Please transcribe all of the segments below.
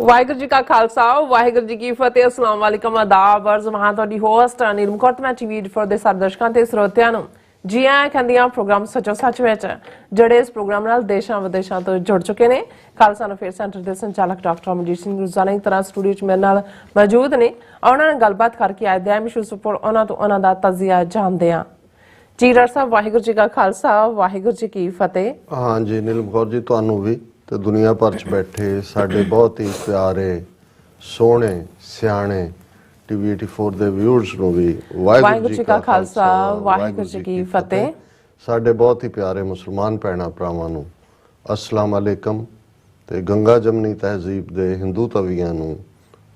वाहिगुरू जी का खालसा वाहिगुरू जी की फतेह। अस्सलाम वालेकुम आदाब अर्ज महा तुहाडी होस्ट अनिल मुखर्त मैं टीवी फॉर दे सारे दर्शकों ते ਸਰੋਤਿਆਂ ਨੂੰ जी आया कहंदियां प्रोग्राम सचो सच विच ਜਿਹੜੇ ਇਸ ਪ੍ਰੋਗਰਾਮ ਨਾਲ ਦੇਸ਼ਾਂ ਵਿਦੇਸ਼ਾਂ ਤੋਂ ਜੁੜ ਚੁੱਕੇ ਨੇ। ਖਾਲਸਾ ਅਫੇਅਰ ਸੈਂਟਰ ਦੇ ਸੰਚਾਲਕ ਡਾਕਟਰ ਅਮਰਜੀਤ ਸਿੰਘ ਰੋਜ਼ਾਨਾ ਦੀ ਤਰ੍ਹਾਂ ਸਟੂਡੀਓ 'ਚ ਮੇਰੇ ਨਾਲ ਮੌਜੂਦ ਨੇ। ਉਹਨਾਂ ਨਾਲ ਗੱਲਬਾਤ ਕਰਕੇ ਅੱਜ ਦੇ ਅਹਿਮ ਇਸ਼ੂਜ਼ ਉੱਪਰ ਉਹਨਾਂ ਤੋਂ ਉਹਨਾਂ ਦਾ ਤਜ਼ੀਆ ਜਾਣਦੇ ਹਾਂ। ਜੀ ਡਾਕਟਰ ਸਾਹਿਬ ਵਾਹਿਗੁਰੂ ਜੀ का खालसा वाहिगुरू जी की फतेह। हाँ जी नीलम कौर जी ਤੁਹਾਨੂੰ भी ਤੇ ਦੁਨੀਆ ਭਰ 'ਚ ਬੈਠੇ ਸਾਡੇ ਬਹੁਤ ਹੀ ਪਿਆਰੇ ਸੋਹਣੇ ਸਿਆਣੇ ਟੀਵੀ 84 ਦੇ ਵਿਊਅਰਸ ਨੂੰ ਵੀ ਵਾਹਿਗੁਰੂ ਜੀ का खालसा ਵਾਹਿਗੁਰੂ जी की फतेह। ਸਾਡੇ ਬਹੁਤ ਹੀ ਪਿਆਰੇ ਮੁਸਲਮਾਨ ਭੈਣਾਂ ਭਰਾਵਾਂ ਨੂੰ ਅਸਲਾਮ ਅਲੈਕਮ ਤੇ ਗੰਗਾ ਜਮਨੀ ਤਹਿਜ਼ੀਬ ਦੇ ਹਿੰਦੂ ਤਵੀਆਂ ਨੂੰ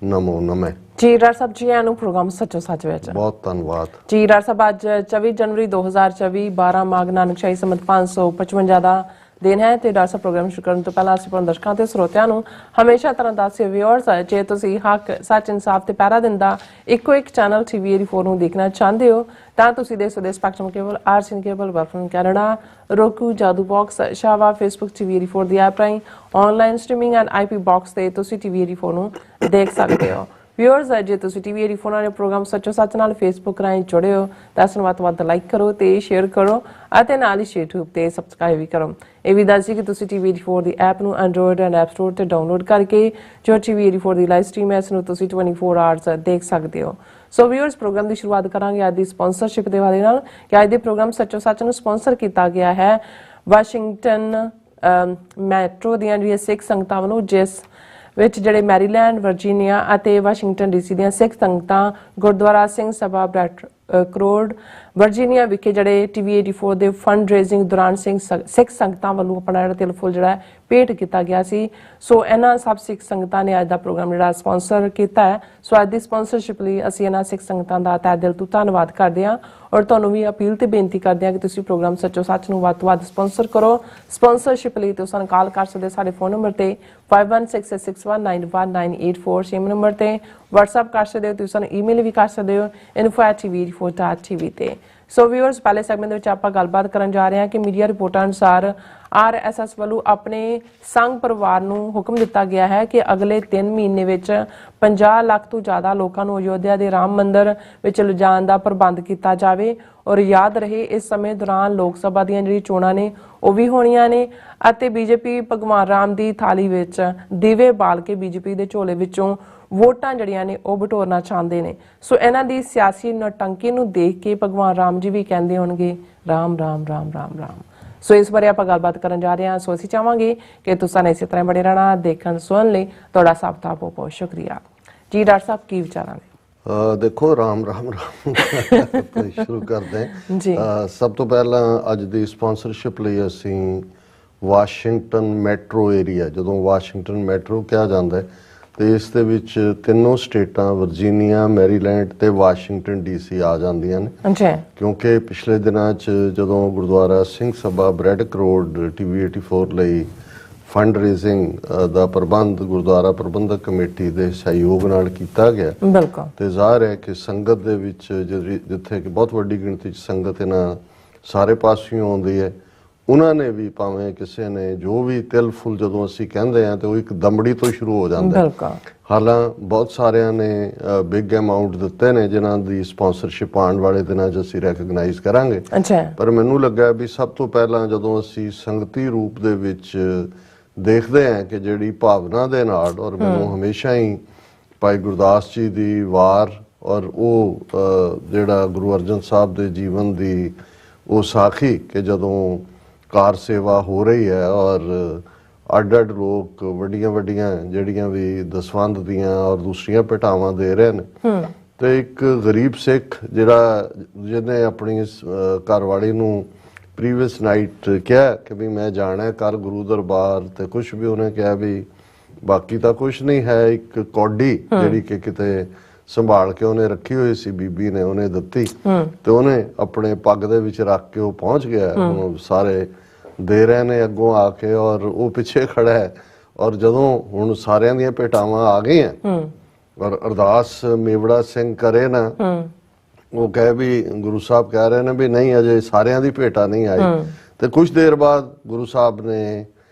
ਨਮੋ ਨਮੇ। ਜੀ ਡਾਕਟਰ ਸਾਹਿਬ ਜੀ ਆਨੂੰ ਪ੍ਰੋਗਰਾਮ ਸੱਚੋ ਸੱਚ ਵਿੱਚ ਬਹੁਤ ਧੰਨਵਾਦ। ਜੀ ਡਾਕਟਰ ਸਾਹਿਬ ਅੱਜ 24 ਜਨਵਰੀ 2024 12 ਮਾਘ ਨਾਨਕ ਸ਼ਾਹੀ ਸੰਮਤ 555 ਦਾ दिन है। तो डॉक्टर साहब प्रोग्राम शुरू करने तो पहला असं दर्शकों के ਸਰੋਤਿਆਂ ਨੂੰ हमेशा तरह दस व्यूअर्स जे तुसी हक सच इंसाफ ते पैरा दिंदा इको एक चैनल TV 84 ਨੂੰ देखना चाहते हो ਤਾਂ ਤੁਸੀਂ ਦੇਖ ਸਕਦੇ ਸਪੈਕਟਰਮ ਕੇਬਲ ਆਰਸੀਨ ਕੇਬਲ ਵਰਫਨ ਕੈਨੇਡਾ roku ਜਾਦੂ ਬਾਕਸ ਸ਼ਾਵਾ ਫੇਸਬੁੱਕ TV 84 ਦੀ ਐਪ ਰਾਹੀਂ online streaming and IP box ਤੇ ਤੁਸੀਂ TV 84 ਨੂੰ ਦੇਖ ਸਕਦੇ ਹੋ। व्यूअर्स जे तुसी TV 84 वाले प्रोग्राम सचो सच नाल फेसबुक राਹੀਂ जुड़े हो ਤਾਂ ਇਸ ਨੂੰ ਵੱਧ ਤੋਂ ਵੱਧ ਲਾਈਕ ਕਰੋ ਤੇ ਸ਼ੇਅਰ ਕਰੋ ਅਤੇ ਨਾਲ ਹੀ YouTube ਤੇ ਸਬਸਕ੍ਰਾਈਬ ਵੀ ਕਰੋ। ਇਹ ਵੀ ਦੱਸੀ ਕਿ ਤੁਸੀਂ TV 84 ਦੀ ਐਪ ਨੂੰ Android ਐਂਡ App Store ਤੇ ਡਾਊਨਲੋਡ ਕਰਕੇ ਜੋ TV 84 ਦੀ ਲਾਈਵ ਸਟ੍ਰੀਮ ਹੈ ਇਸ ਨੂੰ ਤੁਸੀਂ 24 ਆਵਰਸ ਦੇਖ ਸਕਦੇ ਹੋ। ਸੋ व्यूअर्स प्रोग्राम ਦੀ ਸ਼ੁਰੂਆਤ ਕਰਾਂਗੇ ਅੱਜ ਦੀ ਸਪਾਂਸਰਸ਼ਿਪ ਦੇ ਹਵਾਲੇ ਨਾਲ ਕਿ ਅੱਜ ਦੇ ਪ੍ਰੋਗਰਾਮ ਸਚੋ ਸਚ ਨੂੰ ਸਪਾਂਸਰ ਕੀਤਾ ਗਿਆ ਹੈ ਵਾਸ਼ਿੰਗਟਨ ਮੈਟਰੋ ਦੀਆਂ ਜਿਹੜੀਆਂ ਸਿੱਖ ਸੰਗਤਾਂ ਵੱਲੋਂ ਜਿਸ ਵਿੱਚ ਜਿਹੜੇ ਮੈਰੀਲੈਂਡ ਵਰਜੀਨੀਆ ਅਤੇ ਵਾਸ਼ਿੰਗਟਨ DC ਦੀਆਂ ਸਿੱਖ ਸੰਗਤਾਂ ਗੁਰਦੁਆਰਾ ਸਿੰਘ ਸਭਾ ਬ੍ਰੈਡ ਕਰੋੜ ਵਰਜੀਨੀਆ ਵਿਖੇ ਜਿਹੜੇ TV 84 ਦੇ ਫੰਡ ਰੇਜ਼ਿੰਗ ਦੌਰਾਨ ਸਿੱਖ ਸੰਗਤਾਂ ਵੱਲੋਂ ਆਪਣਾ ਜਿਹੜਾ ਤਿਲ ਫੁੱਲ ਜਿਹੜਾ ਭੇਟ ਕੀਤਾ ਗਿਆ ਸੀ। ਸੋ ਇਹਨਾਂ ਸਭ ਸਿੱਖ ਸੰਗਤਾਂ ਨੇ ਅੱਜ ਦਾ ਪ੍ਰੋਗਰਾਮ ਜਿਹੜਾ ਸਪਾਂਸਰ ਕੀਤਾ ਹੈ। ਸੋ ਅੱਜ ਦੀ ਸਪਾਂਸਰਸ਼ਿਪ ਲਈ ਅਸੀਂ ਇਹਨਾਂ ਸਿੱਖ ਸੰਗਤਾਂ ਦਾ ਤਹਿ ਦਿਲ ਤੋਂ ਧੰਨਵਾਦ ਕਰਦੇ ਹਾਂ ਔਰ ਤੁਹਾਨੂੰ ਵੀ ਅਪੀਲ ਤੇ ਬੇਨਤੀ ਕਰਦੇ ਹਾਂ ਕਿ ਤੁਸੀਂ ਪ੍ਰੋਗਰਾਮ ਸੱਚੋ ਸੱਚ ਨੂੰ ਵੱਧ ਤੋਂ ਵੱਧ ਸਪਾਂਸਰ ਕਰੋ। ਸਪਾਂਸਰਸ਼ਿਪ ਲਈ ਤੁਸੀਂ ਸਾਨੂੰ ਕਾਲ ਕਰ ਸਕਦੇ ਸਾਡੇ ਫੋਨ ਨੰਬਰ ਤੇ 5166619184 ਸੇਮ ਨੰਬਰ ਤੇ WhatsApp ਕਰ ਸਕਦੇ ਹੋ। ਤੁਸੀਂ ਸਾਨੂੰ ਈਮੇਲ ਵੀ ਕਰ ਸਕਦੇ ਹੋ info@tv84.tv ਤੇ। ਸੋ व्यूअर्स पहले सेगमेंट ਵਿੱਚ ਆਪਾਂ ਗੱਲਬਾਤ ਕਰਨ ਜਾ ਰਹੇ ਹਾਂ ਕਿ ਮੀਡੀਆ ਰਿਪੋਰਟਾਂ ਅਨੁਸਾਰ RSS ਵੱਲੋਂ ਆਪਣੇ ਸੰਘ ਪਰਿਵਾਰ ਨੂੰ ਹੁਕਮ ਦਿੱਤਾ ਗਿਆ ਹੈ ਕਿ ਅਗਲੇ 3 ਮਹੀਨੇ ਵਿੱਚ 50 ਲੱਖ ਤੋਂ ਜ਼ਿਆਦਾ ਲੋਕਾਂ ਨੂੰ ਅਯੋਧਿਆ ਦੇ ਰਾਮ ਮੰਦਿਰ ਵਿੱਚ ਲਿਜਾਣ ਦਾ ਪ੍ਰਬੰਧ ਕੀਤਾ ਜਾਵੇ। ਔਰ ਯਾਦ ਰਹੇ ਇਸ ਸਮੇਂ ਦੌਰਾਨ ਲੋਕ ਸਭਾ ਦੀਆਂ ਜਿਹੜੀ ਚੋਣਾਂ ਨੇ ਉਹ ਵੀ ਹੋਣੀਆਂ ਨੇ ਅਤੇ BJP ਭਗਵਾਨ ਰਾਮ ਦੀ ਥਾਲੀ ਵਿੱਚ ਦੀਵੇ ਬਾਲ ਕੇ BJP ਦੇ ਝੋਲੇ ਵਿੱਚੋਂ ਵੋਟਾਂ ਜਿਹੜੀਆਂ ਨੇ ਉਹ ਬਟੋਰਨਾ ਚਾਹੁੰਦੇ ਨੇ। ਸੋ ਇਹਨਾਂ ਦੀ ਸਿਆਸੀ ਨੌਟੰਕੀ ਨੂੰ ਦੇਖ ਕੇ ਭਗਵਾਨ ਰਾਮ ਜੀ ਵੀ ਕਹਿੰਦੇ ਹੋਣਗੇ ਰਾਮ ਰਾਮ ਰਾਮ ਰਾਮ ਰਾਮ। ਸੋ ਇਸ ਬਾਰੇ ਆਪਾਂ ਗੱਲਬਾਤ ਕਰਨ ਜਾ ਰਹੇ ਹਾਂ। ਸੋ ਅਸੀਂ ਚਾਹਾਂਗੇ ਕਿ ਤੁਸੀਂ ਇਸੇ ਤਰ੍ਹਾਂ ਬਣੇ ਰਹਿਣਾ ਦੇਖਣ ਸੁਣਨ ਲਈ ਤੁਹਾਡਾ ਸਭ ਦਾ ਬਹੁਤ ਬਹੁਤ ਸ਼ੁਕਰੀਆ। ਜੀ ਡਾਕਟਰ ਸਾਹਿਬ ਕੀ ਵਿਚਾਰਾਂ ਨੇ? देखो राम राम राम तो शुरू करते हैं जी। सब तो पहला अज दी स्पॉन्सरशिप ਲਈ ਅਸੀਂ ਵਾਸ਼ਿੰਗਟਨ ਮੈਟਰੋ ਏਰੀਆ ਜਦੋਂ ਵਾਸ਼ਿੰਗਟਨ ਮੈਟਰੋ ਕਿਹਾ ਜਾਂਦਾ ਹੈ ਤੇ ਇਸ ਦੇ ਵਿੱਚ ਤਿੰਨੋਂ ਸਟੇਟਾਂ ਵਰਜੀਨੀਆ ਮੈਰੀਲੈਂਡ ਤੇ ਵਾਸ਼ਿੰਗਟਨ DC ਆ ਜਾਂਦੀਆਂ ਨੇ ਕਿਉਂਕਿ ਪਿਛਲੇ ਦਿਨਾਂ 'ਚ ਜਦੋਂ ਗੁਰਦੁਆਰਾ ਸਿੰਘ ਸਭਾ ਬ੍ਰੈਡ ਕਰੋੜ TV 84 ਲਈ ਫੰਡ ਰੇਜ਼ਿੰਗ ਦਾ ਪ੍ਰਬੰਧ ਗੁਰਦੁਆਰਾ ਪ੍ਰਬੰਧਕ ਕਮੇਟੀ ਦੇ ਸਹਿਯੋਗ ਨਾਲ ਕੀਤਾ ਗਿਆ ਬਿਲਕੁਲ ਤੇ ਜ਼ਾਹਿਰ ਹੈ ਕਿ ਸੰਗਤ ਦੇ ਵਿੱਚ ਜਿੱਥੇ ਕਿ ਬਹੁਤ ਵੱਡੀ ਗਿਣਤੀ 'ਚ ਸੰਗਤ ਇਹਨਾਂ ਸਾਰੇ ਪਾਸਿਓਂ ਆਉਂਦੀ ਹੈ ਉਹਨਾਂ ਨੇ ਵੀ ਭਾਵੇਂ ਕਿਸੇ ਨੇ ਜੋ ਵੀ ਤਿਲ ਫੁੱਲ ਜਦੋਂ ਅਸੀਂ ਕਹਿੰਦੇ ਹਾਂ ਤੇ ਉਹ ਇੱਕ ਦਮੜੀ ਤੋਂ ਸ਼ੁਰੂ ਹੋ ਜਾਂਦਾ ਹੈ। ਹਾਲਾਂ ਬਹੁਤ ਸਾਰਿਆਂ ਨੇ ਬਿਗ ਅਮਾਉਂਟ ਦਿੱਤੇ ਨੇ ਜਿਨ੍ਹਾਂ ਦੀ ਸਪਾਂਸਰਸ਼ਿਪ ਆਉਣ ਵਾਲੇ ਦਿਨਾਂ 'ਚ ਅਸੀਂ ਰੈਕਗਨਾਈਜ਼ ਕਰਾਂਗੇ। ਪਰ ਮੈਨੂੰ ਲੱਗਾ ਵੀ ਸਭ ਤੋਂ ਪਹਿਲਾਂ ਜਦੋਂ ਅਸੀਂ ਸੰਗਤੀ ਰੂਪ ਦੇ ਵਿੱਚ ਦੇਖਦੇ ਹਾਂ ਕਿ ਜਿਹੜੀ ਭਾਵਨਾ ਦੇ ਨਾਲ ਔਰ ਮੈਨੂੰ ਹਮੇਸ਼ਾ ਹੀ ਭਾਈ ਗੁਰਦਾਸ ਜੀ ਦੀ ਵਾਰ ਔਰ ਉਹ ਜਿਹੜਾ ਗੁਰੂ ਅਰਜਨ ਸਾਹਿਬ ਦੇ ਜੀਵਨ ਦੀ ਉਹ ਸਾਖੀ ਕਿ ਜਦੋਂ ਕਾਰ ਸੇਵਾ ਹੋ ਰਹੀ ਹੈ ਔਰ ਅੱਡ ਅੱਡ ਲੋਕ ਵੱਡੀਆਂ ਵੱਡੀਆਂ ਜਿਹੜੀਆਂ ਵੀ ਦਸਵੰਧ ਦੀਆਂ ਔਰ ਦੂਸਰੀਆਂ ਭੇਟਾਵਾਂ ਦੇ ਰਹੇ ਨੇ ਤੇ ਇੱਕ ਗਰੀਬ ਸਿੱਖ ਜਿਹੜਾ ਜਿਹਨੇ ਆਪਣੀ ਘਰਵਾਲੀ ਨੂੰ ਪ੍ਰੀਵੀਅਸ ਨਾਈਟ ਕਿਹਾ ਕਿ ਵੀ ਮੈਂ ਜਾਣਾ ਕਰ ਗੁਰੂ ਦਰਬਾਰ ਤੇ ਕੁਛ ਵੀ ਉਹਨੇ ਕਿਹਾ ਵੀ ਬਾਕੀ ਤਾਂ ਕੁਛ ਨਹੀਂ ਹੈ ਇੱਕ ਕੌਡੀ ਜਿਹੜੀ ਕਿ ਕਿਤੇ ਸੰਭਾਲ ਕੇ ਉਹਨੇ ਰੱਖੀ ਹੋਈ ਸੀ ਬੀਬੀ ਨੇ ਉਹਨੇ ਦਿੱਤੀ ਤੇ ਉਹਨੇ ਆਪਣੇ ਪੱਗ ਦੇ ਵਿੱਚ ਰੱਖ ਕੇ ਉਹ ਪਹੁੰਚ ਗਿਆ। ਹੁਣ ਸਾਰੇ ਦੇ ਰਹੇ ਨੇ ਅੱਗੋਂ ਆ ਕੇ ਔਰ ਉਹ ਪਿੱਛੇ ਖੜਾ ਹੈ ਔਰ ਜਦੋਂ ਹੁਣ ਸਾਰਿਆਂ ਦੀਆਂ ਭੇਟਾਵਾਂ ਆ ਗਈਆਂ ਔਰ ਅਰਦਾਸ ਮੇਵੜਾ ਸਿੰਘ ਕਰੇ ਨਾ ਉਹ ਕਹੇ ਵੀ ਗੁਰੂ ਸਾਹਿਬ ਕਹਿ ਰਹੇ ਨੇ ਵੀ ਨਹੀਂ ਅਜੇ ਸਾਰਿਆਂ ਦੀ ਭੇਟਾ ਨਹੀਂ ਆਈ ਤੇ ਕੁਝ ਦੇਰ ਬਾਅਦ ਗੁਰੂ ਸਾਹਿਬ ਨੇ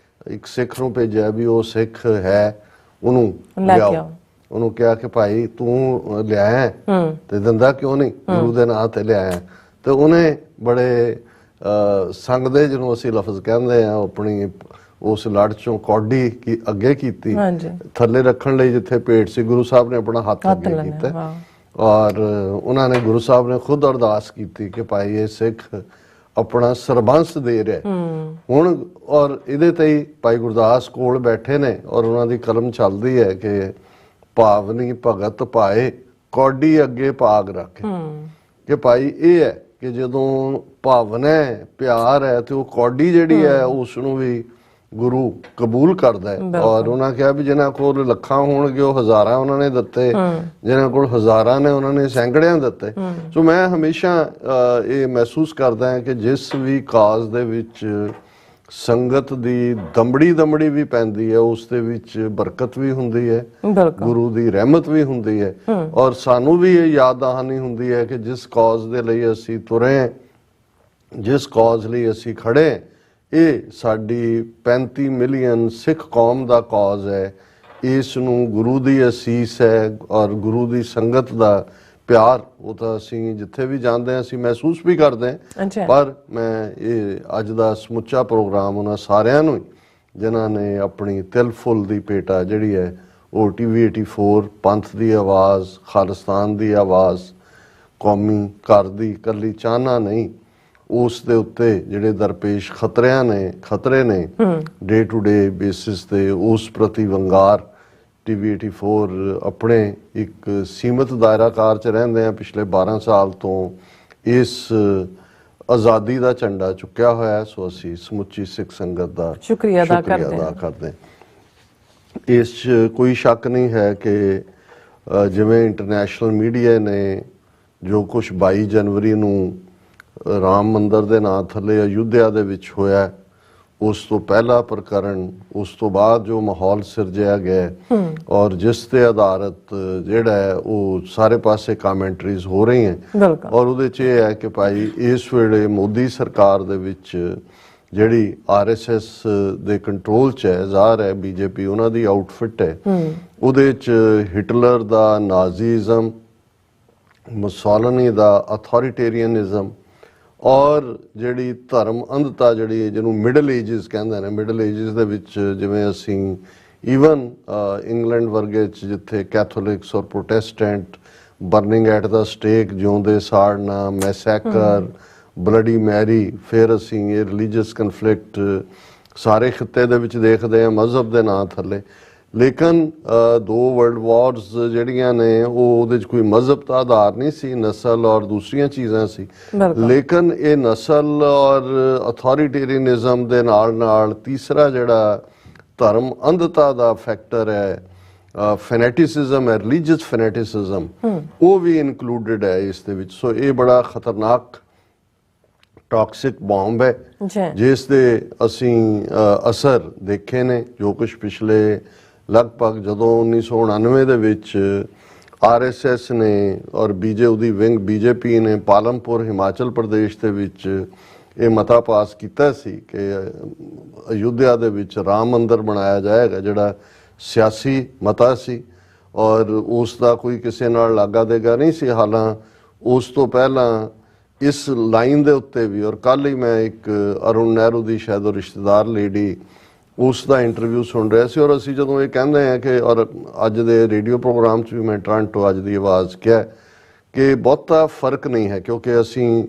ਇੱਕ ਸਿੱਖ ਨੂੰ ਭੇਜਿਆ ਵੀ ਉਹ ਸਿੱਖ ਹੈ ਉਹਨੂੰ ਲੈ ਕੇ ਲਿਆਓ। ਆਓ। ਉਹਨੂੰ ਕਿਹਾ ਕਿ ਭਾਈ ਤੂੰ ਲਿਆਇਆ ਤੇ ਦਿੰਦਾ ਕਿਉਂ ਨਹੀਂ, ਗੁਰੂ ਦੇ ਨਾਂ ਤੇ ਲਿਆਇਆ। ਤੇ ਉਹਨੇ ਬੜੇ ਸੰਗਦੇ, ਜਿਹਨੂੰ ਅਸੀਂ ਲਫ਼ਜ਼ ਕਹਿੰਦੇ ਆ, ਆਪਣੀ ਉਸ ਲੜ ਚੋਂ ਕੌਡੀ ਕੀ ਅੱਗੇ ਕੀਤੀ, ਥੱਲੇ ਰੱਖਣ ਲਈ ਜਿੱਥੇ ਪੇਟ ਸੀ, ਗੁਰੂ ਸਾਹਿਬ ਨੇ ਆਪਣਾ ਹੱਥ ਅੱਗੇ ਕੀਤਾ ਔਰ ਉਹਨਾਂ ਨੇ, ਗੁਰੂ ਸਾਹਿਬ ਨੇ ਖੁਦ ਅਰਦਾਸ ਕੀਤੀ ਕਿ ਭਾਈ ਇਹ ਸਿੱਖ ਆਪਣਾ ਸਰਬੰਸ ਦੇ ਰਿਹਾ ਹੁਣ। ਔਰ ਇਹਦੇ ਤੇ ਹੀ ਭਾਈ ਗੁਰਦਾਸ ਕੋਲ ਬੈਠੇ ਨੇ ਔਰ ਉਹਨਾਂ ਦੀ ਕਲਮ ਚੱਲਦੀ ਹੈ ਕਿ ਭਾਵਨੀ ਭਗਤ ਭਾਏ ਕੌਡੀ ਅੱਗੇ ਭਾਗ ਰੱਖੇ। ਕਿ ਭਾਈ ਇਹ ਹੈ ਕਿ ਜਦੋਂ ਭਾਵਨਾ ਹੈ, ਪਿਆਰ ਹੈ, ਤੇ ਉਹ ਕੌਡੀ ਜਿਹੜੀ ਹੈ ਉਸ ਨੂੰ ਵੀ ਗੁਰੂ ਕਬੂਲ ਕਰਦਾ ਹੈ। ਔਰ ਉਹਨਾਂ ਕਿਹਾ ਵੀ ਜਿਨ੍ਹਾਂ ਕੋਲ ਲੱਖਾਂ ਹੋਣਗੇ ਉਹ ਹਜ਼ਾਰਾਂ ਉਹਨਾਂ ਨੇ ਦਿੱਤੇ, ਜਿਨ੍ਹਾਂ ਕੋਲ ਹਜ਼ਾਰਾਂ ਨੇ ਉਹਨਾਂ ਨੇ ਸੈਂਕੜਿਆਂ ਦਿੱਤੇ। ਸੋ ਮੈਂ ਹਮੇਸ਼ਾ ਇਹ ਮਹਿਸੂਸ ਕਰਦਾ ਹਾਂ ਕਿ ਜਿਸ ਵੀ ਕਾਜ਼ ਦੇ ਵਿੱਚ ਸੰਗਤ ਦੀ ਦਮੜੀ ਵੀ ਪੈਂਦੀ ਹੈ, ਉਸ ਦੇ ਵਿੱਚ ਬਰਕਤ ਵੀ ਹੁੰਦੀ ਹੈ, ਗੁਰੂ ਦੀ ਰਹਿਮਤ ਵੀ ਹੁੰਦੀ ਹੈ। ਔਰ ਸਾਨੂੰ ਵੀ ਇਹ ਯਾਦ ਦਹਾਨੀ ਹੁੰਦੀ ਹੈ ਕਿ ਜਿਸ ਕਾਜ਼ ਦੇ ਲਈ ਅਸੀਂ ਤੁਰੇ, ਜਿਸ ਕਾਜ਼ ਲਈ ਅਸੀਂ ਖੜੇ, ਇਹ ਸਾਡੀ 35 ਮਿਲੀਅਨ ਸਿੱਖ ਕੌਮ ਦਾ ਕਾਜ਼ ਹੈ। ਇਸ ਨੂੰ ਗੁਰੂ ਦੀ ਅਸੀਸ ਹੈ ਔਰ ਗੁਰੂ ਦੀ ਸੰਗਤ ਦਾ ਪਿਆਰ, ਉਹ ਤਾਂ ਅਸੀਂ ਜਿੱਥੇ ਵੀ ਜਾਂਦੇ ਹਾਂ ਅਸੀਂ ਮਹਿਸੂਸ ਵੀ ਕਰਦੇ ਹਾਂ। ਪਰ ਮੈਂ ਇਹ ਅੱਜ ਦਾ ਸਮੁੱਚਾ ਪ੍ਰੋਗਰਾਮ ਉਹਨਾਂ ਸਾਰਿਆਂ ਨੂੰ ਜਿਨ੍ਹਾਂ ਨੇ ਆਪਣੀ ਤਿਲ ਫੁੱਲ ਦੀ ਭੇਟਾ ਜਿਹੜੀ ਹੈ ਉਹ TV 84 ਪੰਥ ਦੀ ਆਵਾਜ਼, ਖਾਲਿਸਤਾਨ ਦੀ ਆਵਾਜ਼, ਕੌਮੀ ਘਰ ਦੀ ਇਕੱਲੀ ਚਾਹਨਾ ਨਹੀਂ, ਉਸ ਦੇ ਉੱਤੇ ਜਿਹੜੇ ਦਰਪੇਸ਼ ਖਤਰੇ ਨੇ ਡੇ ਟੂ ਡੇ ਬੇਸਿਸ ਤੇ, ਉਸ ਪ੍ਰਤੀ ਵੰਗਾਰ TV 84 ਆਪਣੇ ਇੱਕ ਸੀਮਤ ਦਾਇਰਾਕਾਰ 'ਚ ਰਹਿੰਦੇ ਆ। ਪਿਛਲੇ 12 ਸਾਲ ਤੋਂ ਇਸ ਆਜ਼ਾਦੀ ਦਾ ਝੰਡਾ ਚੁੱਕਿਆ ਹੋਇਆ। ਸੋ ਅਸੀਂ ਸਮੁੱਚੀ ਸਿੱਖ ਸੰਗਤ ਦਾ ਸ਼ੁਕਰੀਆ ਅਦਾ ਕਰਦੇ। ਇਸ 'ਚ ਕੋਈ ਸ਼ੱਕ ਨਹੀਂ ਹੈ ਕਿ ਜਿਵੇਂ ਇੰਟਰਨੈਸ਼ਨਲ ਮੀਡੀਆ ਨੇ ਜੋ ਕੁਝ 22 ਜਨਵਰੀ ਨੂੰ ਰਾਮ ਮੰਦਰ ਦੇ ਨਾਂ ਥੱਲੇ ਅਯੁੱਧਿਆ ਦੇ ਵਿੱਚ ਹੋਇਆ, ਉਸ ਤੋਂ ਪਹਿਲਾ ਪ੍ਰਕਰਨ, ਉਸ ਤੋਂ ਬਾਅਦ ਜੋ ਮਾਹੌਲ ਸਿਰਜਿਆ ਗਿਆ ਔਰ ਜਿਸ ਤੇ ਆਧਾਰਿਤ ਜਿਹੜਾ ਹੈ ਉਹ ਸਾਰੇ ਪਾਸੇ ਕਮੈਂਟਰੀਜ਼ ਹੋ ਰਹੀਆਂ ਔਰ ਉਹਦੇ 'ਚ ਇਹ ਹੈ ਕਿ ਭਾਈ ਇਸ ਵੇਲੇ ਮੋਦੀ ਸਰਕਾਰ ਦੇ ਵਿੱਚ ਜਿਹੜੀ RSS ਦੇ ਕੰਟਰੋਲ 'ਚ ਹੈ, ਜ਼ਾਹਰ ਹੈ BJP ਉਹਨਾਂ ਦੀ ਆਊਟਫਿਟ ਹੈ, ਉਹਦੇ 'ਚ ਹਿਟਲਰ ਦਾ ਨਾਜ਼ੀਜ਼ਮ, ਮੁਸੋਲਿਨੀ ਦਾ ਅਥੋਰੀਟੇਰੀਅਨਿਜ਼ਮ ਔਰ ਜਿਹੜੀ ਧਰਮ ਅੰਧਤਾ, ਜਿਹੜੀ ਜਿਹਨੂੰ ਮਿਡਲ ਏਜਿਸ ਕਹਿੰਦੇ ਨੇ, ਮਿਡਲ ਏਜਿਸ ਦੇ ਵਿੱਚ ਜਿਵੇਂ ਅਸੀਂ ਈਵਨ ਇੰਗਲੈਂਡ ਵਰਗੇ 'ਚ ਜਿੱਥੇ ਕੈਥੋਲਿਕਸ ਔਰ Protestant burning at the stake, ਜਿਉਂਦੇ ਸਾੜਨਾ, ਮੈਸੈਕਰ, ਬਲੱਡੀ ਮੈਰੀ, ਫਿਰ ਅਸੀਂ ਇਹ ਰਿਲੀਜੀਅਸ ਕਨਫਲਿਕਟ ਸਾਰੇ ਖਿੱਤੇ ਦੇ ਵਿੱਚ ਦੇਖਦੇ ਹਾਂ ਮਜ਼ਹਬ ਦੇ ਨਾਂ ਥੱਲੇ। ਲੇਕਿਨ 2 ਵਰਲਡ ਵਾਰਸ ਜਿਹੜੀਆਂ ਨੇ ਉਹ ਉਹਦੇ 'ਚ ਕੋਈ ਮਜ਼ਹਬ ਦਾ ਆਧਾਰ ਨਹੀਂ ਸੀ, ਨਸਲ ਔਰ ਦੂਸਰੀਆਂ ਚੀਜ਼ਾਂ ਸੀ। ਲੇਕਿਨ ਇਹ ਨਸਲ ਔਰ ਅਥੋਰੀਟੇਰੀਅਨਿਜ਼ਮ ਦੇ ਨਾਲ ਤੀਸਰਾ ਜਿਹੜਾ ਧਰਮ ਅੰਧਤਾ ਦਾ ਫੈਕਟਰ ਹੈ, ਫੈਨੇਟਿਸਿਜ਼ਮ ਹੈ, ਰਿਲੀਜੀਅਸ ਫੈਨੇਟਿਸਿਜ਼ਮ, ਉਹ ਵੀ ਇਨਕਲੂਡਡ ਹੈ ਇਸ ਦੇ ਵਿੱਚ। ਸੋ ਇਹ ਬੜਾ ਖਤਰਨਾਕ ਟੌਕਸਿਕ ਬੰਬ ਹੈ ਜਿਸ ਦੇ ਅਸੀਂ ਅਸਰ ਦੇਖੇ ਨੇ। ਜੋ ਕੁਝ ਪਿਛਲੇ ਲਗਭਗ ਜਦੋਂ 1999 ਦੇ ਵਿੱਚ RSS ਨੇ ਔਰ ਉਹਦੀ ਵਿੰਗ BJP ਨੇ ਪਾਲਮਪੁਰ ਹਿਮਾਚਲ ਪ੍ਰਦੇਸ਼ ਦੇ ਵਿੱਚ ਇਹ ਮਤਾ ਪਾਸ ਕੀਤਾ ਸੀ ਕਿ ਅਯੁੱਧਿਆ ਦੇ ਵਿੱਚ ਰਾਮ ਮੰਦਰ ਬਣਾਇਆ ਜਾਏਗਾ, ਜਿਹੜਾ ਸਿਆਸੀ ਮਤਾ ਸੀ ਔਰ ਉਸ ਦਾ ਕੋਈ ਕਿਸੇ ਨਾਲ ਲਾਗਾ ਦੇਗਾ ਨਹੀਂ ਸੀ। ਹਾਲਾਂ ਉਸ ਤੋਂ ਪਹਿਲਾਂ ਇਸ ਲਾਈਨ ਦੇ ਉੱਤੇ ਵੀ, ਔਰ ਕੱਲ ਹੀ ਮੈਂ ਇੱਕ ਅਰੁਣ ਨਹਿਰੂ ਦੀ ਸ਼ਾਇਦ ਉਹ ਰਿਸ਼ਤੇਦਾਰ ਲੇਡੀ, ਉਸ ਦਾ ਇੰਟਰਵਿਊ ਸੁਣ ਰਿਹਾ ਸੀ ਔਰ ਅਸੀਂ ਜਦੋਂ ਇਹ ਕਹਿੰਦੇ ਹਾਂ ਕਿ, ਔਰ ਅੱਜ ਦੇ ਰੇਡੀਓ ਪ੍ਰੋਗਰਾਮ 'ਚ ਵੀ ਮੈਂ ਟੋਰਾਂਟੋ ਅੱਜ ਦੀ ਆਵਾਜ਼ ਕਿਹਾ ਕਿ ਬਹੁਤਾ ਫਰਕ ਨਹੀਂ ਹੈ, ਕਿਉਂਕਿ ਅਸੀਂ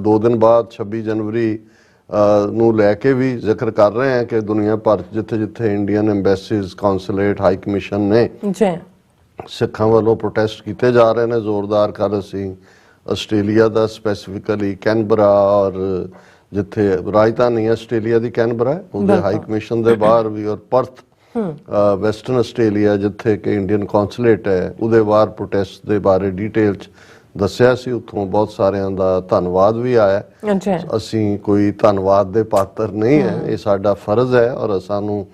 2 ਦਿਨ ਬਾਅਦ 26 ਜਨਵਰੀ ਨੂੰ ਲੈ ਕੇ ਵੀ ਜ਼ਿਕਰ ਕਰ ਰਹੇ ਹਾਂ ਕਿ ਦੁਨੀਆ ਭਰ ਜਿੱਥੇ ਜਿੱਥੇ Indian embassies, consulate, high commission ਨੇ, ਸਿੱਖਾਂ ਵੱਲੋਂ ਪ੍ਰੋਟੈਸਟ ਕੀਤੇ ਜਾ ਰਹੇ ਨੇ ਜ਼ੋਰਦਾਰ। ਕੱਲ੍ਹ ਅਸੀਂ ਆਸਟ੍ਰੇਲੀਆ ਦਾ ਸਪੈਸੀਫਿਕਲੀ ਕੈਨਬਰਾ ਔਰ ਜਿੱਥੇ ਰਾਜਧਾਨੀ ਆਸਟ੍ਰੇਲੀਆ ਦੀ ਕੈਨਬਰਾ ਹੈ, ਉਹਦੇ ਹਾਈ ਕਮਿਸ਼ਨ ਦੇ ਬਾਹਰ ਵੀ, ਔਰ ਪਰਥ ਵੈਸਟਰਨ ਆਸਟ੍ਰੇਲੀਆ ਜਿੱਥੇ ਕਿ ਇੰਡੀਅਨ ਕੌਂਸੂਲੇਟ ਹੈ, ਉਹਦੇ ਬਾਹਰ ਪ੍ਰੋਟੈਸਟ ਦੇ ਬਾਰੇ ਡਿਟੇਲ 'ਚ ਦੱਸਿਆ ਸੀ। ਉੱਥੋਂ ਬਹੁਤ ਸਾਰਿਆਂ ਦਾ ਧੰਨਵਾਦ ਵੀ ਆਇਆ। ਅਸੀਂ ਕੋਈ ਧੰਨਵਾਦ ਦੇ ਪਾਤਰ ਨਹੀਂ ਹੈ, ਇਹ ਸਾਡਾ ਫਰਜ਼ ਹੈ ਔਰ ਸਾਨੂੰ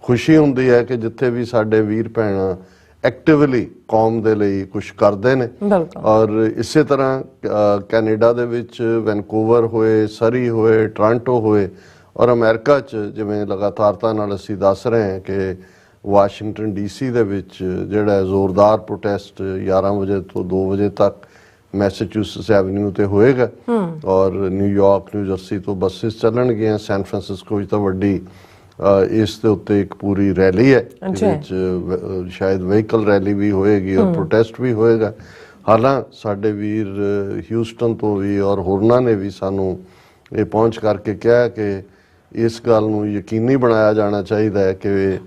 ਖੁਸ਼ੀ ਹੁੰਦੀ ਹੈ ਕਿ ਜਿੱਥੇ ਵੀ ਸਾਡੇ ਵੀਰ ਭੈਣਾਂ ਐਕਟਿਵਲੀ ਕੌਮ ਦੇ ਲਈ ਕੁਝ ਕਰਦੇ ਨੇ। ਔਰ ਇਸੇ ਤਰ੍ਹਾਂ ਕੈਨੇਡਾ ਦੇ ਵਿੱਚ ਵੈਨਕੂਵਰ ਹੋਏ, ਸਰੀ ਹੋਏ, ਟੋਰਾਂਟੋ ਹੋਏ ਔਰ ਅਮਰੀਕਾ 'ਚ ਜਿਵੇਂ ਲਗਾਤਾਰਤਾ ਨਾਲ ਅਸੀਂ ਦੱਸ ਰਹੇ ਹਾਂ ਕਿ ਵਾਸ਼ਿੰਗਟਨ ਡੀਸੀ ਦੇ ਵਿੱਚ ਜਿਹੜਾ ਜ਼ੋਰਦਾਰ ਪ੍ਰੋਟੈਸਟ 11 ਵਜੇ ਤੋਂ 2 ਵਜੇ ਤੱਕ ਮੈਸੇਚਿਊਸਟਸ ਐਵਨਿਊ ਤੇ ਹੋਏਗਾ ਔਰ ਨਿਊਯਾਰਕ ਨਿਊ ਜਰਸੀ ਤੋਂ ਬੱਸਿਸ ਚੱਲਣਗੀਆਂ ਸੈਨ ਫਰਾਂਸਿਸਕੋ ਵਿੱਚ ਤਾਂ ਵੱਡੀ ਇਸ ਦੇ ਉੱਤੇ ਇੱਕ ਪੂਰੀ ਰੈਲੀ ਹੈ ਵਿੱਚ ਸ਼ਾਇਦ ਵਹੀਕਲ ਰੈਲੀ ਵੀ ਹੋਏਗੀ ਔਰ ਪ੍ਰੋਟੈਸਟ ਵੀ ਹੋਏਗਾ। ਹਾਲਾਂ ਸਾਡੇ ਵੀਰ ਹਿਊਸਟਨ ਤੋਂ ਵੀ ਔਰ ਹੋਰਨਾਂ ਨੇ ਵੀ ਸਾਨੂੰ ਇਹ ਪਹੁੰਚ ਕਰਕੇ ਕਿਹਾ ਕਿ ਇਸ ਗੱਲ ਨੂੰ ਯਕੀਨੀ ਬਣਾਇਆ ਜਾਣਾ ਚਾਹੀਦਾ ਹੈ ਕਿ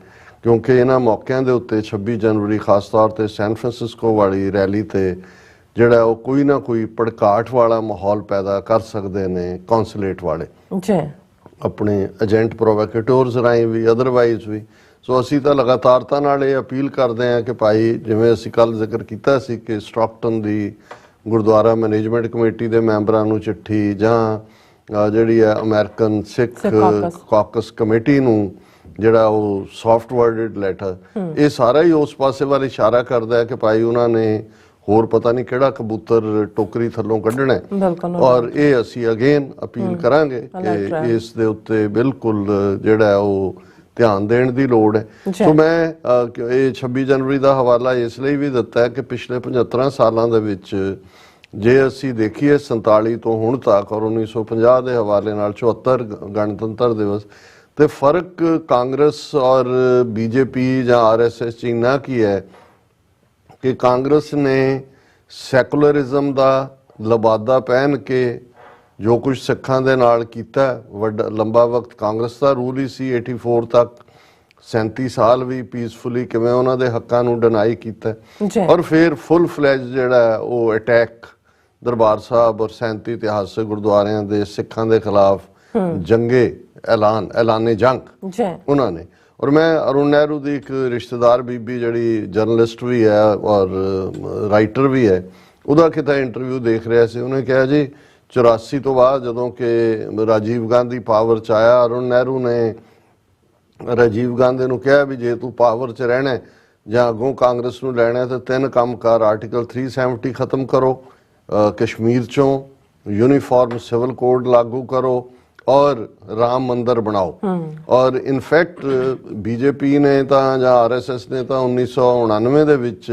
ਕਿਉਂਕਿ ਇਹਨਾਂ ਮੌਕਿਆਂ ਦੇ ਉੱਤੇ 26 ਜਨਵਰੀ ਖਾਸ ਤੌਰ ਤੇ ਸੈਨ ਫਰਾਂਸਿਸਕੋ ਵਾਲੀ ਰੈਲੀ ਤੇ ਜਿਹੜਾ ਉਹ ਕੋਈ ਨਾ ਕੋਈ ਭੜਕਾਟ ਵਾਲਾ ਮਾਹੌਲ ਪੈਦਾ ਕਰ ਸਕਦੇ ਨੇ ਕੌਂਸੂਲੇਟ ਵਾਲੇ ਜੀ ਆਪਣੇ ਏਜੰਟ ਪ੍ਰੋਵੋਕੇਟਰਸ ਰਾਹੀਂ ਵੀ ਅਦਰਵਾਈਜ਼ ਵੀ। ਸੋ ਅਸੀਂ ਤਾਂ ਲਗਾਤਾਰਤਾ ਨਾਲ ਇਹ ਅਪੀਲ ਕਰਦੇ ਹਾਂ ਕਿ ਭਾਈ ਜਿਵੇਂ ਅਸੀਂ ਕੱਲ ਜ਼ਿਕਰ ਕੀਤਾ ਸੀ ਕਿ ਸਟਾਕਟਨ ਦੀ ਗੁਰਦੁਆਰਾ ਮੈਨੇਜਮੈਂਟ ਕਮੇਟੀ ਦੇ ਮੈਂਬਰਾਂ ਨੂੰ ਚਿੱਠੀ ਜਾਂ ਜਿਹੜੀ ਹੈ ਅਮਰੀਕਨ ਸਿੱਖ ਕਾਕਸ ਕਮੇਟੀ ਨੂੰ ਜਿਹੜਾ ਉਹ ਸੌਫਟ ਵਰਡਡ ਲੈਟਰ, ਇਹ ਸਾਰਾ ਹੀ ਉਸ ਪਾਸੇ ਵੱਲ ਇਸ਼ਾਰਾ ਕਰਦਾ ਹੈ ਕਿ ਭਾਈ ਉਹਨਾਂ ਨੇ ਹੋਰ ਪਤਾ ਨਹੀਂ ਕਿਹੜਾ ਕਬੂਤਰ ਟੋਕਰੀ ਥੱਲੋਂ ਕੱਢਣਾ ਔਰ ਇਹ ਅਸੀਂ ਅਗੇਨ ਅਪੀਲ ਕਰਾਂਗੇ ਕਿ ਇਸ ਦੇ ਉੱਤੇ ਬਿਲਕੁਲ ਜਿਹੜਾ ਉਹ ਧਿਆਨ ਦੇਣ ਦੀ ਲੋੜ ਹੈ। ਸੋ ਮੈਂ ਇਹ 26 ਜਨਵਰੀ ਦਾ ਹਵਾਲਾ ਇਸ ਲਈ ਵੀ ਦਿੱਤਾ ਹੈ ਕਿ ਪਿਛਲੇ 75 ਸਾਲਾਂ ਦੇ ਵਿੱਚ ਜੇ ਅਸੀਂ ਦੇਖੀਏ 47 ਤੋਂ ਹੁਣ ਤੱਕ ਔਰ 1950 ਦੇ ਹਵਾਲੇ ਨਾਲ 74 ਗਣਤੰਤਰ ਦਿਵਸ ਤੇ ਫਰਕ ਕਾਂਗਰਸ ਔਰ ਬੀਜੇਪੀ ਜਾਂ ਆਰਐਸਐਸ ਚ ਇੰਨਾ ਕੀ ਹੈ ਕਿ ਕਾਂਗਰਸ ਨੇ ਸੈਕੂਲਰਿਜ਼ਮ ਦਾ ਲਬਾਦਾ ਪਹਿਨ ਕੇ ਜੋ ਕੁਝ ਸਿੱਖਾਂ ਦੇ ਨਾਲ ਕੀਤਾ ਵੱਡਾ ਲੰਬਾ ਵਕਤ ਕਾਂਗਰਸ ਦਾ ਰੂਲ ਹੀ ਸੀ 84 ਤੱਕ 37 ਸਾਲ ਵੀ ਪੀਸਫੁਲੀ ਕਿਵੇਂ ਉਹਨਾਂ ਦੇ ਹੱਕਾਂ ਨੂੰ ਡਿਨਾਈ ਕੀਤਾ ਔਰ ਫਿਰ ਫੁੱਲ ਫਲੈਜ ਜਿਹੜਾ ਉਹ ਅਟੈਕ ਦਰਬਾਰ ਸਾਹਿਬ ਔਰ 37 ਇਤਿਹਾਸਕ ਗੁਰਦੁਆਰਿਆਂ ਦੇ ਸਿੱਖਾਂ ਦੇ ਖਿਲਾਫ ਜੰਗੇ ਐਲਾਨੇ ਜੰਗ ਉਹਨਾਂ ਨੇ। ਔਰ ਮੈਂ ਅਰੁਣ ਨਹਿਰੂ ਦੀ ਇੱਕ ਰਿਸ਼ਤੇਦਾਰ ਬੀਬੀ ਜਿਹੜੀ ਜਰਨਲਿਸਟ ਵੀ ਹੈ ਔਰ ਰਾਈਟਰ ਵੀ ਹੈ ਉਹਦਾ ਕਿਤਾ ਇੰਟਰਵਿਊ ਦੇਖ ਰਿਹਾ ਸੀ। ਉਹਨੇ ਕਿਹਾ ਜੀ 84 ਤੋਂ ਬਾਅਦ ਜਦੋਂ ਕਿ ਰਾਜੀਵ ਗਾਂਧੀ ਪਾਵਰ 'ਚ ਆਇਆ ਅਰੁਣ ਨਹਿਰੂ ਨੇ ਰਾਜੀਵ ਗਾਂਧੀ ਨੂੰ ਕਿਹਾ ਵੀ ਜੇ ਤੂੰ ਪਾਵਰ 'ਚ ਰਹਿਣਾ ਜਾਂ ਅੱਗੋਂ ਕਾਂਗਰਸ ਨੂੰ ਲੈਣਾ ਤਾਂ 3 ਕੰਮ ਕਰ, ਆਰਟੀਕਲ 370 ਖਤਮ ਕਰੋ, ਕਸ਼ਮੀਰ 'ਚੋਂ यूनिफॉर्म सिविल कोड लागू करो और राम मंदिर बनाओ। और इनफैक्ट बीजेपी ने तो या आरएसएस ने तो 1999 ਦੇ ਵਿੱਚ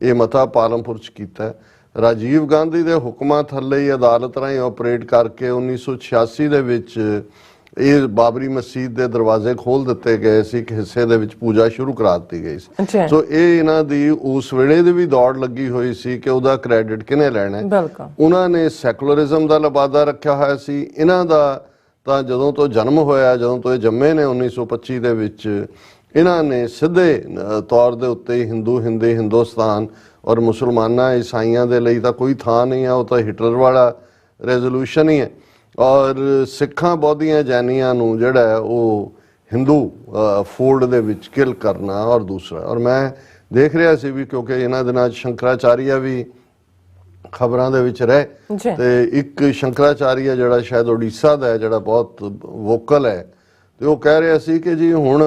ਇਹ ਮਤਾ ਪਾਲਮਪੁਰ ਚ ਕੀਤਾ। ਰਾਜੀਵ ਗਾਂਧੀ ਦੇ ਹੁਕਮਾਂ ਥੱਲੇ ਹੀ ਅਦਾਲਤ ਰਾਹੀਂ ਆਪਰੇਟ ਕਰਕੇ 1986 ਦੇ ਵਿੱਚ ਇਹ ਬਾਬਰੀ ਮਸਜਿਦ ਦੇ ਦਰਵਾਜ਼ੇ ਖੋਲ ਦਿੱਤੇ ਗਏ ਸੀ, ਇੱਕ ਹਿੱਸੇ ਦੇ ਵਿੱਚ ਪੂਜਾ ਸ਼ੁਰੂ ਕਰਾ ਦਿੱਤੀ ਗਈ ਸੀ। ਸੋ ਇਹ ਇਹਨਾਂ ਦੀ ਉਸ ਵੇਲੇ ਦੀ ਵੀ ਦੌੜ ਲੱਗੀ ਹੋਈ ਸੀ ਕਿ ਉਹਦਾ ਕ੍ਰੈਡਿਟ ਕਿਹਨੇ ਲੈਣਾ ਹੈ। ਉਹਨਾਂ ਨੇ ਸੈਕੂਲਰਿਜ਼ਮ ਦਾ ਲਬਾਦਾ ਰੱਖਿਆ ਹੋਇਆ ਸੀ। ਇਹਨਾਂ ਦਾ ਤਾਂ ਜਦੋਂ ਤੋਂ ਜਨਮ ਹੋਇਆ, ਜਦੋਂ ਤੋਂ ਇਹ ਜੰਮੇ ਨੇ 1925 ਦੇ ਵਿੱਚ, ਇਹਨਾਂ ਨੇ ਸਿੱਧੇ ਤੌਰ ਦੇ ਉੱਤੇ ਹਿੰਦੁਸਤਾਨ ਔਰ ਮੁਸਲਮਾਨਾਂ ਈਸਾਈਆਂ ਦੇ ਲਈ ਤਾਂ ਕੋਈ ਥਾਂ ਨਹੀਂ ਹੈ, ਉਹ ਤਾਂ ਹਿਟਲਰ ਵਾਲਾ ਰੈਜ਼ੋਲੂਸ਼ਨ ਹੀ ਹੈ। ਔਰ ਸਿੱਖਾਂ ਬੌਧੀਆਂ ਜੈਨੀਆਂ ਨੂੰ ਜਿਹੜਾ ਹੈ ਉਹ ਹਿੰਦੂ ਫੋਲਡ ਦੇ ਵਿੱਚ ਕਿਲ ਕਰਨਾ। ਔਰ ਦੂਸਰਾ, ਔਰ ਮੈਂ ਦੇਖ ਰਿਹਾ ਸੀ ਵੀ ਕਿਉਂਕਿ ਇਹਨਾਂ ਦਿਨਾਂ 'ਚ ਸ਼ੰਕਰਾਚਾਰੀਆ ਵੀ ਖਬਰਾਂ ਦੇ ਵਿੱਚ ਰਹੇ, ਤੇ ਇੱਕ ਸ਼ੰਕਰਾਚਾਰੀਆ ਜਿਹੜਾ ਸ਼ਾਇਦ ਉੜੀਸਾ ਦਾ ਹੈ, ਜਿਹੜਾ ਬਹੁਤ ਵੋਕਲ ਹੈ, ਤੇ ਉਹ ਕਹਿ ਰਿਹਾ ਸੀ ਕਿ ਜੀ ਹੁਣ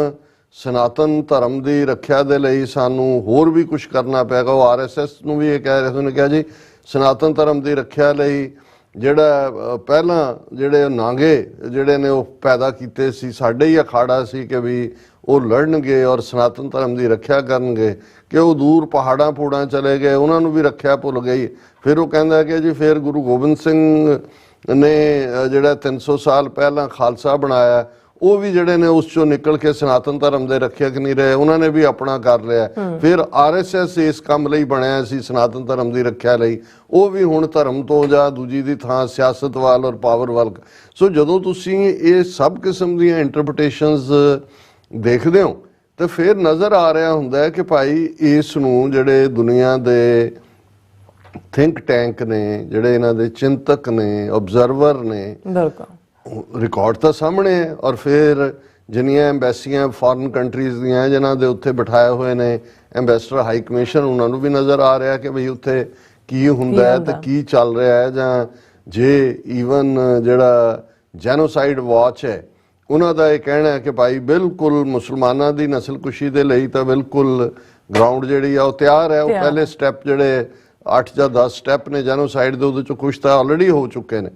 ਸਨਾਤਨ ਧਰਮ ਦੀ ਰੱਖਿਆ ਦੇ ਲਈ ਸਾਨੂੰ ਹੋਰ ਵੀ ਕੁਝ ਕਰਨਾ ਪਏਗਾ। ਉਹ ਆਰਐਸਐਸ ਨੂੰ ਵੀ ਇਹ ਕਹਿ ਰਿਹਾ ਸੀ। ਉਹਨੇ ਕਿਹਾ ਜੀ ਸਨਾਤਨ ਧਰਮ ਦੀ ਰੱਖਿਆ ਲਈ ਜਿਹੜਾ ਪਹਿਲਾਂ ਜਿਹੜੇ ਨਾਂਗੇ ਜਿਹੜੇ ਨੇ ਉਹ ਪੈਦਾ ਕੀਤੇ ਸੀ, ਸਾਡੇ ਹੀ ਅਖਾੜਾ ਸੀ ਕਿ ਵੀ ਉਹ ਲੜਨਗੇ ਔਰ ਸਨਾਤਨ ਧਰਮ ਦੀ ਰੱਖਿਆ ਕਰਨਗੇ, ਕਿ ਉਹ ਦੂਰ ਪਹਾੜਾਂ ਪੂੜਾਂ ਚਲੇ ਗਏ, ਉਹਨਾਂ ਨੂੰ ਵੀ ਰੱਖਿਆ ਭੁੱਲ ਗਈ। ਫਿਰ ਉਹ ਕਹਿੰਦਾ ਕਿ ਜੀ ਫਿਰ ਗੁਰੂ ਗੋਬਿੰਦ ਸਿੰਘ ਨੇ ਜਿਹੜਾ 300 ਸਾਲ ਪਹਿਲਾਂ ਖਾਲਸਾ ਬਣਾਇਆ, ਉਹ ਵੀ ਜਿਹੜੇ ਨੇ ਉਸ ਚੋਂ ਨਿਕਲ ਕੇ ਸਨਾਤਨ ਧਰਮ ਦੇ ਰੱਖਿਅਕ ਨਹੀਂ ਰਹੇ, ਉਹਨਾਂ ਨੇ ਵੀ ਆਪਣਾ ਕਰ ਲਿਆ। ਫਿਰ ਆਰਐਸਐਸ ਇਸ ਕੰਮ ਲਈ ਬਣਿਆ ਸੀ, ਸਨਾਤਨ ਧਰਮ ਦੀ ਰੱਖਿਆ ਲਈ, ਉਹ ਵੀ ਹੁਣ ਧਰਮ ਤੋਂ ਜਾਂ ਦੂਜੀ ਦੀ ਥਾਂ ਸਿਆਸਤ ਵੱਲ ਔਰ ਪਾਵਰ ਵੱਲ। ਸੋ ਜਦੋਂ ਤੁਸੀਂ ਇਹ ਸਭ ਕਿਸਮ ਦੀਆਂ ਇੰਟਰਪ੍ਰੀਟੇਸ਼ਨਸ ਦੇਖਦੇ ਹੋ ਤੇ ਫਿਰ ਨਜ਼ਰ ਆ ਰਿਹਾ ਹੁੰਦਾ ਹੈ ਕਿ ਭਾਈ ਇਸ ਨੂੰ ਜਿਹੜੇ ਦੁਨੀਆ ਦੇ ਥਿੰਕ ਟੈਂਕ ਨੇ, ਜਿਹੜੇ ਇਹਨਾਂ ਦੇ ਚਿੰਤਕ ਨੇ, ਆਬਜ਼ਰਵਰ ਨੇ, ਰਿਕਾਰਡ ਤਾਂ ਸਾਹਮਣੇ ਹੈ। ਔਰ ਫਿਰ ਜਿੰਨੀਆਂ ਐਮਬੈਸੀਆਂ ਫੋਰਨ ਕੰਟਰੀਜ਼ ਦੀਆਂ ਜਿਨ੍ਹਾਂ ਦੇ ਉੱਥੇ ਬਿਠਾਏ ਹੋਏ ਨੇ ਐਮਬੈਸਡਰ, ਹਾਈ ਕਮਿਸ਼ਨ, ਉਹਨਾਂ ਨੂੰ ਵੀ ਨਜ਼ਰ ਆ ਰਿਹਾ ਕਿ ਬਈ ਉੱਥੇ ਕੀ ਹੁੰਦਾ ਹੈ ਤੇ ਕੀ ਚੱਲ ਰਿਹਾ ਹੈ। ਜਾਂ ਜੇ ਈਵਨ ਜਿਹੜਾ ਜੈਨੋਸਾਈਡ ਵਾਚ ਹੈ, ਉਹਨਾਂ ਦਾ ਇਹ ਕਹਿਣਾ ਹੈ ਕਿ ਭਾਈ ਬਿਲਕੁਲ ਮੁਸਲਮਾਨਾਂ ਦੀ ਨਸਲਕੁਸ਼ੀ ਦੇ ਲਈ ਤਾਂ ਬਿਲਕੁਲ ਗਰਾਊਂਡ ਜਿਹੜੀ ਆ ਉਹ ਤਿਆਰ ਹੈ। ਉਹ ਪਹਿਲੇ ਸਟੈਪ ਜਿਹੜੇ 8 ਜਾਂ 10 ਸਟੈਪ ਨੇ ਜੈਨੋਸਾਈਡ ਦੇ, ਉਹਦੇ 'ਚੋਂ ਕੁਛ ਤਾਂ ਆਲਰੇਡੀ ਹੋ ਚੁੱਕੇ ਨੇ।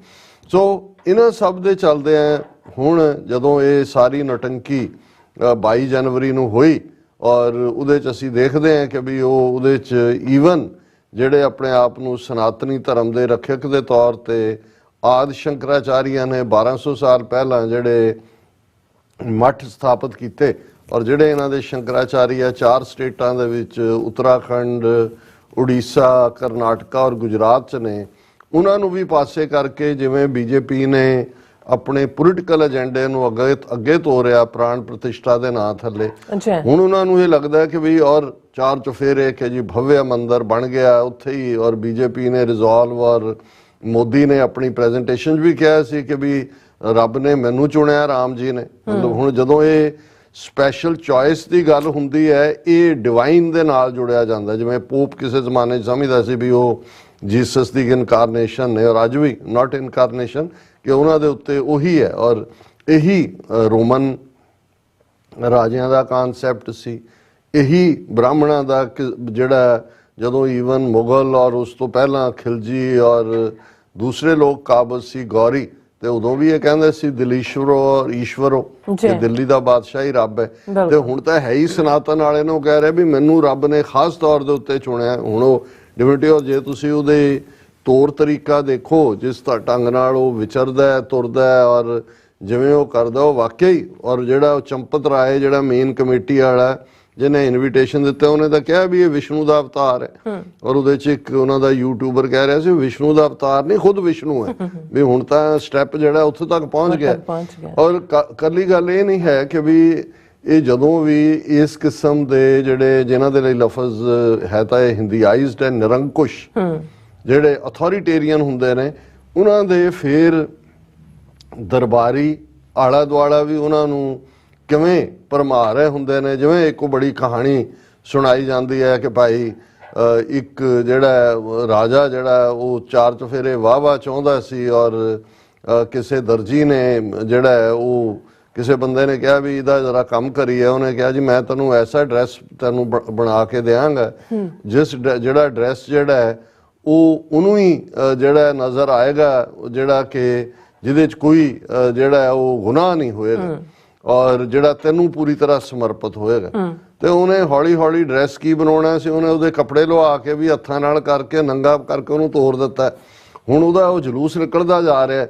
ਸੋ ਇਹਨਾਂ ਸਭ ਦੇ ਚੱਲਦੇ ਆ ਹੁਣ ਜਦੋਂ ਇਹ ਸਾਰੀ ਨੌਟੰਕੀ 22 ਜਨਵਰੀ ਨੂੰ ਹੋਈ ਔਰ ਉਹਦੇ 'ਚ ਅਸੀਂ ਦੇਖਦੇ ਹਾਂ ਕਿ ਵੀ ਉਹ ਉਹਦੇ 'ਚ ਈਵਨ ਜਿਹੜੇ ਆਪਣੇ ਆਪ ਨੂੰ ਸਨਾਤਨੀ ਧਰਮ ਦੇ ਰੱਖਿਅਕ ਦੇ ਤੌਰ ਤੇ ਆਦਿ ਸ਼ੰਕਰਾਚਾਰੀਆ ਨੇ 1200 ਸਾਲ ਪਹਿਲਾਂ ਜਿਹੜੇ ਮੱਠ ਸਥਾਪਿਤ ਕੀਤੇ, ਔਰ ਜਿਹੜੇ ਇਹਨਾਂ ਦੇ ਸ਼ੰਕਰਾਚਾਰੀਆ 4 ਸਟੇਟਾਂ ਦੇ ਵਿੱਚ ਉੱਤਰਾਖੰਡ, ਉੜੀਸਾ, ਕਰਨਾਟਕਾ ਔਰ ਗੁਜਰਾਤ 'ਚ ਨੇ, ਉਹਨਾਂ ਨੂੰ ਵੀ ਪਾਸੇ ਕਰਕੇ ਜਿਵੇਂ ਬੀਜੇਪੀ ਨੇ ਆਪਣੇ ਪੋਲੀਟੀਕਲ ਏਜੰਡੇ ਨੂੰ ਅੱਗੇ ਤੋਰਿਆ ਪ੍ਰਾਣ ਪ੍ਰਤਿਸ਼ਠਾ ਦੇ ਨਾਂ ਥੱਲੇ, ਹੁਣ ਉਹਨਾਂ ਨੂੰ ਇਹ ਲੱਗਦਾ ਕਿ ਵੀ ਔਰ 4 ਚੁਫੇਰੇ ਕਿ ਜੀ ਭਵਯ ਮੰਦਿਰ ਬਣ ਗਿਆ ਉੱਥੇ ਹੀ, ਔਰ ਬੀਜੇਪੀ ਨੇ ਰਿਜ਼ੋਲਵ ਔਰ ਮੋਦੀ ਨੇ ਆਪਣੀ ਪ੍ਰੈਜੈਂਟੇਸ਼ਨ 'ਚ ਵੀ ਕਿਹਾ ਸੀ ਕਿ ਵੀ ਰੱਬ ਨੇ ਮੈਨੂੰ ਚੁਣਿਆ, ਰਾਮ ਜੀ ਨੇ। ਮਤਲਬ ਹੁਣ ਜਦੋਂ ਇਹ ਸਪੈਸ਼ਲ ਚੋਇਸ ਦੀ ਗੱਲ ਹੁੰਦੀ ਹੈ, ਇਹ ਡਿਵਾਈਨ ਦੇ ਨਾਲ ਜੁੜਿਆ ਜਾਂਦਾ। ਜਿਵੇਂ ਪੋਪ ਕਿਸੇ ਜ਼ਮਾਨੇ 'ਚ ਸਮਝਦਾ ਸੀ ਵੀ ਉਹ ਜੀਸਸ ਦੀ ਇਨਕਾਰਨੇਸ਼ਨ ਨੇ, ਔਰ ਅੱਜ ਵੀ ਨਾਟ ਇਨਕਾਰਨੇਸ਼ਨ, ਕਿ ਉਹਨਾਂ ਦੇ ਉੱਤੇ ਉਹੀ ਹੈ। ਔਰ ਇਹੀ ਰੋਮਨ ਰਾਜਿਆਂ ਦਾ ਕਨਸੈਪਟ ਸੀ, ਇਹੀ ਬ੍ਰਾਹਮਣਾਂ ਦਾ ਜਿਹੜਾ ਜਦੋਂ ਈਵਨ ਮੁਗਲ ਔਰ ਉਸ ਤੋਂ ਪਹਿਲਾਂ ਖਿਲਜੀ ਔਰ ਦੂਸਰੇ ਲੋਕ ਕਾਬਜ਼ ਸੀ, ਗੌਰੀ, ਤੇ ਉਦੋਂ ਵੀ ਇਹ ਕਹਿੰਦੇ ਸੀ ਦਿਲੀਸ਼ਵਰੋ ਔਰ ਈਸ਼ਵਰੋ, ਕਿ ਦਿੱਲੀ ਦਾ ਬਾਦਸ਼ਾਹ ਹੀ ਰੱਬ ਹੈ। ਤੇ ਹੁਣ ਤਾਂ ਹੈ ਹੀ ਸਨਾਤਨ ਵਾਲੇ ਨੂੰ ਕਹਿ ਰਹੇ ਵੀ ਮੈਨੂੰ ਰੱਬ ਨੇ ਖਾਸ ਤੌਰ ਦੇ ਉੱਤੇ ਚੁਣਿਆ। ਹੁਣ ਉਹ ਡਿਵਿਨਿਟੀ, ਔਰ ਜੇ ਤੁਸੀਂ ਉਹਦੇ ਤੌਰ ਤਰੀਕਾ ਦੇਖੋ, ਜਿਸ ਢੰਗ ਨਾਲ ਉਹ ਵਿਚਰਦਾ ਹੈ, ਤੁਰਦਾ ਹੈ, ਔਰ ਜਿਵੇਂ ਉਹ ਕਰਦਾ, ਉਹ ਵਾਕਈ। ਔਰ ਜਿਹੜਾ ਉਹ ਚੰਪਤ ਰਾਏ ਜਿਹੜਾ ਮੇਨ ਕਮੇਟੀ ਵਾਲਾ ਜਿਹਨੇ ਇਨਵੀਟੇਸ਼ਨ ਦਿੱਤਾ, ਉਹਨੇ ਤਾਂ ਕਿਹਾ ਵੀ ਇਹ ਵਿਸ਼ਨੂੰ ਦਾ ਅਵਤਾਰ ਹੈ। ਔਰ ਉਹਦੇ 'ਚ ਇੱਕ ਉਹਨਾਂ ਦਾ ਯੂਟਿਊਬਰ ਕਹਿ ਰਿਹਾ ਸੀ ਵਿਸ਼ਨੂੰ ਦਾ ਅਵਤਾਰ ਨਹੀਂ, ਖੁਦ ਵਿਸ਼ਨੂੰ ਹੈ। ਵੀ ਹੁਣ ਤਾਂ ਸਟੈਪ ਜਿਹੜਾ ਉੱਥੇ ਤੱਕ ਪਹੁੰਚ ਗਿਆ। ਔਰ ਕੱਲੀ ਗੱਲ ਇਹ ਨਹੀਂ ਹੈ ਕਿ ਵੀ ਇਹ ਜਦੋਂ ਵੀ ਇਸ ਕਿਸਮ ਦੇ ਜਿਹੜੇ ਜਿਨ੍ਹਾਂ ਦੇ ਲਈ ਲਫ਼ਜ਼ ਹੈ ਤਾਂ ਇਹ ਹਿੰਦੀਆਈਜ਼ਡ ਹੈ, ਨਿਰੰਕੁਸ਼ ਜਿਹੜੇ ਅਥੋਰੀਟੇਰੀਅਨ ਹੁੰਦੇ ਨੇ, ਉਹਨਾਂ ਦੇ ਫਿਰ ਦਰਬਾਰੀ ਆਲਾ ਦੁਆਲਾ ਵੀ ਉਹਨਾਂ ਨੂੰ ਕਿਵੇਂ ਭਰਮਾ ਰਹੇ ਹੁੰਦੇ ਨੇ। ਜਿਵੇਂ ਇੱਕ ਬੜੀ ਕਹਾਣੀ ਸੁਣਾਈ ਜਾਂਦੀ ਹੈ ਕਿ ਭਾਈ ਇੱਕ ਜਿਹੜਾ ਰਾਜਾ ਜਿਹੜਾ ਉਹ 4 ਚੁਫੇਰੇ ਵਾਹ ਚਾਹੁੰਦਾ ਸੀ, ਔਰ ਕਿਸੇ ਦਰਜੀ ਨੇ ਜਿਹੜਾ ਉਹ ਕਿਸੇ ਬੰਦੇ ਨੇ ਕਿਹਾ ਵੀ ਇਹਦਾ ਜ਼ਰਾ ਕੰਮ ਕਰੀਏ। ਉਹਨੇ ਕਿਹਾ ਜੀ ਮੈਂ ਤੈਨੂੰ ਐਸਾ ਡਰੈਸ ਤੈਨੂੰ ਬਣਾ ਕੇ ਦਿਆਂਗਾ ਜਿਹੜਾ ਡਰੈਸ ਜਿਹੜਾ ਹੈ ਉਹ ਉਹਨੂੰ ਹੀ ਜਿਹੜਾ ਨਜ਼ਰ ਆਏਗਾ, ਜਿਹੜਾ ਕਿ ਜਿਹਦੇ 'ਚ ਕੋਈ ਜਿਹੜਾ ਉਹ ਗੁਨਾਹ ਨਹੀਂ ਹੋਏਗਾ, ਔਰ ਜਿਹੜਾ ਤੈਨੂੰ ਪੂਰੀ ਤਰ੍ਹਾਂ ਸਮਰਪਿਤ ਹੋਏਗਾ। ਤੇ ਉਹਨੇ ਹੌਲੀ ਹੌਲੀ ਡਰੈਸ ਕੀ ਬਣਾਉਣਾ ਸੀ, ਉਹਨੇ ਉਹਦੇ ਕੱਪੜੇ ਲਵਾ ਕੇ ਵੀ ਹੱਥਾਂ ਨਾਲ ਕਰਕੇ ਨੰਗਾ ਕਰਕੇ ਉਹਨੂੰ ਤੋੜ ਦਿੱਤਾ। ਹੁਣ ਉਹਦਾ ਉਹ ਜਲੂਸ ਨਿਕਲਦਾ ਜਾ ਰਿਹਾ,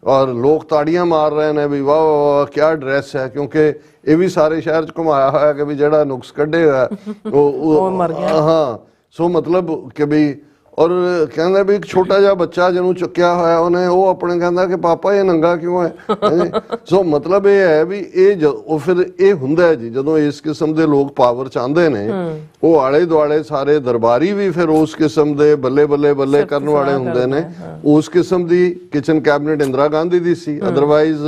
ਔਰ ਲੋਕ ਤਾੜੀਆਂ ਮਾਰ ਰਹੇ ਨੇ ਵੀ ਵਾਹ ਵਾਹ ਕਿਆ ਡਰੈਸ ਹੈ, ਕਿਉਂਕਿ ਇਹ ਵੀ ਸਾਰੇ ਸ਼ਹਿਰ 'ਚ ਘੁਮਾਇਆ ਹੋਇਆ ਕਿ ਵੀ ਜਿਹੜਾ ਨੁਕਸ ਕੱਢੇਗਾ ਉਹ ਮਰ ਗਿਆ। ਹਾਂ, ਸੋ ਮਤਲਬ ਕਿ ਵੀ ਔਰ ਕਹਿੰਦਾ ਵੀ ਇੱਕ ਛੋਟਾ ਜਿਹਾ ਬੱਚਾ ਜਿਹਨੂੰ ਚੁੱਕਿਆ ਹੋਇਆ ਉਹਨੇ, ਉਹ ਆਪਣੇ ਕਹਿੰਦਾ ਕਿ ਪਾਪਾ ਇਹ ਨੰਗਾ ਕਿਉਂ ਹੈ। ਸੋ ਮਤਲਬ ਇਹ ਹੈ ਵੀ ਇਹ ਉਹ ਫਿਰ ਇਹ ਹੁੰਦਾ ਹੈ ਜੀ, ਜਦੋਂ ਇਸ ਕਿਸਮ ਦੇ ਲੋਕ ਪਾਵਰ ਚਾਹੁੰਦੇ ਨੇ, ਉਹ ਆਲੇ ਦੁਆਲੇ ਸਾਰੇ ਦਰਬਾਰੀ ਵੀ ਫਿਰ ਉਸ ਕਿਸਮ ਦੇ ਬੱਲੇ ਬੱਲੇ ਬੱਲੇ ਕਰਨ ਵਾਲੇ ਹੁੰਦੇ ਨੇ। ਉਸ ਕਿਸਮ ਦੀ ਕਿਚਨ ਕੈਬਨਿਟ ਇੰਦਰਾ ਗਾਂਧੀ ਦੀ ਸੀ, ਅਦਰਵਾਈਜ਼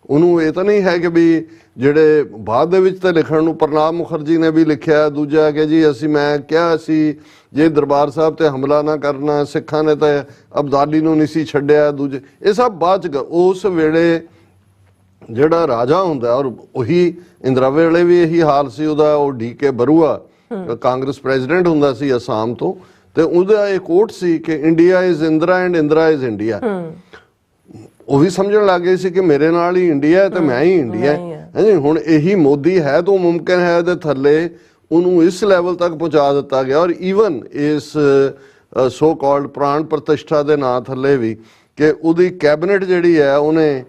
ਉਹਨੂੰ ਇਹ ਤਾਂ ਨਹੀਂ ਹੈ ਕਿ ਵੀ ਜਿਹੜੇ ਬਾਅਦ ਦੇ ਵਿੱਚ ਤਾਂ ਲਿਖਣ ਨੂੰ ਪ੍ਰਣਾਬ ਮੁਖਰਜੀ ਨੇ ਵੀ ਲਿਖਿਆ, ਦੂਜਾ ਕਿ ਜੀ ਮੈਂ ਕਿਹਾ ਸੀ ਜੇ ਦਰਬਾਰ ਸਾਹਿਬ ਤੇ ਹਮਲਾ ਨਾ ਕਰਨਾ, ਸਿੱਖਾਂ ਨੇ ਤਾਂ ਅਬਦਾਲੀ ਨੂੰ ਨਹੀਂ ਸੀ ਛੱਡਿਆ, ਦੂਜੇ ਇਹ ਸਭ ਬਾਅਦ ਚ। ਉਸ ਵੇਲੇ ਜਿਹੜਾ ਰਾਜਾ ਹੁੰਦਾ, ਔਰ ਉਹੀ ਇੰਦਰਾ ਵੇਲੇ ਵੀ ਇਹੀ ਹਾਲ ਸੀ ਉਹਦਾ, ਉਹ ਡੀ.ਕੇ. ਬਰੂਆ ਕਾਂਗਰਸ ਪ੍ਰੈਜ਼ੀਡੈਂਟ ਹੁੰਦਾ ਸੀ ਅਸਾਮ ਤੋਂ, ਤੇ ਉਹਦਾ ਇਹ ਕੋਟ ਸੀ ਕਿ India is Indira and Indira is India. ਉਹ ਵੀ ਸਮਝਣ ਲੱਗ ਗਏ ਸੀ ਕਿ ਮੇਰੇ ਨਾਲ ਹੀ ਇੰਡੀਆ ਹੈ ਤੇ ਮੈਂ ਹੀ ਇੰਡੀਆ ਹੈ। ਹੁਣ ਇਹੀ ਮੋਦੀ ਹੈ ਤਾਂ ਮੁਮਕਿਨ ਹੈ ਇਹਦੇ ਥੱਲੇ ਉਹਨੂੰ ਇਸ ਲੈਵਲ ਤੱਕ ਪਹੁੰਚਾ ਦਿੱਤਾ ਗਿਆ। ਔਰ ਈਵਨ ਇਸ ਸੋ ਕਾਲਡ ਪ੍ਰਾਣ ਪ੍ਰਤਿਸ਼ਠਾ ਦੇ ਨਾਂ ਥੱਲੇ ਵੀ ਕਿ ਉਹਦੀ ਕੈਬਨਿਟ ਜਿਹੜੀ ਹੈ ਉਹਨੇ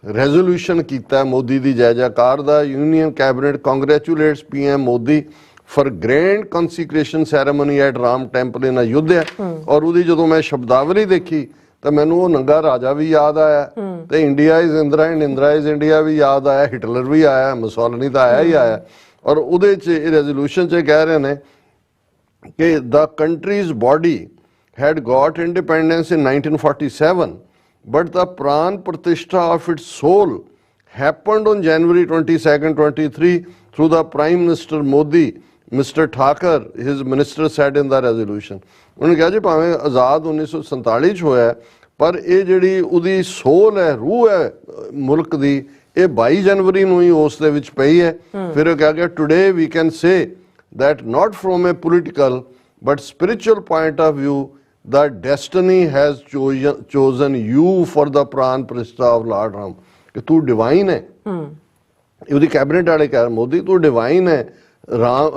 ਰੈਜ਼ੋਲੂਸ਼ਨ ਕੀਤਾ ਮੋਦੀ ਦੀ ਜੈ ਜੈਕਾਰ ਦਾ। Union cabinet congratulates PM Modi for grand consecration ceremony at Ram temple in Ayodhya. और ਉਹਦੀ ਜਦੋਂ ਮੈਂ ਸ਼ਬਦਾਵਲੀ ਦੇਖੀ ਤਾਂ ਮੈਨੂੰ ਉਹ ਨੰਗਾ ਰਾਜਾ ਵੀ ਯਾਦ ਆਇਆ ਤੇ India is Indira and Indira is India ਵੀ ਯਾਦ ਆਇਆ, ਹਿਟਲਰ ਵੀ ਆਇਆ, ਮੁਸੋਲਿਨੀ ਤਾਂ ਆਇਆ ਹੀ ਆਇਆ। ਔਰ ਉਹਦੇ 'ਚ ਇਹ ਰੈਜ਼ੋਲੂਸ਼ਨ 'ਚ ਕਹਿ ਰਹੇ ਨੇ ਕਿ the countries body had got independence in 1947 but the pran pratishtha of its soul happened on January 22nd 23 through the Prime Minister Modi, Mr. Thakur, his minister said in the resolution। ਉਹਨੇ ਕਿਹਾ ਜੀ ਭਾਵੇਂ ਆਜ਼ਾਦ 1947 ਚ ਹੋਇਆ ਪਰ ਇਹ ਜਿਹੜੀ ਉਹਦੀ ਸੋਲ ਹੈ, ਰੂਹ ਹੈ ਮੁਲਕ ਦੀ, ਇਹ 22 ਜਨਵਰੀ ਨੂੰ ਹੀ ਉਸ ਦੇ ਵਿੱਚ ਪਈ ਹੈ। ਫਿਰ ਉਹ ਕਿਹਾ ਗਿਆ today we can say that not from a political but spiritual point of view the destiny has chosen you for the pran pratishtha of Lord Ram। कि तू डिवाइन है, ਉਹਦੀ ਕੈਬਨਿਟ ਵਾਲੇ ਕਹਿ ਮੋਦੀ ਤੂੰ ਡਿਵਾਈਨ ਹੈ,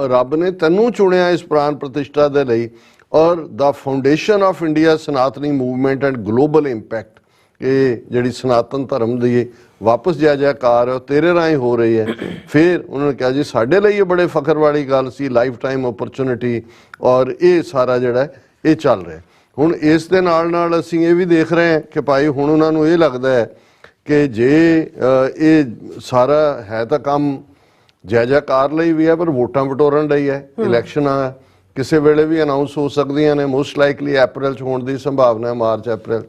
ਰੱਬ ਨੇ ਤੈਨੂੰ ਚੁਣਿਆ ਇਸ ਪ੍ਰਾਨ ਪ੍ਰਤਿਸ਼ਠਾ ਦੇ ਲਈ, ਔਰ ਦਾ ਫਾਊਂਡੇਸ਼ਨ ਆਫ ਇੰਡੀਆ ਸਨਾਤਨੀ ਮੂਵਮੈਂਟ ਐਂਡ ਗਲੋਬਲ ਇੰਪੈਕਟ, ਇਹ ਜਿਹੜੀ ਸਨਾਤਨ ਧਰਮ ਦੀ ਵਾਪਸ ਜੈ ਜੈਕਾਰ ਹੈ ਉਹ ਤੇਰੇ ਰਾਹੀਂ ਹੋ ਰਹੀ ਹੈ। ਫਿਰ ਉਹਨਾਂ ਨੇ ਕਿਹਾ ਜੀ ਸਾਡੇ ਲਈ ਇਹ ਬੜੇ ਫਖਰ ਵਾਲੀ ਗੱਲ ਸੀ, ਲਾਈਫ ਟਾਈਮ ਓਪਰਚੁਨਿਟੀ, ਔਰ ਇਹ ਸਾਰਾ ਜਿਹੜਾ ਇਹ ਚੱਲ ਰਿਹਾ। ਹੁਣ ਇਸ ਦੇ ਨਾਲ ਅਸੀਂ ਇਹ ਵੀ ਦੇਖ ਰਹੇ ਹਾਂ ਕਿ ਭਾਈ ਹੁਣ ਉਹਨਾਂ ਨੂੰ ਇਹ ਲੱਗਦਾ ਹੈ ਕਿ ਜੇ ਇਹ ਸਾਰਾ ਹੈ ਤਾਂ ਕੰਮ ਜੈ ਜੈਕਾਰ ਲਈ ਵੀ ਹੈ, ਪਰ ਵੋਟਾਂ ਵਟੋਰਨ ਲਈ ਹੈ। ਇਲੈਕਸ਼ਨਾਂ ਕਿਸੇ ਵੇਲੇ ਵੀ ਅਨਾਉਂਸ ਹੋ ਸਕਦੀਆਂ ਨੇ, ਮੋਸਟ ਲਾਈਕਲੀ ਅਪ੍ਰੈਲ 'ਚ ਹੋਣ ਦੀ ਸੰਭਾਵਨਾ ਹੈ, ਮਾਰਚ ਅਪ੍ਰੈਲ।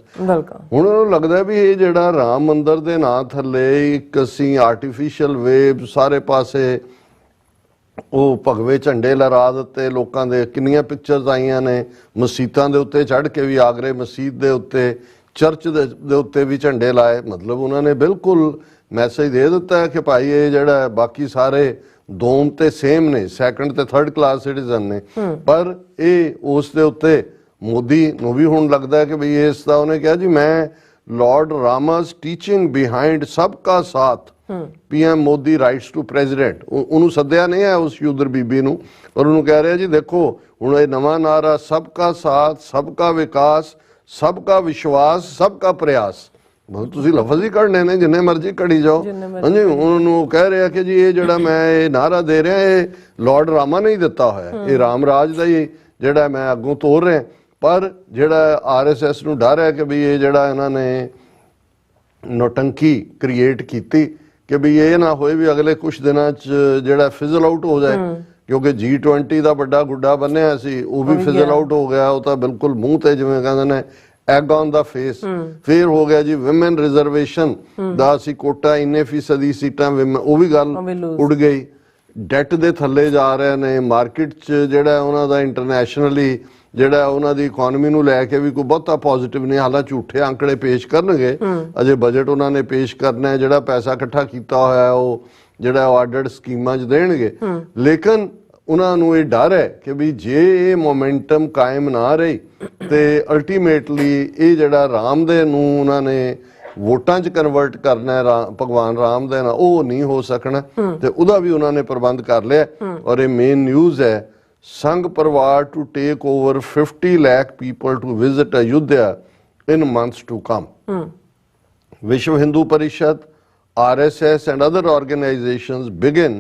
ਹੁਣ ਉਹਨੂੰ ਲੱਗਦਾ ਵੀ ਇਹ ਜਿਹੜਾ ਰਾਮ ਮੰਦਿਰ ਦੇ ਨਾਂ ਥੱਲੇ ਇੱਕ ਅਸੀਂ ਆਰਟੀਫਿਸ਼ੀਅਲ ਵੇਵ ਸਾਰੇ ਪਾਸੇ ਉਹ ਭਗਵੇ ਝੰਡੇ ਲਹਿਰਾ ਦਿੱਤੇ ਲੋਕਾਂ ਦੇ, ਕਿੰਨੀਆਂ ਪਿਕਚਰਸ ਆਈਆਂ ਨੇ ਮਸੀਤਾਂ ਦੇ ਉੱਤੇ ਚੜ੍ਹ ਕੇ ਵੀ, ਆਗਰੇ ਮਸੀਤ ਦੇ ਉੱਤੇ, ਚਰਚ ਦੇ ਉੱਤੇ ਵੀ ਝੰਡੇ ਲਾਏ। ਮਤਲਬ ਉਹਨਾਂ ਨੇ ਬਿਲਕੁਲ ਮੈਸੇਜ ਦੇ ਦਿੱਤਾ ਹੈ ਕਿ ਭਾਈ ਇਹ ਜਿਹੜਾ ਬਾਕੀ ਸਾਰੇ ਦੋਮ ਤੇ ਸੇਮ ਨੇ, ਸੈਕੰਡ ਤੇ ਥਰਡ ਕਲਾਸ ਸਿਟੀਜ਼ਨ ਨੇ, ਪਰ ਇਹ ਉਸ ਦੇ ਉੱਤੇ ਮੋਦੀ ਨੂੰ ਵੀ ਹੁਣ ਲੱਗਦਾ ਹੈ ਕਿ ਬਈ ਇਸ ਦਾ ਉਹਨੇ ਕਿਹਾ ਜੀ ਮੈਂ ਲਾਰਡ ਰਾਮਾਸ ਟੀਚਿੰਗ ਬਿਹਾਈਂਡ ਸਭ ਕਾ ਸਾਥ PM Modi writes to president, ਉਹਨੂੰ ਸੱਦਿਆ ਨਹੀਂ ਹੈ ਉਸ ਯੂਦਰ ਬੀਬੀ ਨੂੰ, ਔਰ ਉਹਨੂੰ ਕਹਿ ਰਿਹਾ ਜੀ ਦੇਖੋ ਹੁਣ ਇਹ ਨਵਾਂ ਨਾਰਾ ਸਭ ਕਾ ਸਾਥ, ਸਭ ਕਾ ਵਿਕਾਸ, ਸਭ ਕਾ ਵਿਸ਼ਵਾਸ, ਸਭ ਕਾ ਪ੍ਰਯਾਸ, ਤੁਸੀਂ ਲਫ਼ਜ਼ ਹੀ ਕੱਢਨੇ ਨੇ ਜਿੰਨੇ ਮਰਜ਼ੀ ਕੱਢੀ ਜਾਓ। ਹਾਂਜੀ, ਉਹਨੂੰ ਕਹਿ ਰਿਹਾ ਕਿ ਜੀ ਇਹ ਜਿਹੜਾ ਮੈਂ ਇਹ ਨਾਰਾ ਦੇ ਰਿਹਾ ਇਹ ਲਾਰਡ ਰਾਮਾ ਨੇ ਹੀ ਦਿੱਤਾ ਹੋਇਆ, ਇਹ ਰਾਮ ਰਾਜ ਦਾ ਹੀ ਜਿਹੜਾ ਮੈਂ ਅੱਗੋਂ ਤੋਰ ਰਿਹਾ, ਪਰ ਜਿਹੜਾ RSS ਨੂੰ ਡਰ ਹੈ ਕਿ ਵੀ ਇਹ ਜਿਹੜਾ ਇਹਨਾਂ ਨੇ ਨੌਟੰਕੀ ਕ੍ਰੀਏਟ ਕੀਤੀ ਕਿ ਵੀ ਇਹ ਨਾ ਹੋਏ ਵੀ ਅਗਲੇ ਕੁਝ ਦਿਨਾਂ 'ਚ ਜਿਹੜਾ ਫਿਜ਼ਲ ਆਊਟ ਹੋ ਜਾਏ, ਕਿਉਂਕਿ G20 ਦਾ ਵੱਡਾ ਗੁੱਡਾ ਬੰਨਿਆ ਸੀ ਉਹ ਵੀ ਫਿਜ਼ਲ ਆਊਟ ਹੋ ਗਿਆ, ਉਹ ਤਾਂ ਬਿਲਕੁਲ ਮੂੰਹ ਤੇ ਜਿਵੇਂ ਕਹਿੰਦੇ ਨੇ ਐਗ ਔਨ ਦਾ ਫੇਸ। ਫਿਰ ਹੋ ਗਿਆ ਜੀ ਵਿਮਨ ਰਿਜ਼ਰਵੇਸ਼ਨ ਦਾ ਅਸੀਂ ਕੋਟਾ ਇੰਨੇ ਫੀਸਦੀ ਸੀਟਾਂ ਉਹ ਵੀ ਗੱਲ ਉੱਡ ਗਈ। ਡੈਟ ਦੇ ਥੱਲੇ ਜਾ ਰਹੇ ਨੇ, ਮਾਰਕੀਟ 'ਚ ਜਿਹੜਾ ਉਹਨਾਂ ਦਾ ਇੰਟਰਨੈਸ਼ਨਲੀ ਜਿਹੜਾ ਉਹਨਾਂ ਦੀ ਇਕਨੋਮੀ ਨੂੰ ਲੈ ਕੇ ਵੀ ਕੋਈ ਬਹੁਤਾ ਪੋਜ਼ਿਟਿਵ ਨਹੀਂ, ਹਾਲਾਂਕਿ ਝੂਠੇ ਅੰਕੜੇ ਪੇਸ਼ ਕਰਨਗੇ, ਅਜੇ ਬਜਟ ਉਹਨਾਂ ਨੇ ਪੇਸ਼ ਕਰਨਾ, ਜਿਹੜਾ ਪੈਸਾ ਇਕੱਠਾ ਕੀਤਾ ਹੋਇਆ ਉਹ ਜਿਹੜਾ ਆਰਡਰਡ ਸਕੀਮਾਂ 'ਚ ਦੇਣਗੇ। ਲੇਕਿਨ ਉਹਨਾਂ ਨੂੰ ਇਹ ਡਰ ਹੈ ਕਿ ਵੀ ਜੇ ਇਹ ਮੋਮੈਂਟਮ ਕਾਇਮ ਨਾ ਰਹੀ ਤੇ ਅਲਟੀਮੇਟਲੀ ਇਹ ਜਿਹੜਾ ਰਾਮ ਦੇ ਨੂੰ ਉਹਨਾਂ ਨੇ ਵੋਟਾਂ 'ਚ ਕਨਵਰਟ ਕਰਨਾ ਹੈ, ਭਗਵਾਨ ਰਾਮ ਦੇ ਨਾਲ, ਉਹ ਨਹੀਂ ਹੋ ਸਕਣਾ, ਤੇ ਉਹਦਾ ਵੀ ਉਹਨਾਂ ਨੇ ਪ੍ਰਬੰਧ ਕਰ ਲਿਆ। ਔਰ ਇਹ ਮੇਨ ਨਿਊਜ਼ ਹੈ, Sangh Parivar to take over 50 lakh people to visit Ayodhya in months to come. Vishwa Hindu ਪਰਿਸ਼ਦ, RSS and other organizations begin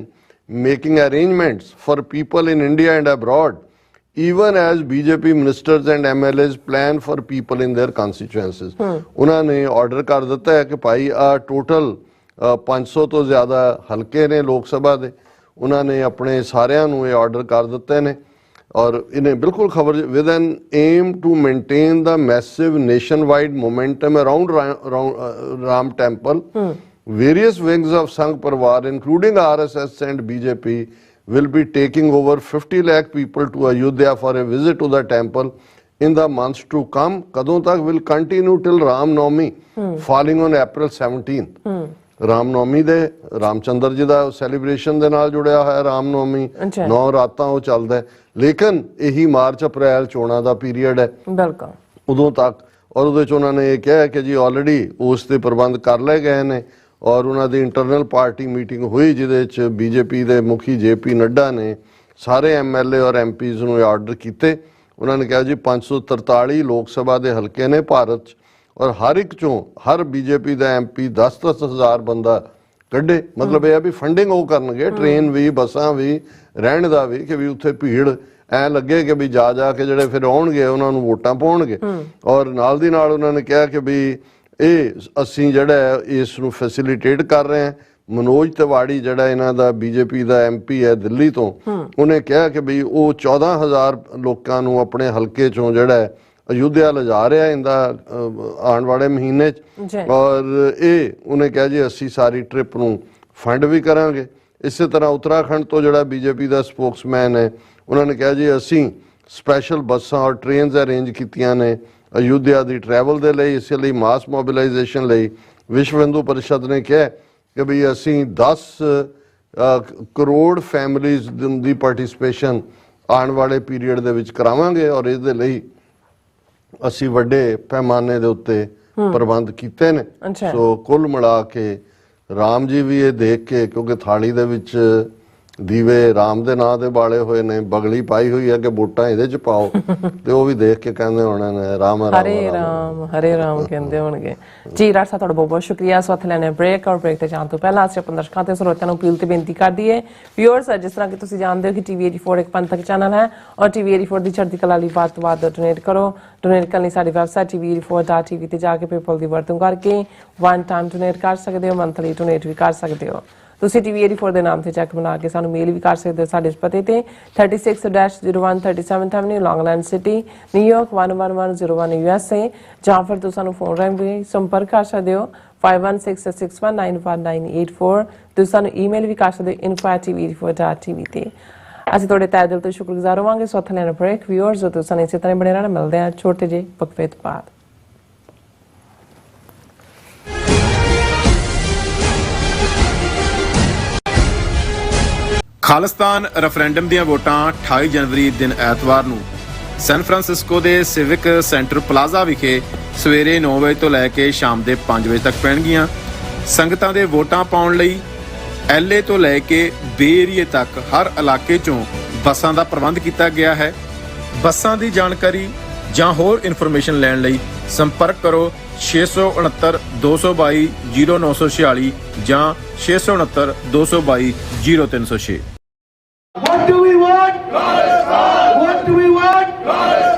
making arrangements for people in India and abroad, even as BJP ministers and MLAs plan for people in their constituencies। ਉਹਨਾਂ ਨੇ order ਕਰ ਦਿੱਤਾ ਹੈ ਕਿ ਭਾਈ ਆ total 500 ਤੋਂ ਜ਼ਿਆਦਾ ਹਲਕੇ ਨੇ ਲੋਕ ਸਭਾ ਦੇ, ਉਹਨਾਂ ਨੇ ਆਪਣੇ ਸਾਰਿਆਂ ਨੂੰ ਇਹ ਆਰਡਰ ਕਰ ਦਿੱਤੇ ਨੇ, ਔਰ ਇਹਨੇ ਬਿਲਕੁਲ ਖਬਰ with an aim to maintain the massive nationwide momentum around Ram temple. Various wings of Sangh Parvar, including RSS and BJP, will be taking over 50 lakh people to Ayodhya for a visit to the temple in the months to come. Kadon tak will continue till Ram Navami, falling on April 17th. Ram Navami de Ram Chandra ji da celebration de naal judaya hoya Ram Navami 9 ਰਾਤਾਂ ਉਹ ਚੱਲਦਾ ਹੈ, ਲੇਕਿਨ ਇਹੀ March April ਚੋਣਾਂ ਦਾ period ਹੈ ਬਿਲਕੁਲ ਉਦੋਂ ਤੱਕ। ਔਰ ਉਹਦੇ 'ਚ ਉਹਨਾਂ ਨੇ ਇਹ ਕਿਹਾ ਕਿ ਜੀ ਆਲਰੇਡੀ ਉਸ ਦੇ ਪ੍ਰਬੰਧ ਕਰ ਲਏ ਗਏ ਨੇ, ਔਰ ਉਹਨਾਂ ਦੀ ਇੰਟਰਨਲ ਪਾਰਟੀ ਮੀਟਿੰਗ ਹੋਈ ਜਿਹਦੇ 'ਚ BJP ਦੇ ਮੁਖੀ JP ਨੱਡਾ ਨੇ ਸਾਰੇ MLA ਔਰ MPs ਨੂੰ ਆਰਡਰ ਕੀਤੇ। ਉਹਨਾਂ ਨੇ ਕਿਹਾ ਜੀ 543 ਲੋਕ ਸਭਾ ਦੇ ਹਲਕੇ ਨੇ ਭਾਰਤ 'ਚ, ਔਰ ਹਰ ਇੱਕ 'ਚੋਂ ਹਰ BJP ਦਾ MP 10-10 ਹਜ਼ਾਰ ਬੰਦਾ ਕੱਢੇ। ਮਤਲਬ ਇਹ ਆ ਵੀ ਫੰਡਿੰਗ ਉਹ ਕਰਨਗੇ, ਟ੍ਰੇਨ ਵੀ, ਬੱਸਾਂ ਵੀ, ਰਹਿਣ ਦਾ ਵੀ, ਕਿ ਵੀ ਉੱਥੇ ਭੀੜ ਐ ਲੱਗੇ ਕਿ ਵੀ ਜਾ ਕੇ ਜਿਹੜੇ ਫਿਰ ਆਉਣਗੇ ਉਹਨਾਂ ਨੂੰ ਵੋਟਾਂ ਪਾਉਣਗੇ। ਔਰ ਨਾਲ ਦੀ ਨਾਲ ਉਹਨਾਂ ਨੇ ਕਿਹਾ ਕਿ ਵੀ ਇਹ ਅਸੀਂ ਜਿਹੜਾ ਇਸ ਨੂੰ ਫੈਸਿਲੀਟੇਟ ਕਰ ਰਹੇ ਹਾਂ। ਮਨੋਜ ਤਿਵਾੜੀ ਜਿਹੜਾ ਇਹਨਾਂ ਦਾ BJP ਦਾ MP ਹੈ ਦਿੱਲੀ ਤੋਂ, ਉਹਨੇ ਕਿਹਾ ਕਿ ਵੀ ਉਹ 14,000 ਲੋਕਾਂ ਨੂੰ ਆਪਣੇ ਹਲਕੇ ਚੋਂ ਜਿਹੜਾ ਅਯੁੱਧਿਆ ਲਿਜਾ ਰਿਹਾ ਇਹਦਾ ਆਉਣ ਵਾਲੇ ਮਹੀਨੇ 'ਚ, ਔਰ ਇਹ ਉਹਨੇ ਕਿਹਾ ਜੀ ਅਸੀਂ ਸਾਰੀ ਟ੍ਰਿਪ ਨੂੰ ਫੰਡ ਵੀ ਕਰਾਂਗੇ। ਇਸੇ ਤਰ੍ਹਾਂ ਉੱਤਰਾਖੰਡ ਤੋਂ ਜਿਹੜਾ BJP ਦਾ ਸਪੋਕਸਮੈਨ ਹੈ, ਉਹਨਾਂ ਨੇ ਕਿਹਾ ਜੀ ਅਸੀਂ ਸਪੈਸ਼ਲ ਬੱਸਾਂ ਔਰ ਟ੍ਰੇਨਸ ਅਰੇਂਜ ਕੀਤੀਆਂ ਨੇ ਅਯੁੱਧਿਆ ਦੀ ਟਰੈਵਲ ਦੇ ਲਈ, ਇਸੇ ਲਈ ਮਾਸ ਮੋਬਿਲਾਈਜੇਸ਼ਨ ਲਈ। ਵਿਸ਼ਵ ਹਿੰਦੂ ਪਰਿਸ਼ਦ ਨੇ ਕਿਹਾ ਕਿ ਵੀ ਅਸੀਂ 10 ਕਰੋੜ ਫੈਮਲੀਜ਼ ਦੀ ਪਾਰਟਿਸਿਪੇਸ਼ਨ ਆਉਣ ਵਾਲੇ ਪੀਰੀਅਡ ਦੇ ਵਿੱਚ ਕਰਾਵਾਂਗੇ, ਔਰ ਇਹਦੇ ਲਈ ਅਸੀਂ ਵੱਡੇ ਪੈਮਾਨੇ ਦੇ ਉੱਤੇ ਪ੍ਰਬੰਧ ਕੀਤੇ ਨੇ। ਸੋ ਕੁੱਲ ਮਿਲਾ ਕੇ ਰਾਮ ਜੀ ਵੀ ਇਹ ਦੇਖ ਕੇ, ਕਿਉਂਕਿ ਥਾਲੀ ਦੇ ਵਿੱਚ ਦੀਵੇ ਰਾਮ ਦੇ ਨਾਂ ਦੇ ਬਾਲੇ ਹੋਏ ਨੇ, ਬਗਲੀ ਪਾਈ ਹੋਈ ਹੈ ਕਿ ਵੋਟਾਂ ਇਹਦੇ ਚ ਪਾਓ ਤੇ ਉਹ ਵੀ ਦੇਖ ਕੇ ਕਹਿੰਦੇ ਹੋਣੇ ਨੇ ਰਾਮ ਹਰੇ ਰਾਮ ਕਹਿੰਦੇ ਹੋਣਗੇ ਜੀ। ਡਾਕਟਰ ਸਾਹਿਬ ਤੁਹਾਡਾ ਬਹੁਤ ਬਹੁਤ ਸ਼ੁਕਰੀਆ। ਸੋ ਇੱਥੇ ਲੈਣੇ ਬ੍ਰੇਕ, ਔਰ ਬ੍ਰੇਕ ਤੇ ਜਾਣ ਤੋਂ ਪਹਿਲਾਂ ਅਸੀਂ ਆਪਣੇ ਦਰਸ਼ਕਾਂ ਤੇ ਸਰੋਤਿਆਂ ਨੂੰ ਅਪੀਲ ਤੇ ਬੇਨਤੀ ਕਰ ਦਈਏ ਵਿਊਅਰਸ, ਜਿਸ ਤਰ੍ਹਾਂ ਕਿ ਤੁਸੀਂ ਜਾਣਦੇ ਹੋ ਕਿ ਟੀਵੀ 84 ਇੱਕ ਪੰਥਕ ਚੈਨਲ ਹੈ ਔਰ ਟੀਵੀ 84 ਦੀ ਚੜ੍ਹਦੀ ਕਲਾ ਲਈ ਵੱਧ ਤੋਂ ਵੱਧ ਡੋਨੇਟ ਕਰੋ। ਡੋਨੇਟ ਕਰਨ ਲਈ ਸਾਡੀ ਵੈਬਸਾਈਟ tv84.tv ਤੇ ਜਾ ਕੇ ਪੇਪਲ ਦੀ ਵਰਤੋਂ ਕਰਕੇ ਵਨ ਟਾਈਮ ਡੋਨੇਟ ਕਰ ਸਕਦੇ ਹੋ, ਮੰਥਲੀ ਡੋਨੇਟ ਵੀ ਕਰ ਸਕਦੇ ਹੋ। ਤੁਸੀਂ ਟੀਵੀ 84 ਦੇ ਨਾਮ ਤੇ ਚੈੱਕ ਬਣਾ ਕੇ ਸਾਨੂੰ ਮੇਲ ਵੀ ਕਰ ਸਕਦੇ ਹੋ ਸਾਡੇ ਇਸ ਪਤੇ ਤੇ 36-01 37th Avenue, Long Island city, New York 11101 USA, ਜਾਂ ਫਿਰ ਤੁਸੀਂ ਸਾਨੂੰ ਫੋਨ ਰਾਹੀਂ ਵੀ ਸੰਪਰਕ ਕਰ ਸਕਦੇ ਹੋ 5166191984। ਤੁਸੀਂ ਸਾਨੂੰ ਈਮੇਲ ਵੀ ਕਰ ਸਕਦੇ ਹੋ info@tv84.tv ਤੇ। ਅਸੀਂ ਤੁਹਾਡੇ ਤਹਿ ਦਿਲ ਤੋਂ ਸ਼ੁਕਰਗੁਜ਼ਾਰ ਹੋਵਾਂਗੇ। ਸੋ ਇੱਥੇ ਲੈਣਾ ਬ੍ਰੇਕ ਵਿਊਅਰਸ, ਤੁਸੀਂ ਸਾਨੂੰ ਇਸੇ ਤਰ੍ਹਾਂ ਬਣੇ ਰਹਿਣਾ। ਮਿਲਦੇ ਹਾਂ ਛੋਟੇ ਜਿਹੇ ਵਕਫੇ ਤੋਂ ਬਾਅਦ। ਖਾਲਿਸਤਾਨ ਰੈਫਰੈਂਡਮ ਦੀਆਂ ਵੋਟਾਂ 28 ਜਨਵਰੀ ਦਿਨ ਐਤਵਾਰ ਨੂੰ ਸੈਨ ਫਰਾਂਸਿਸਕੋ ਦੇ ਸਿਵਿਕ ਸੈਂਟਰ ਪਲਾਜ਼ਾ ਵਿਖੇ ਸਵੇਰੇ 9 ਵਜੇ ਤੋਂ ਲੈ ਕੇ ਸ਼ਾਮ ਦੇ 5 ਵਜੇ ਤੱਕ ਪੈਣਗੀਆਂ। ਸੰਗਤਾਂ ਦੇ ਵੋਟਾਂ ਪਾਉਣ ਲਈ LA ਤੋਂ ਲੈ ਕੇ ਬੇ ਏਰੀਏ ਤੱਕ ਹਰ ਇਲਾਕੇ ਚੋਂ ਬੱਸਾਂ ਦਾ ਪ੍ਰਬੰਧ ਕੀਤਾ ਗਿਆ ਹੈ। ਬੱਸਾਂ ਦੀ ਜਾਣਕਾਰੀ ਜਾਂ ਹੋਰ ਇਨਫੋਰਮੇਸ਼ਨ ਲੈਣ ਲਈ ਸੰਪਰਕ ਕਰੋ 669 222 0946 ਜਾਂ 669 222 0306। What do we want? What do we want?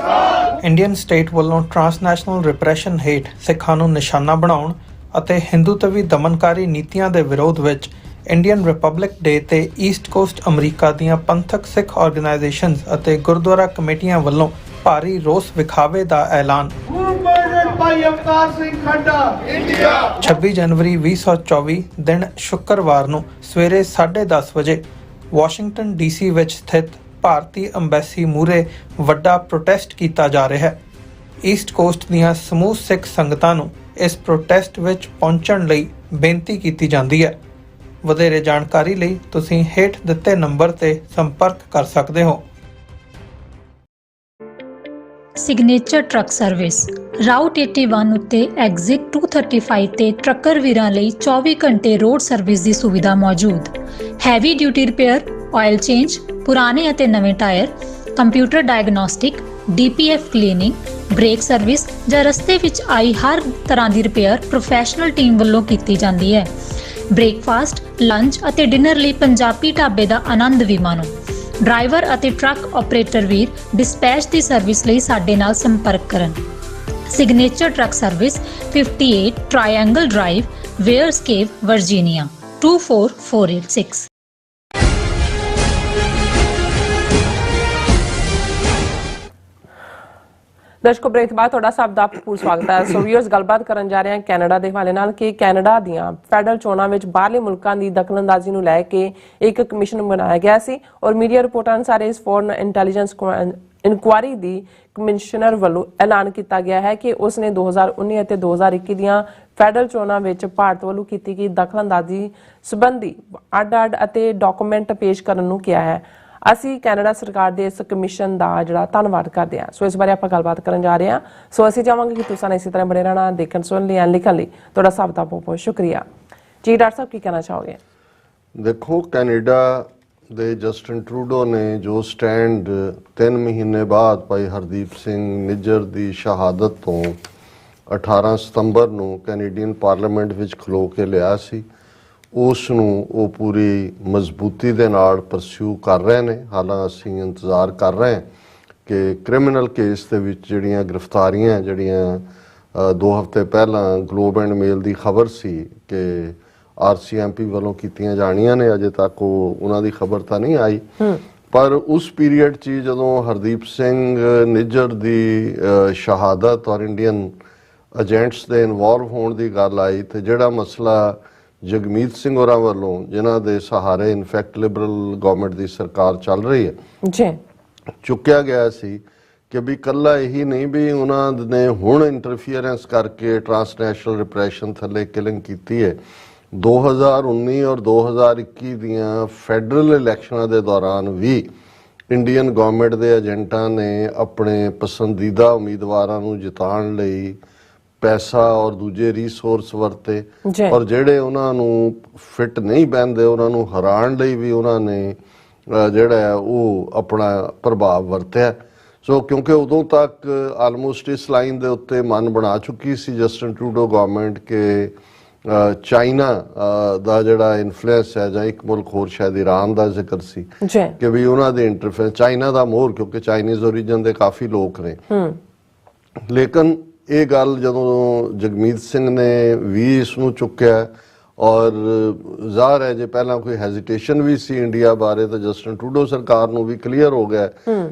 Indian state ਵੱਲੋਂ ਟਰਾਂਸਨੈਸ਼ਨਲ ਰਿਪਰੈਸ਼ਨ ਹੇਠ ਸਿੱਖਾਂ ਨੂੰ ਨਿਸ਼ਾਨਾ ਬਣਾਉਣ ਅਤੇ ਹਿੰਦੂਤਵੀ ਦਮਨਕਾਰੀ ਨੀਤੀਆਂ ਦੇ ਵਿਰੋਧ ਵਿੱਚ ਇੰਡੀਅਨ ਰਿਪਬਲਿਕ ਡੇ ਤੇ ਈਸਟ ਕੋਸਟ ਅਮਰੀਕਾ ਦੀਆਂ ਪੰਥਕ ਸਿੱਖ ਆਰਗੇਨਾਈਜੇਸ਼ਨਸ ਅਤੇ ਗੁਰਦੁਆਰਾ ਕਮੇਟੀਆਂ ਵੱਲੋਂ ਭਾਰੀ ਰੋਸ ਵਿਖਾਵੇ ਦਾ ਐਲਾਨ। Who murdered by Avtar Singh Khanda? India. 26 ਜਨਵਰੀ 2024 ਦਿਨ ਸ਼ੁੱਕਰਵਾਰ ਨੂੰ ਸਵੇਰੇ 10:30 ਵਜੇ ਵਾਸ਼ਿੰਗਟਨ DC ਵਿੱਚ ਸਥਿਤ ਭਾਰਤੀ ਅੰਬੈਸੀ ਮੂਹਰੇ ਵੱਡਾ ਪ੍ਰੋਟੈਸਟ ਕੀਤਾ ਜਾ ਰਿਹਾ ਹੈ। ਈਸਟ ਕੋਸਟ ਦੀਆਂ ਸਮੂਹ ਸਿੱਖ ਸੰਗਤਾਂ ਨੂੰ ਇਸ ਪ੍ਰੋਟੈਸਟ ਵਿੱਚ ਪਹੁੰਚਣ ਲਈ ਬੇਨਤੀ ਕੀਤੀ ਜਾਂਦੀ ਹੈ। ਵਧੇਰੇ ਜਾਣਕਾਰੀ ਲਈ ਤੁਸੀਂ ਹੇਠ ਦਿੱਤੇ ਨੰਬਰ ਤੇ ਸੰਪਰਕ ਕਰ ਸਕਦੇ ਹੋ। ਸਿਗਨੇਚਰ ਟਰੱਕ ਸਰਵਿਸ ਰਾਊਟ 81 ਉੱਤੇ ਐਗਜ਼ਿਟ 235 ਤੇ ਟਰੱਕਰ ਵੀਰਾਂ ਲਈ 24 ਘੰਟੇ ਰੋਡ ਸਰਵਿਸ ਦੀ ਸੁਵਿਧਾ ਮੌਜੂਦ। Heavy duty repair, oil change, ਪੁਰਾਣੇ ਅਤੇ ਨਵੇਂ tyre, computer diagnostic, DPF cleaning, brake service ਜਾਂ ਰਸਤੇ ਵਿੱਚ ਆਈ ਹਰ ਤਰ੍ਹਾਂ ਦੀ ਰਿਪੇਅਰ ਪ੍ਰੋਫੈਸ਼ਨਲ ਟੀਮ ਵੱਲੋਂ ਕੀਤੀ ਜਾਂਦੀ ਹੈ। ਬ੍ਰੇਕਫਾਸਟ, ਲੰਚ ਅਤੇ ਡਿਨਰ ਲਈ ਪੰਜਾਬੀ ਢਾਬੇ ਦਾ ਆਨੰਦ ਵੀ ਮਾਣੋ। ਡਰਾਈਵਰ ਅਤੇ ਟਰੱਕ ਆਪਰੇਟਰ ਵੀਰ ਡਿਸਪੈਚ ਦੀ ਸਰਵਿਸ ਲਈ ਸਾਡੇ ਨਾਲ ਸੰਪਰਕ ਕਰਨ। Signature truck service 58 triangle drive, Weyers Cave, Virginia 24486। ਦਰਸ਼ਕੋ, ਬ੍ਰੇਕ ਤੋਂ ਬਾਅਦ ਤੁਹਾਡਾ ਸਭ ਦਾ ਭਰਪੂਰ ਸਵਾਗਤ ਹੈ। ਸੋ ਵੀਅਰਸ, ਗੱਲਬਾਤ ਕਰਨ ਜਾ ਰਹੇ ਹਾਂ ਕੈਨੇਡਾ ਦੇ ਹਵਾਲੇ ਨਾਲ ਕਿ ਕੈਨੇਡਾ ਦੀਆਂ ਫੈਡਰਲ ਚੋਣਾਂ ਵਿੱਚ ਬਾਹਰਲੇ ਮੁਲਕਾਂ ਦੀ ਦਖਲਅੰਦਾਜ਼ੀ ਨੂੰ ਲੈ ਕੇ ਇੱਕ ਕਮਿਸ਼ਨ ਬਣਾਇਆ ਗਿਆ ਸੀ ਔਰ ਮੀਡੀਆ ਰਿਪੋਰਟਾਂ ਅਨੁਸਾਰ ਇਸ ਫੋਰਨ ਇੰਟੈਲੀਜੈਂਸ ਇਨਕੁਆਇਰੀ ਦੀ ਕਮਿਸ਼ਨਰ ਵੱਲੋਂ ਐਲਾਨ ਕੀਤਾ ਗਿਆ ਹੈ ਕਿ ਉਸਨੇ 2019 ਅਤੇ 2021 ਦੀਆਂ ਫੈਡਰਲ ਚੋਣਾਂ ਵਿੱਚ ਭਾਰਤ ਵੱਲੋਂ ਕੀਤੀ ਗਈ ਦਖਲਅੰਦਾਜ਼ੀ ਸੰਬੰਧੀ ਅੱਡ-ਅੱਡ ਅਤੇ ਡਾਕੂਮੈਂਟ ਪੇਸ਼ ਕਰਨ ਨੂੰ ਕਿਹਾ ਹੈ। ਅਸੀਂ ਕੈਨੇਡਾ ਸਰਕਾਰ ਦੇ ਇਸ ਕਮਿਸ਼ਨ ਦਾ ਜਿਹੜਾ ਧੰਨਵਾਦ ਕਰਦੇ ਹਾਂ। ਸੋ ਇਸ ਬਾਰੇ ਆਪਾਂ ਗੱਲਬਾਤ ਕਰਨ ਜਾ ਰਹੇ ਹਾਂ। ਸੋ ਅਸੀਂ ਚਾਹਾਂਗੇ ਕਿ ਤੁਸੀਂ ਇਸੇ ਤਰ੍ਹਾਂ ਬਣੇ ਰਹਿਣਾ, ਦੇਖਣ ਸੁਣਨ ਲਈ, ਲਿਖਣ ਲਈ ਤੁਹਾਡਾ ਸਭ ਦਾ ਬਹੁਤ ਬਹੁਤ ਸ਼ੁਕਰੀਆ ਜੀ। ਡਾਕਟਰ ਸਾਹਿਬ, ਕੀ ਕਹਿਣਾ ਚਾਹੋਗੇ? ਦੇਖੋ, ਕੈਨੇਡਾ ਦੇ ਜਸਟਿਨ ਟਰੂਡੋ ਨੇ ਜੋ ਸਟੈਂਡ 3 ਮਹੀਨੇ ਬਾਅਦ ਭਾਈ ਹਰਦੀਪ ਸਿੰਘ ਨਿੱਜਰ ਦੀ ਸ਼ਹਾਦਤ ਤੋਂ 18 ਸਤੰਬਰ ਨੂੰ ਕੈਨੇਡੀਅਨ ਪਾਰਲੀਮੈਂਟ ਵਿੱਚ ਖਲੋ ਕੇ ਲਿਆ ਸੀ, ਉਸ ਨੂੰ ਉਹ ਪੂਰੀ ਮਜ਼ਬੂਤੀ ਦੇ ਨਾਲ ਪਰਸਿਊ ਕਰ ਰਹੇ ਨੇ। ਹਾਲਾਂ ਅਸੀਂ ਇੰਤਜ਼ਾਰ ਕਰ ਰਹੇ ਹਾਂ ਕਿ ਕ੍ਰਿਮੀਨਲ ਕੇਸ ਦੇ ਵਿੱਚ ਜਿਹੜੀਆਂ ਗ੍ਰਿਫਤਾਰੀਆਂ ਜਿਹੜੀਆਂ 2 ਹਫ਼ਤੇ ਪਹਿਲਾਂ ਗਲੋਬ ਐਂਡ ਮੇਲ ਦੀ ਖਬਰ ਸੀ ਕਿ RCMP ਵੱਲੋਂ ਕੀਤੀਆਂ ਜਾਣੀਆਂ ਨੇ, ਅਜੇ ਤੱਕ ਉਹਨਾਂ ਦੀ ਖਬਰ ਤਾਂ ਨਹੀਂ ਆਈ। ਪਰ ਉਸ ਪੀਰੀਅਡ 'ਚ ਜਦੋਂ ਹਰਦੀਪ ਸਿੰਘ ਨਿੱਜਰ ਦੀ ਸ਼ਹਾਦਤ ਔਰ ਇੰਡੀਅਨ ਏਜੰਟਸ ਦੇ ਇਨਵੋਲਵ ਹੋਣ ਦੀ ਗੱਲ ਆਈ ਤੇ ਜਿਹੜਾ ਮਸਲਾ ਜਗਮੀਤ ਸਿੰਘ ਹੋਰਾਂ ਵੱਲੋਂ ਜਿਨ੍ਹਾਂ ਦੇ ਸਹਾਰੇ ਇਨਫੈਕਟ ਲਿਬਰਲ ਗਵਰਨਮੈਂਟ ਦੀ ਸਰਕਾਰ ਚੱਲ ਰਹੀ ਹੈ ਜੀ ਚੁੱਕਿਆ ਗਿਆ ਸੀ ਕਿ ਵੀ ਕੱਲਾ ਇਹੀ ਨਹੀਂ ਵੀ ਉਹਨਾਂ ਨੇ ਹੁਣ ਇੰਟਰਫੀਅਰੈਂਸ ਕਰਕੇ ਟਰਾਂਸਨੈਸ਼ਨਲ ਰਿਪਰੈਸ਼ਨ ਥੱਲੇ ਕਿਲਿੰਗ ਕੀਤੀ ਹੈ। 2019 ਔਰ 2021 ਦੀਆਂ ਫੈਡਰਲ ਇਲੈਕਸ਼ਨਾਂ ਦੇ ਦੌਰਾਨ ਵੀ ਇੰਡੀਅਨ ਗਵਰਨਮੈਂਟ ਦੇ ਏਜੰਟਾਂ ਨੇ ਆਪਣੇ ਪਸੰਦੀਦਾ ਉਮੀਦਵਾਰਾਂ ਨੂੰ ਜਿਤਾਉਣ ਲਈ ਪੈਸਾ ਔਰ ਦੂਜੇ ਰਿਸੋਰਸ ਵਰਤੇ ਜੀ। ਔਰ ਜਿਹੜੇ ਉਹਨਾਂ ਨੂੰ ਫਿੱਟ ਨਹੀਂ ਬਹਿੰਦੇ ਉਹਨਾਂ ਨੂੰ ਹਰਾਉਣ ਲਈ ਵੀ ਉਹਨਾਂ ਨੇ ਜਿਹੜਾ ਹੈ ਉਹ ਆਪਣਾ ਪ੍ਰਭਾਵ ਵਰਤਿਆ। ਸੋ ਕਿਉਂਕਿ ਉਦੋਂ ਤੱਕ ਆਲਮੋਸਟ ਇਸ ਲਾਈਨ ਦੇ ਉੱਤੇ ਮਨ ਬਣਾ ਚੁੱਕੀ ਸੀ ਜਸਟਿਨ ਟਰੂਡੋ ਗਵਰਨਮੈਂਟ ਕਿ ਚਾਈਨਾ ਦਾ ਜਿਹੜਾ ਇਨਫਲੂਐਂਸ ਹੈ, ਜਾਂ ਇੱਕ ਮੁਲਕ ਹੋਰ ਸ਼ਾਇਦ ਈਰਾਨ ਦਾ ਜ਼ਿਕਰ ਸੀ ਕਿ ਵੀ ਉਹਨਾਂ ਦੇ ਇੰਟਰਫੇਰੈਂਸ, ਚਾਈਨਾ ਦਾ ਮੋਹਰ, ਕਿਉਂਕਿ ਚਾਈਨੀਜ਼ ਓਰੀਜਨ ਦੇ ਕਾਫੀ ਲੋਕ ਨੇ। ਲੇਕਿਨ ਇਹ ਗੱਲ ਜਦੋਂ ਜਗਮੀਤ ਸਿੰਘ ਨੇ ਵੀ ਇਸ ਨੂੰ ਚੁੱਕਿਆ, ਔਰ ਜ਼ਾਹਰ ਹੈ ਜੇ ਪਹਿਲਾਂ ਕੋਈ ਹੈਜ਼ਿਟੇਸ਼ਨ ਵੀ ਸੀ ਇੰਡੀਆ ਬਾਰੇ ਤਾਂ ਜਸਟਿਨ ਟਰੂਡੋ ਸਰਕਾਰ ਨੂੰ ਵੀ ਕਲੀਅਰ ਹੋ ਗਿਆ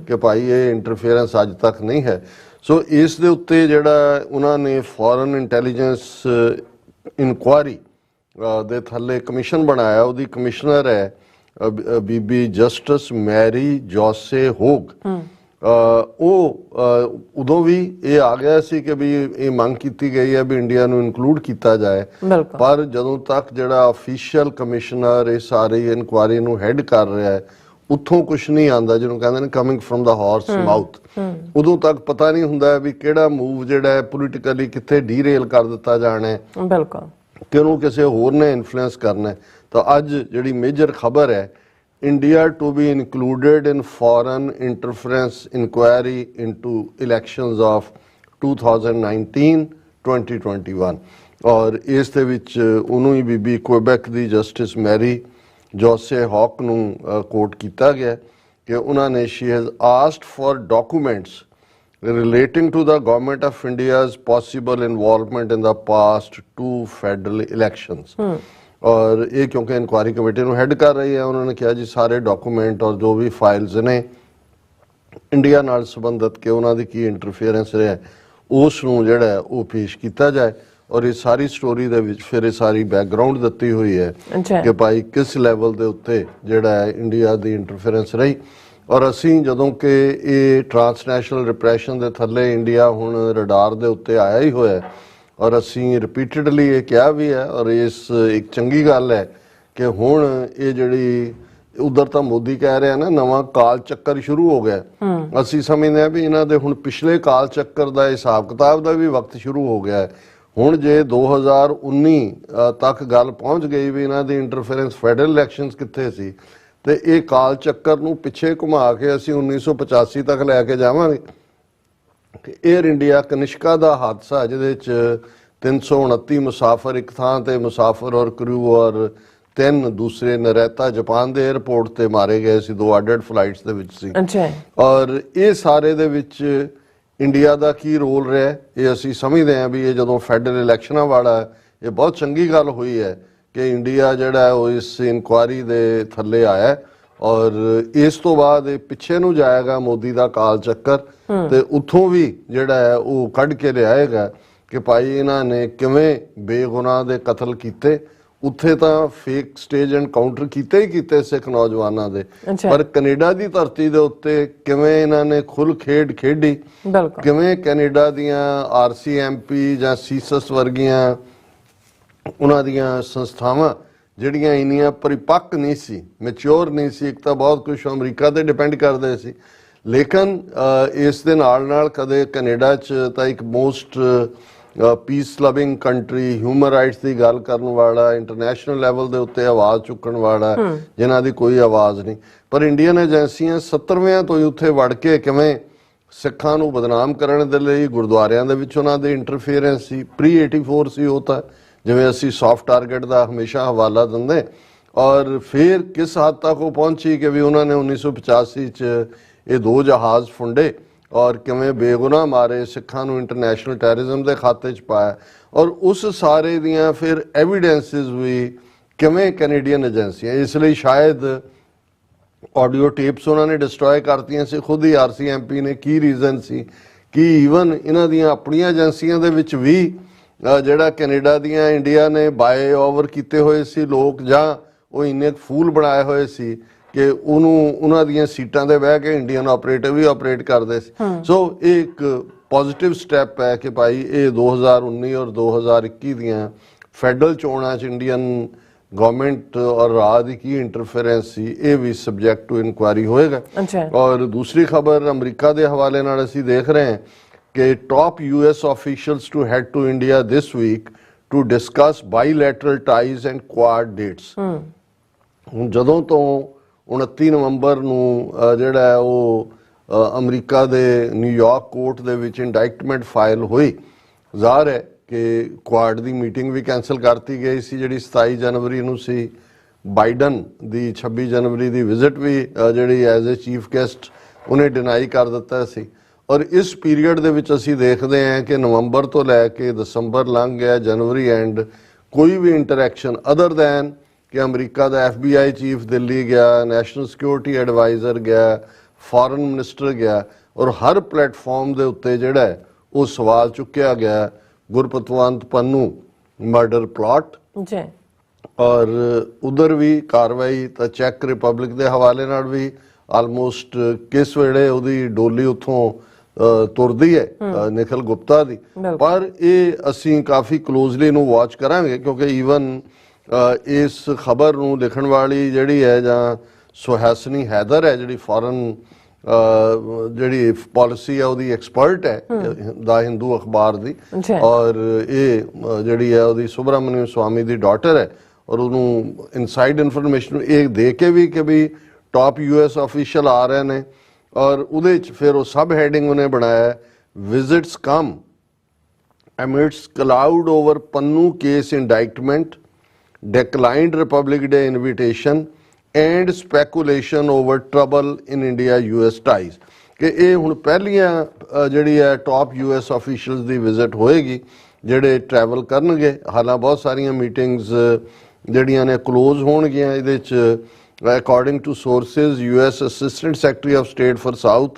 ਕਿ ਭਾਈ ਇਹ ਇੰਟਰਫੇਰੈਂਸ ਅੱਜ ਤੱਕ ਨਹੀਂ ਹੈ। ਸੋ ਇਸ ਦੇ ਉੱਤੇ ਜਿਹੜਾ ਉਹਨਾਂ ਨੇ ਫੋਰਨ ਇੰਟੈਲੀਜੈਂਸ ਇਨਕੁਆਇਰੀ ਦੇ ਥੱਲੇ ਕਮਿਸ਼ਨ ਬਣਾਇਆ, ਉਹਦੀ ਕਮਿਸ਼ਨਰ ਹੈ ਬੀਬੀ ਜਸਟਿਸ ਮੈਰੀ ਜੋਸੇ ਹੋਗ। ਉਹ ਉਦੋਂ ਵੀ ਇਹ ਆ ਗਿਆ ਸੀ ਕਿ ਵੀ ਇਹ ਮੰਗ ਕੀਤੀ ਗਈ ਹੈ ਵੀ ਇੰਡੀਆ ਨੂੰ ਇਨਕਲੂਡ ਕੀਤਾ ਜਾਏ, ਪਰ ਜਦੋਂ ਤੱਕ ਜਿਹੜਾ ਅਫੀਸ਼ੀਅਲ ਕਮਿਸ਼ਨਰ ਇਹ ਸਾਰੀ ਇਨਕੁਆਇਰੀ ਨੂੰ ਹੈਡ ਕਰ ਰਿਹਾ ਹੈ ਉੱਥੋਂ ਕੁਝ ਨਹੀਂ ਆਉਂਦਾ, ਜਿਹਨੂੰ ਕਹਿੰਦੇ ਨੇ ਕਮਿੰਗ ਫਰਮ ਦਾ ਹਾਰਸ ਮਾਊਥ, ਉਦੋਂ ਤੱਕ ਪਤਾ ਨਹੀਂ ਹੁੰਦਾ ਵੀ ਕਿਹੜਾ ਮੂਵ ਜਿਹੜਾ ਹੈ ਪੋਲੀਟੀਕਲੀ ਕਿੱਥੇ ਡੀਰੇਲ ਕਰ ਦਿੱਤਾ ਜਾਣਾ ਹੈ, ਬਿਲਕੁਲ ਕਿਹਨੂੰ ਕਿਸੇ ਹੋਰ ਨੇ ਇਨਫਲੂਐਂਸ ਕਰਨਾ ਹੈ। ਤਾਂ ਅੱਜ ਜਿਹੜੀ ਮੇਜਰ ਖਬਰ ਹੈ, India to be included in foreign interference inquiry into elections of 2019-2021 ਔਰ ਇਸ ਦੇ ਵਿੱਚ ਉਹਨੂੰ ਹੀ ਬੀਬੀ ਕੁਇਬੈਕ ਦੀ ਜਸਟਿਸ ਮੈਰੀ ਜੋਸੇ ਹੌਕ ਨੂੰ ਕੋਟ ਕੀਤਾ ਗਿਆ ਕਿ ਉਹਨਾਂ ਨੇ she has asked for documents relating to the government of India's possible involvement in the past two federal elections। ਔਰ ਇਹ ਕਿਉਂਕਿ ਇਨਕੁਆਇਰੀ ਕਮੇਟੀ ਨੂੰ ਹੈਡ ਕਰ ਰਹੀ ਹੈ, ਉਹਨਾਂ ਨੇ ਕਿਹਾ ਜੀ ਸਾਰੇ ਡਾਕੂਮੈਂਟ ਔਰ ਜੋ ਵੀ ਫਾਈਲਸ ਨੇ ਇੰਡੀਆ ਨਾਲ ਸੰਬੰਧਿਤ ਕਿ ਉਹਨਾਂ ਦੀ ਕੀ ਇੰਟਰਫੇਰੈਂਸ ਰਿਹਾ ਉਸ ਨੂੰ ਜਿਹੜਾ ਉਹ ਪੇਸ਼ ਕੀਤਾ ਜਾਏ। ਔਰ ਇਹ ਸਾਰੀ ਸਟੋਰੀ ਦੇ ਵਿੱਚ ਫਿਰ ਇਹ ਸਾਰੀ ਬੈਕਗਰਾਉਂਡ ਦਿੱਤੀ ਹੋਈ ਹੈ ਕਿ ਭਾਈ ਕਿਸ ਲੈਵਲ ਦੇ ਉੱਤੇ ਜਿਹੜਾ ਹੈ ਇੰਡੀਆ ਦੀ ਇੰਟਰਫੇਰੈਂਸ ਰਹੀ। ਔਰ ਅਸੀਂ ਜਦੋਂ ਕਿ ਇਹ ਟਰਾਂਸਨੈਸ਼ਨਲ ਰਿਪਰੈਸ਼ਨ ਦੇ ਥੱਲੇ ਇੰਡੀਆ ਹੁਣ ਰਡਾਰ ਦੇ ਉੱਤੇ ਆਇਆ ਹੀ ਹੋਇਆ, ਔਰ ਅਸੀਂ ਰਿਪੀਟਡਲੀ ਇਹ ਕਿਹਾ ਵੀ ਹੈ, ਔਰ ਇਸ ਇੱਕ ਚੰਗੀ ਗੱਲ ਹੈ ਕਿ ਹੁਣ ਇਹ ਜਿਹੜੀ ਉਧਰ ਤਾਂ ਮੋਦੀ ਕਹਿ ਰਿਹਾ ਨਾ ਨਵਾਂ ਕਾਲ ਚੱਕਰ ਸ਼ੁਰੂ ਹੋ ਗਿਆ, ਅਸੀਂ ਸਮਝਦੇ ਹਾਂ ਵੀ ਇਹਨਾਂ ਦੇ ਹੁਣ ਪਿਛਲੇ ਕਾਲ ਚੱਕਰ ਦਾ ਹਿਸਾਬ ਕਿਤਾਬ ਦਾ ਵੀ ਵਕਤ ਸ਼ੁਰੂ ਹੋ ਗਿਆ ਹੈ। ਹੁਣ ਜੇ 2019 ਤੱਕ ਗੱਲ ਪਹੁੰਚ ਗਈ ਵੀ ਇਹਨਾਂ ਦੀ ਇੰਟਰਫੇਰੈਂਸ ਫੈਡਰਲ ਇਲੈਕਸ਼ਨਸ ਕਿੱਥੇ ਸੀ, ਤੇ ਇਹ ਕਾਲ ਚੱਕਰ ਨੂੰ ਪਿੱਛੇ ਘੁਮਾ ਕੇ ਅਸੀਂ 1985 ਤੱਕ ਲੈ ਕੇ ਜਾਵਾਂਗੇ। ਏਅਰ ਇੰਡੀਆ ਕਨਿਸ਼ਕਾ ਦਾ ਹਾਦਸਾ ਜਿਹਦੇ ਚ 329 ਮੁਸਾਫਰ ਇੱਕ ਥਾਂ ਤੇ ਮੁਸਾਫਰ ਔਰ ਕਰੂ ਔਰ 3 ਦੂਸਰੇ ਨਰੈਤਾ ਜਾਪਾਨ ਦੇ 에ਅਰਪੋਰਟ ਤੇ ਮਾਰੇ ਗਏ ਸੀ, 2 ਅੱਡ ਫਲਾਈਟਸ ਦੇ ਵਿੱਚ ਸੀ। ਔਰ ਇਹ ਸਾਰੇ ਦੇ ਵਿੱਚ ਇੰਡੀਆ ਦਾ ਕੀ ਰੋਲ ਰਿਹਾ ਇਹ ਅਸੀਂ ਸਮਝਦੇ ਹਾਂ ਵੀ ਇਹ ਜਦੋਂ ਫੈਡਰਲ ਇਲੈਕਸ਼ਨਾਂ ਵਾਲਾ ਇਹ ਬਹੁਤ ਚੰਗੀ ਗੱਲ ਹੋਈ ਹੈ ਕਿ ਇੰਡੀਆ ਜਿਹੜਾ ਉਹ ਇਸ ਇਨਕੁਆਇਰੀ ਦੇ ਥੱਲੇ ਆਇਆ, ਔਰ ਇਸ ਤੋਂ ਬਾਅਦ ਇਹ ਪਿੱਛੇ ਨੂੰ ਜਾਏਗਾ ਮੋਦੀ ਦਾ ਕਾਲ ਚੱਕਰ, ਤੇ ਉੱਥੋਂ ਵੀ ਜਿਹੜਾ ਹੈ ਉਹ ਕੱਢ ਕੇ ਲਿਆਏਗਾ ਕਿ ਭਾਈ ਇਹਨਾਂ ਨੇ ਕਿਵੇਂ ਬੇਗੁਨਾਹ ਦੇ ਕਤਲ ਕੀਤੇ। ਉੱਥੇ ਤਾਂ ਫੇਕ ਸਟੇਜ ਐਨਕਾਊਂਟਰ ਕੀਤੇ ਹੀ ਕੀਤੇ ਸਿੱਖ ਨੌਜਵਾਨਾਂ ਦੇ, ਪਰ ਕੈਨੇਡਾ ਦੀ ਧਰਤੀ ਦੇ ਉੱਤੇ ਕਿਵੇਂ ਇਹਨਾਂ ਨੇ ਖੁੱਲ ਖੇਡ ਖੇਡੀ, ਕਿਵੇਂ ਕੈਨੇਡਾ ਦੀਆਂ RCMP ਜਾਂ ਸੀਸਸ ਵਰਗੀਆਂ ਉਹਨਾਂ ਦੀਆਂ ਸੰਸਥਾਵਾਂ ਜਿਹੜੀਆਂ ਇੰਨੀਆਂ ਪਰਿਪੱਕ ਨਹੀਂ ਸੀ, ਮੈਚਿਓਰ ਨਹੀਂ ਸੀ, ਇੱਕ ਤਾਂ ਬਹੁਤ ਕੁਝ ਅਮਰੀਕਾ ਤੇ ਡਿਪੈਂਡ ਕਰਦੇ ਸੀ, ਲੇਕਿਨ ਇਸ ਦੇ ਨਾਲ ਨਾਲ ਕਦੇ ਕੈਨੇਡਾ 'ਚ ਤਾਂ ਇੱਕ most piece loving country, human rights ਦੀ ਗੱਲ ਕਰਨ ਵਾਲਾ, ਇੰਟਰਨੈਸ਼ਨਲ ਲੈਵਲ ਦੇ ਉੱਤੇ ਆਵਾਜ਼ ਚੁੱਕਣ ਵਾਲਾ, ਜਿਨ੍ਹਾਂ ਦੀ ਕੋਈ ਆਵਾਜ਼ ਨਹੀਂ, ਪਰ ਇੰਡੀਅਨ ਏਜੰਸੀਆਂ 70ਵਿਆਂ ਤੋਂ ਹੀ ਉੱਥੇ ਵੜ ਕੇ ਕਿਵੇਂ ਸਿੱਖਾਂ ਨੂੰ ਬਦਨਾਮ ਕਰਨ ਦੇ ਲਈ ਗੁਰਦੁਆਰਿਆਂ ਦੇ ਵਿੱਚ ਉਹਨਾਂ ਦੇ ਇੰਟਰਫੇਰੈਂਸ ਸੀ। ਪ੍ਰੀ 84 ਸੀ ਉਹ ਤਾਂ, ਜਿਵੇਂ ਅਸੀਂ ਸੌਫਟ ਟਾਰਗੇਟ ਦਾ ਹਮੇਸ਼ਾ ਹਵਾਲਾ ਦਿੰਦੇ, ਔਰ ਫਿਰ ਕਿਸ ਹੱਦ ਤੱਕ ਉਹ ਪਹੁੰਚੀ ਕਿ ਵੀ ਉਹਨਾਂ ਨੇ 1985 ਚ ਇਹ 2 ਜਹਾਜ਼ ਫੁੰਡੇ ਔਰ ਕਿਵੇਂ ਬੇਗੁਨਾਹ ਮਾਰੇ, ਸਿੱਖਾਂ ਨੂੰ ਇੰਟਰਨੈਸ਼ਨਲ ਟੈਰਰਿਜ਼ਮ ਦੇ ਖਾਤੇ 'ਚ ਪਾਇਆ, ਔਰ ਉਸ ਸਾਰੇ ਦੀਆਂ ਫਿਰ ਐਵੀਡੈਂਸਿਸ ਵੀ ਕਿਵੇਂ ਕੈਨੇਡੀਅਨ ਏਜੰਸੀਆਂ, ਇਸ ਲਈ ਸ਼ਾਇਦ ਆਡੀਓ ਟੇਪਸ ਉਹਨਾਂ ਨੇ ਡਿਸਟਰੋਏ ਕਰਤੀਆਂ ਸੀ ਖੁਦ ਹੀ RCMP ਨੇ, ਕੀ ਰੀਜ਼ਨ ਸੀ ਕਿ ਈਵਨ ਇਹਨਾਂ ਦੀਆਂ ਆਪਣੀਆਂ ਏਜੰਸੀਆਂ ਦੇ ਵਿੱਚ ਵੀ ਜਿਹੜਾ ਕੈਨੇਡਾ ਦੀਆਂ ਇੰਡੀਆ ਨੇ ਬਾਏ ਓਵਰ ਕੀਤੇ ਹੋਏ ਸੀ ਲੋਕ, ਜਾਂ ਉਹ ਇੰਨੇ ਫੂਲ ਬਣਾਏ ਹੋਏ ਸੀ ਕਿ ਉਹਨਾਂ ਦੀਆਂ ਸੀਟਾਂ ਤੇ ਬਹਿ ਕੇ ਇੰਡੀਅਨ ਆਪਰੇਟਰ ਵੀ ਆਪਰੇਟ ਕਰਦੇ ਸੀ। ਸੋ ਇਹ ਇੱਕ ਪੋਜ਼ਿਟਿਵ ਸਟੈਪ ਹੈ ਕਿ ਭਾਈ ਇਹ 2019 ਔਰ 2021 ਦੀਆਂ ਫੈਡਰਲ ਚੋਣਾਂ 'ਚ ਇੰਡੀਅਨ ਗਵਰਨਮੈਂਟ ਔਰ ਰਾਜ ਦੀ ਕੀ ਇੰਟਰਫੇਰੈਂਸ ਸੀ ਇਹ ਵੀ ਸਬਜੈਕਟ ਟੂ ਇਨਕੁਆਇਰੀ ਹੋਏਗਾ। ਔਰ ਦੂਸਰੀ ਖਬਰ ਅਮਰੀਕਾ ਦੇ ਹਵਾਲੇ ਨਾਲ ਅਸੀਂ ਦੇਖ ਰਹੇ ਹਾਂ कि top US officials to head to India this week to discuss bilateral ties and Quad dates. ਹੁਣ ਜਦੋਂ ਤੋਂ 29 ਨਵੰਬਰ ਨੂੰ ਜਿਹੜਾ ਹੈ ਉਹ ਅਮਰੀਕਾ ਦੇ ਨਿਊਯਾਰਕ ਕੋਰਟ ਦੇ ਵਿੱਚ ਇੰਡਾਇਕਟਮੈਂਟ ਫਾਈਲ ਹੋਈ, ਜ਼ਾਹਰ ਹੈ ਕਿ ਕੁਆਡ ਦੀ ਮੀਟਿੰਗ ਵੀ ਕੈਂਸਲ ਕਰਤੀ ਗਈ ਸੀ ਜਿਹੜੀ 27 ਜਨਵਰੀ ਨੂੰ ਸੀ। ਬਾਈਡਨ ਦੀ 26 ਜਨਵਰੀ ਦੀ ਵਿਜ਼ਿਟ ਵੀ ਜਿਹੜੀ ਐਜ਼ ਅ ਚੀਫ ਗੈਸਟ ਉਹਨੇ ਡਿਨਾਈ ਕਰ ਦਿੱਤਾ ਸੀ। ਔਰ ਇਸ ਪੀਰੀਅਡ ਦੇ ਵਿੱਚ ਅਸੀਂ ਦੇਖਦੇ ਹਾਂ ਕਿ ਨਵੰਬਰ ਤੋਂ ਲੈ ਕੇ ਦਸੰਬਰ ਲੰਘ ਗਿਆ, ਜਨਵਰੀ ਐਂਡ ਕੋਈ ਵੀ ਇੰਟਰੈਕਸ਼ਨ ਅਦਰ ਦੈਨ ਕਿ ਅਮਰੀਕਾ ਦਾ FBI ਚੀਫ ਦਿੱਲੀ ਗਿਆ, ਨੈਸ਼ਨਲ ਸਿਕਿਉਰਿਟੀ ਐਡਵਾਈਜ਼ਰ ਗਿਆ, ਫੋਰਨ ਮਿਨਿਸਟਰ ਗਿਆ, ਔਰ ਹਰ ਪਲੇਟਫਾਰਮ ਦੇ ਉੱਤੇ ਜਿਹੜਾ ਹੈ ਉਹ ਸਵਾਲ ਚੁੱਕਿਆ ਗਿਆ ਗੁਰਪਤਵੰਤ ਪੰਨੂ ਮਰਡਰ ਪਲਾਟ ਜੀ, ਔਰ ਉਧਰ ਵੀ ਕਾਰਵਾਈ ਤਾਂ ਚੈੱਕ ਰਿਪਬਲਿਕ ਦੇ ਹਵਾਲੇ ਨਾਲ ਵੀ ਆਲਮੋਸਟ ਕਿਸ ਵੇਲੇ ਉਹਦੀ ਡੋਲੀ ਉੱਥੋਂ ਤੁਰਦੀ ਹੈ ਨਿਖਿਲ ਗੁਪਤਾ ਦੀ। ਪਰ ਇਹ ਅਸੀਂ ਕਾਫੀ ਕਲੋਜ਼ਲੀ ਨੂੰ ਵਾਚ ਕਰਾਂਗੇ ਕਿਉਂਕਿ ਈਵਨ ਇਸ ਖਬਰ ਨੂੰ ਲਿਖਣ ਵਾਲੀ ਜਿਹੜੀ ਹੈ ਜਾਂ ਸੁਹਾਸਨੀ ਹੈਦਰ ਹੈ ਜਿਹੜੀ ਫੋਰਨ ਜਿਹੜੀ ਪਾਲਿਸੀ ਹੈ ਉਹਦੀ ਐਕਸਪਰਟ ਹੈ ਦਾ ਹਿੰਦੂ ਅਖਬਾਰ ਦੀ, ਔਰ ਇਹ ਜਿਹੜੀ ਹੈ ਉਹਦੀ ਸੁਬਰਾਮਨਿਅਮ ਸਵਾਮੀ ਦੀ ਡਾਟਰ ਹੈ, ਔਰ ਉਹਨੂੰ ਇਨਸਾਈਡ ਇਨਫੋਰਮੇਸ਼ਨ ਇਹ ਦੇ ਕੇ ਵੀ ਕਿ ਵੀ ਟਾਪ US ਆਫੀਸ਼ੀਅਲ ਆ ਰਹੇ ਨੇ, ਔਰ ਉਹਦੇ ਚ ਫਿਰ ਉਹ ਸਬ ਹੈਡਿੰਗ ਉਹਨੇ ਬਣਾਇਆ visits come amidst cloud over Pannu case indictment, declined Republic Day invitation and speculation over trouble in India-US ties। ਕਿ ਇਹ ਹੁਣ ਪਹਿਲੀਆਂ ਜਿਹੜੀ ਹੈ ਟਾਪ US ਆਫੀਸ਼ੀਅਲਸ ਦੀ ਵਿਜ਼ਿਟ ਹੋਏਗੀ ਜਿਹੜੇ ਟਰੈਵਲ ਕਰਨਗੇ। ਹਾਲਾਂ ਬਹੁਤ ਸਾਰੀਆਂ ਮੀਟਿੰਗਸ ਜਿਹੜੀਆਂ ਨੇ ਕਲੋਜ਼ ਹੋਣਗੀਆਂ ਇਹਦੇ ਚ। According to sources, US Assistant Secretary of State for South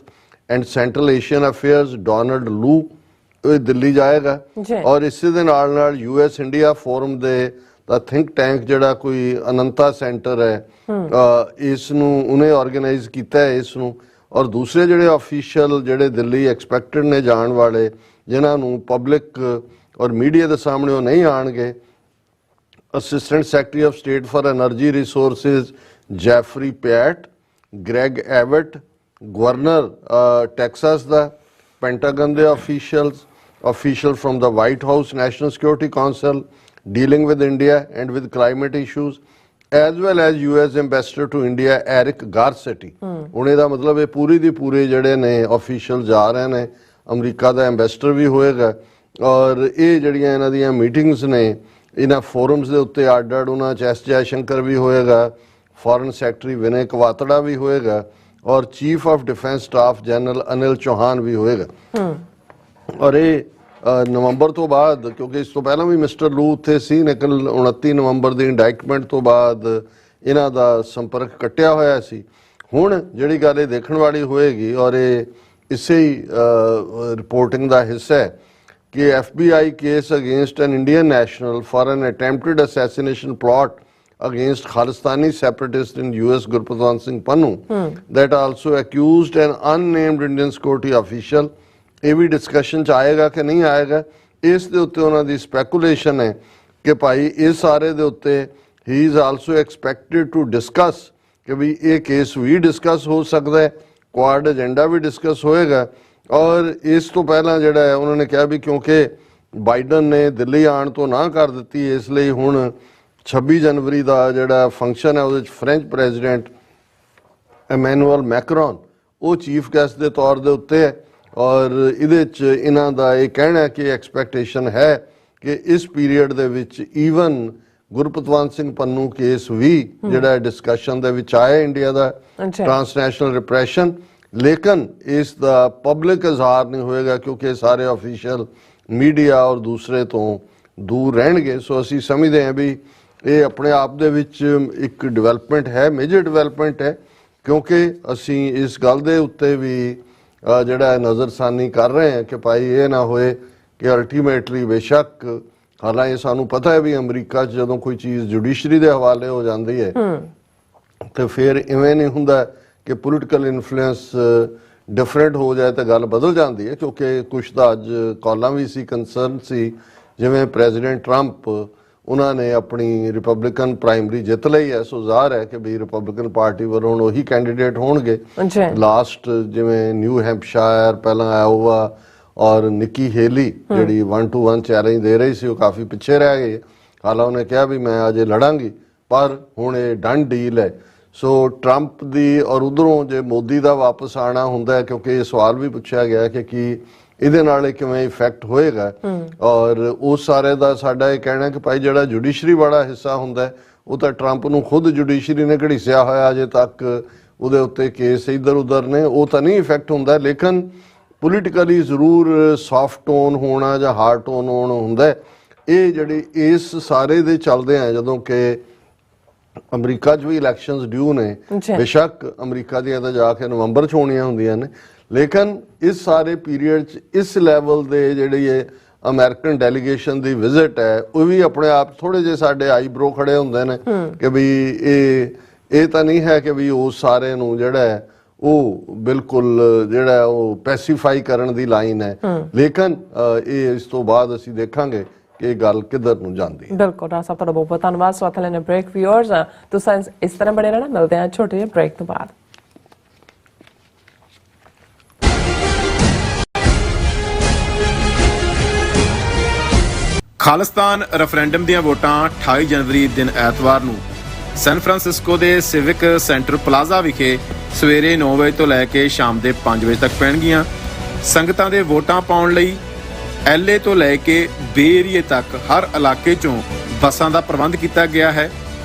and Central Asian Affairs Donald Lu Delhi ਜਾਏਗਾ, ਔਰ ਇਸੇ ਦੇ ਨਾਲ ਨਾਲ US ਇੰਡੀਆ ਫੋਰਮ ਦੇ ਦਾ ਥਿੰਕ ਟੈਂਕ ਜਿਹੜਾ ਕੋਈ ਅਨੰਤਾ ਸੈਂਟਰ ਹੈ ਇਸ ਨੂੰ ਉਹਨੇ ਆਰਗੇਨਾਈਜ਼ ਕੀਤਾ ਹੈ ਇਸ ਨੂੰ, ਔਰ ਦੂਸਰੇ ਜਿਹੜੇ ਆਫੀਸ਼ੀਅਲ ਜਿਹੜੇ ਦਿੱਲੀ ਐਕਸਪੈਕਟਡ ਨੇ ਜਾਣ ਵਾਲੇ ਜਿਨ੍ਹਾਂ ਨੂੰ ਪਬਲਿਕ ਔਰ ਮੀਡੀਆ ਦੇ ਸਾਹਮਣੇ ਉਹ ਨਹੀਂ ਆਣਗੇ। Assistant secretary of state for energy resources Jeffrey Pyatt, Greg Abbott, governor Texas ਦਾ, ਪੈਂਟਾਗਨ ਦੇ official from the White House National Security Council dealing with India and with climate issues, as well as US Ambassador to India Eric Garcetti। ਹੁਣ ਇਹਦਾ ਮਤਲਬ ਇਹ ਪੂਰੀ ਦੀ ਪੂਰੇ ਜਿਹੜੇ ਨੇ official ਜਾ ਰਹੇ ਨੇ, ਅਮਰੀਕਾ ਦਾ ਐਂਬੈਸਡਰ ਵੀ ਹੋਏਗਾ, ਔਰ ਇਹ ਜਿਹੜੀਆਂ ਇਹਨਾਂ ਦੀਆਂ ਮੀਟਿੰਗਸ ਨੇ ਇਹਨਾਂ ਫੋਰਮਸ ਦੇ ਉੱਤੇ ਅੱਡ ਅੱਡ ਉਹਨਾਂ 'ਚ S ਜੈਸ਼ੰਕਰ ਵੀ ਹੋਏਗਾ, ਫੋਰਨ ਸੈਕਟਰੀ ਵਿਨੈ ਕਵਾਤੜਾ ਵੀ ਹੋਏਗਾ, ਔਰ chief of defence staff general Anil Chauhan ਵੀ ਹੋਏਗਾ। ਔਰ ਇਹ ਨਵੰਬਰ ਤੋਂ ਬਾਅਦ, ਕਿਉਂਕਿ ਇਸ ਤੋਂ ਪਹਿਲਾਂ ਵੀ ਮਿਸਟਰ ਲੂ ਉੱਥੇ ਸੀ, ਲੇਕਿਨ 29 ਨਵੰਬਰ ਦੀ ਇੰਡਾਇਕਟਮੈਂਟ ਤੋਂ ਬਾਅਦ ਇਹਨਾਂ ਦਾ ਸੰਪਰਕ ਕੱਟਿਆ ਹੋਇਆ ਸੀ। ਹੁਣ ਜਿਹੜੀ ਗੱਲ ਇਹ ਦੇਖਣ ਵਾਲੀ ਹੋਏਗੀ, ਔਰ ਇਹ ਇਸੇ ਹੀ ਰਿਪੋਰਟਿੰਗ ਦਾ ਹਿੱਸਾ ਹੈ ਕਿ FBI case against N Indian national for N attempted assassination plot against Khalistani separatist in US Gurpatwant Singh Pannu that also accused an unnamed Indian security official। ਇਹ ਵੀ ਡਿਸਕਸ਼ਨ ਚ ਆਏਗਾ ਕਿ ਨਹੀਂ ਆਏਗਾ, ਇਸ ਦੇ ਉੱਤੇ ਉਹਨਾਂ ਦੀ ਸਪੈਕੂਲੇਸ਼ਨ ਹੈ ਕਿ ਭਾਈ ਇਸ ਸਾਰੇ ਦੇ ਉੱਤੇ he is also expected to discuss ਕਿ ਵੀ ਇਹ ਕੇਸ ਵੀ ਡਿਸਕਸ ਹੋ ਸਕਦਾ ਹੈ, ਕੁਆਡ ਏਜੰਡਾ ਵੀ ਡਿਸਕਸ ਹੋਏਗਾ। ਔਰ ਇਸ ਤੋਂ ਪਹਿਲਾਂ ਜਿਹੜਾ ਹੈ ਉਹਨਾਂ ਨੇ ਕਿਹਾ ਵੀ ਕਿਉਂਕਿ ਬਾਈਡਨ ਨੇ ਦਿੱਲੀ ਆਉਣ ਤੋਂ ਨਾ ਕਰ ਦਿੱਤੀ, ਇਸ ਲਈ ਹੁਣ 26 ਜਨਵਰੀ ਦਾ ਜਿਹੜਾ ਫੰਕਸ਼ਨ ਹੈ ਉਹਦੇ ਚ ਫ੍ਰੈਂਚ ਪ੍ਰੈਜ਼ੀਡੈਂਟ ਇਮੈਨੂਅਲ ਮੈਕਰੋਨ ਉਹ ਚੀਫ ਗੈਸਟ ਦੇ ਤੌਰ ਦੇ ਉੱਤੇ ਹੈ, ਔਰ ਇਹਦੇ ਚ ਇਹਨਾਂ ਦਾ ਇਹ ਕਹਿਣਾ ਕਿ ਐਕਸਪੈਕਟੇਸ਼ਨ ਹੈ ਕਿ ਇਸ ਪੀਰੀਅਡ ਦੇ ਵਿੱਚ ਈਵਨ ਗੁਰਪਤਵੰਤ ਸਿੰਘ ਪੰਨੂ ਕੇਸ ਵੀ ਜਿਹੜਾ ਡਿਸਕਸ਼ਨ ਦੇ ਵਿੱਚ ਆਇਆ ਇੰਡੀਆ ਦਾ ਟ੍ਰਾਂਸਨੈਸ਼ਨਲ ਰਿਪਰੈਸ਼ਨ, ਲੇਕਿਨ ਇਸ ਦਾ ਪਬਲਿਕ ਇਜ਼ਹਾਰ ਨਹੀਂ ਹੋਏਗਾ ਕਿਉਂਕਿ ਸਾਰੇ ਆਫੀਸ਼ੀਅਲ ਮੀਡੀਆ ਔਰ ਦੂਸਰੇ ਤੋਂ ਦੂਰ ਰਹਿਣਗੇ। ਸੋ ਅਸੀਂ ਸਮਝਦੇ ਹਾਂ ਵੀ ਇਹ ਆਪਣੇ ਆਪ ਦੇ ਵਿੱਚ ਇੱਕ ਡਿਵੈਲਪਮੈਂਟ ਹੈ, ਮੇਜਰ ਡਿਵੈਲਪਮੈਂਟ ਹੈ, ਕਿਉਂਕਿ ਅਸੀਂ ਇਸ ਗੱਲ ਦੇ ਉੱਤੇ ਵੀ ਜਿਹੜਾ ਨਜ਼ਰਸਾਨੀ ਕਰ ਰਹੇ ਹਾਂ ਕਿ ਭਾਈ ਇਹ ਨਾ ਹੋਏ ਕਿ ਅਲਟੀਮੇਟਲੀ ਬੇਸ਼ੱਕ ਹਾਲਾਂਕਿ ਸਾਨੂੰ ਪਤਾ ਹੈ ਵੀ ਅਮਰੀਕਾ 'ਚ ਜਦੋਂ ਕੋਈ ਚੀਜ਼ ਜੁਡੀਸ਼ਰੀ ਦੇ ਹਵਾਲੇ ਹੋ ਜਾਂਦੀ ਹੈ ਤੇ ਫਿਰ ਇਵੇਂ ਨਹੀਂ ਹੁੰਦਾ ਕਿ ਪੋਲੀਟੀਕਲ ਇਨਫਲੂਐਂਸ ਡਿਫਰੈਂਟ ਹੋ ਜਾਏ ਤਾਂ ਗੱਲ ਬਦਲ ਜਾਂਦੀ ਹੈ, ਕਿਉਂਕਿ ਕੁਛ ਤਾਂ ਅੱਜ ਕਾਲਾਂ ਵੀ ਸੀ, ਕੰਸਰਨ ਸੀ, ਜਿਵੇਂ ਪ੍ਰੈਜ਼ੀਡੈਂਟ ਟਰੰਪ ਉਹਨਾਂ ਨੇ ਆਪਣੀ ਰਿਪਬਲਿਕਨ ਪ੍ਰਾਇਮਰੀ ਜਿੱਤ ਲਈ ਹੈ, ਸੋ ਜ਼ਾਹਰ ਹੈ ਕਿ ਵੀ ਰਿਪਬਲਿਕਨ ਪਾਰਟੀ ਵੱਲੋਂ ਹੁਣ ਉਹੀ ਕੈਂਡੀਡੇਟ ਹੋਣਗੇ। ਲਾਸਟ ਜਿਵੇਂ ਨਿਊ ਹੈਂਪਸ਼ਾਇਰ, ਪਹਿਲਾਂ ਆਇਓਵਾ ਔਰ ਨਿੱਕੀ ਹੇਲੀ ਜਿਹੜੀ 1-to-1 ਚੈਲੰਜ ਦੇ ਰਹੀ ਸੀ ਉਹ ਕਾਫੀ ਪਿੱਛੇ ਰਹਿ ਗਈ। ਹਾਲਾਂ ਉਹਨੇ ਕਿਹਾ ਵੀ ਮੈਂ ਅਜੇ ਲੜਾਂਗੀ, ਪਰ ਹੁਣ ਇਹ ਡਨ ਡੀਲ ਹੈ। ਸੋ ਟਰੰਪ ਦੀ ਔਰ ਉਧਰੋਂ ਜੇ ਮੋਦੀ ਦਾ ਵਾਪਸ ਆਣਾ ਹੁੰਦਾ, ਕਿਉਂਕਿ ਇਹ ਸਵਾਲ ਵੀ ਪੁੱਛਿਆ ਗਿਆ ਕਿ ਕੀ ਇਹਦੇ ਨਾਲ ਕਿਵੇਂ ਇਫੈਕਟ ਹੋਏਗਾ, ਔਰ ਉਸ ਸਾਰੇ ਦਾ ਸਾਡਾ ਇਹ ਕਹਿਣਾ ਕਿ ਭਾਈ ਜਿਹੜਾ ਜੁਡੀਸ਼ਰੀ ਵਾਲਾ ਹਿੱਸਾ ਹੁੰਦਾ ਉਹ ਤਾਂ ਟਰੰਪ ਨੂੰ ਖੁਦ ਜੁਡੀਸ਼ਰੀ ਨੇ ਘੜੀਸਿਆ ਹੋਇਆ, ਅਜੇ ਤੱਕ ਉਹਦੇ ਉੱਤੇ ਕੇਸ ਇੱਧਰ ਉੱਧਰ ਨੇ, ਉਹ ਤਾਂ ਨਹੀਂ ਇਫੈਕਟ ਹੁੰਦਾ। ਲੇਕਿਨ ਪੋਲੀਟੀਕਲੀ ਜ਼ਰੂਰ ਸੌਫਟ ਟੋਨ ਹੋਣਾ ਜਾਂ ਹਾਰਡ ਟੋਨ ਹੋਣਾ ਹੁੰਦਾ। ਇਹ ਜਿਹੜੀ ਇਸ ਸਾਰੇ ਦੇ ਚੱਲਦੇ ਆ, ਜਦੋਂ ਕਿ ਅਮਰੀਕਾ 'ਚ ਵੀ ਇਲੈਕਸ਼ਨਸ ਡਿਊ ਨੇ, ਬੇਸ਼ੱਕ ਅਮਰੀਕਾ ਦੀਆਂ ਤਾਂ ਜਾ ਕੇ ਨਵੰਬਰ 'ਚ ਹੋਣੀਆਂ ਹੁੰਦੀਆਂ ਨੇ, ਲੇਕਿਨ ਇਸ ਸਾਰੇ ਪੀਰੀਅਡ 'ਚ ਇਸ ਲੈਵਲ ਦੇ ਜਿਹੜੀ ਇਹ ਅਮਰੀਕਨ ਡੈਲੀਗੇਸ਼ਨ ਦੀ ਵਿਜ਼ਿਟ ਹੈ, ਉਹ ਵੀ ਆਪਣੇ ਆਪ ਥੋੜੇ ਜਿਹੇ ਸਾਡੇ ਆਈਬ੍ਰੋ ਖੜੇ ਹੁੰਦੇ ਨੇ ਕਿ ਵੀ ਇਹ ਤਾਂ ਨਹੀਂ ਹੈ ਕਿ ਵੀ ਉਸ ਸਾਰੇ ਨੂੰ ਜਿਹੜਾ ਹੈ ਉਹ ਬਿਲਕੁਲ ਜਿਹੜਾ ਉਹ ਪੈਸੀਫਾਈ ਕਰਨ ਦੀ ਲਾਈਨ ਹੈ। ਲੇਕਿਨ ਇਹ ਇਸ ਤੋਂ ਬਾਅਦ ਅਸੀਂ ਦੇਖਾਂਗੇ ਕਿ ਇਹ ਗੱਲ ਕਿੱਧਰ ਨੂੰ ਜਾਂਦੀ ਹੈ। ਬਿਲਕੁਲ ਰਾਜ ਸਾਹਿਬ, ਤੁਹਾਡਾ ਬਹੁਤ ਬਹੁਤ ਧੰਨਵਾਦ। ਸਵਾਗਤ ਲੈਣੇ ਬ੍ਰੇਕ ਵਿਊਅਰਸ, ਤੁਸੀਂ ਇਸ ਤਰ੍ਹਾਂ ਬਣੇ ਰਹਿਣਾ। ਮਿਲਦੇ ਹਾਂ ਛੋਟੇ ਜਿਹੇ ਬ੍ਰੇਕ ਤੋਂ ਬਾਅਦ। ਖਾਲਿਸਤਾਨ ਰੈਫਰੈਂਡਮ ਦੀਆਂ ਵੋਟਾਂ 28 ਜਨਵਰੀ ਦਿਨ ਐਤਵਾਰ ਨੂੰ ਸੈਨ ਫਰਾਂਸਿਸਕੋ ਦੇ ਸਿਵਿਕ ਸੈਂਟਰ ਪਲਾਜ਼ਾ ਵਿਖੇ ਸਵੇਰੇ 9 ਵਜੇ ਤੋਂ ਲੈ ਕੇ ਸ਼ਾਮ ਦੇ 5 ਵਜੇ ਤੱਕ ਪੈਣਗੀਆਂ। ਸੰਗਤਾਂ ਦੇ ਵੋਟਾਂ ਪਾਉਣ ਲਈ LA ਤੋਂ ਲੈ ਕੇ ਬੇ ਏਰੀਏ ਤੱਕ ਹਰ ਇਲਾਕੇ 'ਚੋਂ ਬੱਸਾਂ ਦਾ ਪ੍ਰਬੰਧ ਕੀਤਾ ਗਿਆ ਹੈ।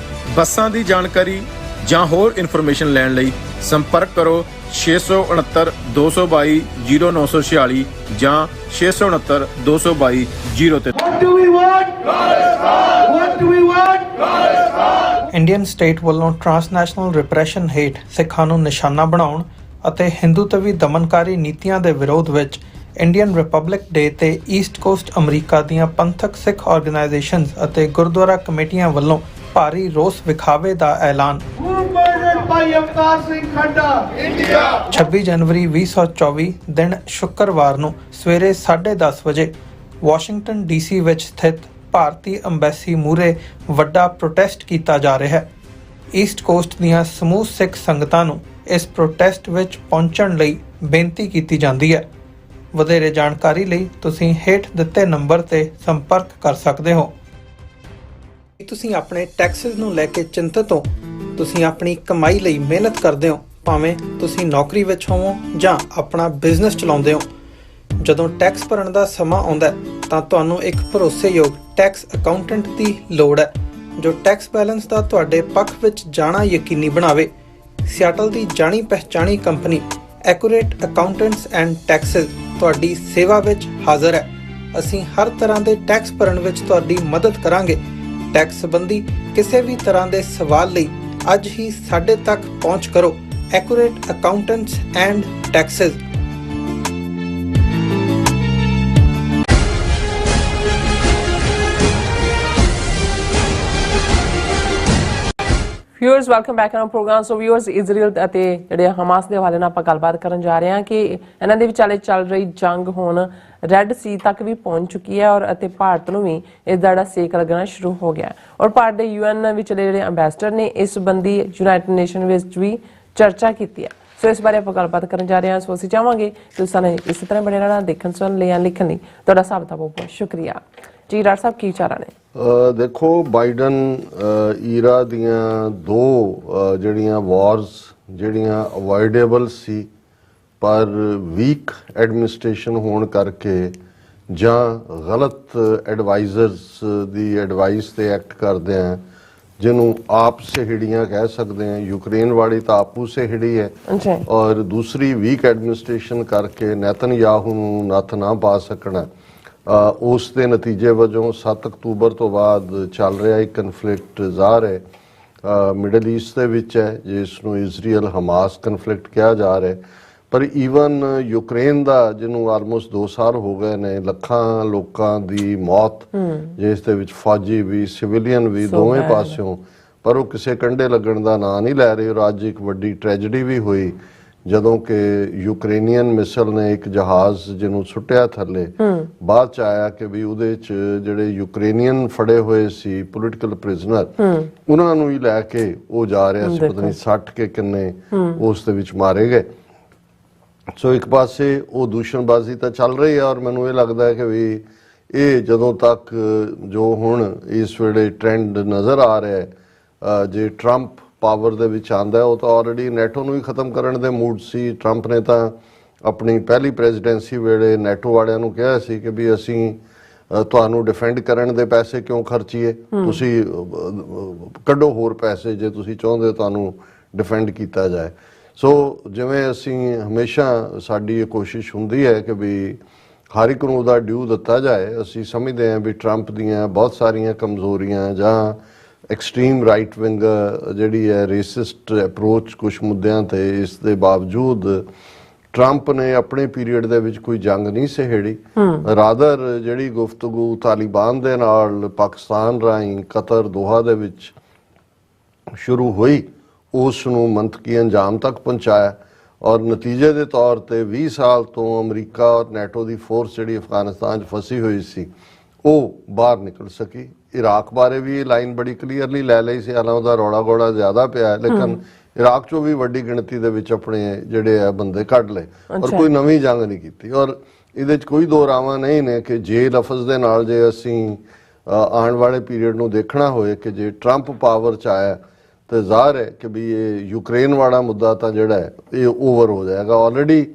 ਬੱਸਾਂ ਦੀ ਜਾਣਕਾਰੀ ਜਾਂ ਹੋਰ ਇਨਫੋਰਮੇਸ਼ਨ ਲੈਣ ਲਈ ਸੰਪਰਕ ਕਰੋ 669 222 0946 ਜਾਂ 669 222 03। What do we want? Khalistan! What do we want? Khalistan! Indian state ਵੱਲੋਂ ਟਰਾਂਸਨੈਸ਼ਨਲ ਰਿਪਰੈਸ਼ਨ ਹੇਠ ਸਿੱਖਾਂ ਨੂੰ ਨਿਸ਼ਾਨਾ ਬਣਾਉਣ ਅਤੇ ਹਿੰਦੂਤਵੀ ਦਮਨਕਾਰੀ ਨੀਤੀਆਂ ਦੇ ਵਿਰੋਧ ਵਿੱਚ ਇੰਡੀਅਨ ਰਿਪਬਲਿਕ ਡੇ ਤੇ ਈਸਟ ਕੋਸਟ ਅਮਰੀਕਾ ਦੀਆਂ ਪੰਥਕ ਸਿੱਖ ਆਰਗੇਨਾਈਜੇਸ਼ਨਸ ਅਤੇ ਗੁਰਦੁਆਰਾ ਕਮੇਟੀਆਂ ਵੱਲੋਂ ਭਾਰੀ ਰੋਸ ਵਿਖਾਵੇ ਦਾ ਐਲਾਨ। Who murdered by Avtar Singh Khanda? India! 26 ਜਨਵਰੀ 2024 ਦਿਨ ਸ਼ੁੱਕਰਵਾਰ ਨੂੰ ਸਵੇਰੇ 10:30 ਵਜੇ ਵਾਸ਼ਿੰਗਟਨ DC ਵਿੱਚ ਸਥਿਤ ਭਾਰਤੀ ਅੰਬੈਸੀ ਮੂਹਰੇ ਵੱਡਾ ਪ੍ਰੋਟੈਸਟ ਕੀਤਾ ਜਾ ਰਿਹਾ ਹੈ। ਈਸਟ ਕੋਸਟ ਦੀਆਂ ਸਮੂਹ ਸਿੱਖ ਸੰਗਤਾਂ ਨੂੰ ਇਸ ਪ੍ਰੋਟੈਸਟ ਵਿੱਚ ਪਹੁੰਚਣ ਲਈ ਬੇਨਤੀ ਕੀਤੀ ਜਾਂਦੀ ਹੈ। ਵਧੇਰੇ ਜਾਣਕਾਰੀ ਲਈ ਤੁਸੀਂ ਹੇਠ ਦਿੱਤੇ ਨੰਬਰ ਤੇ ਸੰਪਰਕ ਕਰ ਸਕਦੇ ਹੋ। ਤੁਸੀਂ ਆਪਣੇ ਟੈਕਸਸ ਨੂੰ ਲੈ ਕੇ ਚਿੰਤਤ ਹੋ, ਤੁਸੀਂ ਆਪਣੀ ਕਮਾਈ ਲਈ ਮਿਹਨਤ ਕਰਦੇ ਹੋ, ਭਾਵੇਂ ਤੁਸੀਂ ਨੌਕਰੀ ਵਿੱਚ ਹੋਵੋ ਜਾਂ ਆਪਣਾ ਬਿਜ਼ਨਸ ਚਲਾਉਂਦੇ ਹੋ। ਜਦੋਂ ਟੈਕਸ ਭਰਨ ਦਾ ਸਮਾਂ ਆਉਂਦਾ ਤਾਂ ਤੁਹਾਨੂੰ ਇੱਕ ਭਰੋਸੇਯੋਗ ਟੈਕਸ ਅਕਾਊਂਟੈਂਟ ਦੀ ਲੋੜ ਹੈ ਜੋ ਟੈਕਸ ਬੈਲੈਂਸ ਦਾ ਤੁਹਾਡੇ ਪੱਖ ਵਿੱਚ ਜਾਣਾ ਯਕੀਨੀ ਬਣਾਵੇ। ਸਿਆਟਲ ਦੀ ਜਾਣੀ ਪਛਾਣੀ company accurate accountants and taxes ਤੁਹਾਡੀ ਸੇਵਾ ਵਿੱਚ ਹਾਜ਼ਰ ਹੈ। ਅਸੀਂ ਹਰ ਤਰ੍ਹਾਂ ਦੇ ਟੈਕਸ ਭਰਨ ਵਿੱਚ ਤੁਹਾਡੀ ਮਦਦ ਕਰਾਂਗੇ। ਟੈਕਸ ਸੰਬੰਧੀ ਕਿਸੇ ਵੀ ਤਰ੍ਹਾਂ ਦੇ ਸਵਾਲ ਲਈ ਅੱਜ ਹੀ ਸਾਡੇ ਤੱਕ ਪਹੁੰਚ ਕਰੋ। Accurate accountants and taxes. Viewers, welcome back on programme. So viewers, Israel ਅਤੇ ਜਿਹੜੇ ਹਮਾਸ ਦੇ ਹਵਾਲੇ ਨਾਲ ਆਪਾਂ ਗੱਲਬਾਤ ਕਰਨ ਜਾ ਰਹੇ ਹਾਂ ਕਿ ਇਹਨਾਂ ਦੇ ਵਿਚਾਲੇ ਚੱਲ ਰਹੀ ਜੰਗ ਹੁਣ ਰੈੱਡ ਸੀ ਤੱਕ ਵੀ ਪਹੁੰਚ ਚੁੱਕੀ ਹੈ ਔਰ ਅਤੇ ਭਾਰਤ ਨੂੰ ਵੀ ਇਸ ਦਾ ਜਿਹੜਾ ਸੇਕ ਲੱਗਣਾ ਸ਼ੁਰੂ ਹੋ ਗਿਆ ਔਰ ਭਾਰਤ ਦੇ UN ਵਿਚਲੇ ਜਿਹੜੇ ਅੰਬੈਸਡਰ ਨੇ ਇਸ ਸੰਬੰਧੀ ਯੂਨਾਈਟਿਡ ਨੇਸ਼ਨ ਵਿੱਚ ਵੀ ਚਰਚਾ ਕੀਤੀ ਹੈ। ਸੋ ਇਸ ਬਾਰੇ ਆਪਾਂ ਗੱਲਬਾਤ ਕਰਨ ਜਾ ਰਹੇ ਹਾਂ। ਸੋ ਅਸੀਂ ਚਾਹਾਂਗੇ ਕਿ ਤੁਸੀਂ ਇਸੇ ਤਰ੍ਹਾਂ ਬਣੇ ਰਹਿਣਾ, ਦੇਖਣ ਸੁਣਨ ਲਈ ਜਾਂ ਲਿਖਣ ਲਈ ਤੁਹਾਡਾ ਸਭ ਦਾ ਬਹੁਤ ਬਹੁਤ ਸ਼ੁਕਰੀਆ ਜੀ। ਡਾਕਟਰ ਸਾਹਿਬ, ਕੀ ਵਿਚਾਰਾਂ ਨੇ? ਦੇਖੋ, ਬਾਈਡਨ ਈਰਾ ਦੀਆਂ ਦੋ ਜਿਹੜੀਆਂ ਵਾਰਸ ਜਿਹੜੀਆਂ ਅਵੋਇਡੇਬਲ ਸੀ ਪਰ ਵੀਕ ਐਡਮਿਨਿਸਟ੍ਰੇਸ਼ਨ ਹੋਣ ਕਰਕੇ ਜਾਂ ਗਲਤ ਐਡਵਾਈਜ਼ਰਸ ਦੀ ਐਡਵਾਈਸ ਤੇ ਐਕਟ ਕਰਦੇ ਆ, ਜਿਹਨੂੰ ਆਪ ਸਹਿੜੀਆਂ ਕਹਿ ਸਕਦੇ ਆ। ਯੂਕਰੇਨ ਵਾਲੀ ਤਾਂ ਆਪੂ ਸਹਿੜੀ ਹੈ ਔਰ ਦੂਸਰੀ ਵੀਕ ਐਡਮਿਨਿਸਟ੍ਰੇਸ਼ਨ ਕਰਕੇ ਨੇਤਨਯਾਹੂ ਨੂੰ ਨੱਥ ਨਾ ਪਾ ਸਕਣਾ। ਉਸ ਦੇ ਨਤੀਜੇ ਵਜੋਂ 7 ਅਕਤੂਬਰ ਤੋਂ ਬਾਅਦ ਚੱਲ ਰਿਹਾ ਇੱਕ ਕਨਫਲਿਕਟ ਜ਼ਾਹਰ ਹੈ ਮਿਡਲ ਈਸਟ ਦੇ ਵਿੱਚ ਹੈ, ਜਿਸ ਨੂੰ ਇਜ਼ਰਾਈਲ ਹਮਾਸ ਕਨਫਲਿਕਟ ਕਿਹਾ ਜਾ ਰਿਹਾ। ਪਰ ਈਵਨ ਯੂਕਰੇਨ ਦਾ, ਜਿਹਨੂੰ ਆਲਮੋਸਟ 2 ਸਾਲ ਹੋ ਗਏ ਨੇ, ਲੱਖਾਂ ਲੋਕਾਂ ਦੀ ਮੌਤ, ਜਿਸ ਦੇ ਵਿੱਚ ਫੌਜੀ ਵੀ ਸਿਵਿਲੀਅਨ ਵੀ ਦੋਵੇਂ ਪਾਸਿਓਂ, ਪਰ ਉਹ ਕਿਸੇ ਕੰਢੇ ਲੱਗਣ ਦਾ ਨਾਂ ਨਹੀਂ ਲੈ ਰਹੇ। ਔਰ ਅੱਜ ਇੱਕ ਵੱਡੀ ਟ੍ਰੈਜਡੀ ਵੀ ਹੋਈ ਜਦੋਂ ਕਿ ਯੂਕਰੇਨੀਅਨ ਮਿਸਲ ਨੇ ਇੱਕ ਜਹਾਜ਼ ਜਿਹਨੂੰ ਸੁੱਟਿਆ ਥੱਲੇ, ਬਾਅਦ ਚ ਆਇਆ ਕਿ ਵੀ ਉਹਦੇ ਚ ਜਿਹੜੇ ਯੂਕਰੇਨੀਅਨ ਫੜੇ ਹੋਏ ਸੀ ਪੋਲੀਟੀਕਲ ਪ੍ਰਿਜ਼ਨਰ, ਉਹਨਾਂ ਨੂੰ ਹੀ ਲੈ ਕੇ ਉਹ ਜਾ ਰਿਹਾ ਸੀ। ਪਤਾ ਨਹੀਂ 60 ਕੇ ਕਿੰਨੇ ਉਸ ਦੇ ਵਿੱਚ ਮਾਰੇ ਗਏ। ਸੋ ਇੱਕ ਪਾਸੇ ਉਹ ਦੂਸ਼ਣਬਾਜ਼ੀ ਤਾਂ ਚੱਲ ਰਹੀ ਹੈ, ਔਰ ਮੈਨੂੰ ਇਹ ਲੱਗਦਾ ਹੈ ਕਿ ਵੀ ਇਹ ਜਦੋਂ ਤੱਕ ਜੋ ਹੁਣ ਇਸ ਵੇਲੇ ਟ੍ਰੈਂਡ ਨਜ਼ਰ ਆ ਰਿਹਾ ਹੈ, ਜੇ ਟਰੰਪ ਪਾਵਰ ਦੇ ਵਿੱਚ ਆਉਂਦਾ, ਉਹ ਤਾਂ ਆਲਰੇਡੀ ਨੈਟੋ ਨੂੰ ਹੀ ਖਤਮ ਕਰਨ ਦੇ ਮੂਡ ਸੀ। ਟਰੰਪ ਨੇ ਤਾਂ ਆਪਣੀ ਪਹਿਲੀ ਪ੍ਰੈਜ਼ੀਡੈਂਸੀ ਵੇਲੇ ਨੈਟੋ ਵਾਲਿਆਂ ਨੂੰ ਕਿਹਾ ਸੀ ਕਿ ਵੀ ਅਸੀਂ ਤੁਹਾਨੂੰ ਡਿਫੈਂਡ ਕਰਨ ਦੇ ਪੈਸੇ ਕਿਉਂ ਖਰਚੀਏ, ਤੁਸੀਂ ਕੱਢੋ ਹੋਰ ਪੈਸੇ ਜੇ ਤੁਸੀਂ ਚਾਹੁੰਦੇ ਹੋ ਤੁਹਾਨੂੰ ਡਿਫੈਂਡ ਕੀਤਾ ਜਾਏ। ਸੋ ਜਿਵੇਂ ਅਸੀਂ ਹਮੇਸ਼ਾ ਸਾਡੀ ਇਹ ਕੋਸ਼ਿਸ਼ ਹੁੰਦੀ ਹੈ ਕਿ ਵੀ ਹਰ ਇੱਕ ਨੂੰ ਉਹਦਾ ਡਿਊ ਦਿੱਤਾ ਜਾਏ। ਅਸੀਂ ਸਮਝਦੇ ਹਾਂ ਵੀ ਟਰੰਪ ਦੀਆਂ ਬਹੁਤ ਸਾਰੀਆਂ ਕਮਜ਼ੋਰੀਆਂ ਜਾਂ ਐਕਸਟ੍ਰੀਮ ਰਾਈਟ ਵਿੰਗ ਜਿਹੜੀ ਹੈ ਰੇਸਿਸਟ ਅਪਰੋਚ ਕੁਛ ਮੁੱਦਿਆਂ ਤੇ, ਇਸ ਦੇ ਬਾਵਜੂਦ ਟਰੰਪ ਨੇ ਆਪਣੇ ਪੀਰੀਅਡ ਦੇ ਵਿੱਚ ਕੋਈ ਜੰਗ ਨਹੀਂ ਸਹੇੜੀ। ਰਾਦਰ ਜਿਹੜੀ ਗੁਫ਼ਤਗੂ ਤਾਲਿਬਾਨ ਦੇ ਨਾਲ ਪਾਕਿਸਤਾਨ ਰਾਹੀਂ ਕਤਰ ਦੋਹਾ ਦੇ ਵਿੱਚ ਸ਼ੁਰੂ ਹੋਈ, ਉਸ ਨੂੰ ਮੰਤਕੀ ਅੰਜਾਮ ਤੱਕ ਪਹੁੰਚਾਇਆ, ਔਰ ਨਤੀਜੇ ਦੇ ਤੌਰ ਤੇ 20 ਸਾਲ ਤੋਂ ਅਮਰੀਕਾ ਔਰ ਨੈਟੋ ਦੀ ਫੋਰਸ ਜਿਹੜੀ ਅਫਗਾਨਿਸਤਾਨ 'ਚ ਫਸੀ ਹੋਈ ਸੀ ਉਹ ਬਾਹਰ ਨਿਕਲ ਸਕੀ। ਇਰਾਕ ਬਾਰੇ ਵੀ ਇਹ ਲਾਈਨ ਬੜੀ ਕਲੀਅਰਲੀ ਲੈ ਲਈ ਸੀ, ਹਾਲਾਂ ਉਹਦਾ ਰੌਲਾ ਗੋਲਾ ਜ਼ਿਆਦਾ ਪਿਆ, ਲੇਕਿਨ ਇਰਾਕ 'ਚੋਂ ਵੀ ਵੱਡੀ ਗਿਣਤੀ ਦੇ ਵਿੱਚ ਆਪਣੇ ਜਿਹੜੇ ਆ ਬੰਦੇ ਕੱਢ ਲਏ, ਔਰ ਕੋਈ ਨਵੀਂ ਜੰਗ ਨਹੀਂ ਕੀਤੀ। ਔਰ ਇਹਦੇ 'ਚ ਕੋਈ ਦੋ ਰਾਵਾਂ ਨਹੀਂ ਨੇ ਕਿ ਜੇ ਲਫ਼ਜ਼ ਦੇ ਨਾਲ ਜੇ ਅਸੀਂ ਆਉਣ ਵਾਲੇ ਪੀਰੀਅਡ ਨੂੰ ਦੇਖਣਾ ਹੋਏ ਕਿ ਜੇ ਟਰੰਪ ਪਾਵਰ 'ਚ ਆਇਆ ਤੇ ਜ਼ਾਹਰ ਹੈ ਕਿ ਵੀ ਇਹ ਯੂਕਰੇਨ ਵਾਲਾ ਮੁੱਦਾ ਤਾਂ ਜਿਹੜਾ ਹੈ ਇਹ ਓਵਰ ਹੋ ਜਾਏਗਾ। ਆਲਰੇਡੀ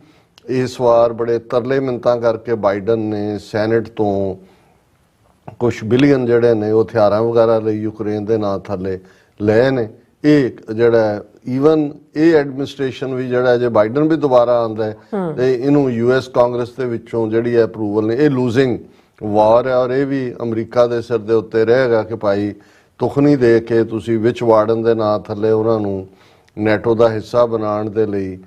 ਇਸ ਵਾਰ ਬੜੇ ਤਰਲੇ ਮਿੰਤਾਂ ਕਰਕੇ ਬਾਈਡਨ ਨੇ ਸੈਨੇਟ ਤੋਂ ਕੁਛ ਬਿਲੀਅਨ ਜਿਹੜੇ ਨੇ ਉਹ ਹਥਿਆਰਾਂ ਵਗੈਰਾ ਲਈ ਯੂਕਰੇਨ ਦੇ ਨਾਂ ਥੱਲੇ ਲਏ ਨੇ। ਇਹ ਜਿਹੜਾ ਈਵਨ ਇਹ ਐਡਮਿਨਿਸਟ੍ਰੇਸ਼ਨ ਵੀ ਜਿਹੜਾ ਜੇ ਬਾਈਡਨ ਵੀ ਦੁਬਾਰਾ ਆਉਂਦਾ ਹੈ ਤੇ ਇਹਨੂੰ US ਕਾਂਗਰਸ ਦੇ ਵਿੱਚੋਂ ਜਿਹੜੀ ਹੈ ਅਪਰੂਵਲ ਨੇ, ਇਹ ਲੂਜ਼ਿੰਗ ਵਾਰ ਹੈ, ਔਰ ਇਹ ਵੀ ਅਮਰੀਕਾ ਦੇ ਸਿਰ ਦੇ ਉੱਤੇ ਰਹੇਗਾ ਕਿ ਭਾਈ ਤੁਖਨੀ ਦੇ ਕੇ ਤੁਸੀਂ ਵਿੱਚ ਵਾੜਨ ਦੇ ਨਾਂ ਥੱਲੇ ਉਹਨਾਂ ਨੂੰ ਨੈਟੋ ਦਾ ਹਿੱਸਾ ਬਣਾਉਣ ਦੇ ਲਈ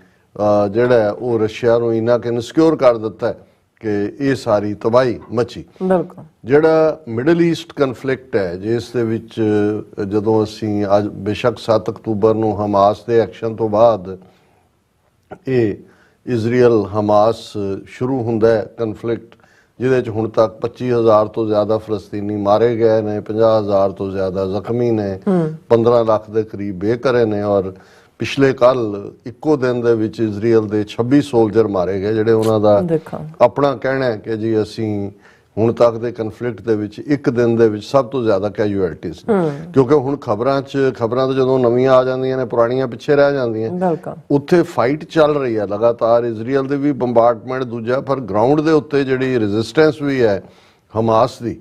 ਜਿਹੜਾ ਉਹ ਰਸ਼ੀਆ ਨੂੰ ਇੰਨਾ ਕਿ ਇਨਸਿਕਿਉਰ ਕਰ ਦਿੱਤਾ ਕਿ ਇਹ ਸਾਰੀ ਤਬਾਹੀ ਮਚੀ। ਬਿਲਕੁਲ ਜਿਹੜਾ ਮਿਡਲ ਈਸਟ ਕਨਫਲਿਕਟ ਹੈ, ਜਿਸ ਦੇ ਵਿੱਚ ਜਦੋਂ ਅਸੀਂ ਅੱਜ ਬੇਸ਼ੱਕ 7 ਅਕਤੂਬਰ ਨੂੰ ਹਮਾਸ ਦੇ ਐਕਸ਼ਨ ਤੋਂ ਬਾਅਦ ਇਹ ਇਜ਼ਰਾਈਲ ਹਮਾਸ ਸ਼ੁਰੂ ਹੁੰਦਾ ਹੈ ਕਨਫਲਿਕਟ, ਜਿਹਦੇ 'ਚ ਹੁਣ ਤੱਕ 25,000 ਤੋਂ ਜ਼ਿਆਦਾ ਫਲਸਤੀਨੀ ਮਾਰੇ ਗਏ ਨੇ, 50,000 ਤੋਂ ਜ਼ਿਆਦਾ ਜ਼ਖਮੀ ਨੇ, 15 ਲੱਖ ਦੇ ਕਰੀਬ ਬੇਘਰੇ ਨੇ, ਔਰ ਪਿਛਲੇ ਕੱਲ ਇੱਕੋ ਦਿਨ ਦੇ ਵਿੱਚ ਇਜ਼ਰਾਈਲ ਦੇ 26 ਸੋਲਜਰ ਮਾਰੇ ਗਏ, ਜਿਹੜੇ ਉਹਨਾਂ ਦਾ ਆਪਣਾ ਕਹਿਣਾ ਹੈ ਕਿ ਜੀ ਅਸੀਂ ਹੁਣ ਤੱਕ ਦੇ ਕਨਫਲਿਕਟ ਦੇ ਵਿੱਚ ਇੱਕ ਦਿਨ ਦੇ ਵਿੱਚ ਸਭ ਤੋਂ ਜ਼ਿਆਦਾ ਕੈਜੂਅਲਟੀਜ਼, ਕਿਉਂਕਿ ਹੁਣ ਖਬਰਾਂ ਤਾਂ ਜਦੋਂ ਨਵੀਆਂ ਆ ਜਾਂਦੀਆਂ ਨੇ ਪੁਰਾਣੀਆਂ ਪਿੱਛੇ ਰਹਿ ਜਾਂਦੀਆਂ। ਉੱਥੇ ਫਾਈਟ ਚੱਲ ਰਹੀ ਹੈ ਲਗਾਤਾਰ, ਇਜ਼ਰਾਈਲ ਦੇ ਵੀ ਬੰਬਾਰਡਮੈਂਟ ਦੂਜਾ, ਪਰ ਗਰਾਊਂਡ ਦੇ ਉੱਤੇ ਜਿਹੜੀ ਰੈਜ਼ਿਸਟੈਂਸ ਵੀ ਹੈ ਹਮਾਸ ਦੀ,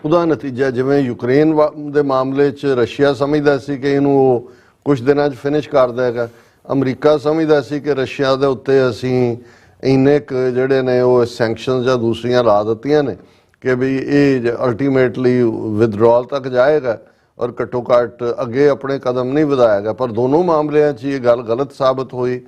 ਉਹਦਾ ਨਤੀਜਾ ਜਿਵੇਂ ਯੂਕਰੇਨ ਦੇ ਮਾਮਲੇ 'ਚ ਰਸ਼ੀਆ ਸਮਝਦਾ ਸੀ ਕਿ ਇਹਨੂੰ ਉਹ ਕੁਝ ਦਿਨਾਂ 'ਚ ਫਿਨਿਸ਼ ਕਰ ਦੇਗਾ, ਅਮਰੀਕਾ ਸਮਝਦਾ ਸੀ ਕਿ ਰਸ਼ੀਆ ਦੇ ਉੱਤੇ ਅਸੀਂ ਇੰਨੇ ਕੁ ਜਿਹੜੇ ਨੇ ਉਹ ਸੈਂਕਸ਼ਨਸ ਜਾਂ ਦੂਸਰੀਆਂ ਲਾ ਦਿੱਤੀਆਂ ਨੇ ਕਿ ਵੀ ਇਹ ਅਲਟੀਮੇਟਲੀ ਵਿਦਡਰਾਅਲ ਤੱਕ ਜਾਏਗਾ ਔਰ ਘੱਟੋ ਘੱਟ ਅੱਗੇ ਆਪਣੇ ਕਦਮ ਨਹੀਂ ਵਧਾਏਗਾ। ਪਰ ਦੋਨੋਂ ਮਾਮਲਿਆਂ 'ਚ ਇਹ ਗੱਲ ਗਲਤ ਸਾਬਤ ਹੋਈ।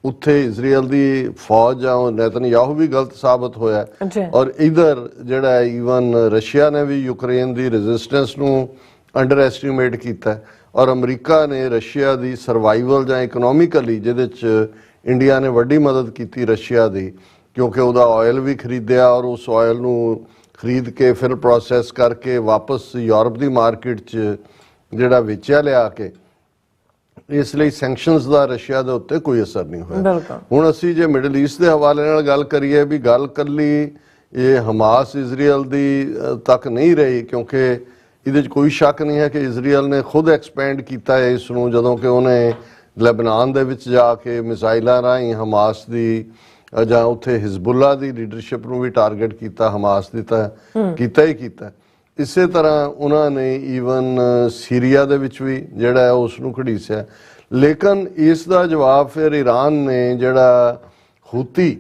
ਉੱਥੇ ਇਜ਼ਰਾਈਲ ਦੀ ਫੌਜ ਜਾਂ ਨੇਤਨਯਾਹੂ ਵੀ ਗਲਤ ਸਾਬਤ ਹੋਇਆ, ਔਰ ਇਧਰ ਜਿਹੜਾ ਈਵਨ ਰਸ਼ੀਆ ਨੇ ਵੀ ਯੂਕਰੇਨ ਦੀ ਰੈਜ਼ਿਸਟੈਂਸ ਨੂੰ ਅੰਡਰ ਐਸਟੀਮੇਟ ਕੀਤਾ, ਔਰ ਅਮਰੀਕਾ ਨੇ ਰਸ਼ੀਆ ਦੀ ਸਰਵਾਈਵਲ ਜਾਂ ਇਕਨੋਮਿਕਲੀ, ਜਿਹਦੇ 'ਚ ਇੰਡੀਆ ਨੇ ਵੱਡੀ ਮਦਦ ਕੀਤੀ ਰਸ਼ੀਆ ਦੀ, ਕਿਉਂਕਿ ਉਹਦਾ ਆਇਲ ਵੀ ਖਰੀਦਿਆ ਔਰ ਉਸ ਆਇਲ ਨੂੰ ਖਰੀਦ ਕੇ ਫਿਰ ਪ੍ਰੋਸੈਸ ਕਰਕੇ ਵਾਪਸ ਯੂਰਪ ਦੀ ਮਾਰਕੀਟ 'ਚ ਜਿਹੜਾ ਵੇਚਿਆ ਲਿਆ ਕੇ, ਇਸ ਲਈ ਸੈਂਕਸ਼ਨਸ ਦਾ ਰਸ਼ੀਆ ਦੇ ਉੱਤੇ ਕੋਈ ਅਸਰ ਨਹੀਂ ਹੋਇਆ। ਹੁਣ ਅਸੀਂ ਜੇ ਮਿਡਲ ਈਸਟ ਦੇ ਹਵਾਲੇ ਨਾਲ ਗੱਲ ਕਰੀਏ ਵੀ ਗੱਲ ਕੱਲੀ ਇਹ ਹਮਾਸ ਇਜ਼ਰਾਈਲ ਦੀ ਤੱਕ ਨਹੀਂ ਰਹੀ, ਕਿਉਂਕਿ ਇਹਦੇ 'ਚ ਕੋਈ ਸ਼ੱਕ ਨਹੀਂ ਹੈ ਕਿ ਇਜ਼ਰਾਈਲ ਨੇ ਖੁਦ ਐਕਸਪੈਂਡ ਕੀਤਾ ਹੈ ਇਸ ਨੂੰ, ਜਦੋਂ ਕਿ ਉਹਨੇ ਲੈਬਨਾਨ ਦੇ ਵਿੱਚ ਜਾ ਕੇ ਮਿਜ਼ਾਈਲਾਂ ਰਾਹੀਂ ਹਮਾਸ ਦੀ ਜਾਂ ਉੱਥੇ ਹਿਜ਼ਬੁੱਲਾ ਦੀ ਲੀਡਰਸ਼ਿਪ ਨੂੰ ਵੀ ਟਾਰਗੇਟ ਕੀਤਾ, ਹਮਾਸ ਦੀ ਤਾਂ ਕੀਤਾ ਹੀ ਕੀਤਾ। ਇਸੇ ਤਰ੍ਹਾਂ ਉਹਨਾਂ ਨੇ ਈਵਨ ਸੀਰੀਆ ਦੇ ਵਿੱਚ ਵੀ ਜਿਹੜਾ ਹੈ ਉਸ ਨੂੰ ਘੜੀਸਿਆ। ਲੇਕਿਨ ਇਸ ਦਾ ਜਵਾਬ ਫਿਰ ਈਰਾਨ ਨੇ, ਜਿਹੜਾ ਹੂਤੀ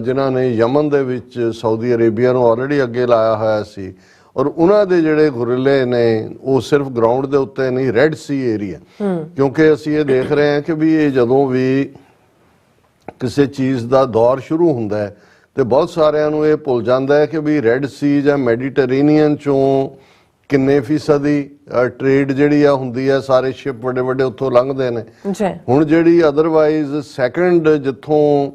ਜਿਨ੍ਹਾਂ ਨੇ ਯਮਨ ਦੇ ਵਿੱਚ ਸਾਊਦੀ ਅਰੇਬੀਆ ਨੂੰ ਆਲਰੇਡੀ ਅੱਗੇ ਲਾਇਆ ਹੋਇਆ ਸੀ, ਔਰ ਉਹਨਾਂ ਦੇ ਜਿਹੜੇ ਗੁਰਿਲੇ ਨੇ ਉਹ ਸਿਰਫ ਗਰਾਊਂਡ ਦੇ ਉੱਤੇ ਨਹੀਂ, ਰੈੱਡ ਸੀ ਏਰੀਆ, ਕਿਉਂਕਿ ਅਸੀਂ ਇਹ ਦੇਖ ਰਹੇ ਹਾਂ ਕਿ ਵੀ ਇਹ ਜਦੋਂ ਵੀ ਕਿਸੇ ਚੀਜ਼ ਦਾ ਦੌਰ ਸ਼ੁਰੂ ਹੁੰਦਾ ਹੈ ਤੇ ਬਹੁਤ ਸਾਰਿਆਂ ਨੂੰ ਇਹ ਭੁੱਲ ਜਾਂਦਾ ਹੈ ਕਿ ਵੀ ਰੈੱਡ ਸੀ ਜਾਂ ਮੈਡੀਟੇਰੇਨੀਅਨ 'ਚੋਂ ਕਿੰਨੇ ਫੀਸਦੀ ਟ੍ਰੇਡ ਜਿਹੜੀ ਆ ਹੁੰਦੀ ਹੈ, ਸਾਰੇ ਸ਼ਿਪ ਵੱਡੇ ਵੱਡੇ ਉੱਥੋਂ ਲੰਘਦੇ ਨੇ। ਹੁਣ ਜਿਹੜੀ ਅਦਰਵਾਈਜ਼ ਸੈਕੰਡ ਜਿੱਥੋਂ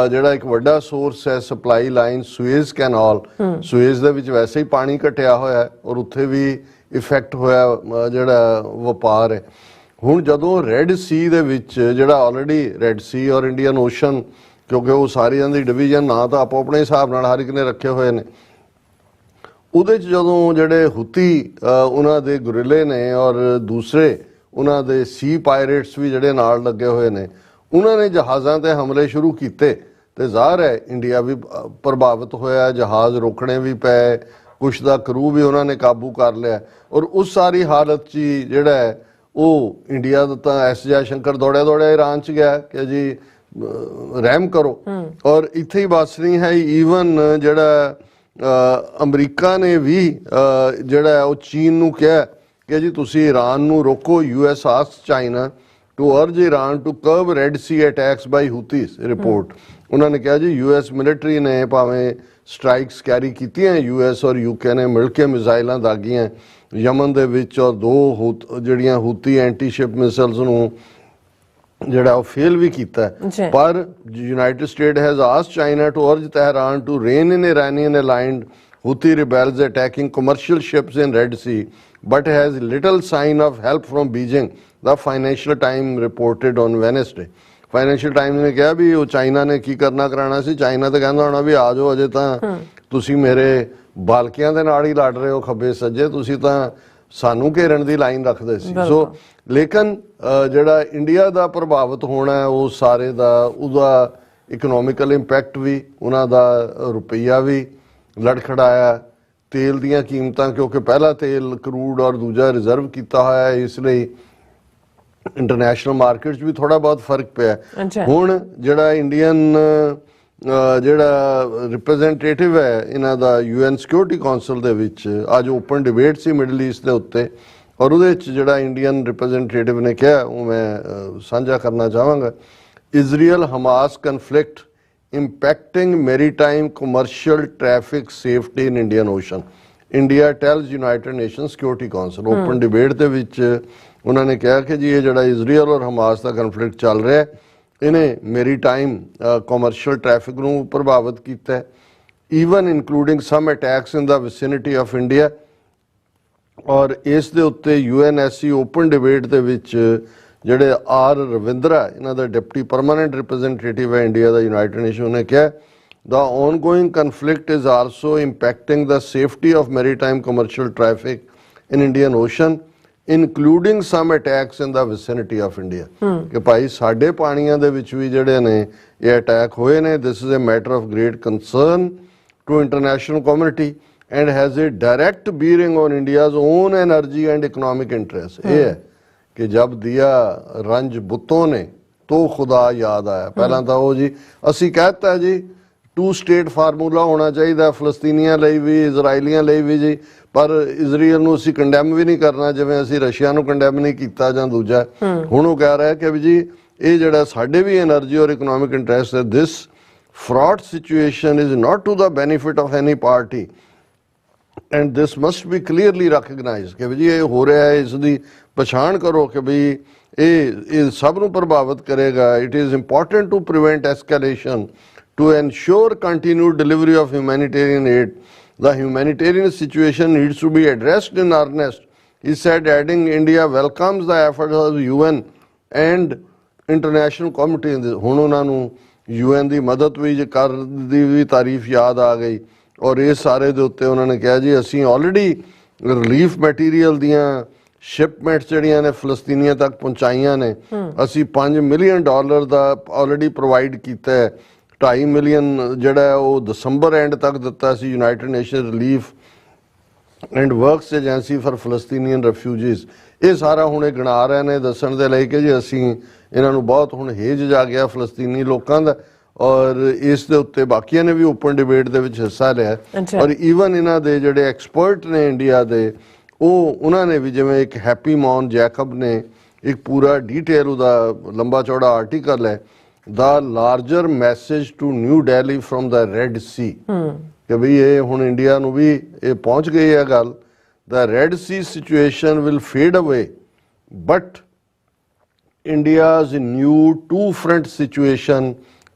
ਜਿਹੜਾ ਇੱਕ ਵੱਡਾ ਸੋਰਸ ਹੈ ਸਪਲਾਈ ਲਾਈਨ ਸੁਏਜ਼ ਕੈਨਾਲ, ਸੁਏਜ਼ ਦੇ ਵਿੱਚ ਵੈਸੇ ਹੀ ਪਾਣੀ ਘਟਿਆ ਹੋਇਆ ਔਰ ਉੱਥੇ ਵੀ ਇਫੈਕਟ ਹੋਇਆ ਜਿਹੜਾ ਵਪਾਰ ਹੈ। ਹੁਣ ਜਦੋਂ ਰੈੱਡ ਸੀ ਦੇ ਵਿੱਚ ਜਿਹੜਾ ਆਲਰੇਡੀ ਰੈੱਡ ਸੀ ਔਰ ਇੰਡੀਅਨ ਓਸ਼ਨ, ਕਿਉਂਕਿ ਉਹ ਸਾਰਿਆਂ ਦੀ ਡਿਵੀਜ਼ਨ ਨਾ ਤਾਂ ਆਪੋ ਆਪਣੇ ਹਿਸਾਬ ਨਾਲ ਹਰ ਇੱਕ ਨੇ ਰੱਖੇ ਹੋਏ ਨੇ, ਉਹਦੇ 'ਚ ਜਦੋਂ ਜਿਹੜੇ ਹੁਤੀ ਉਹਨਾਂ ਦੇ ਗੁਰਿਲੇ ਨੇ ਔਰ ਦੂਸਰੇ ਉਹਨਾਂ ਦੇ ਸੀ ਪਾਇਰੇਟਸ ਵੀ ਜਿਹੜੇ ਨਾਲ ਲੱਗੇ ਹੋਏ ਨੇ, ਉਹਨਾਂ ਨੇ ਜਹਾਜ਼ਾਂ ਤੇ ਹਮਲੇ ਸ਼ੁਰੂ ਕੀਤੇ ਤੇ ਜ਼ਾਹਰ ਹੈ ਇੰਡੀਆ ਵੀ ਪ੍ਰਭਾਵਿਤ ਹੋਇਆ, ਜਹਾਜ਼ ਰੋਕਣੇ ਵੀ ਪਏ, ਕੁਛ ਦਾ ਕਰੂ ਵੀ ਉਹਨਾਂ ਨੇ ਕਾਬੂ ਕਰ ਲਿਆ। ਔਰ ਉਸ ਸਾਰੀ ਹਾਲਤ 'ਚ ਜਿਹੜਾ ਹੈ ਉਹ ਇੰਡੀਆ ਦਾ ਤਾਂ ਐਸ ਜੈ ਸ਼ੰਕਰ ਦੌੜਿਆ ਈਰਾਨ 'ਚ ਗਿਆ ਕਿ ਜੀ ਰਹਿਮ ਕਰੋ। ਔਰ ਇੱਥੇ ਹੀ ਬਸ ਨਹੀਂ ਹੈ, ਈਵਨ ਜਿਹੜਾ ਅਮਰੀਕਾ ਨੇ ਵੀ ਜਿਹੜਾ ਉਹ ਚੀਨ ਨੂੰ ਕਿਹਾ ਕਿ ਜੀ ਤੁਸੀਂ ਈਰਾਨ ਨੂੰ ਰੋਕੋ। US ask China to urge Iran to curb Red Sea attacks by Houthis. Report ਉਹਨਾਂ ਨੇ ਕਿਹਾ ਜੀ US ਮਿਲਟਰੀ ਨੇ ਭਾਵੇਂ ਸਟ੍ਰਾਈਕਸ ਕੈਰੀ ਕੀਤੀਆਂ, US ਔਰ UK ਨੇ ਮਿਲ ਕੇ ਮਿਜ਼ਾਈਲਾਂ ਦਾਗੀਆਂ ਯਮਨ ਦੇ ਵਿੱਚ, ਔਰ 2 ਜਿਹੜੀਆਂ ਹੁਤੀ ਐਂਟੀ ਸ਼ਿਪ ਮਿਸਾਈਲਸ ਨੂੰ ਜਿਹੜਾ ਉਹ ਫੇਲ ਵੀ ਕੀਤਾ। ਪਰ United State has asked China to urge Tehran to rein in Iranian aligned Houthi rebels attacking commercial ships in Red Sea but has little sign of help from Beijing, the Financial Times reported on Wednesday. Financial Times ਨੇ ਕਿਹਾ ਵੀ ਉਹ China ਨੇ ਕੀ ਕਰਨਾ ਕਰਾਣਾ ਸੀ, China ਤਾਂ ਕਹਿੰਦਾ ਹੋਣਾ ਵੀ ਆ ਜਾਓ, ਅਜੇ ਤਾਂ ਤੁਸੀਂ ਮੇਰੇ ਬਾਲਕਿਆਂ ਦੇ ਨਾਲ ਹੀ ਲੜ ਰਹੇ ਹੋ ਖੱਬੇ ਸੱਜੇ, ਤੁਸੀਂ ਤਾਂ ਸਾਨੂੰ ਘੇਰਨ ਦੀ ਲਾਈਨ ਰੱਖਦੇ ਸੀ। ਸੋ ਲੇਕਿਨ ਜਿਹੜਾ ਇੰਡੀਆ ਦਾ ਪ੍ਰਭਾਵਿਤ ਹੋਣਾ ਹੈ ਉਹ ਸਾਰੇ ਦਾ ਉਹਦਾ ਇਕਨੋਮਿਕਲ ਇੰਪੈਕਟ ਵੀ, ਉਹਨਾਂ ਦਾ ਰੁਪਈਆ ਵੀ ਲੜਖੜਾਇਆ। ਤੇਲ ਦੀਆਂ ਕੀਮਤਾਂ, ਕਿਉਂਕਿ ਪਹਿਲਾ ਤੇਲ ਕਰੂਡ ਔਰ ਦੂਜਾ ਰਿਜ਼ਰਵ ਕੀਤਾ ਹੋਇਆ ਹੈ, ਇਸ ਲਈ ਇੰਟਰਨੈਸ਼ਨਲ ਮਾਰਕੀਟ 'ਚ ਵੀ ਥੋੜਾ ਬਹੁਤ ਫਰਕ ਪਿਆ। ਹੁਣ ਜਿਹੜਾ ਇੰਡੀਅਨ ਜਿਹੜਾ ਰਿਪਰੈਜ਼ੈਂਟੇਟਿਵ ਹੈ ਇਹਨਾਂ ਦਾ UN ਸਿਕਿਉਰਿਟੀ ਕਾਉਂਸਲ ਦੇ ਵਿੱਚ ਅੱਜ ਓਪਨ ਡਿਬੇਟ ਸੀ ਮਿਡਲ ਈਸਟ ਦੇ ਉੱਤੇ, ਔਰ ਉਹਦੇ ਵਿੱਚ ਜਿਹੜਾ ਇੰਡੀਅਨ ਰਿਪਰੈਜ਼ੈਂਟੇਟਿਵ ਨੇ ਕਿਹਾ ਉਹ ਮੈਂ ਸਾਂਝਾ ਕਰਨਾ ਚਾਹਾਂਗਾ। Israel Hamas conflict impacting maritime commercial traffic safety in Indian Ocean. India tells United Nations Security Council. Open debate ਦੇ ਵਿੱਚ ਉਹਨਾਂ ਨੇ ਕਿਹਾ ਕਿ ਜੀ ਇਹ ਜਿਹੜਾ ਇਜ਼ਰਾਈਲ ਔਰ ਹਮਾਸ ਦਾ ਕਨਫਲਿਕਟ ਚੱਲ ਰਿਹਾ ਇਹਨੇ ਮੈਰੀਟਾਈਮ ਕਮਰਸ਼ੀਅਲ ਟ੍ਰੈਫਿਕ ਨੂੰ ਪ੍ਰਭਾਵਿਤ ਕੀਤਾ, even including some attacks in the vicinity of India. ਔਰ ਇਸ ਦੇ ਉੱਤੇ UNSC ਓਪਨ ਡਿਬੇਟ ਦੇ ਵਿੱਚ ਜਿਹੜੇ R ਰਵਿੰਦਰਾ ਇਹਨਾਂ ਦਾ ਡਿਪਟੀ ਪਰਮਾਨੈਂਟ ਰਿਪਰੈਜ਼ੈਂਟੇਟਿਵ ਹੈ ਇੰਡੀਆ ਦਾ ਯੂਨਾਈਟਿਡ ਨੇਸ਼ਨ ਨੇ ਕਿਹਾ the ongoing conflict is also impacting the safety of maritime commercial traffic in Indian Ocean including some attacks in the vicinity of India। ਕਿ ਭਾਈ ਸਾਡੇ ਪਾਣੀਆਂ ਦੇ ਵਿੱਚ ਵੀ ਜਿਹੜੇ ਨੇ ਇਹ ਅਟੈਕ ਹੋਏ ਨੇ। this is a matter of great concern to international community and has a direct bearing on India's own energy and economic interests। ਇਹ ਹੈ कि जब दिया रंज बुतों ने तो खुदा याद आया। पहला तो वो जी असी कहता है जी 2 स्टेट फार्मूला होना चाहिए फलस्तीनियां ਲਈ भी इजराइलियां ਲਈ भी जी, पर इजराइल ਨੂੰ ਅਸੀਂ ਕੰਡੈਮ ਵੀ ਨਹੀਂ ਕਰਨਾ ਜਿਵੇਂ ਅਸੀਂ ਰਸ਼ੀਆ ਨੂੰ ਕੰਡੈਮ ਨਹੀਂ ਕੀਤਾ ਜਾਂ ਦੂਜਾ। ਹੁਣ ਉਹ ਕਹਿ ਰਿਹਾ ਕਿ ਵੀ ਜੀ ਇਹ ਜਿਹੜਾ ਸਾਡੇ ਵੀ એનર્ਜੀ ਔਰ ਇਕਨੋਮਿਕ ਇੰਟਰਸਟ ਹੈ, this fraught situation is not to the benefit of any party and this must be clearly recognized ਕਿ ਵੀ ਜੀ ਇਹ ਹੋ ਰਿਹਾ ਹੈ, ਇਸ ਦੀ ਪਛਾਣ ਕਰੋ ਕਿ ਵੀ ਇਹ ਸਭ ਨੂੰ ਪ੍ਰਭਾਵਿਤ ਕਰੇਗਾ। It is important to prevent escalation to ensure continued delivery of humanitarian aid. The humanitarian situation needs to be addressed in earnest, he said, adding India welcomes the efforts of UN and international community in this। ਹੁਣ ਉਹਨਾਂ ਨੂੰ UN ਦੀ ਮਦਦ ਵੀ ਕਰਨ ਦੀ ਵੀ ਤਾਰੀਫ ਯਾਦ ਆ ਗਈ। ਔਰ ਇਸ ਸਾਰੇ ਦੇ ਉੱਤੇ ਉਹਨਾਂ ਨੇ ਕਿਹਾ ਜੀ ਅਸੀਂ ਆਲਰੇਡੀ ਰਿਲੀਫ ਮਟੀਰੀਅਲ ਦੀਆਂ ਸ਼ਿਪਮੈਂਟਸ ਜਿਹੜੀਆਂ ਨੇ ਫਲਸਤੀਨੀਆਂ ਤੱਕ ਪਹੁੰਚਾਈਆਂ ਨੇ। ਅਸੀਂ $5 ਮਿਲੀਅਨ ਦਾ ਆਲਰੇਡੀ ਪ੍ਰੋਵਾਈਡ ਕੀਤਾ ਹੈ। 2.5 ਮਿਲੀਅਨ ਜਿਹੜਾ ਉਹ ਦਸੰਬਰ ਐਂਡ ਤੱਕ ਦਿੱਤਾ ਸੀ United Nation Relief and Works Agency for Palestinian refugees. ਇਹ ਸਾਰਾ ਹੁਣ ਇਹ ਗਿਣਾ ਰਹੇ ਨੇ ਦੱਸਣ ਦੇ ਲਈ ਕਿ ਜੀ ਅਸੀਂ ਇਹਨਾਂ ਨੂੰ ਬਹੁਤ ਹੁਣ ਹੇਜ ਜਾ ਗਿਆ ਫਲਸਤੀਨੀ ਲੋਕਾਂ ਦਾ। ਔਰ ਇਸ ਦੇ ਉੱਤੇ ਬਾਕੀਆਂ ਨੇ ਵੀ ਓਪਨ ਡਿਬੇਟ ਦੇ ਵਿੱਚ ਹਿੱਸਾ ਲਿਆ। ਔਰ ਈਵਨ ਇਹਨਾਂ ਦੇ ਜਿਹੜੇ ਐਕਸਪਰਟ ਨੇ ਇੰਡੀਆ ਦੇ ਉਹਨਾਂ ਨੇ ਵੀ, ਜਿਵੇਂ ਇੱਕ ਹੈਪੀ ਮੌਨ ਜੈਕਬ ਨੇ ਇੱਕ ਪੂਰਾ ਡਿਟੇਲ ਉਹਦਾ ਲੰਬਾ ਚੌੜਾ ਆਰਟੀਕਲ ਹੈ, the larger message to New Delhi from the Red Sea, ਕਿ ਬਈ ਇਹ ਹੁਣ ਇੰਡੀਆ ਨੂੰ ਵੀ ਇਹ ਪਹੁੰਚ ਗਈ ਹੈ ਗੱਲ। The Red Sea situation will fade away but India's new two-front situation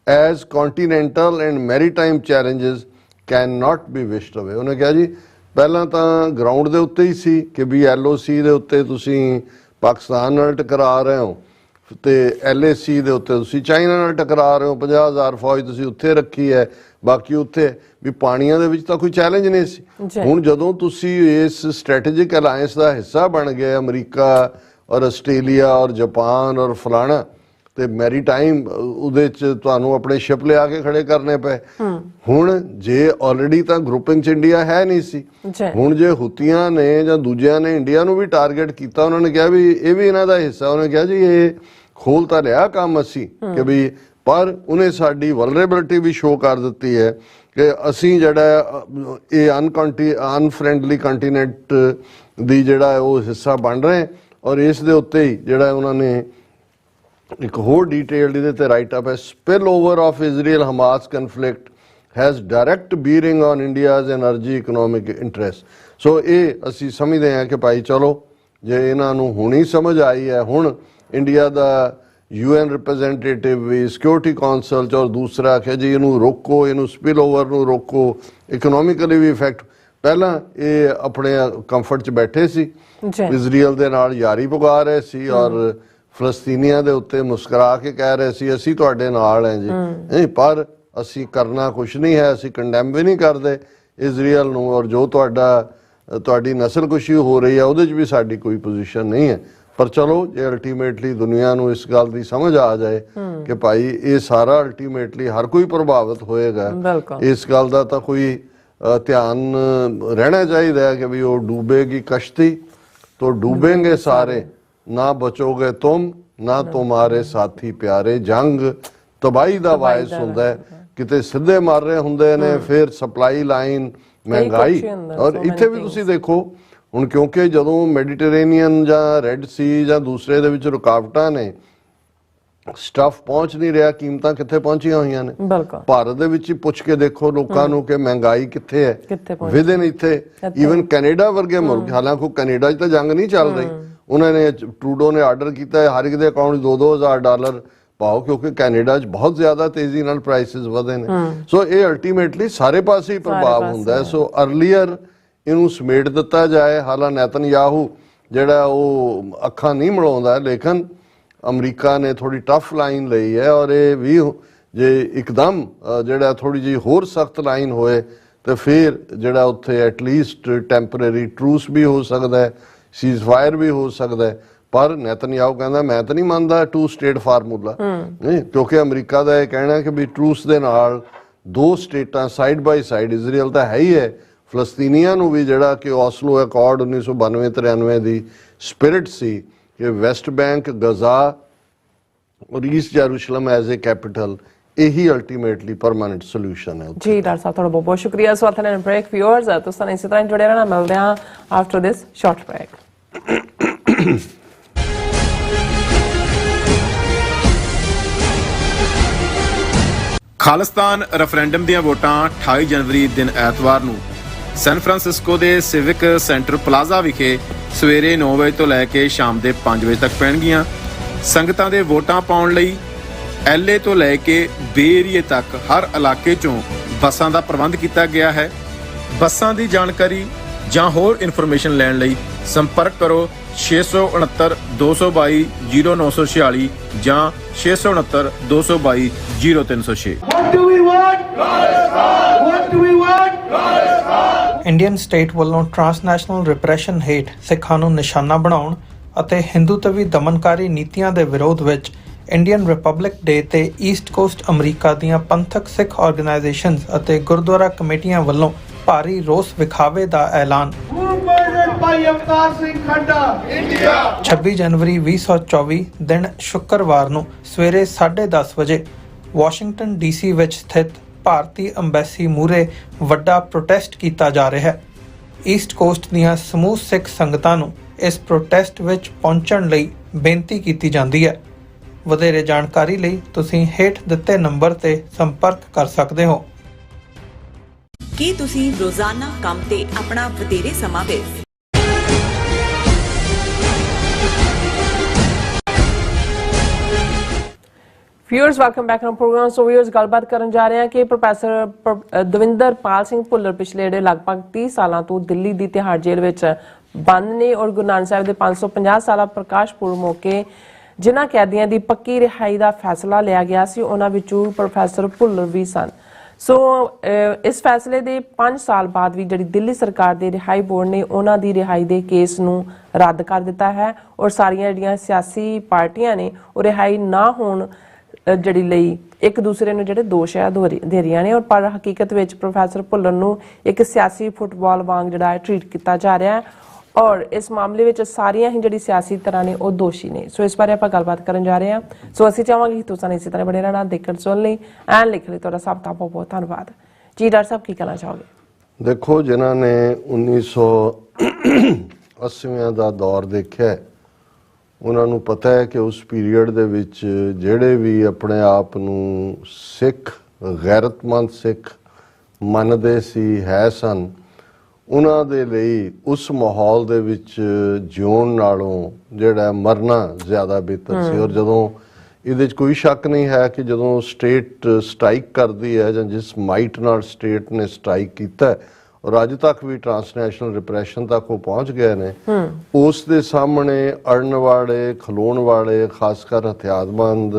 as continental and maritime challenges cannot be wished away। ਉਹਨੇ ਕਿਹਾ ਜੀ ਪਹਿਲਾਂ ਤਾਂ ਗਰਾਊਂਡ ਦੇ ਉੱਤੇ ਹੀ ਸੀ ਕਿ ਵੀ LOC ਦੇ ਉੱਤੇ ਤੁਸੀਂ ਪਾਕਿਸਤਾਨ ਨਾਲ ਟਕਰਾ ਰਹੇ ਹੋ ਤੇ LAC ਦੇ ਉੱਤੇ ਤੁਸੀਂ ਚਾਈਨਾ ਨਾਲ ਟਕਰਾ ਰਹੇ ਹੋ, 50,000 ਫੌਜ ਤੁਸੀਂ ਉੱਥੇ ਰੱਖੀ ਹੈ, ਬਾਕੀ ਉੱਥੇ ਵੀ ਪਾਣੀਆਂ ਦੇ ਵਿੱਚ ਤਾਂ ਕੋਈ ਚੈਲੰਜ ਨਹੀਂ ਸੀ। ਹੁਣ ਜਦੋਂ ਤੁਸੀਂ ਇਸ ਸਟ੍ਰੈਟੇਜਿਕ ਅਲਾਇੰਸ ਦਾ ਹਿੱਸਾ ਬਣ ਗਏ, ਅਮਰੀਕਾ ਔਰ ਆਸਟ੍ਰੇਲੀਆ ਔਰ ਜਾਪਾਨ ਔਰ ਫਲਾਣਾ, ਤੇ ਮੈਰੀਟਾਈਮ ਉਹਦੇ ਚ ਤੁਹਾਨੂੰ ਆਪਣੇ ਸ਼ਿਪ ਲਿਆ ਕੇ ਖੜੇ ਕਰਨੇ ਪਏ। ਹੁਣ ਜੇ ਆਲਰੇਡੀ ਤਾਂ ਗਰੁੱਪਿੰਗ ਚ ਇੰਡੀਆ ਹੈ ਨਹੀਂ ਸੀ, ਹੁਣ ਜੇ ਹੁਤੀਆਂ ਨੇ ਜਾਂ ਦੂਜਿਆਂ ਨੇ ਇੰਡੀਆ ਨੂੰ ਵੀ ਟਾਰਗੇਟ ਕੀਤਾ, ਉਹਨਾਂ ਨੇ ਕਿਹਾ ਵੀ ਇਹ ਵੀ ਇਹਨਾਂ ਦਾ ਹਿੱਸਾ। ਉਹਨੇ ਕਿਹਾ ਜੀ ਇਹ ਖੋਲ ਤਾਂ ਲਿਆ ਕੰਮ ਅਸੀਂ ਕਿ ਵੀ, ਪਰ ਉਹਨੇ ਸਾਡੀ ਵਲਨਰੇਬਿਲਿਟੀ ਵੀ ਸ਼ੋ ਕਰ ਦਿੱਤੀ ਹੈ ਕਿ ਅਸੀਂ ਜਿਹੜਾ ਇਹ ਅਨਫ੍ਰੈਂਡਲੀ ਕੰਟੀਨੈਂਟ ਦੀ ਜਿਹੜਾ ਉਹ ਹਿੱਸਾ ਬਣ ਰਹੇ, ਔਰ ਇਸ ਦੇ ਉੱਤੇ ਹੀ ਜਿਹੜਾ ਉਹਨਾਂ ਨੇ ਇੱਕ ਹੋਰ ਡਿਟੇਲਡ ਇਹਦੇ ਤੇ ਰਾਈਟ ਅਪ ਹੈ, spill over of Israel Hamas conflict has direct bearing on India's energy economic interest. So ਇਹ ਅਸੀਂ ਸਮਝਦੇ ਹਾਂ ਕਿ ਭਾਈ ਚਲੋ ਜੇ ਇਹਨਾਂ ਨੂੰ ਹੁਣੀ ਸਮਝ ਆਈ ਹੈ, ਹੁਣ ਇੰਡੀਆ ਦਾ UN ਰਿਪਰੈਜ਼ੈਂਟੇਟਿਵ ਵੀ ਸਿਕਿਉਰਿਟੀ ਕੌਂਸਲ ਚ, ਔਰ ਦੂਸਰਾ ਆਖਿਆ ਜੀ ਇਹਨੂੰ ਰੋਕੋ, ਇਹਨੂੰ ਸਪਿਲ ਓਵਰ ਨੂੰ ਰੋਕੋ, ਇਕਨੋਮਿਕਲੀ ਵੀ ਇਫੈਕਟ। ਪਹਿਲਾਂ ਇਹ ਆਪਣੇ ਕੰਫਰਟ ਚ ਬੈਠੇ ਸੀ, ਇਜ਼ਰਾਈਲ ਦੇ ਨਾਲ ਯਾਰੀ ਪੁਗਾ ਰਹੇ ਸੀ ਔਰ ਫਲਸਤੀਨੀਆਂ ਦੇ ਉੱਤੇ ਮੁਸਕਰਾ ਕੇ ਕਹਿ ਰਹੇ ਸੀ ਅਸੀਂ ਤੁਹਾਡੇ ਨਾਲ ਹੈ ਜੀ, ਨਹੀਂ ਪਰ ਅਸੀਂ ਕਰਨਾ ਕੁਛ ਨਹੀਂ ਹੈ, ਅਸੀਂ ਕੰਡੈਮ ਵੀ ਨਹੀਂ ਕਰਦੇ ਇਜ਼ਰਾਈਲ ਨੂੰ, ਔਰ ਜੋ ਤੁਹਾਡੀ ਨਸਲਕੁਸ਼ੀ ਹੋ ਰਹੀ ਹੈ ਉਹਦੇ 'ਚ ਵੀ ਸਾਡੀ ਕੋਈ ਪੋਜੀਸ਼ਨ ਨਹੀਂ ਹੈ। ਪਰ ਚਲੋ ਜੇ ਅਲਟੀਮੇਟਲੀ ਦੁਨੀਆ ਨੂੰ ਇਸ ਗੱਲ ਦੀ ਸਮਝ ਆ ਜਾਏ ਕਿ ਭਾਈ ਇਹ ਸਾਰਾ ਅਲਟੀਮੇਟਲੀ ਹਰ ਕੋਈ ਪ੍ਰਭਾਵਿਤ ਹੋਏਗਾ, ਇਸ ਗੱਲ ਦਾ ਤਾਂ ਕੋਈ ਧਿਆਨ ਰਹਿਣਾ ਚਾਹੀਦਾ ਹੈ ਕਿ ਵੀ ਉਹ ਡੂਬੇਗੀ ਕਸ਼ਤੀ तो डूबेंगे सारे, ना बचोगे तुम ना तुम्हारे साथी प्यारे। जंग तबाही ਦਾ ਵਾਇਸ ਹੁੰਦਾ ਹੈ, ਕਿਤੇ ਸਿੱਧੇ ਮਾਰ ਰਹੇ ਹੁੰਦੇ ਨੇ, ਫਿਰ ਸਪਲਾਈ ਲਾਈਨ, ਮਹਿੰਗਾਈ। ਔਰ ਇੱਥੇ ਵੀ ਤੁਸੀਂ ਦੇਖੋ ਹੁਣ, ਕਿਉਂਕਿ ਜਦੋਂ ਮੈਡੀਟੇਰੇਨੀਅਨ ਜਾਂ ਰੈੱਡ ਸੀ ਜਾਂ ਦੂਸਰੇ ਦੇ ਵਿੱਚ ਰੁਕਾਵਟਾਂ ਨੇ, ਸਟਫ ਪਹੁੰਚ ਨਹੀਂ ਰਿਹਾ, ਕੀਮਤਾਂ ਕਿੱਥੇ ਪਹੁੰਚੀਆਂ ਹੋਈਆਂ ਨੇ। ਭਾਰਤ ਦੇ ਵਿੱਚ ਹੀ ਪੁੱਛ ਕੇ ਦੇਖੋ ਲੋਕਾਂ ਨੂੰ ਕਿ ਮਹਿੰਗਾਈ ਕਿੱਥੇ ਹੈ, ਵਿਦਨ ਇੱਥੇ ਈਵਨ ਕੈਨੇਡਾ ਵਰਗੇ ਮੁਲਕ, ਹਾਲਾਂਕਿ ਕੈਨੇਡਾ 'ਚ ਤਾਂ ਜੰਗ ਨਹੀਂ ਚੱਲ ਰਹੀ, ਉਹਨਾਂ ਨੇ ਟਰੂਡੋ ਨੇ ਆਰਡਰ ਕੀਤਾ ਹੈ ਹਰ ਇੱਕ ਦੇ ਅਕਾਊਂਟ 'ਚ $2,000 ਪਾਓ, ਕਿਉਂਕਿ ਕੈਨੇਡਾ 'ਚ ਬਹੁਤ ਜ਼ਿਆਦਾ ਤੇਜ਼ੀ ਨਾਲ ਪ੍ਰਾਈਸਿਸ ਵਧੇ ਨੇ। ਸੋ ਇਹ ਅਲਟੀਮੇਟਲੀ ਸਾਰੇ ਪਾਸੇ ਹੀ ਪ੍ਰਭਾਵ ਹੁੰਦਾ ਹੈ। ਸੋ ਅਰਲੀਅਰ ਇਹਨੂੰ ਸਮੇਟ ਦਿੱਤਾ ਜਾਏ। ਹਾਲਾਂ ਨੈਤਨਯਾਹੂ ਜਿਹੜਾ ਉਹ ਅੱਖਾਂ ਨਹੀਂ ਮਿਲਾਉਂਦਾ, ਲੇਕਿਨ ਅਮਰੀਕਾ ਨੇ ਥੋੜੀ ਟਫ ਲਾਈਨ ਲਈ ਹੈ, ਔਰ ਇਹ ਵੀ ਜੇ ਇੱਕਦਮ ਜਿਹੜਾ ਥੋੜੀ ਜਿਹੀ ਹੋਰ ਸਖਤ ਲਾਈਨ ਹੋਏ ਤੇ ਫਿਰ ਜਿਹੜਾ ਉੱਥੇ ਐਟਲੀਸਟ ਟੈਂਪਰੇਰੀ ਟਰੂਸ ਵੀ ਹੋ ਸਕਦਾ ਹੈ, ਸੀਜ਼ ਫਾਇਰ ਵੀ ਹੋ ਸਕਦਾ ਹੈ। ਪਰ ਨੈਤਨਯਾਹੂ ਕਹਿੰਦਾ ਮੈਂ ਤਾਂ ਨਹੀਂ ਮੰਨਦਾ 2 ਸਟੇਟ ਫਾਰਮੂਲਾ, ਨਹੀਂ, ਕਿਉਂਕਿ ਅਮਰੀਕਾ ਦਾ ਇਹ ਕਹਿਣਾ ਕਿ ਵੀ ਟਰੂਸ ਦੇ ਨਾਲ 2 ਸਟੇਟਾਂ ਸਾਈਡ ਬਾਈ ਸਾਈਡ, ਇਜ਼ਰਾਈਲ ਤਾਂ ਹੈ ਹੀ ਹੈ, ਫਲਸਤੀਨੀਆਂ ਨੂੰ ਵੀ ਜਿਹੜਾ ਕਿ ਓਸਲੋ ਅਕੋਰਡ 1992-93 ਦੀ ਸਪਿਰਿਟ ਸੀ ਕਿ ਵੈਸਟ ਬੈਂਕ, ਗਜ਼ਾ ਔਰ ਈਸਟ ਜੈਰੂਸ਼ਲਮ ਐਜ਼ ਏ ਕੈਪੀਟਲ, ਇਹੀ ਅਲਟੀਮੇਟਲੀ ਪਰਮਾਨੈਂਟ ਸੋਲੂਸ਼ਨ ਹੈ। ਜੀ ਡਾਕਟਰ ਸਾਹਿਬ ਤੁਹਾਡਾ ਬਹੁਤ ਬਹੁਤ ਸ਼ੁਕਰੀਆ। ਇਸ ਵਕਤ ਨੇ ਬ੍ਰੇਕ ਵਿਊਅਰਸ ਤੁਸੀਂ ਇਸੇ ਤਰ੍ਹਾਂ ਜੁੜੇ ਰਹਿਣਾ, ਮਿਲਦੇ ਹਾਂ after this short break. Khalistan referendum ਦੀਆਂ ਵੋਟਾਂ 28 ਜਨਵਰੀ ਦਿਨ ਐਤਵਾਰ ਨੂੰ ਸੈਨ ਫਰਾਂਸਿਸਕੋ ਦੇ ਸਿਵਿਕ ਸੈਂਟਰ ਪਲਾਜ਼ਾ ਵਿਖੇ ਸਵੇਰੇ 9 ਵਜੇ ਤੋਂ ਲੈ ਕੇ ਸ਼ਾਮ ਦੇ 5 ਵਜੇ ਤੱਕ ਪੈਣਗੀਆਂ। ਸੰਗਤਾਂ ਦੇ ਵੋਟਾਂ ਪਾਉਣ ਲਈ LA ਤੋਂ ਲੈ ਕੇ ਬੇ ਏਰੀਏ ਤੱਕ ਹਰ ਇਲਾਕੇ ਚੋਂ ਬੱਸਾਂ ਦਾ ਪ੍ਰਬੰਧ ਕੀਤਾ ਗਿਆ ਹੈ। ਬੱਸਾਂ ਦੀ ਜਾਣਕਾਰੀ ਜਾਂ ਹੋਰ ਇਨਫੋਰਮੇਸ਼ਨ ਲੈਣ ਲਈ ਸੰਪਰਕ ਕਰੋ 669 222 0946 ਜਾਂ 669 222 0306। What do we want? Khalistan! What do we want? Khalistan! Indian state ਵੱਲੋਂ ਟਰਾਂਸਨੈਸ਼ਨਲ ਰਿਪਰੈਸ਼ਨ ਹੇਠ ਸਿੱਖਾਂ ਨੂੰ ਨਿਸ਼ਾਨਾ ਬਣਾਉਣ ਅਤੇ ਹਿੰਦੂਤਵੀ ਦਮਨਕਾਰੀ ਨੀਤੀਆਂ ਦੇ ਵਿਰੋਧ ਵਿੱਚ ਇੰਡੀਅਨ ਰਿਪਬਲਿਕ ਡੇ ਤੇ ਈਸਟ ਕੋਸਟ ਅਮਰੀਕਾ ਦੀਆਂ ਪੰਥਕ ਸਿੱਖ ਆਰਗੇਨਾਈਜੇਸ਼ਨਸ ਅਤੇ ਗੁਰਦੁਆਰਾ ਕਮੇਟੀਆਂ ਵੱਲੋਂ ਭਾਰੀ ਰੋਸ ਵਿਖਾਵੇ ਦਾ ਐਲਾਨ। 26 ਜਨਵਰੀ 2024 ਦਿਨ ਸ਼ੁੱਕਰਵਾਰ ਨੂੰ ਸਵੇਰੇ 10:30 ਵਜੇ ਵਾਸ਼ਿੰਗਟਨ DC ਵਿੱਚ ਸਥਿਤ ਭਾਰਤੀ ਅੰਬੈਸੀ ਮੂਹਰੇ ਵੱਡਾ ਪ੍ਰੋਟੈਸਟ ਕੀਤਾ ਜਾ ਰਿਹਾ ਹੈ। ਈਸਟ ਕੋਸਟ ਦੀਆਂ ਸਮੂਹ ਸਿੱਖ ਸੰਗਤਾਂ ਨੂੰ ਇਸ ਪ੍ਰੋਟੈਸਟ ਵਿੱਚ ਪਹੁੰਚਣ ਲਈ ਬੇਨਤੀ ਕੀਤੀ ਜਾਂਦੀ ਹੈ। ਵਧੇਰੇ ਜਾਣਕਾਰੀ ਲਈ ਤੁਸੀਂ ਹੇਠ ਦਿੱਤੇ ਨੰਬਰ ਤੇ ਸੰਪਰਕ ਕਰ ਸਕਦੇ ਹੋ। ਕੀ ਤੁਸੀਂ ਰੋਜ਼ਾਨਾ ਕੰਮ ਤੇ ਆਪਣਾ ਵਧੇਰੇ ਸਮਾਂ ਵੇ viewers welcome back to programme. So viewers ਗੱਲਬਾਤ ਕਰਨ ਜਾ ਰਹੇ ਹਾਂ ਕਿ ਪ੍ਰੋਫੈਸਰ ਦਵਿੰਦਰਪਾਲ ਸਿੰਘ ਭੁੱਲਰ ਪਿਛਲੇ ਜਿਹੜੇ ਲਗਭਗ 30 ਸਾਲਾਂ ਤੋਂ ਦਿੱਲੀ ਦੀ ਤਿਹਾੜ ਜੇਲ੍ਹ ਵਿੱਚ ਬੰਦ ਨੇ। ਔਰ ਗੁਰੂ ਨਾਨਕ ਸਾਹਿਬ ਦੇ 550 ਸਾਲਾ ਪ੍ਰਕਾਸ਼ ਪੁਰਬ ਮੌਕੇ ਜਿਨ੍ਹਾਂ ਕੈਦੀਆਂ ਦੀ ਪੱਕੀ ਰਿਹਾਈ ਦਾ ਫੈਸਲਾ ਲਿਆ ਗਿਆ ਸੀ ਉਹਨਾਂ ਵਿੱਚੋਂ ਪ੍ਰੋਫੈਸਰ ਭੁੱਲਰ ਵੀ ਸਨ। ਸੋ ਇਸ ਫੈਸਲੇ ਦੇ 5 ਸਾਲ ਬਾਅਦ ਵੀ ਜਿਹੜੀ ਦਿੱਲੀ ਸਰਕਾਰ ਦੇ ਰਿਹਾਈ ਬੋਰਡ ਨੇ ਉਹਨਾਂ ਦੀ ਰਿਹਾਈ ਦੇ ਕੇਸ ਨੂੰ ਰੱਦ ਕਰ ਦਿੱਤਾ ਹੈ ਔਰ ਸਾਰੀਆਂ ਜਿਹੜੀਆਂ ਸਿਆਸੀ ਪਾਰਟੀਆਂ ਨੇ ਉਹ ਰਿਹਾਈ ਨਾ ਹੋਣ ਜਿਹੜੀ ਲਈ ਇੱਕ ਦੂਸਰੇ ਨੂੰ ਜਿਹੜੇ ਦੋਸ਼ ਹੈ ਦੇ ਰਹੀਆਂ ਨੇ। ਔਰ ਪਰ ਹਕੀਕਤ ਵਿੱਚ ਪ੍ਰੋਫੈਸਰ ਭੁੱਲਰ ਨੂੰ ਇੱਕ ਸਿਆਸੀ ਫੁੱਟਬਾਲ ਵਾਂਗ ਜਿਹੜਾ ਹੈ ਟ੍ਰੀਟ ਕੀਤਾ ਜਾ ਰਿਹਾ ਹੈ ਔਰ ਇਸ ਮਾਮਲੇ ਵਿੱਚ ਸਾਰੀਆਂ ਹੀ ਜਿਹੜੀ ਸਿਆਸੀ ਤਰ੍ਹਾਂ ਨੇ ਉਹ ਦੋਸ਼ੀ ਨੇ। ਸੋ ਇਸ ਬਾਰੇ ਆਪਾਂ ਗੱਲਬਾਤ ਕਰਨ ਜਾ ਰਹੇ ਹਾਂ। ਸੋ ਅਸੀਂ ਚਾਹਾਂਗੇ ਕਿ ਤੁਸੀਂ ਇਸੇ ਤਰ੍ਹਾਂ ਬਣੇ ਰਹਿਣਾ, ਦੇਖਣ ਸੁਣ ਲਈ ਐਨ ਲਿਖ ਲਈ। ਤੁਹਾਡਾ ਸਭ ਦਾ ਬਹੁਤ ਬਹੁਤ ਧੰਨਵਾਦ ਜੀ। ਡਾਕਟਰ ਸਾਹਿਬ ਕੀ ਕਹਿਣਾ ਚਾਹੋਗੇ? ਦੇਖੋ, ਜਿਨ੍ਹਾਂ ਨੇ 1980 ਦਾ ਦੌਰ ਦੇਖਿਆ ਉਹਨਾਂ ਨੂੰ ਪਤਾ ਹੈ ਕਿ ਉਸ ਪੀਰੀਅਡ ਦੇ ਵਿੱਚ ਜਿਹੜੇ ਵੀ ਆਪਣੇ ਆਪ ਨੂੰ ਸਿੱਖ, ਗੈਰਤਮੰਦ ਸਿੱਖ ਮੰਨਦੇ ਸੀ ਸਨ, ਉਹਨਾਂ ਦੇ ਲਈ ਉਸ ਮਾਹੌਲ ਦੇ ਵਿੱਚ ਜਿਉਣ ਨਾਲੋਂ ਜਿਹੜਾ ਮਰਨਾ ਜ਼ਿਆਦਾ ਬਿਹਤਰ ਸੀ। ਔਰ ਜਦੋਂ ਇਹਦੇ 'ਚ ਕੋਈ ਸ਼ੱਕ ਨਹੀਂ ਹੈ ਕਿ ਜਦੋਂ ਸਟੇਟ ਸਟ੍ਰਾਈਕ ਕਰਦੀ ਹੈ ਜਾਂ ਜਿਸ ਮਾਈਟ ਨਾਲ ਸਟੇਟ ਨੇ ਸਟ੍ਰਾਈਕ ਕੀਤਾ ਔਰ ਅੱਜ ਤੱਕ ਵੀ ਟਰਾਂਸਨੈਸ਼ਨਲ ਰਿਪਰੈਸ਼ਨ ਤੱਕ ਉਹ ਪਹੁੰਚ ਗਏ ਨੇ, ਉਸ ਦੇ ਸਾਹਮਣੇ ਅੜਨ ਵਾਲੇ, ਖਲੋਣ ਵਾਲੇ, ਖਾਸ ਕਰ ਹਥਿਆਰਬੰਦ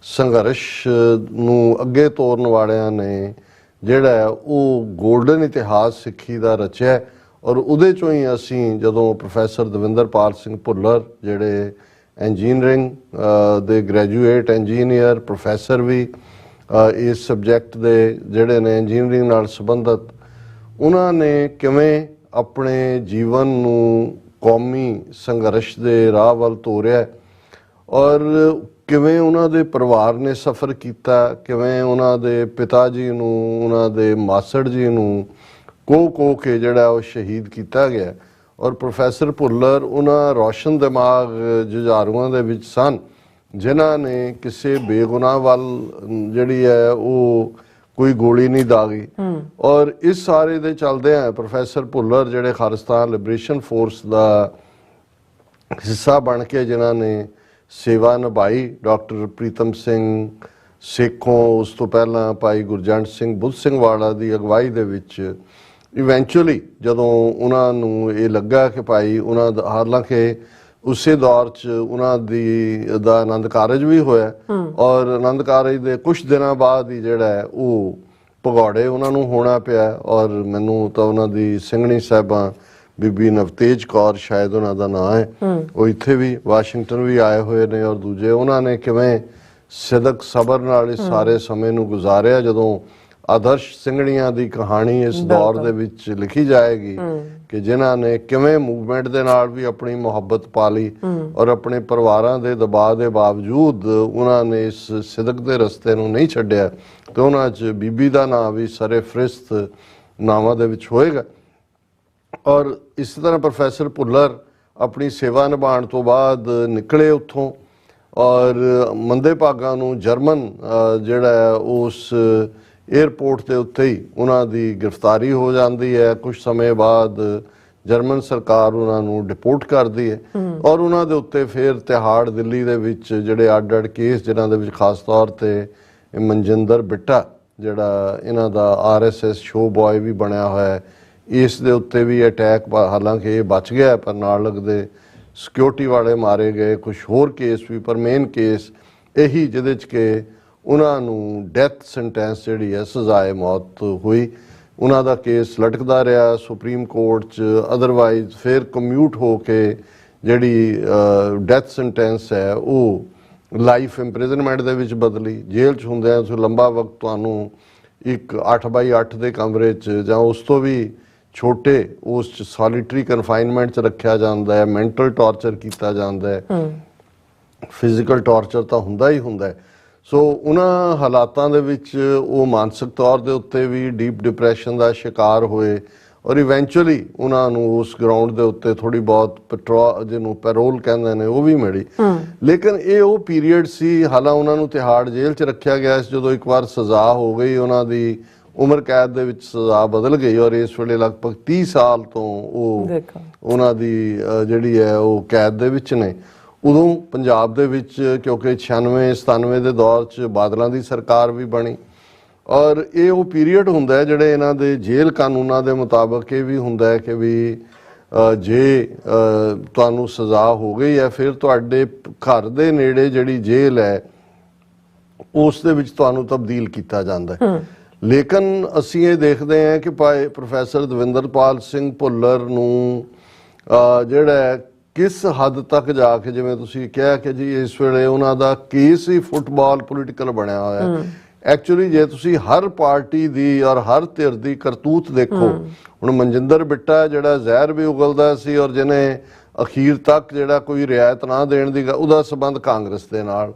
ਸੰਘਰਸ਼ ਨੂੰ ਅੱਗੇ ਤੋਰਨ ਵਾਲਿਆਂ ਨੇ ਜਿਹੜਾ ਉਹ ਗੋਲਡਨ ਇਤਿਹਾਸ ਸਿੱਖੀ ਦਾ ਰਚਿਆ। ਔਰ ਉਹਦੇ ਚੋਂ ਹੀ ਅਸੀਂ ਜਦੋਂ ਪ੍ਰੋਫੈਸਰ ਦਵਿੰਦਰਪਾਲ ਸਿੰਘ ਭੁੱਲਰ ਜਿਹੜੇ ਇੰਜੀਨੀਅਰਿੰਗ ਦੇ ਗ੍ਰੈਜੂਏਟ ਇੰਜੀਨੀਅਰ ਪ੍ਰੋਫੈਸਰ ਵੀ ਇਸ ਸਬਜੈਕਟ ਦੇ ਜਿਹੜੇ ਨੇ ਇੰਜੀਨੀਅਰਿੰਗ ਨਾਲ ਸੰਬੰਧਿਤ, ਉਹਨਾਂ ਨੇ ਕਿਵੇਂ ਆਪਣੇ ਜੀਵਨ ਨੂੰ ਕੌਮੀ ਸੰਘਰਸ਼ ਦੇ ਰਾਹ ਵੱਲ ਤੋਰਿਆ ਔਰ ਕਿਵੇਂ ਉਹਨਾਂ ਦੇ ਪਰਿਵਾਰ ਨੇ ਸਫ਼ਰ ਕੀਤਾ, ਕਿਵੇਂ ਉਹਨਾਂ ਦੇ ਪਿਤਾ ਜੀ ਨੂੰ, ਉਹਨਾਂ ਦੇ ਮਾਸੜ ਜੀ ਨੂੰ ਕੋਹ ਕੇ ਜਿਹੜਾ ਉਹ ਸ਼ਹੀਦ ਕੀਤਾ ਗਿਆ। ਔਰ ਪ੍ਰੋਫੈਸਰ ਭੁੱਲਰ ਉਹਨਾਂ ਰੌਸ਼ਨ ਦਿਮਾਗ ਜੁਝਾਰੂਆਂ ਦੇ ਵਿੱਚ ਸਨ ਜਿਨ੍ਹਾਂ ਨੇ ਕਿਸੇ ਬੇਗੁਨਾਹ ਵੱਲ ਜਿਹੜੀ ਹੈ ਉਹ ਕੋਈ ਗੋਲੀ ਨਹੀਂ ਦਾਗੀ। ਔਰ ਇਸ ਸਾਰੇ ਦੇ ਚੱਲਦੇ ਆ ਪ੍ਰੋਫੈਸਰ ਭੁੱਲਰ ਜਿਹੜੇ ਖਾਲਿਸਤਾਨ ਲਿਬਰੇਸ਼ਨ ਫੋਰਸ ਦਾ ਹਿੱਸਾ ਬਣ ਕੇ ਜਿਨ੍ਹਾਂ ਨੇ ਸੇਵਾ ਨਿਭਾਈ, ਡਾਕਟਰ ਪ੍ਰੀਤਮ ਸਿੰਘ ਸੇਖੋਂ, ਉਸ ਤੋਂ ਪਹਿਲਾਂ ਭਾਈ ਗੁਰਜੰਟ ਸਿੰਘ ਬੁੱਧ ਸਿੰਘ ਵਾਲਾ ਦੀ ਅਗਵਾਈ ਦੇ ਵਿੱਚ ਇਵੈਂਚੁਅਲੀ ਜਦੋਂ ਉਹਨਾਂ ਨੂੰ ਇਹ ਲੱਗਾ ਕਿ ਭਾਈ ਉਹਨਾਂ ਦਾ, ਹਾਲਾਂਕਿ ਉਸੇ ਦੌਰ 'ਚ ਉਹਨਾਂ ਦਾ ਆਨੰਦ ਕਾਰਜ ਵੀ ਹੋਇਆ ਔਰ ਆਨੰਦ ਕਾਰਜ ਦੇ ਕੁਛ ਦਿਨਾਂ ਬਾਅਦ ਹੀ ਜਿਹੜਾ ਹੈ ਉਹ ਭਗੌੜੇ ਉਹਨਾਂ ਨੂੰ ਹੋਣਾ ਪਿਆ। ਔਰ ਮੈਨੂੰ ਤਾਂ ਉਹਨਾਂ ਦੀ ਸਿੰਘਣੀ ਸਾਹਿਬਾਂ ਬੀਬੀ ਨਵਤੇਜ ਕੌਰ ਸ਼ਾਇਦ ਉਹਨਾਂ ਦਾ ਨਾਂ ਹੈ, ਉਹ ਇੱਥੇ ਵੀ ਵਾਸ਼ਿੰਗਟਨ ਵੀ ਆਏ ਹੋਏ ਨੇ। ਔਰ ਦੂਜੇ ਉਹਨਾਂ ਨੇ ਕਿਵੇਂ ਸਿਦਕ ਸਬਰ ਨਾਲ ਇਸ ਸਾਰੇ ਸਮੇਂ ਨੂੰ ਗੁਜ਼ਾਰਿਆ। ਜਦੋਂ ਆਦਰਸ਼ ਸਿੰਘਣੀਆਂ ਦੀ ਕਹਾਣੀ ਇਸ ਦੌਰ ਦੇ ਵਿੱਚ ਲਿਖੀ ਜਾਏਗੀ ਕਿ ਜਿਨ੍ਹਾਂ ਨੇ ਕਿਵੇਂ ਮੂਵਮੈਂਟ ਦੇ ਨਾਲ ਵੀ ਆਪਣੀ ਮੁਹੱਬਤ ਪਾ ਲਈ ਔਰ ਆਪਣੇ ਪਰਿਵਾਰਾਂ ਦੇ ਦਬਾਅ ਦੇ ਬਾਵਜੂਦ ਉਹਨਾਂ ਨੇ ਇਸ ਸਿਦਕ ਦੇ ਰਸਤੇ ਨੂੰ ਨਹੀਂ ਛੱਡਿਆ, ਤੇ ਉਹਨਾਂ 'ਚ ਬੀਬੀ ਦਾ ਨਾਂ ਵੀ ਸਰੇ ਫਰਿਸ਼ਤ ਨਾਵਾਂ ਦੇ ਵਿੱਚ ਹੋਏਗਾ। ਔਰ ਇਸ ਤਰ੍ਹਾਂ ਪ੍ਰੋਫੈਸਰ ਭੁੱਲਰ ਆਪਣੀ ਸੇਵਾ ਨਿਭਾਉਣ ਤੋਂ ਬਾਅਦ ਨਿਕਲੇ ਉੱਥੋਂ ਔਰ ਮੰਦੇ ਭਾਗਾਂ ਨੂੰ ਜਰਮਨ ਜਿਹੜਾ ਉਸ ਏਅਰਪੋਰਟ ਦੇ ਉੱਤੇ ਹੀ ਉਹਨਾਂ ਦੀ ਗ੍ਰਿਫਤਾਰੀ ਹੋ ਜਾਂਦੀ ਹੈ। ਕੁਝ ਸਮੇਂ ਬਾਅਦ ਜਰਮਨ ਸਰਕਾਰ ਉਹਨਾਂ ਨੂੰ ਡਿਪੋਰਟ ਕਰਦੀ ਹੈ ਔਰ ਉਹਨਾਂ ਦੇ ਉੱਤੇ ਫਿਰ ਤਿਹਾੜ ਦਿੱਲੀ ਦੇ ਵਿੱਚ ਜਿਹੜੇ ਅੱਡ-ਅੱਡ ਕੇਸ, ਜਿਨ੍ਹਾਂ ਦੇ ਵਿੱਚ ਖਾਸ ਤੌਰ ਤੇ ਮਨਜਿੰਦਰ ਬਿੱਟਾ ਜਿਹੜਾ ਇਹਨਾਂ ਦਾ RSS ਸ਼ੋ ਬॉय ਵੀ ਬਣਿਆ ਹੋਇਆ, ਇਸ ਦੇ ਉੱਤੇ ਵੀ ਅਟੈਕ, ਹਾਲਾਂਕਿ ਇਹ ਬਚ ਗਿਆ ਪਰ ਨਾਲ ਲੱਗਦੇ ਸਿਕਿਉਰਿਟੀ ਵਾਲੇ ਮਾਰੇ ਗਏ। ਕੁਝ ਹੋਰ ਕੇਸ ਵੀ, ਪਰ ਮੇਨ ਕੇਸ ਇਹੀ ਜਿਹਦੇ 'ਚ ਕਿ ਉਹਨਾਂ ਨੂੰ ਡੈਥ ਸੈਂਟੈਂਸ ਜਿਹੜੀ ਹੈ ਸਜ਼ਾਏ ਮੌਤ ਹੋਈ। ਉਹਨਾਂ ਦਾ ਕੇਸ ਲਟਕਦਾ ਰਿਹਾ ਸੁਪਰੀਮ ਕੋਰਟ 'ਚ, ਅਦਰਵਾਈਜ਼ ਫਿਰ ਕਮਿਊਟ ਹੋ ਕੇ ਜਿਹੜੀ ਡੈਥ ਸੈਂਟੈਂਸ ਹੈ ਉਹ ਲਾਈਫ ਇੰਪ੍ਰਿਜ਼ਨਮੈਂਟ ਦੇ ਵਿੱਚ ਬਦਲੀ। ਜੇਲ੍ਹ 'ਚ ਹੁੰਦਿਆਂ ਤੁਸੀਂ ਲੰਬਾ ਵਕਤ ਤੁਹਾਨੂੰ ਇੱਕ 8x8 ਦੇ ਕਮਰੇ 'ਚ ਜਾਂ ਉਸ ਤੋਂ ਵੀ ਛੋਟੇ ਉਸ 'ਚ ਸੋਲੀਟਰੀ ਕਨਫਾਈਨਮੈਂਟ 'ਚ ਰੱਖਿਆ ਜਾਂਦਾ ਹੈ, ਮੈਂਟਲ ਟਾਰਚਰ ਕੀਤਾ ਜਾਂਦਾ ਹੈ, ਫਿਜ਼ੀਕਲ ਟਾਰਚਰ ਤਾਂ ਹੁੰਦਾ ਹੀ ਹੁੰਦਾ ਹੈ। ਸੋ ਉਹਨਾਂ ਹਾਲਾਤਾਂ ਦੇ ਵਿੱਚ ਉਹ ਮਾਨਸਿਕ ਤੌਰ ਦੇ ਉੱਤੇ ਵੀ ਡੀਪ ਡਿਪਰੈਸ਼ਨ ਦਾ ਸ਼ਿਕਾਰ ਹੋਏ ਔਰ ਇਵੈਂਚੁਅਲੀ ਉਹਨਾਂ ਨੂੰ ਉਸ ਗਰਾਊਂਡ ਦੇ ਉੱਤੇ ਥੋੜੀ ਬਹੁਤ ਜਿਹਨੂੰ ਪੈਰੋਲ ਕਹਿੰਦੇ ਨੇ ਉਹ ਵੀ ਮਿਲੀ। ਲੇਕਿਨ ਇਹ ਉਹ ਪੀਰੀਅਡ ਸੀ, ਹਾਲਾਂ ਉਹਨਾਂ ਨੂੰ ਤਿਹਾੜ ਜੇਲ੍ਹ 'ਚ ਰੱਖਿਆ ਗਿਆ ਸੀ। ਜਦੋਂ ਇੱਕ ਵਾਰ ਸਜ਼ਾ ਹੋ ਗਈ, ਉਹਨਾਂ ਦੀ ਉਮਰ ਕੈਦ ਦੇ ਵਿੱਚ ਸਜ਼ਾ ਬਦਲ ਗਈ ਔਰ ਇਸ ਵੇਲੇ ਲਗਭਗ 30 ਸਾਲ ਤੋਂ ਉਹ ਉਹਨਾਂ ਦੀ ਜਿਹੜੀ ਹੈ ਉਹ ਕੈਦ ਦੇ ਵਿੱਚ ਨੇ। ਉਦੋਂ ਪੰਜਾਬ ਦੇ ਵਿੱਚ ਕਿਉਂਕਿ 96-97 ਦੇ ਦੌਰ 'ਚ ਬਾਦਲਾਂ ਦੀ ਸਰਕਾਰ ਵੀ ਬਣੀ ਔਰ ਇਹ ਉਹ ਪੀਰੀਅਡ ਹੁੰਦਾ ਹੈ ਜਿਹੜੇ ਇਹਨਾਂ ਦੇ ਜੇਲ੍ਹ ਕਾਨੂੰਨਾਂ ਦੇ ਮੁਤਾਬਕ ਇਹ ਵੀ ਹੁੰਦਾ ਹੈ ਕਿ ਵੀ ਜੇ ਤੁਹਾਨੂੰ ਸਜ਼ਾ ਹੋ ਗਈ ਹੈ ਫਿਰ ਤੁਹਾਡੇ ਘਰ ਦੇ ਨੇੜੇ ਜਿਹੜੀ ਜੇਲ੍ਹ ਹੈ ਉਸ ਦੇ ਵਿੱਚ ਤੁਹਾਨੂੰ ਤਬਦੀਲ ਕੀਤਾ ਜਾਂਦਾ ਹੈ। ਲੇਕਿਨ ਅਸੀਂ ਇਹ ਦੇਖਦੇ ਹਾਂ ਕਿ ਪ੍ਰੋਫੈਸਰ ਦਵਿੰਦਰਪਾਲ ਸਿੰਘ ਭੁੱਲਰ ਨੂੰ ਜਿਹੜਾ ਕਿਸ ਹੱਦ ਤੱਕ ਜਾ ਕੇ, ਜਿਵੇਂ ਤੁਸੀਂ ਕਿਹਾ ਕਿ ਜੀ ਇਸ ਵੇਲੇ ਉਹਨਾਂ ਦਾ ਕੇਸ ਹੀ ਫੁੱਟਬਾਲ ਪੋਲੀਟੀਕਲ ਬਣਿਆ ਹੋਇਆ ਹੈ। ਐਕਚੁਅਲੀ ਜੇ ਤੁਸੀਂ ਹਰ ਪਾਰਟੀ ਦੀ ਔਰ ਹਰ ਧਿਰ ਦੀ ਕਰਤੂਤ ਦੇਖੋ, ਹੁਣ ਮਨਜਿੰਦਰ ਬਿੱਟਾ ਜਿਹੜਾ ਜ਼ਹਿਰ ਵੀ ਉਗਲਦਾ ਸੀ ਔਰ ਜਿਹਨੇ ਅਖੀਰ ਤੱਕ ਜਿਹੜਾ ਕੋਈ ਰਿਆਇਤ ਨਾ ਦੇਣ ਦੀ, ਉਹਦਾ ਸੰਬੰਧ ਕਾਂਗਰਸ ਦੇ ਨਾਲ।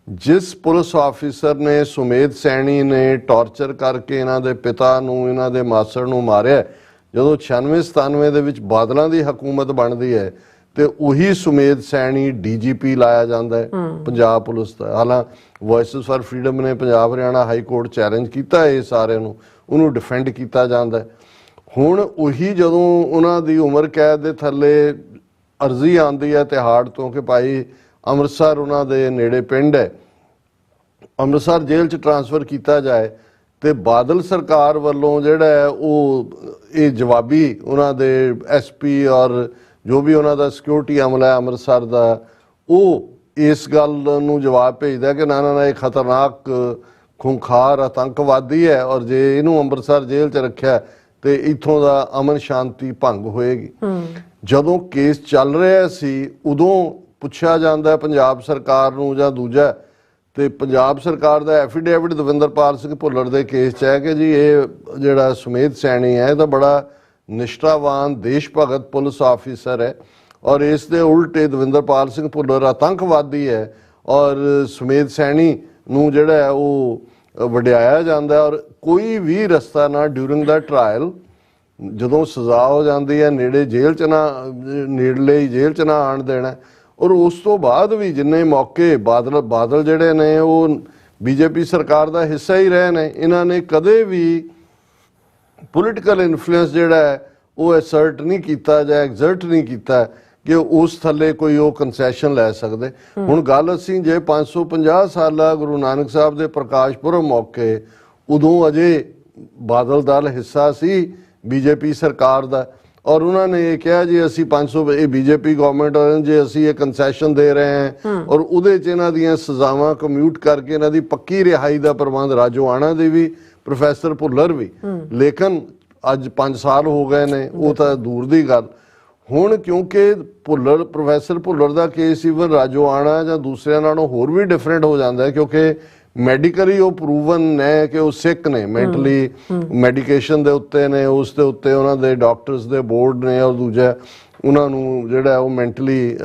ਜਿਸ ਪੁਲਿਸ ਆਫੀਸਰ ਨੇ ਸੁਮੇਧ ਸੈਣੀ ਨੇ ਟਾਰਚਰ ਕਰਕੇ ਇਹਨਾਂ ਦੇ ਪਿਤਾ ਨੂੰ, ਇਹਨਾਂ ਦੇ ਮਾਸੜ ਨੂੰ ਮਾਰਿਆ, ਜਦੋਂ 96-97 ਦੇ ਵਿੱਚ ਬਾਦਲਾਂ ਦੀ ਹਕੂਮਤ ਬਣਦੀ ਹੈ ਤੇ ਉਹੀ ਸੁਮੇਧ ਸੈਣੀ ਡੀਜੀਪੀ ਲਾਇਆ ਜਾਂਦਾ ਹੈ ਪੰਜਾਬ ਪੁਲਿਸ ਦਾ। ਹਾਲਾਂਕਿ ਵੌਇਸਿਸ ਫਾਰ ਫਰੀडम ਨੇ Punjab Haryana high court challenge ਕੀਤਾ ਇਹ ਸਾਰਿਆਂ ਨੂੰ, ਉਹਨੂੰ ਡਿਫੈਂਡ ਕੀਤਾ ਜਾਂਦਾ। ਹੁਣ ਉਹੀ ਜਦੋਂ ਉਹਨਾਂ ਦੀ ਉਮਰ ਕੈਦ ਦੇ ਥੱਲੇ ਅਰਜ਼ੀ ਆਉਂਦੀ ਹੈ ਤਿਹਾੜ ਤੋਂ ਕਿ ਭਾਈ ਅੰਮ੍ਰਿਤਸਰ ਉਹਨਾਂ ਦੇ ਨੇੜੇ ਪਿੰਡ ਹੈ, ਅੰਮ੍ਰਿਤਸਰ ਜੇਲ੍ਹ 'ਚ ਟਰਾਂਸਫਰ ਕੀਤਾ ਜਾਏ, ਤੇ ਬਾਦਲ ਸਰਕਾਰ ਵੱਲੋਂ ਜਿਹੜਾ ਹੈ ਉਹ ਇਹ ਜਵਾਬੀ ਉਹਨਾਂ ਦੇ ਐਸਪੀ ਔਰ ਜੋ ਵੀ ਉਹਨਾਂ ਦਾ ਸਿਕਿਉਰਿਟੀ ਅਮਲਾ ਹੈ ਅੰਮ੍ਰਿਤਸਰ ਦਾ, ਉਹ ਇਸ ਗੱਲ ਨੂੰ ਜਵਾਬ ਭੇਜਦਾ ਕਿ ਨਾ ਨਾ ਇਹ ਖਤਰਨਾਕ ਖੂੰਖਾਰ ਆਤੰਕਵਾਦੀ ਹੈ ਔਰ ਜੇ ਇਹਨੂੰ ਅੰਮ੍ਰਿਤਸਰ ਜੇਲ੍ਹ 'ਚ ਰੱਖਿਆ ਤੇ ਇੱਥੋਂ ਦਾ ਅਮਨ ਸ਼ਾਂਤੀ ਭੰਗ ਹੋਏਗੀ। ਜਦੋਂ ਕੇਸ ਚੱਲ ਰਿਹਾ ਸੀ ਉਦੋਂ ਪੁੱਛਿਆ ਜਾਂਦਾ ਪੰਜਾਬ ਸਰਕਾਰ ਨੂੰ ਜਾਂ ਦੂਜਾ, ਤੇ ਪੰਜਾਬ ਸਰਕਾਰ ਦਾ ਐਫੀਡੇਵਿਟ ਦਵਿੰਦਰਪਾਲ ਸਿੰਘ ਭੁੱਲਰ ਦੇ ਕੇਸ 'ਚ ਹੈ ਕਿ ਜੀ ਇਹ ਜਿਹੜਾ ਸੁਮੇਧ ਸੈਣੀ ਹੈ ਇਹ ਤਾਂ ਬੜਾ ਨਿਸ਼ਠਾਵਾਨ ਦੇਸ਼ ਭਗਤ ਪੁਲਿਸ ਆਫੀਸਰ ਹੈ ਔਰ ਇਸ ਦੇ ਉਲਟੇ ਦਵਿੰਦਰਪਾਲ ਸਿੰਘ ਭੁੱਲਰ ਆਤੰਕਵਾਦੀ ਹੈ ਔਰ ਸੁਮੇਧ ਸੈਣੀ ਨੂੰ ਜਿਹੜਾ ਹੈ ਉਹ ਵਡਿਆਇਆ ਜਾਂਦਾ ਔਰ ਕੋਈ ਵੀ ਰਸਤਾ ਨਾ ਡਿਊਰਿੰਗ ਦਾ ਟਰਾਇਲ, ਜਦੋਂ ਸਜ਼ਾ ਹੋ ਜਾਂਦੀ ਹੈ ਨੇੜੇ ਜੇਲ੍ਹ 'ਚ ਨਾ, ਨੇੜਲੇ ਜੇਲ੍ਹ 'ਚ ਨਾ ਆਣ ਦੇਣਾ। ਔਰ ਉਸ ਤੋਂ ਬਾਅਦ ਵੀ ਜਿੰਨੇ ਮੌਕੇ ਬਾਦਲ ਜਿਹੜੇ ਨੇ ਉਹ ਬੀਜੇਪੀ ਸਰਕਾਰ ਦਾ ਹਿੱਸਾ ਹੀ ਰਹੇ ਨੇ, ਇਹਨਾਂ ਨੇ ਕਦੇ ਵੀ ਪੋਲੀਟੀਕਲ ਇਨਫਲੂਐਂਸ ਜਿਹੜਾ ਹੈ ਉਹ ਐਸਰਟ ਨਹੀਂ ਕੀਤਾ ਜਾਂ ਐਗਜ਼ਰਟ ਨਹੀਂ ਕੀਤਾ ਕਿ ਉਸ ਥੱਲੇ ਕੋਈ ਉਹ ਕੰਸੈਸ਼ਨ ਲੈ ਸਕਦੇ। ਹੁਣ ਗੱਲ ਅਸੀਂ ਜੇ 550 ਸਾਲਾ ਗੁਰੂ ਨਾਨਕ ਸਾਹਿਬ ਦੇ ਪ੍ਰਕਾਸ਼ ਪੁਰਬ ਮੌਕੇ, ਉਦੋਂ ਅਜੇ ਬਾਦਲ ਦਲ ਹਿੱਸਾ ਸੀ ਬੀਜੇਪੀ ਸਰਕਾਰ ਦਾ ਔਰ ਉਹਨਾਂ ਨੇ ਇਹ ਕਿਹਾ ਜੀ ਅਸੀਂ 500 ਇਹ ਬੀਜੇਪੀ ਗਵਰਨਮੈਂਟ ਔਰ ਜੇ ਅਸੀਂ ਇਹ ਕੰਸੈਸ਼ਨ ਦੇ ਰਹੇ ਹਾਂ ਔਰ ਉਹਦੇ 'ਚ ਇਹਨਾਂ ਦੀਆਂ ਸਜ਼ਾਵਾਂ ਕਮਿਊਟ ਕਰਕੇ ਇਹਨਾਂ ਦੀ ਪੱਕੀ ਰਿਹਾਈ ਦਾ ਪ੍ਰਬੰਧ ਰਾਜੋਆਣਾ ਦੇ ਵੀ ਪ੍ਰੋਫੈਸਰ ਭੁੱਲਰ ਵੀ। ਲੇਕਿਨ ਅੱਜ 5 ਸਾਲ ਹੋ ਗਏ ਨੇ, ਉਹ ਤਾਂ ਦੂਰ ਦੀ ਗੱਲ। ਹੁਣ ਕਿਉਂਕਿ ਭੁੱਲਰ ਪ੍ਰੋਫੈਸਰ ਭੁੱਲਰ ਦਾ ਕੇਸ ਈਵਨ ਰਾਜੋਆਣਾ ਜਾਂ ਦੂਸਰਿਆਂ ਨਾਲੋਂ ਹੋਰ ਵੀ ਡਿਫਰੈਂਟ ਹੋ ਜਾਂਦਾ ਹੈ ਕਿਉਂਕਿ ਮੈਡੀਕਲੀ ਉਹ ਪ੍ਰੂਵਨ ਹੈ ਕਿ ਉਹ ਸਿੱਖ ਨੇ, ਮੈਂਟਲੀ ਮੈਡੀਕੇਸ਼ਨ ਦੇ ਉੱਤੇ ਨੇ, ਉਸ ਦੇ ਉੱਤੇ ਉਹਨਾਂ ਦੇ ਡਾਕਟਰਸ ਦੇ ਬੋਰਡ ਨੇ ਔਰ ਦੂਜਾ ਉਹਨਾਂ ਨੂੰ ਜਿਹੜਾ ਉਹ ਮੈਂਟਲੀ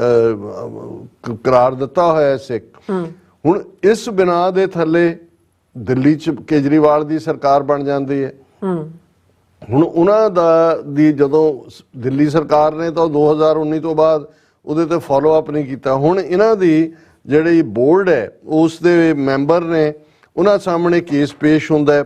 ਕਰਾਰ ਦਿੱਤਾ ਹੋਇਆ ਹੈ ਸਿੱਖ। ਹੁਣ ਇਸ ਬਿਨਾਂ ਦੇ ਥੱਲੇ ਦਿੱਲੀ 'ਚ ਕੇਜਰੀਵਾਲ ਦੀ ਸਰਕਾਰ ਬਣ ਜਾਂਦੀ ਹੈ। ਹੁਣ ਉਹਨਾਂ ਦੀ ਜਦੋਂ ਦਿੱਲੀ ਸਰਕਾਰ ਨੇ ਤਾਂ 2019 ਤੋਂ ਬਾਅਦ ਉਹਦੇ ਤੇ ਫੋਲੋ ਅਪ ਨਹੀਂ ਕੀਤਾ। ਹੁਣ ਇਹਨਾਂ ਦੀ ਜਿਹੜੀ ਬੋਰਡ ਹੈ ਉਸ ਦੇ ਮੈਂਬਰ ਨੇ, ਉਹਨਾਂ ਸਾਹਮਣੇ ਕੇਸ ਪੇਸ਼ ਹੁੰਦਾ ਹੈ।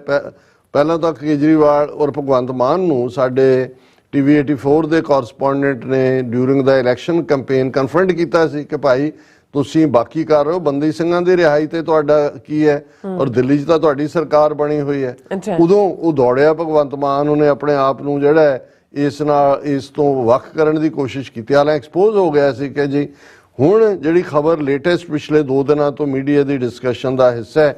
ਪਹਿਲਾਂ ਤਾਂ ਕੇਜਰੀਵਾਲ ਔਰ ਭਗਵੰਤ ਮਾਨ ਨੂੰ ਸਾਡੇ TV 84 ਦੇ ਕੋਰਸਪੋਂਡੈਂਟ ਨੇ ਡਿਊਰਿੰਗ ਦਾ ਇਲੈਕਸ਼ਨ ਕੈਂਪੇਨ ਕਨਫਰੰਟ ਕੀਤਾ ਸੀ ਕਿ ਭਾਈ ਤੁਸੀਂ ਬਾਕੀ ਕਰ ਰਹੇ ਹੋ, ਬੰਦੀ ਸਿੰਘਾਂ ਦੀ ਰਿਹਾਈ ਤੇ ਤੁਹਾਡਾ ਕੀ ਹੈ ਔਰ ਦਿੱਲੀ 'ਚ ਤਾਂ ਤੁਹਾਡੀ ਸਰਕਾਰ ਬਣੀ ਹੋਈ ਹੈ। ਉਦੋਂ ਉਹ ਦੌੜਿਆ ਭਗਵੰਤ ਮਾਨ, ਉਹਨੇ ਆਪਣੇ ਆਪ ਨੂੰ ਜਿਹੜਾ ਇਸ ਤੋਂ ਵੱਖ ਕਰਨ ਦੀ ਕੋਸ਼ਿਸ਼ ਕੀਤੀ। ਹਾਲਾਂਕਿ ਐਕਸਪੋਜ਼ ਹੋ ਗਿਆ ਸੀ ਕਿ ਜੀ ਹੁਣ ਜਿਹੜੀ ਖਬਰ ਲੇਟੈਸਟ ਪਿਛਲੇ 2 ਦਿਨਾਂ ਤੋਂ ਮੀਡੀਆ ਦੀ ਡਿਸਕਸ਼ਨ ਦਾ ਹਿੱਸਾ ਹੈ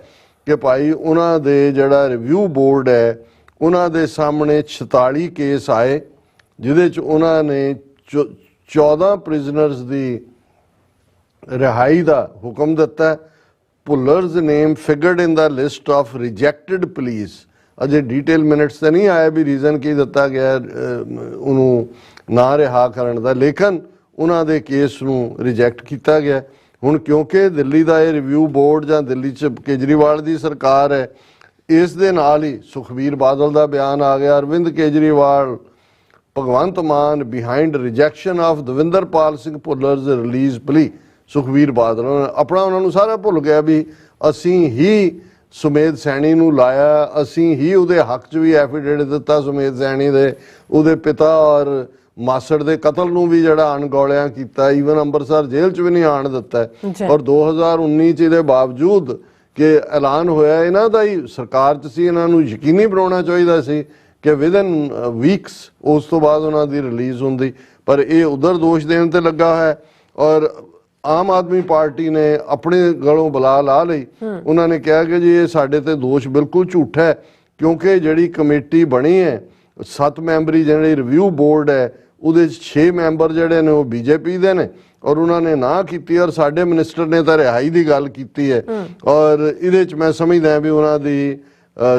ਕਿ ਭਾਈ ਉਹਨਾਂ ਦੇ ਜਿਹੜਾ ਰਿਵਿਊ ਬੋਰਡ ਹੈ ਉਹਨਾਂ ਦੇ ਸਾਹਮਣੇ 46 ਕੇਸ ਆਏ ਜਿਹਦੇ 'ਚ ਉਹਨਾਂ ਨੇ 14 ਪ੍ਰਿਜ਼ਨਰਸ ਦੀ ਰਿਹਾਈ ਦਾ ਹੁਕਮ ਦਿੱਤਾ। Bhullar's name figured in the list of rejected pleas. ਅਜੇ ਡੀਟੇਲ ਮਿੰਟਸ ਤੇ ਨਹੀਂ ਆਇਆ ਵੀ ਰੀਜ਼ਨ ਕੀ ਦਿੱਤਾ ਗਿਆ ਉਹਨੂੰ ਨਾ ਰਿਹਾ ਕਰਨ ਦਾ, ਲੇਕਿਨ ਉਹਨਾਂ ਦੇ ਕੇਸ ਨੂੰ ਰਿਜੈਕਟ ਕੀਤਾ ਗਿਆ। ਹੁਣ ਕਿਉਂਕਿ ਦਿੱਲੀ ਦਾ ਇਹ ਰਿਵਿਊ ਬੋਰਡ ਜਾਂ ਦਿੱਲੀ 'ਚ ਕੇਜਰੀਵਾਲ ਦੀ ਸਰਕਾਰ ਹੈ, ਇਸ ਦੇ ਨਾਲ ਹੀ ਸੁਖਬੀਰ ਬਾਦਲ ਦਾ ਬਿਆਨ ਆ ਗਿਆ, Arvind Kejriwal Bhagwant Mann behind rejection of Davinderpal Singh Bhullar's release plea. Sukhbir Badal ਆਪਣਾ ਉਹਨਾਂ ਨੂੰ ਸਾਰਾ ਭੁੱਲ ਗਿਆ ਵੀ ਅਸੀਂ ਹੀ ਸੁਮੇਧ ਸੈਣੀ ਨੂੰ ਲਾਇਆ, ਅਸੀਂ ਹੀ ਉਹਦੇ ਹੱਕ 'ਚ ਵੀ ਐਫੀਡੇਵਿਟ ਦਿੱਤਾ ਸੁਮੇਧ ਸੈਣੀ ਦੇ, ਉਹਦੇ ਪਿਤਾ ਔਰ ਮਾਸੜ ਦੇ ਕਤਲ ਨੂੰ ਵੀ ਜਿਹੜਾ ਅਣਗੌਲਿਆਂ ਕੀਤਾ, ਈਵਨ ਅੰਮ੍ਰਿਤਸਰ ਜੇਲ੍ਹ 'ਚ ਵੀ ਨਹੀਂ ਆਣ ਦਿੱਤਾ। ਔਰ 2019 'ਚ ਇਹਦੇ ਬਾਵਜੂਦ ਕਿ ਐਲਾਨ ਹੋਇਆ ਇਹਨਾਂ ਦਾ ਹੀ ਸਰਕਾਰ 'ਚ ਸੀ, ਇਹਨਾਂ ਨੂੰ ਯਕੀਨੀ ਬਣਾਉਣਾ ਚਾਹੀਦਾ ਸੀ ਕਿ ਵਿਦਨ ਵੀਕਸ ਉਸ ਤੋਂ ਬਾਅਦ ਉਹਨਾਂ ਦੀ ਰਿਲੀਜ਼ ਹੁੰਦੀ, ਪਰ ਇਹ ਉਧਰ ਦੋਸ਼ ਦੇਣ ਤੇ ਲੱਗਾ ਹੈ। ਔਰ ਆਮ ਆਦਮੀ ਪਾਰਟੀ ਨੇ ਆਪਣੇ ਗਲੋਂ ਬੁਲਾ ਲਾ ਲਈ। ਉਹਨਾਂ ਨੇ ਕਿਹਾ ਕਿ ਜੀ ਇਹ ਸਾਡੇ ਤੇ ਦੋਸ਼ ਬਿਲਕੁਲ ਝੂਠਾ ਹੈ, ਕਿਉਂਕਿ ਜਿਹੜੀ ਕਮੇਟੀ ਬਣੀ ਹੈ 7 ਮੈਂਬਰੀ ਜਿਹੜੀ ਰਿਵਿਊ ਬੋਰਡ ਹੈ ਉਹਦੇ 'ਚ 6 ਮੈਂਬਰ ਜਿਹੜੇ ਨੇ ਉਹ ਬੀਜੇਪੀ ਦੇ ਨੇ ਔਰ ਉਹਨਾਂ ਨੇ ਨਾ ਕੀਤੀ, ਔਰ ਸਾਡੇ ਮਿਨਿਸਟਰ ਨੇ ਤਾਂ ਰਿਹਾਈ ਦੀ ਗੱਲ ਕੀਤੀ ਹੈ। ਔਰ ਇਹਦੇ 'ਚ ਮੈਂ ਸਮਝਦਾ ਵੀ ਉਹਨਾਂ ਦੀ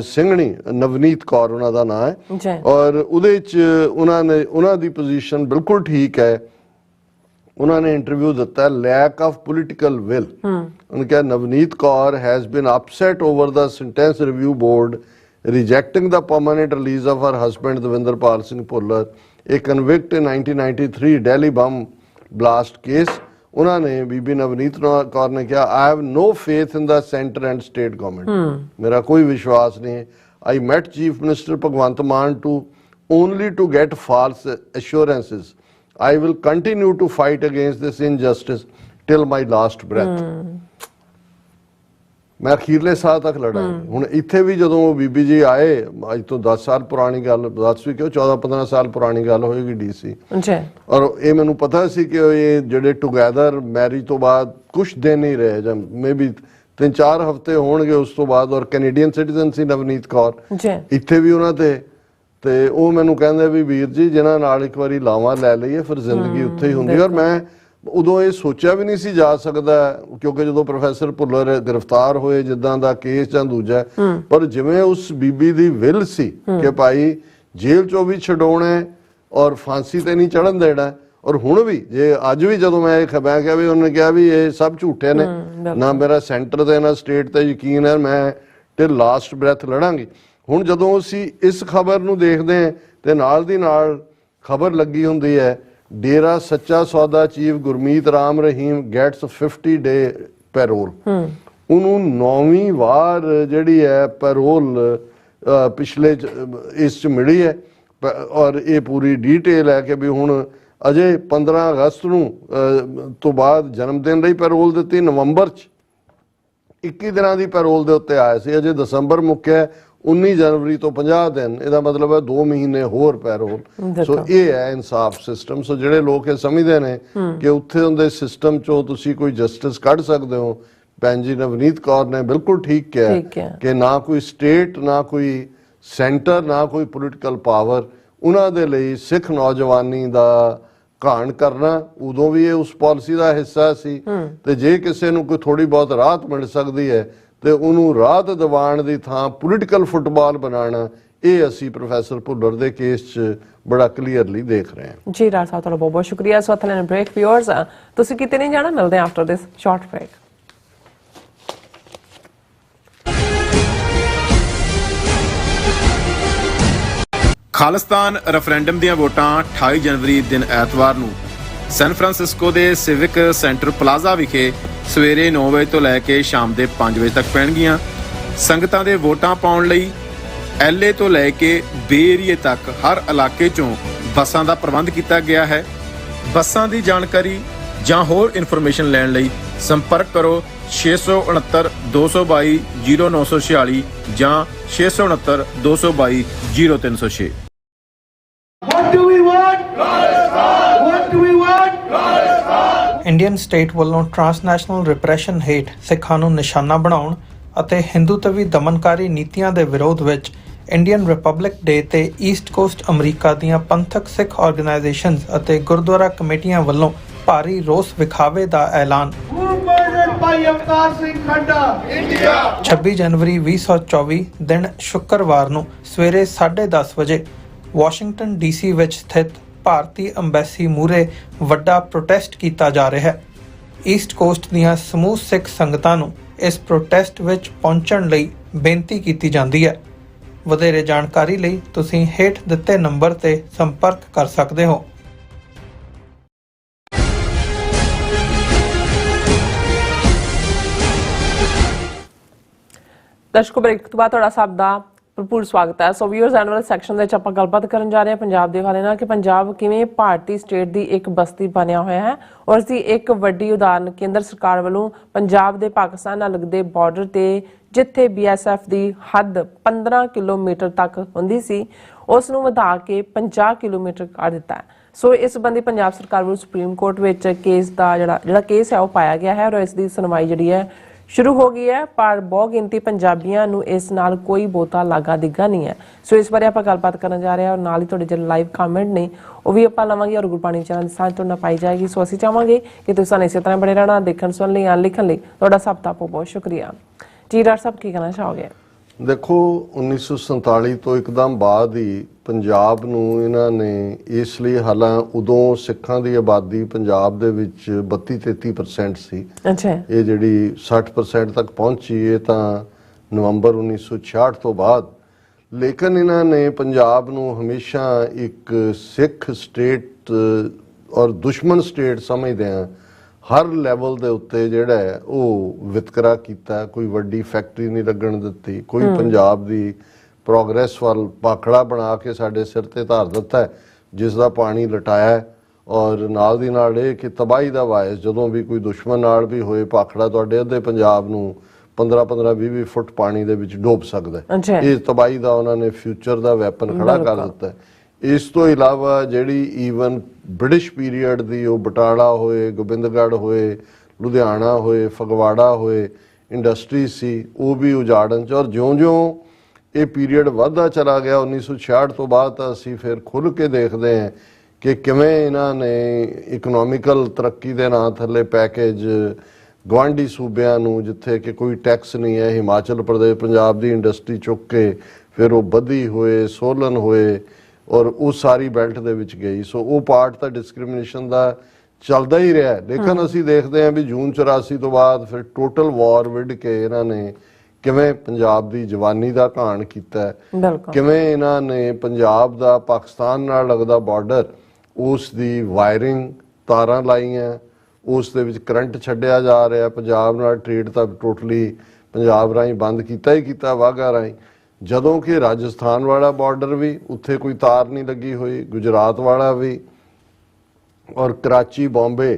ਸਿੰਘਣੀ ਨਵਨੀਤ ਕੌਰ ਉਹਨਾਂ ਦਾ ਨਾਂ ਹੈ, ਔਰ ਉਹਦੇ 'ਚ ਉਹਨਾਂ ਦੀ ਪੋਜੀਸ਼ਨ ਬਿਲਕੁਲ ਠੀਕ ਹੈ। ਉਹਨਾਂ ਨੇ ਇੰਟਰਵਿਊ ਦਿੱਤਾ ਲੈਕ ਆਫ ਪੋਲੀਟੀਕਲ ਵਿਲ। ਉਹਨੇ ਕਿਹਾ Navneet Kaur has been upset over the sentence review board rejecting the permanent release of her husband Davinderpal Singh Bhullar, a convict in 1993 Delhi bomb blast case। ਉਹਨਾਂ ਨੇ ਬੀਬੀ ਨਵਨੀਤ ਕੌਰ ਨੇ ਕਿਹਾ I have no faith in the center and state government, ਮੇਰਾ ਕੋਈ ਵਿਸ਼ਵਾਸ ਨਹੀਂ ਹੈ। I met Chief Minister Bhagwant Mann only to get false assurances। I will continue to fight against this injustice till my last breath। ਮੈਂ ਅਖੀਰਲੇ ਸਾਹ ਤੱਕ ਲੜਾਂਗੀ। ਹੁਣ ਇੱਥੇ ਵੀ ਜਦੋਂ ਬੀਬੀ ਜੀ ਆਏ, ਅੱਜ ਤੋਂ 10 ਸਾਲ ਪੁਰਾਣੀ ਗੱਲ, 10 ਵੀ ਕਿਉਂ 14-15 ਸਾਲ ਪੁਰਾਣੀ ਗੱਲ ਹੋਏਗੀ DC, ਔਰ ਇਹ ਮੈਨੂੰ ਪਤਾ ਸੀ ਕਿ ਇਹ ਜਿਹੜੇ ਟੁਗੈਦਰ ਮੈਰਿਜ ਤੋਂ ਬਾਅਦ ਕੁਛ ਦਿਨ ਹੀ ਰਹੇ ਜਾਂ ਮੇ ਬੀ 3-4 ਹਫ਼ਤੇ ਹੋਣਗੇ ਉਸ ਤੋਂ ਬਾਅਦ, ਔਰ ਕੈਨੇਡੀਅਨ ਸਿਟੀਜ਼ਨ ਸੀ ਨਵਨੀਤ ਕੌਰ, ਇੱਥੇ ਵੀ ਉਹਨਾਂ ਤੇ ਉਹ ਮੈਨੂੰ ਕਹਿੰਦੇ ਵੀ ਵੀਰ ਜੀ ਜਿਨ੍ਹਾਂ ਨਾਲ ਇੱਕ ਵਾਰੀ ਲਾਵਾਂ ਲੈ ਲਈਏ ਫਿਰ ਜ਼ਿੰਦਗੀ ਉੱਥੇ ਹੀ ਹੁੰਦੀ। ਔਰ ਮੈਂ ਉਦੋਂ ਇਹ ਸੋਚਿਆ ਵੀ ਨਹੀਂ ਸੀ ਜਾ ਸਕਦਾ, ਕਿਉਂਕਿ ਜਦੋਂ ਪ੍ਰੋਫੈਸਰ ਭੁੱਲਰ ਗ੍ਰਿਫਤਾਰ ਹੋਏ ਜਿੱਦਾਂ ਦਾ ਕੇਸ ਜਾਂ ਦੂਜਾ, ਪਰ ਜਿਵੇਂ ਉਸ ਬੀਬੀ ਦੀ ਵਿਲ ਸੀ ਕਿ ਭਾਈ ਜੇਲ੍ਹ ਚੋਂ ਵੀ ਛਡਾਉਣਾ ਔਰ ਫਾਂਸੀ ਤੇ ਨਹੀਂ ਚੜਨ ਦੇਣਾ। ਔਰ ਹੁਣ ਵੀ ਜੇ ਅੱਜ ਵੀ ਜਦੋਂ ਮੈਂ ਕਿਹਾ ਵੀ ਉਹਨੇ ਕਿਹਾ ਵੀ ਇਹ ਸਭ ਝੂਠੇ ਨੇ, ਨਾ ਮੇਰਾ ਸੈਂਟਰ ਤੇ ਨਾ ਸਟੇਟ ਤੇ ਯਕੀਨ ਹੈ, ਮੈਂ ਟਿਲ ਲਾਸਟ ਬ੍ਰੈਥ ਲੜਾਂਗੀ। ਹੁਣ ਜਦੋਂ ਅਸੀਂ ਇਸ ਖਬਰ ਨੂੰ ਦੇਖਦੇ ਹਾਂ ਤੇ ਨਾਲ ਦੀ ਨਾਲ ਖਬਰ ਲੱਗੀ ਹੁੰਦੀ ਹੈ ਡੇਰਾ ਸੱਚਾ ਸੌਦਾ ਚੀਫ ਗੁਰਮੀਤ ਰਾਮ ਰਹੀਮ ਗੈਟਸ 50 ਡੇ ਪੈਰੋਲ। ਉਹਨੂੰ 9ਵੀਂ ਵਾਰ ਜਿਹੜੀ ਹੈ ਪੈਰੋਲ ਪਿਛਲੇ ਇਸ 'ਚ ਮਿਲੀ ਹੈ, ਔਰ ਇਹ ਪੂਰੀ ਡੀਟੇਲ ਹੈ ਕਿ ਵੀ ਹੁਣ ਅਜੇ 15 ਅਗਸਤ ਨੂੰ ਤੋਂ ਬਾਅਦ ਜਨਮ ਦਿਨ ਲਈ ਪੈਰੋਲ ਦਿੱਤੀ, ਨਵੰਬਰ 'ਚ 21 ਦਿਨਾਂ ਦੀ ਪੈਰੋਲ ਦੇ ਉੱਤੇ ਆਇਆ ਸੀ, ਅਜੇ ਦਸੰਬਰ ਮੁੱਕਿਆ 19 ਜਨਵਰੀ ਤੋਂ 50 ਦਿਨ, ਇਹਦਾ ਮਤਲਬ ਹੈ 2 ਮਹੀਨੇ ਹੋਰ ਪੈਰੋਲ। ਸੋ ਇਹ ਹੈ ਇਨਸਾਫ ਸਿਸਟਮ। ਸੋ ਜਿਹੜੇ ਲੋਕ ਇਹ ਸਮਝਦੇ ਨੇ ਕਿ ਉੱਥੇ ਦੇ ਸਿਸਟਮ ਚੋਂ ਤੁਸੀਂ ਕੋਈ ਜਸਟਿਸ ਕੱਢ ਸਕਦੇ ਹੋ, ਭੈਣ ਜੀ ਨਵਨੀਤ ਕੌਰ ਨੇ ਬਿਲਕੁਲ ਠੀਕ ਕਿਹਾ ਕਿ ਨਾ ਕੋਈ ਸਟੇਟ, ਨਾ ਕੋਈ ਸੈਂਟਰ, ਨਾ ਕੋਈ ਪੋਲੀਟੀਕਲ ਪਾਵਰ ਉਹਨਾਂ ਦੇ ਲਈ ਸਿੱਖ ਨੌਜਵਾਨੀ ਦਾ ਘਾਣ ਕਰਨਾ ਉਦੋਂ ਵੀ ਇਹ ਉਸ ਪਾਲਿਸੀ ਦਾ ਹਿੱਸਾ ਸੀ। ਤੇ ਜੇ ਕਿਸੇ ਨੂੰ ਕੋਈ ਥੋੜੀ ਬਹੁਤ ਰਾਹਤ ਮਿਲ ਸਕਦੀ ਹੈ ਤੇ ਉਹਨੂੰ ਰਾਹਤ ਦਿਵਾਉਣ ਦੀ ਥਾਂ ਪੋਲੀਟੀਕਲ ਫੁੱਟਬਾਲ ਬਣਾਉਣਾ, ਇਹ ਅਸੀਂ ਪ੍ਰੋਫੈਸਰ ਭੁੱਲਰ ਦੇ ਕੇਸ 'ਚ ਬੜਾ ਕਲੀਅਰਲੀ ਦੇਖ ਰਹੇ ਹਾਂ। ਜੀ ਡਾਕਟਰ ਸਾਹਿਬ, ਤੁਹਾਡਾ ਬਹੁਤ ਬਹੁਤ ਸ਼ੁਕਰੀਆ। ਸੋ ਥਲੇ ਬ੍ਰੇਕ ਵਿਊਅਰਸ, ਤੁਸੀਂ ਕਿਤੇ ਨਹੀਂ ਜਾਣਾ, ਮਿਲਦੇ ਹਾਂ after this short break. Khalistan referendum ਦੀਆਂ ਵੋਟਾਂ 28 ਜਨਵਰੀ ਦਿਨ ਐਤਵਾਰ ਨੂੰ ਸੈਨ ਫਰਾਂਸਿਸਕੋ ਦੇ ਸਿਵਿਕ ਸੈਂਟਰ ਪਲਾਜ਼ਾ ਵਿਖੇ ਸਵੇਰੇ 9 ਵਜੇ ਤੋਂ ਲੈ ਕੇ ਸ਼ਾਮ ਦੇ 5 ਵਜੇ ਤੱਕ ਪੈਣਗੀਆਂ। ਸੰਗਤਾਂ ਦੇ ਵੋਟਾਂ ਪਾਉਣ ਲਈ LA ਤੋਂ ਲੈ ਕੇ ਬੇ ਏਰੀਏ ਤੱਕ ਹਰ ਇਲਾਕੇ 'ਚੋਂ ਬੱਸਾਂ ਦਾ ਪ੍ਰਬੰਧ ਕੀਤਾ ਗਿਆ ਹੈ। ਬੱਸਾਂ ਦੀ ਜਾਣਕਾਰੀ ਜਾਂ ਹੋਰ ਇਨਫੋਰਮੇਸ਼ਨ ਲੈਣ ਲਈ ਸੰਪਰਕ ਕਰੋ 669 222 0946 ਜਾਂ 669 222 0306। What do we want? What do we want? Indian state ਵੱਲੋਂ ਟਰਾਂਸਨੈਸ਼ਨਲ ਰਿਪਰੈਸ਼ਨ ਹੇਠ ਸਿੱਖਾਂ ਨੂੰ ਨਿਸ਼ਾਨਾ ਬਣਾਉਣ ਅਤੇ ਹਿੰਦੂਤਵੀ ਦਮਨਕਾਰੀ ਨੀਤੀਆਂ ਦੇ ਵਿਰੋਧ ਵਿੱਚ ਇੰਡੀਅਨ ਰਿਪਬਲਿਕ ਡੇ ਤੇ ਈਸਟ ਕੋਸਟ ਅਮਰੀਕਾ ਦੀਆਂ ਪੰਥਕ ਸਿੱਖ ਆਰਗੇਨਾਈਜੇਸ਼ਨਸ ਅਤੇ ਗੁਰਦੁਆਰਾ ਕਮੇਟੀਆਂ ਵੱਲੋਂ ਭਾਰੀ ਰੋਸ ਵਿਖਾਵੇ ਦਾ ਐਲਾਨ। 26 ਜਨਵਰੀ 2024 ਦਿਨ ਸ਼ੁੱਕਰਵਾਰ ਨੂੰ ਸਵੇਰੇ 10:30 ਵਜੇ ਵਾਸ਼ਿੰਗਟਨ DC ਵਿੱਚ ਸਥਿਤ ਭਾਰਤੀ ਅੰਬੈਸੀ ਮੂਹਰੇ ਵੱਡਾ ਪ੍ਰੋਟੈਸਟ ਕੀਤਾ ਜਾ ਰਿਹਾ ਹੈ। ਈਸਟ ਕੋਸਟ ਦੀਆਂ ਸਮੂਹ ਸਿੱਖ ਸੰਗਤਾਂ ਨੂੰ ਇਸ ਪ੍ਰੋਟੈਸਟ ਵਿੱਚ ਪਹੁੰਚਣ ਲਈ ਬੇਨਤੀ ਕੀਤੀ ਜਾਂਦੀ ਹੈ। ਵਧੇਰੇ ਜਾਣਕਾਰੀ ਲਈ ਤੁਸੀਂ ਹੇਠ ਦਿੱਤੇ ਨੰਬਰ ਤੇ ਸੰਪਰਕ ਕਰ ਸਕਦੇ ਹੋ। ਦਰਸ਼ਕੋ, ਬ੍ਰੇਕ ਤੋਂ ਬਾਅਦ ਤੁਹਾਡਾ ਸਭ ਦਾ ਭਰਪੂਰ ਸਵਾਗਤ ਹੈ। ਸੋ ਵਿਊਅਰਸ, ਐਨੂਅਲ ਸੈਕਸ਼ਨ ਦੇ ਵਿੱਚ ਆਪਾਂ ਗੱਲਬਾਤ ਕਰਨ ਜਾ ਰਹੇ ਹਾਂ ਪੰਜਾਬ ਦੇ ਹਵਾਲੇ ਨਾਲ ਕਿ ਪੰਜਾਬ ਕਿਵੇਂ ਭਾਰਤੀ ਸਟੇਟ ਦੀ ਇੱਕ ਬਸਤੀ ਬਣਿਆ ਹੋਇਆ ਹੈ ਔਰ ਇਸ ਦੀ ਇੱਕ ਵੱਡੀ ਉਦਾਹਰਨ ਕੇਂਦਰ ਸਰਕਾਰ ਵੱਲੋਂ ਪੰਜਾਬ ਦੇ ਪਾਕਿਸਤਾਨ ਨਾਲ ਲੱਗਦੇ ਬਾਰਡਰ ਤੇ ਜਿੱਥੇ BSF ਦੀ ਹੱਦ 15 ਕਿਲੋਮੀਟਰ ਤੱਕ ਹੁੰਦੀ ਸੀ, ਉਸ ਨੂੰ ਵਧਾ ਕੇ 50 ਕਿਲੋਮੀਟਰ ਕਰ ਦਿੱਤਾ ਹੈ। ਸੋ ਇਸ ਸੰਬੰਧੀ ਪੰਜਾਬ ਸਰਕਾਰ ਵੱਲੋਂ ਸੁਪਰੀਮ ਕੋਰਟ ਵਿੱਚ ਕੇਸ ਦਾ ਜਿਹੜਾ ਕੇਸ ਹੈ ਉਹ ਪਾਇਆ ਗਿਆ ਹੈ ਔਰ ਇਸ ਦੀ ਸੁਣਵਾਈ ਜਿਹੜੀ ਹੈ ਸ਼ੁਰੂ ਹੋ ਗਈ ਹੈ, ਪਰ ਬਹੁਤ ਗਿਣਤੀ ਪੰਜਾਬੀਆਂ ਨੂੰ ਇਸ ਨਾਲ ਕੋਈ ਬਹੁਤਾ ਲਾਗਾ ਦਿਗਾ ਨਹੀਂ ਹੈ। ਸੋ ਇਸ ਬਾਰੇ ਆਪਾਂ ਗੱਲਬਾਤ ਕਰਨ ਜਾ ਰਹੇ ਹਾਂ ਔਰ ਨਾਲ ਹੀ ਤੁਹਾਡੇ ਜਿਹੜੇ ਲਾਈਵ ਕਮੈਂਟ ਨੇ ਉਹ ਵੀ ਆਪਾਂ ਲਵਾਂਗੇ ਔਰ ਗੁਰਬਾਣੀ ਚੈਨਲ ਦੀ ਸਾਂਝ ਤੁਹਾਡੇ ਨਾਲ ਪਾਈ ਜਾਏਗੀ। ਸੋ ਅਸੀਂ ਚਾਹਾਂਗੇ ਕਿ ਤੁਸੀਂ ਸਾਨੂੰ ਇਸੇ ਤਰ੍ਹਾਂ ਬਣੇ ਰਹਿਣਾ, ਦੇਖਣ ਸੁਣਨ ਲਈ, ਲਿਖਣ ਲਈ ਤੁਹਾਡਾ ਸਭ ਦਾ ਬਹੁਤ ਸ਼ੁਕਰੀਆ ਜੀ। ਡਾਕਟਰ ਸਾਹਿਬ ਕੀ ਕਹਿਣਾ ਚਾਹੋਗੇ? ਦੇਖੋ 1947 ਤੋਂ ਇੱਕਦਮ ਬਾਅਦ ਹੀ ਪੰਜਾਬ ਨੂੰ ਇਹਨਾਂ ਨੇ ਇਸ ਲਈ, ਹਾਲਾਂ ਉਦੋਂ ਸਿੱਖਾਂ ਦੀ ਆਬਾਦੀ ਪੰਜਾਬ ਦੇ ਵਿੱਚ 32-33% ਸੀ। ਅੱਛਾ, ਇਹ ਜਿਹੜੀ 60% ਤੱਕ ਪਹੁੰਚੀ ਇਹ ਤਾਂ ਨਵੰਬਰ 1966 ਤੋਂ ਬਾਅਦ। ਲੇਕਿਨ ਇਹਨਾਂ ਨੇ ਪੰਜਾਬ ਨੂੰ ਹਮੇਸ਼ਾ ਇੱਕ ਸਿੱਖ ਸਟੇਟ ਔਰ ਦੁਸ਼ਮਣ ਸਟੇਟ ਸਮਝਦਿਆਂ ਹਰ ਲੈਵਲ ਦੇ ਉੱਤੇ ਜਿਹੜਾ ਹੈ ਉਹ ਵਿਤਕਰਾ ਕੀਤਾ। ਕੋਈ ਵੱਡੀ ਫੈਕਟਰੀ ਨਹੀਂ ਲੱਗਣ ਦਿੱਤੀ, ਕੋਈ ਪੰਜਾਬ ਦੀ ਪ੍ਰੋਗਰੈਸ ਵੱਲ ਪਾਖੜਾ ਬਣਾ ਕੇ ਸਾਡੇ ਸਿਰ ਤੇ ਧਾਰ ਦਿੱਤਾ ਹੈ, ਜਿਸ ਦਾ ਪਾਣੀ ਲਟਾਇਆ। ਔਰ ਨਾਲ ਦੀ ਨਾਲ ਇਹ ਕਿ ਤਬਾਹੀ ਦਾ ਵਾਇਸ ਜਦੋਂ ਵੀ ਕੋਈ ਦੁਸ਼ਮਣ ਨਾਲ ਵੀ ਹੋਏ ਪਾਖੜਾ, ਤੁਹਾਡੇ ਅੱਧੇ ਪੰਜਾਬ ਨੂੰ 15-15, 20-20 ਫੁੱਟ ਪਾਣੀ ਦੇ ਵਿੱਚ ਡੋਬ ਸਕਦਾ ਹੈ। ਇਹ ਤਬਾਹੀ ਦਾ ਉਹਨਾਂ ਨੇ ਫਿਊਚਰ ਦਾ ਵੈਪਨ ਖੜਾ ਕਰ ਦਿੱਤਾ ਹੈ। ਇਸ ਤੋਂ ਇਲਾਵਾ ਜਿਹੜੀ ਈਵਨ ਬ੍ਰਿਟਿਸ਼ ਪੀਰੀਅਡ ਦੀ ਉਹ ਬਟਾਲਾ ਹੋਏ, ਗੋਬਿੰਦਗੜ੍ਹ ਹੋਏ, ਲੁਧਿਆਣਾ ਹੋਏ, ਫਗਵਾੜਾ ਹੋਏ ਇੰਡਸਟਰੀ ਸੀ, ਉਹ ਵੀ ਉਜਾੜਨ 'ਚ। ਔਰ ਜਿਉਂ-ਜਿਉਂ ਇਹ ਪੀਰੀਅਡ ਵੱਧਦਾ ਚਲਾ ਗਿਆ 1966 ਤੋਂ ਬਾਅਦ ਤਾਂ ਅਸੀਂ ਫਿਰ ਖੁੱਲ੍ਹ ਕੇ ਦੇਖਦੇ ਹਾਂ ਕਿ ਕਿਵੇਂ ਇਹਨਾਂ ਨੇ ਇਕਨੋਮਿਕਲ ਤਰੱਕੀ ਦੇ ਨਾਂ ਥੱਲੇ ਪੈਕੇਜ ਗੁਆਂਢੀ ਸੂਬਿਆਂ ਨੂੰ, ਜਿੱਥੇ ਕਿ ਕੋਈ ਟੈਕਸ ਨਹੀਂ ਹੈ, ਹਿਮਾਚਲ ਪ੍ਰਦੇਸ਼, ਪੰਜਾਬ ਦੀ ਇੰਡਸਟਰੀ ਚੁੱਕ ਕੇ ਫਿਰ ਉਹ ਬੱਧੀ ਹੋਏ, ਸੋਲਨ ਹੋਏ ਔਰ ਉਹ ਸਾਰੀ ਬੈਲਟ ਦੇ ਵਿੱਚ ਗਈ। ਸੋ ਉਹ ਪਾਰਟ ਤਾਂ ਡਿਸਕ੍ਰਿਮੀਨੇਸ਼ਨ ਦਾ ਚੱਲਦਾ ਹੀ ਰਿਹਾ। ਲੇਕਿਨ ਅਸੀਂ ਦੇਖਦੇ ਹਾਂ ਵੀ ਜੂਨ 84 ਤੋਂ ਬਾਅਦ ਫਿਰ ਟੋਟਲ ਵਾਰ ਵਿੱਢ ਕੇ ਇਹਨਾਂ ਨੇ ਕਿਵੇਂ ਪੰਜਾਬ ਦੀ ਜਵਾਨੀ ਦਾ ਘਾਣ ਕੀਤਾ, ਕਿਵੇਂ ਇਹਨਾਂ ਨੇ ਪੰਜਾਬ ਦਾ ਪਾਕਿਸਤਾਨ ਨਾਲ ਲੱਗਦਾ ਬਾਰਡਰ, ਉਸ ਦੀ ਵਾਇਰਿੰਗ ਤਾਰਾਂ ਲਾਈਆਂ, ਉਸ ਦੇ ਵਿੱਚ ਕਰੰਟ ਛੱਡਿਆ ਜਾ ਰਿਹਾ। ਪੰਜਾਬ ਨਾਲ ਟ੍ਰੇਡ ਤਾਂ ਟੋਟਲੀ ਪੰਜਾਬ ਰਾਹੀਂ ਬੰਦ ਕੀਤਾ ਹੀ ਕੀਤਾ, ਵਾਘਾ ਰਾਹੀਂ। ਜਦੋਂ ਕਿ ਰਾਜਸਥਾਨ ਵਾਲਾ ਬਾਰਡਰ ਵੀ ਉੱਥੇ ਕੋਈ ਤਾਰ ਨਹੀਂ ਲੱਗੀ ਹੋਈ, ਗੁਜਰਾਤ ਵਾਲਾ ਵੀ, ਔਰ ਕਰਾਚੀ ਬੰਬੇ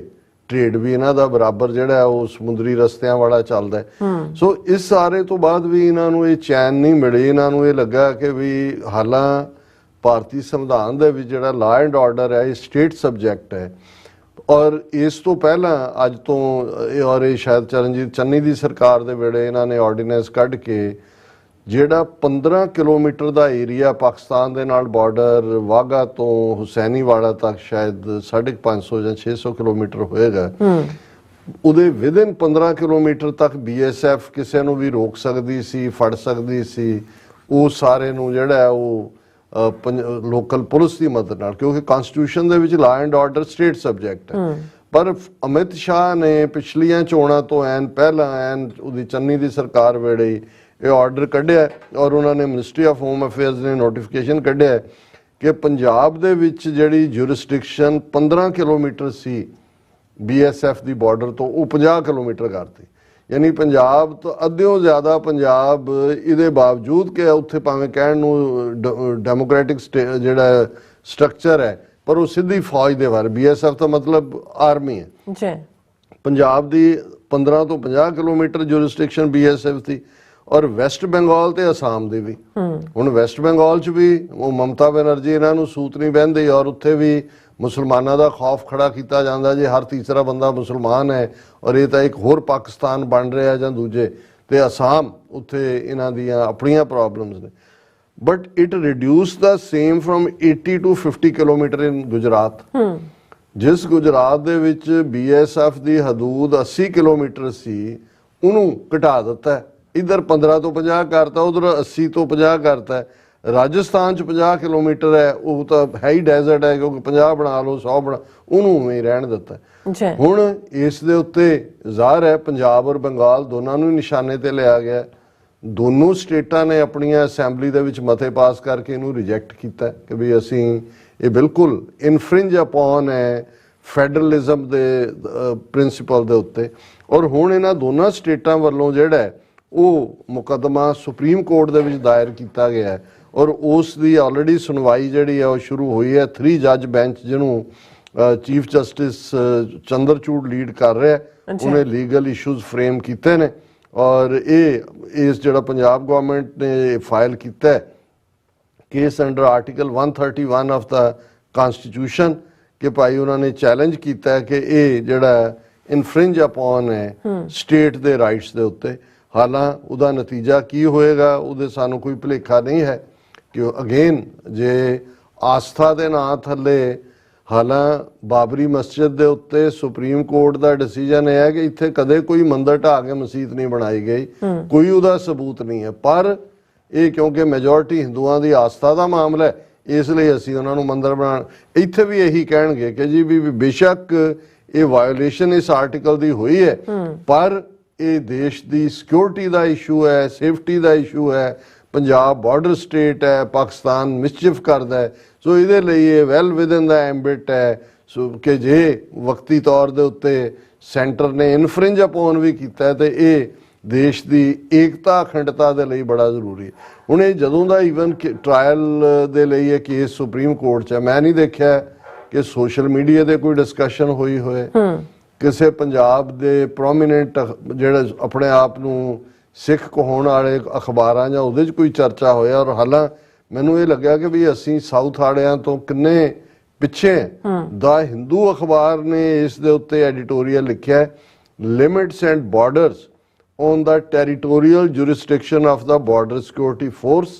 ਟ੍ਰੇਡ ਵੀ ਇਹਨਾਂ ਦਾ ਬਰਾਬਰ ਜਿਹੜਾ ਉਹ ਸਮੁੰਦਰੀ ਰਸਤਿਆਂ ਵਾਲਾ ਚੱਲਦਾ। ਸੋ ਇਸ ਸਾਰੇ ਤੋਂ ਬਾਅਦ ਵੀ ਇਹਨਾਂ ਨੂੰ ਇਹ ਚੈਨ ਨਹੀਂ ਮਿਲੀ। ਇਹਨਾਂ ਨੂੰ ਇਹ ਲੱਗਾ ਕਿ ਵੀ ਹਾਲਾਂ ਭਾਰਤੀ ਸੰਵਿਧਾਨ ਦੇ ਵਿੱਚ ਜਿਹੜਾ ਲਾ ਐਂਡ ਆਰਡਰ ਹੈ ਇਹ ਸਟੇਟ ਸਬਜੈਕਟ ਹੈ। ਔਰ ਇਸ ਤੋਂ ਪਹਿਲਾਂ ਅੱਜ ਤੋਂ ਔਰ ਇਹ ਸ਼ਾਇਦ ਚਰਨਜੀਤ ਚੰਨੀ ਦੀ ਸਰਕਾਰ ਦੇ ਵੇਲੇ ਇਹਨਾਂ ਨੇ ਆਰਡੀਨੈਂਸ ਕੱਢ ਕੇ ਜਿਹੜਾ 15 ਕਿਲੋਮੀਟਰ ਦਾ ਏਰੀਆ ਪਾਕਿਸਤਾਨ ਦੇ ਨਾਲ ਬਾਰਡਰ ਵਾਘਾ ਤੋਂ ਹੁਸੈਨੀਵਾਲਾ ਤੱਕ ਸ਼ਾਇਦ 550 ਜਾਂ 600 ਕਿਲੋਮੀਟਰ ਹੋਏਗਾ, ਉਹਦੇ ਵਿਦਿਨ 15 ਕਿਲੋਮੀਟਰ ਤੱਕ BSF ਕਿਸੇ ਨੂੰ ਵੀ ਰੋਕ ਸਕਦੀ ਸੀ, ਫੜ ਸਕਦੀ ਸੀ। ਉਹ ਸਾਰੇ ਨੂੰ ਜਿਹੜਾ ਉਹ ਲੋਕਲ ਪੁਲਿਸ ਦੀ ਮਦਦ ਨਾਲ, ਕਿਉਂਕਿ ਕਨਸਟੀਟਿਊਸ਼ਨ ਦੇ ਵਿੱਚ law and order state subject ਹੈ। ਪਰ ਅਮਿਤ ਸ਼ਾਹ ਨੇ ਪਿਛਲੀਆਂ ਚੋਣਾਂ ਤੋਂ ਐਨ ਪਹਿਲਾਂ ਉਹਦੀ ਚੰਨੀ ਦੀ ਸਰਕਾਰ ਵੇਲੇ ਇਹ ਆਰਡਰ ਕੱਢਿਆ ਔਰ ਉਹਨਾਂ ਨੇ ਮਿਨਿਸਟਰੀ ਆਫ ਹੋਮ ਅਫੇਅਰਸ ਨੇ ਨੋਟੀਫਿਕੇਸ਼ਨ ਕੱਢਿਆ ਕਿ ਪੰਜਾਬ ਦੇ ਵਿੱਚ ਜਿਹੜੀ ਜੁਰਿਸਡਿਕਸ਼ਨ 15 ਕਿਲੋਮੀਟਰ ਸੀ BSF ਦੀ ਬਾਰਡਰ ਤੋਂ, ਉਹ 50 ਕਿਲੋਮੀਟਰ ਕਰਤੀ। ਯਾਨੀ ਪੰਜਾਬ ਤੋਂ ਅੱਧਿਓਂ ਜ਼ਿਆਦਾ ਪੰਜਾਬ, ਇਹਦੇ ਬਾਵਜੂਦ ਕਿ ਉੱਥੇ ਭਾਵੇਂ ਕਹਿਣ ਨੂੰ ਡੈਮੋਕ੍ਰੈਟਿਕ ਜਿਹੜਾ ਸਟਰਕਚਰ ਹੈ, ਪਰ ਉਹ ਸਿੱਧੀ ਫੌਜ ਦੇ ਵਾਰ BSF ਤਾਂ ਮਤਲਬ ਆਰਮੀ ਹੈ। ਪੰਜਾਬ ਦੀ 15 ਤੋਂ 50 ਕਿਲੋਮੀਟਰ ਜੁਰਿਸਡਿਕਸ਼ਨ BSF ਦੀ, ਔਰ ਵੈਸਟ ਬੰਗਾਲ ਤੇ ਅਸਾਮ ਦੇ ਵੀ। ਹੁਣ ਵੈਸਟ ਬੰਗਾਲ 'ਚ ਵੀ ਉਹ ਮਮਤਾ ਬੈਨਰਜੀ ਇਹਨਾਂ ਨੂੰ ਸੂਤ ਨਹੀਂ ਬਹਿੰਦੀ ਔਰ ਉੱਥੇ ਵੀ ਮੁਸਲਮਾਨਾਂ ਦਾ ਖੌਫ ਖੜਾ ਕੀਤਾ ਜਾਂਦਾ ਜੇ ਹਰ ਤੀਸਰਾ ਬੰਦਾ ਮੁਸਲਮਾਨ ਹੈ ਔਰ ਇਹ ਤਾਂ ਇੱਕ ਹੋਰ ਪਾਕਿਸਤਾਨ ਬਣ ਰਿਹਾ ਜਾਂ ਦੂਜੇ। ਤੇ ਅਸਾਮ ਉੱਥੇ ਇਹਨਾਂ ਦੀਆਂ ਆਪਣੀਆਂ ਪ੍ਰੋਬਲਮਸ ਨੇ। But it reduce the same from 80 to 50 kilometre in Gujarat. ਜਿਸ ਗੁਜਰਾਤ ਦੇ ਵਿੱਚ BSF ਦੀ ਹਦੂਦ 80 ਕਿਲੋਮੀਟਰ ਸੀ, ਉਹਨੂੰ ਘਟਾ ਦਿੱਤਾ। ਇੱਧਰ 15 ਤੋਂ 50 ਕਰਤਾ, ਉਧਰ 80 ਤੋਂ 50 ਕਰਤਾ। ਰਾਜਸਥਾਨ 'ਚ 50 ਕਿਲੋਮੀਟਰ ਹੈ, ਉਹ ਤਾਂ ਹੈ ਹੀ ਡੈਜ਼ਰਟ ਹੈ, ਕਿਉਂਕਿ 50 ਬਣਾ ਲਓ 100 ਬਣਾ, ਉਹਨੂੰ ਉਵੇਂ ਹੀ ਰਹਿਣ ਦਿੱਤਾ। ਹੁਣ ਇਸ ਦੇ ਉੱਤੇ ਜ਼ਾਹਰ ਹੈ ਪੰਜਾਬ ਔਰ ਬੰਗਾਲ ਦੋਨਾਂ ਨੂੰ ਨਿਸ਼ਾਨੇ ਤੇ ਲਿਆ ਗਿਆ। ਦੋਨੋਂ ਸਟੇਟਾਂ ਨੇ ਆਪਣੀਆਂ ਅਸੈਂਬਲੀ ਦੇ ਵਿੱਚ ਮਤੇ ਪਾਸ ਕਰਕੇ ਇਹਨੂੰ ਰਿਜੈਕਟ ਕੀਤਾ ਕਿ ਵੀ ਅਸੀਂ ਇਹ ਬਿਲਕੁਲ ਇਨਫ੍ਰਿੰਜ ਅਪਨ ਹੈ ਫੈਡਰਲਿਜ਼ਮ ਦੇ ਪ੍ਰਿੰਸੀਪਲ ਦੇ ਉੱਤੇ। ਔਰ ਹੁਣ ਇਹਨਾਂ ਦੋਨਾਂ ਸਟੇਟਾਂ ਵੱਲੋਂ ਜਿਹੜਾ ਉਹ ਮੁਕੱਦਮਾ ਸੁਪਰੀਮ ਕੋਰਟ ਦੇ ਵਿੱਚ ਦਾਇਰ ਕੀਤਾ ਗਿਆ ਹੈ ਔਰ ਉਸ ਦੀ ਆਲਰੇਡੀ ਸੁਣਵਾਈ ਜਿਹੜੀ ਹੈ ਉਹ ਸ਼ੁਰੂ ਹੋਈ ਹੈ। 3 ਜੱਜ ਬੈਂਚ ਜਿਹਨੂੰ ਚੀਫ ਜਸਟਿਸ ਚੰਦਰਚੂੜ ਲੀਡ ਕਰ ਰਿਹਾ, ਉਹਨੇ ਲੀਗਲ ਇਸ਼ੂਜ਼ ਫਰੇਮ ਕੀਤੇ ਨੇ ਔਰ ਇਸ ਜਿਹੜਾ ਪੰਜਾਬ ਗਵਰਨਮੈਂਟ ਨੇ ਫਾਈਲ ਕੀਤਾ case under article 131 of the constitution ਕਿ ਭਾਈ ਉਹਨਾਂ ਨੇ ਚੈਲੰਜ ਕੀਤਾ ਕਿ ਇਹ ਜਿਹੜਾ ਇਨਫ੍ਰਿੰਜ ਅਪਨ ਹੈ ਸਟੇਟ ਦੇ ਰਾਈਟਸ ਦੇ ਉੱਤੇ। ਹਾਲਾਂ ਉਹਦਾ ਨਤੀਜਾ ਕੀ ਹੋਏਗਾ ਉਹਦੇ ਸਾਨੂੰ ਕੋਈ ਭੁਲੇਖਾ ਨਹੀਂ ਹੈ ਕਿ ਅਗੇਨ ਜੇ ਆਸਥਾ ਦੇ ਨਾਂ ਥੱਲੇ, ਹਾਲਾਂ ਬਾਬਰੀ ਮਸਜਿਦ ਦੇ ਉੱਤੇ ਸੁਪਰੀਮ ਕੋਰਟ ਦਾ ਡਿਸੀਜਨ ਇਹ ਹੈ ਕਿ ਇੱਥੇ ਕਦੇ ਕੋਈ ਮੰਦਰ ਢਾਹ ਕੇ ਮਸਜਿਦ ਨਹੀਂ ਬਣਾਈ ਗਈ, ਕੋਈ ਉਹਦਾ ਸਬੂਤ ਨਹੀਂ ਹੈ। ਪਰ ਇਹ ਕਿਉਂਕਿ ਮੈਜੋਰਿਟੀ ਹਿੰਦੂਆਂ ਦੀ ਆਸਥਾ ਦਾ ਮਾਮਲਾ ਹੈ, ਇਸ ਲਈ ਅਸੀਂ ਉਹਨਾਂ ਨੂੰ ਮੰਦਰ ਬਣਾਉਣ। ਇੱਥੇ ਵੀ ਇਹੀ ਕਹਿਣਗੇ ਕਿ ਜੀ ਵੀ ਬੇਸ਼ੱਕ ਇਹ ਵਾਇਓਲੇਸ਼ਨ ਇਸ ਆਰਟੀਕਲ ਦੀ ਹੋਈ ਹੈ, ਪਰ ਇਹ ਦੇਸ਼ ਦੀ ਸਿਕਿਉਰਿਟੀ ਦਾ ਇਸ਼ੂ ਹੈ, ਸੇਫਟੀ ਦਾ ਇਸ਼ੂ ਹੈ। ਪੰਜਾਬ ਬਾਰਡਰ ਸਟੇਟ ਹੈ, ਪਾਕਿਸਤਾਨ ਮਿਸਚਿਫ ਕਰਦਾ ਹੈ, ਸੋ ਇਹਦੇ ਲਈ ਇਹ ਵੈਲ ਵਿਦਨ ਦਾ ਐਂਬਿਟ ਹੈ। ਸੋ ਕਿ ਜੇ ਵਕਤੀ ਤੌਰ ਦੇ ਉੱਤੇ ਸੈਂਟਰ ਨੇ ਇਨਫ੍ਰਿੰਜ ਅਪਨ ਵੀ ਕੀਤਾ ਤੇ ਇਹ ਦੇਸ਼ ਦੀ ਏਕਤਾ ਅਖੰਡਤਾ ਦੇ ਲਈ ਬੜਾ ਜ਼ਰੂਰੀ ਹੈ। ਹੁਣ ਇਹ ਜਦੋਂ ਦਾ ਈਵਨ ਟਰਾਇਲ ਦੇ ਲਈ ਇਹ ਕੇਸ ਸੁਪਰੀਮ ਕੋਰਟ 'ਚ ਹੈ, ਮੈਂ ਨਹੀਂ ਦੇਖਿਆ ਕਿ ਸੋਸ਼ਲ ਮੀਡੀਆ ਤੇ ਕੋਈ ਡਿਸਕਸ਼ਨ ਹੋਈ ਹੋਏ, ਕਿਸੇ ਪੰਜਾਬ ਦੇ ਪ੍ਰੋਮੀਨੈਂਟ ਜਿਹੜੇ ਆਪਣੇ ਆਪ ਨੂੰ ਸਿੱਖ ਕਹਾਉਣ ਵਾਲੇ ਅਖਬਾਰਾਂ ਜਾਂ ਉਹਦੇ 'ਚ ਕੋਈ ਚਰਚਾ ਹੋਇਆ। ਔਰ ਹਾਲਾਂ ਮੈਨੂੰ ਇਹ ਲੱਗਿਆ ਕਿ ਵੀ ਅਸੀਂ ਸਾਊਥ ਵਾਲਿਆਂ ਤੋਂ ਕਿੰਨੇ ਪਿੱਛੇ। ਦਾ ਹਿੰਦੂ ਅਖਬਾਰ ਨੇ ਇਸ ਦੇ ਉੱਤੇ ਐਡੀਟੋਰੀਅਲ ਲਿਖਿਆ, limits and borders on the territorial jurisdiction of the border security force.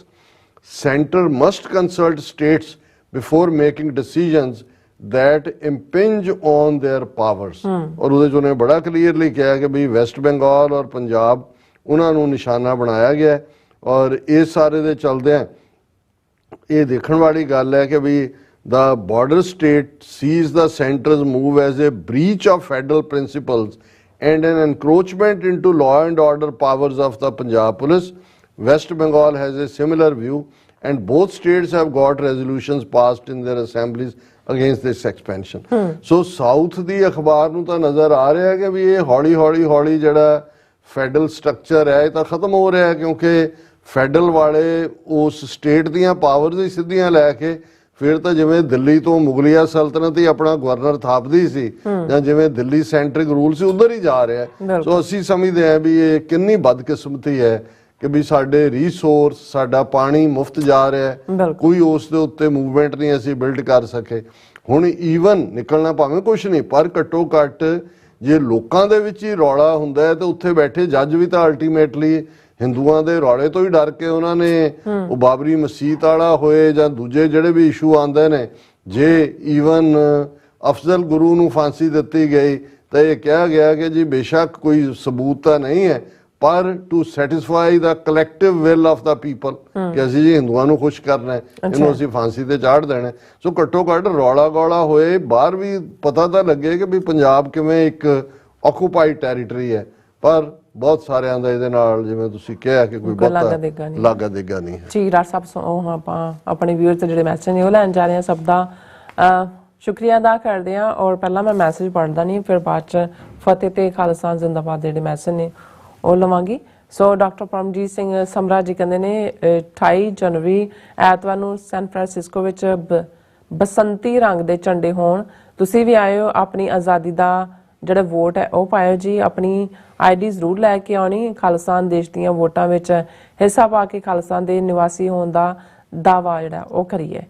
Center must consult states before making decisions that impinge on their powers. और ਉਹਦੇ 'ਚ ਉਹਨੇ ਬੜਾ ਕਲੀਅਰਲੀ ਕਿਹਾ ਕਿ ਵੀ ਵੈਸਟ ਬੰਗਾਲ ਔਰ ਪੰਜਾਬ ਉਹਨਾਂ ਨੂੰ ਨਿਸ਼ਾਨਾ ਬਣਾਇਆ ਗਿਆ। ਔਰ ਇਸ ਸਾਰੇ ਦੇ ਚਲਦਿਆਂ ਇਹ ਦੇਖਣ ਵਾਲੀ ਗੱਲ ਹੈ ਕਿ ਵੀ the border state sees the center's move as a breach of federal principles and an encroachment into law and order powers of the Punjab Police. West Bengal has a similar view and both states have got resolutions passed in their assemblies against this expansion. So South ਦੀ ਅਖਬਾਰ ਨੂੰ ਤਾਂ ਨਜ਼ਰ ਆ ਰਿਹਾ ਹੈ ਕਿ ਵੀ ਇਹ ਹੌਲੀ ਜਿਹੜਾ ਫੈਡਰਲ ਸਟਰਕਚਰ ਹੈ ਇਹ ਤਾਂ ਖਤਮ ਹੋ ਰਿਹਾ ਹੈ, ਕਿਉਂਕਿ ਫੈਡਰਲ ਵਾਲੇ ਉਸ ਸਟੇਟ ਦੀਆਂ ਪਾਵਰਸ ਹੀ ਸਿੱਧੀਆਂ ਲੈ ਕੇ ਫਿਰ ਤਾਂ ਜਿਵੇਂ ਦਿੱਲੀ ਤੋਂ ਮੁਗਲਿਆ ਸਲਤਨਤ ਹੀ ਆਪਣਾ ਗਵਰਨਰ ਥਾਪਦੀ ਸੀ ਜਾਂ ਜਿਵੇਂ ਦਿੱਲੀ ਸੈਂਟਰਿਕ ਰੂਲ ਸੀ ਉਧਰ ਹੀ ਜਾ ਰਿਹਾ। ਸੋ ਅਸੀਂ ਸਮਝਦੇ ਹਾਂ ਵੀ ਇਹ ਕਿੰਨੀ ਬਦਕਿਸਮਤੀ ਹੈ ਕਿ ਵੀ ਸਾਡੇ ਰਿਸੋਰਸ, ਸਾਡਾ ਪਾਣੀ ਮੁਫਤ ਜਾ ਰਿਹਾ, ਕੋਈ ਉਸ ਦੇ ਉੱਤੇ ਮੂਵਮੈਂਟ ਨਹੀਂ ਅਸੀਂ ਬਿਲਡ ਕਰ ਸਕੇ। ਹੁਣ ਈਵਨ ਨਿਕਲਣਾ ਭਾਵੇਂ ਕੁਛ ਨਹੀਂ, ਪਰ ਘੱਟੋ ਘੱਟ ਜੇ ਲੋਕਾਂ ਦੇ ਵਿੱਚ ਹੀ ਰੌਲਾ ਹੁੰਦਾ ਹੈ ਤੇ ਉੱਥੇ ਬੈਠੇ ਜੱਜ ਵੀ ਤਾਂ ਅਲਟੀਮੇਟਲੀ ਹਿੰਦੂਆਂ ਦੇ ਰੌਲੇ ਤੋਂ ਹੀ ਡਰ ਕੇ ਉਹਨਾਂ ਨੇ ਉਹ ਬਾਬਰੀ ਮਸਜਿਦ ਵਾਲਾ ਹੋਏ ਜਾਂ ਦੂਜੇ ਜਿਹੜੇ ਵੀ ਇਸ਼ੂ ਆਉਂਦੇ ਨੇ, ਜੇ ਈਵਨ ਅਫਜ਼ਲ ਗੁਰੂ ਨੂੰ ਫਾਂਸੀ ਦਿੱਤੀ ਗਈ ਤਾਂ ਇਹ ਕਿਹਾ ਗਿਆ ਕਿ ਜੀ ਬੇਸ਼ੱਕ ਕੋਈ ਸਬੂਤ ਤਾਂ ਨਹੀਂ ਹੈ, ਪਰ to satisfy the collective will of the people ਕਿ ਅਸੀਂ ਜੀ ਹਿੰਦੂਆਂ ਨੂੰ ਖੁਸ਼ ਕਰਨਾ ਹੈ, ਇਹਨੂੰ ਅਸੀਂ ਫਾਂਸੀ ਤੇ ਚਾੜ ਦੇਣਾ। ਸੋ ਘੱਟੋ ਘੱਟ ਰੌਲਾ ਗੌਲਾ ਹੋਏ, ਬਾਹਰ ਵੀ ਪਤਾ ਤਾਂ ਲੱਗੇ ਕਿ ਵੀ ਪੰਜਾਬ ਕਿਵੇਂ ਇੱਕ ਆਕੂਪਾਈਡ ਟੈਰੀਟਰੀ ਹੈ, ਪਰ ਬਹੁਤ ਸਾਰਿਆਂ ਦਾ ਇਹਦੇ ਨਾਲ ਜਿਵੇਂ ਤੁਸੀਂ ਕਿਹਾ ਕਿ ਕੋਈ ਬਹੁਤਾ ਲਾਗਾ ਦੇਗਾ ਨਹੀਂ ਹੈ। ਜੀ ਡਾਕਟਰ ਸਾਹਿਬ, ਉਹ ਆਪਾਂ ਆਪਣੇ ਵਿਊਅਰ ਤੇ ਜਿਹੜੇ ਮੈਸੇਜ ਨੇ ਉਹ ਲੈਣ ਜਾ ਰਹੇ ਹਾਂ। ਸਭ ਦਾ ਸ਼ੁਕਰੀਆ ਅਦਾ ਕਰਦੇ ਹਾਂ। ਔਰ ਪਹਿਲਾਂ ਮੈਂ ਮੈਸੇਜ ਪੜ੍ਹਦਾ ਨਹੀਂ, ਫਿਰ ਬਾਅਦ ਚ ਫਤਿਹ ਤੇ ਖਾਲਸਾ ਜ਼ਿੰਦਾਬਾਦ ਜਿਹੜੇ ਮੈਸੇਜ ਨੇ ਉਹ ਲਵਾਂਗੀ। ਸੋ ਡਾਕਟਰ ਪਰਮਜੀਤ ਸਿੰਘ ਸਮਰਾ ਜੀ ਕਹਿੰਦੇ ਨੇ 28 ਜਨਵਰੀ ਐਤਵਾਰ ਨੂੰ ਸੈਨ ਫਰਾਂਸਿਸਕੋ ਵਿੱਚ ਬਸੰਤੀ ਰੰਗ ਦੇ ਝੰਡੇ ਹੋਣ, ਤੁਸੀਂ ਵੀ ਆਇਓ, ਆਪਣੀ ਆਜ਼ਾਦੀ ਦਾ ਜਿਹੜਾ ਵੋਟ ਹੈ ਉਹ ਪਾਇਓ ਜੀ, ਆਪਣੀ ਆਈਡੀ ਜ਼ਰੂਰ ਲੈ ਕੇ ਆਉਣੀ, ਖਾਲਿਸਤਾਨ ਦੇਸ਼ ਦੀਆਂ ਵੋਟਾਂ ਵਿੱਚ ਹਿੱਸਾ ਪਾ ਕੇ ਖਾਲਿਸਤਾਨ ਦੇ ਨਿਵਾਸੀ ਹੋਣ ਦਾ ਦਾਵਾ ਜਿਹੜਾ ਉਹ ਕਰੀਏ।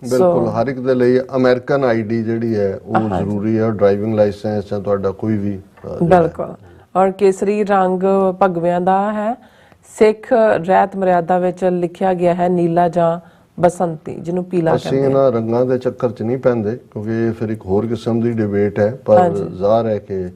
ਬਿਲਕੁਲ, ਹਰ ਇੱਕ ਦੇ ਲਈ ਅਮਰੀਕਨ ਆਈਡੀ ਜਿਹੜੀ ਹੈ ਉਹ ਜ਼ਰੂਰੀ ਹੈ, ਡਰਾਈਵਿੰਗ ਲਾਇਸੈਂਸ ਜਾਂ ਤੁਹਾਡਾ ਕੋਈ ਵੀ। ਬਿਲਕੁਲ। ਔਰ ਕੇਸਰੀ ਰੰਗ ਭਗਵਿਆਂ ਦਾ ਹੈ, ਸਿੱਖ ਰਹਿਤ ਮਰਿਆਦਾ ਵਿੱਚ ਲਿਖਿਆ ਗਿਆ ਹੈ ਨੀਲਾ ਜਾਂ ਬਸੰਤੀ, ਜਿਹਨੂੰ ਪੀਲਾ ਕਹਿੰਦੇ। ਅਸੀਂ ਇਹਨਾਂ ਰੰਗਾਂ ਦੇ ਚੱਕਰ 'ਚ ਨਹੀਂ ਪੈਂਦੇ ਕਿਉਂਕਿ ਇਹ ਫਿਰ ਇੱਕ ਹੋਰ ਕਿਸਮ ਦੀ ਡਿਬੇਟ ਹੈ, ਪਰ ਜ਼ਾਹਰ ਹੈ ਕਿ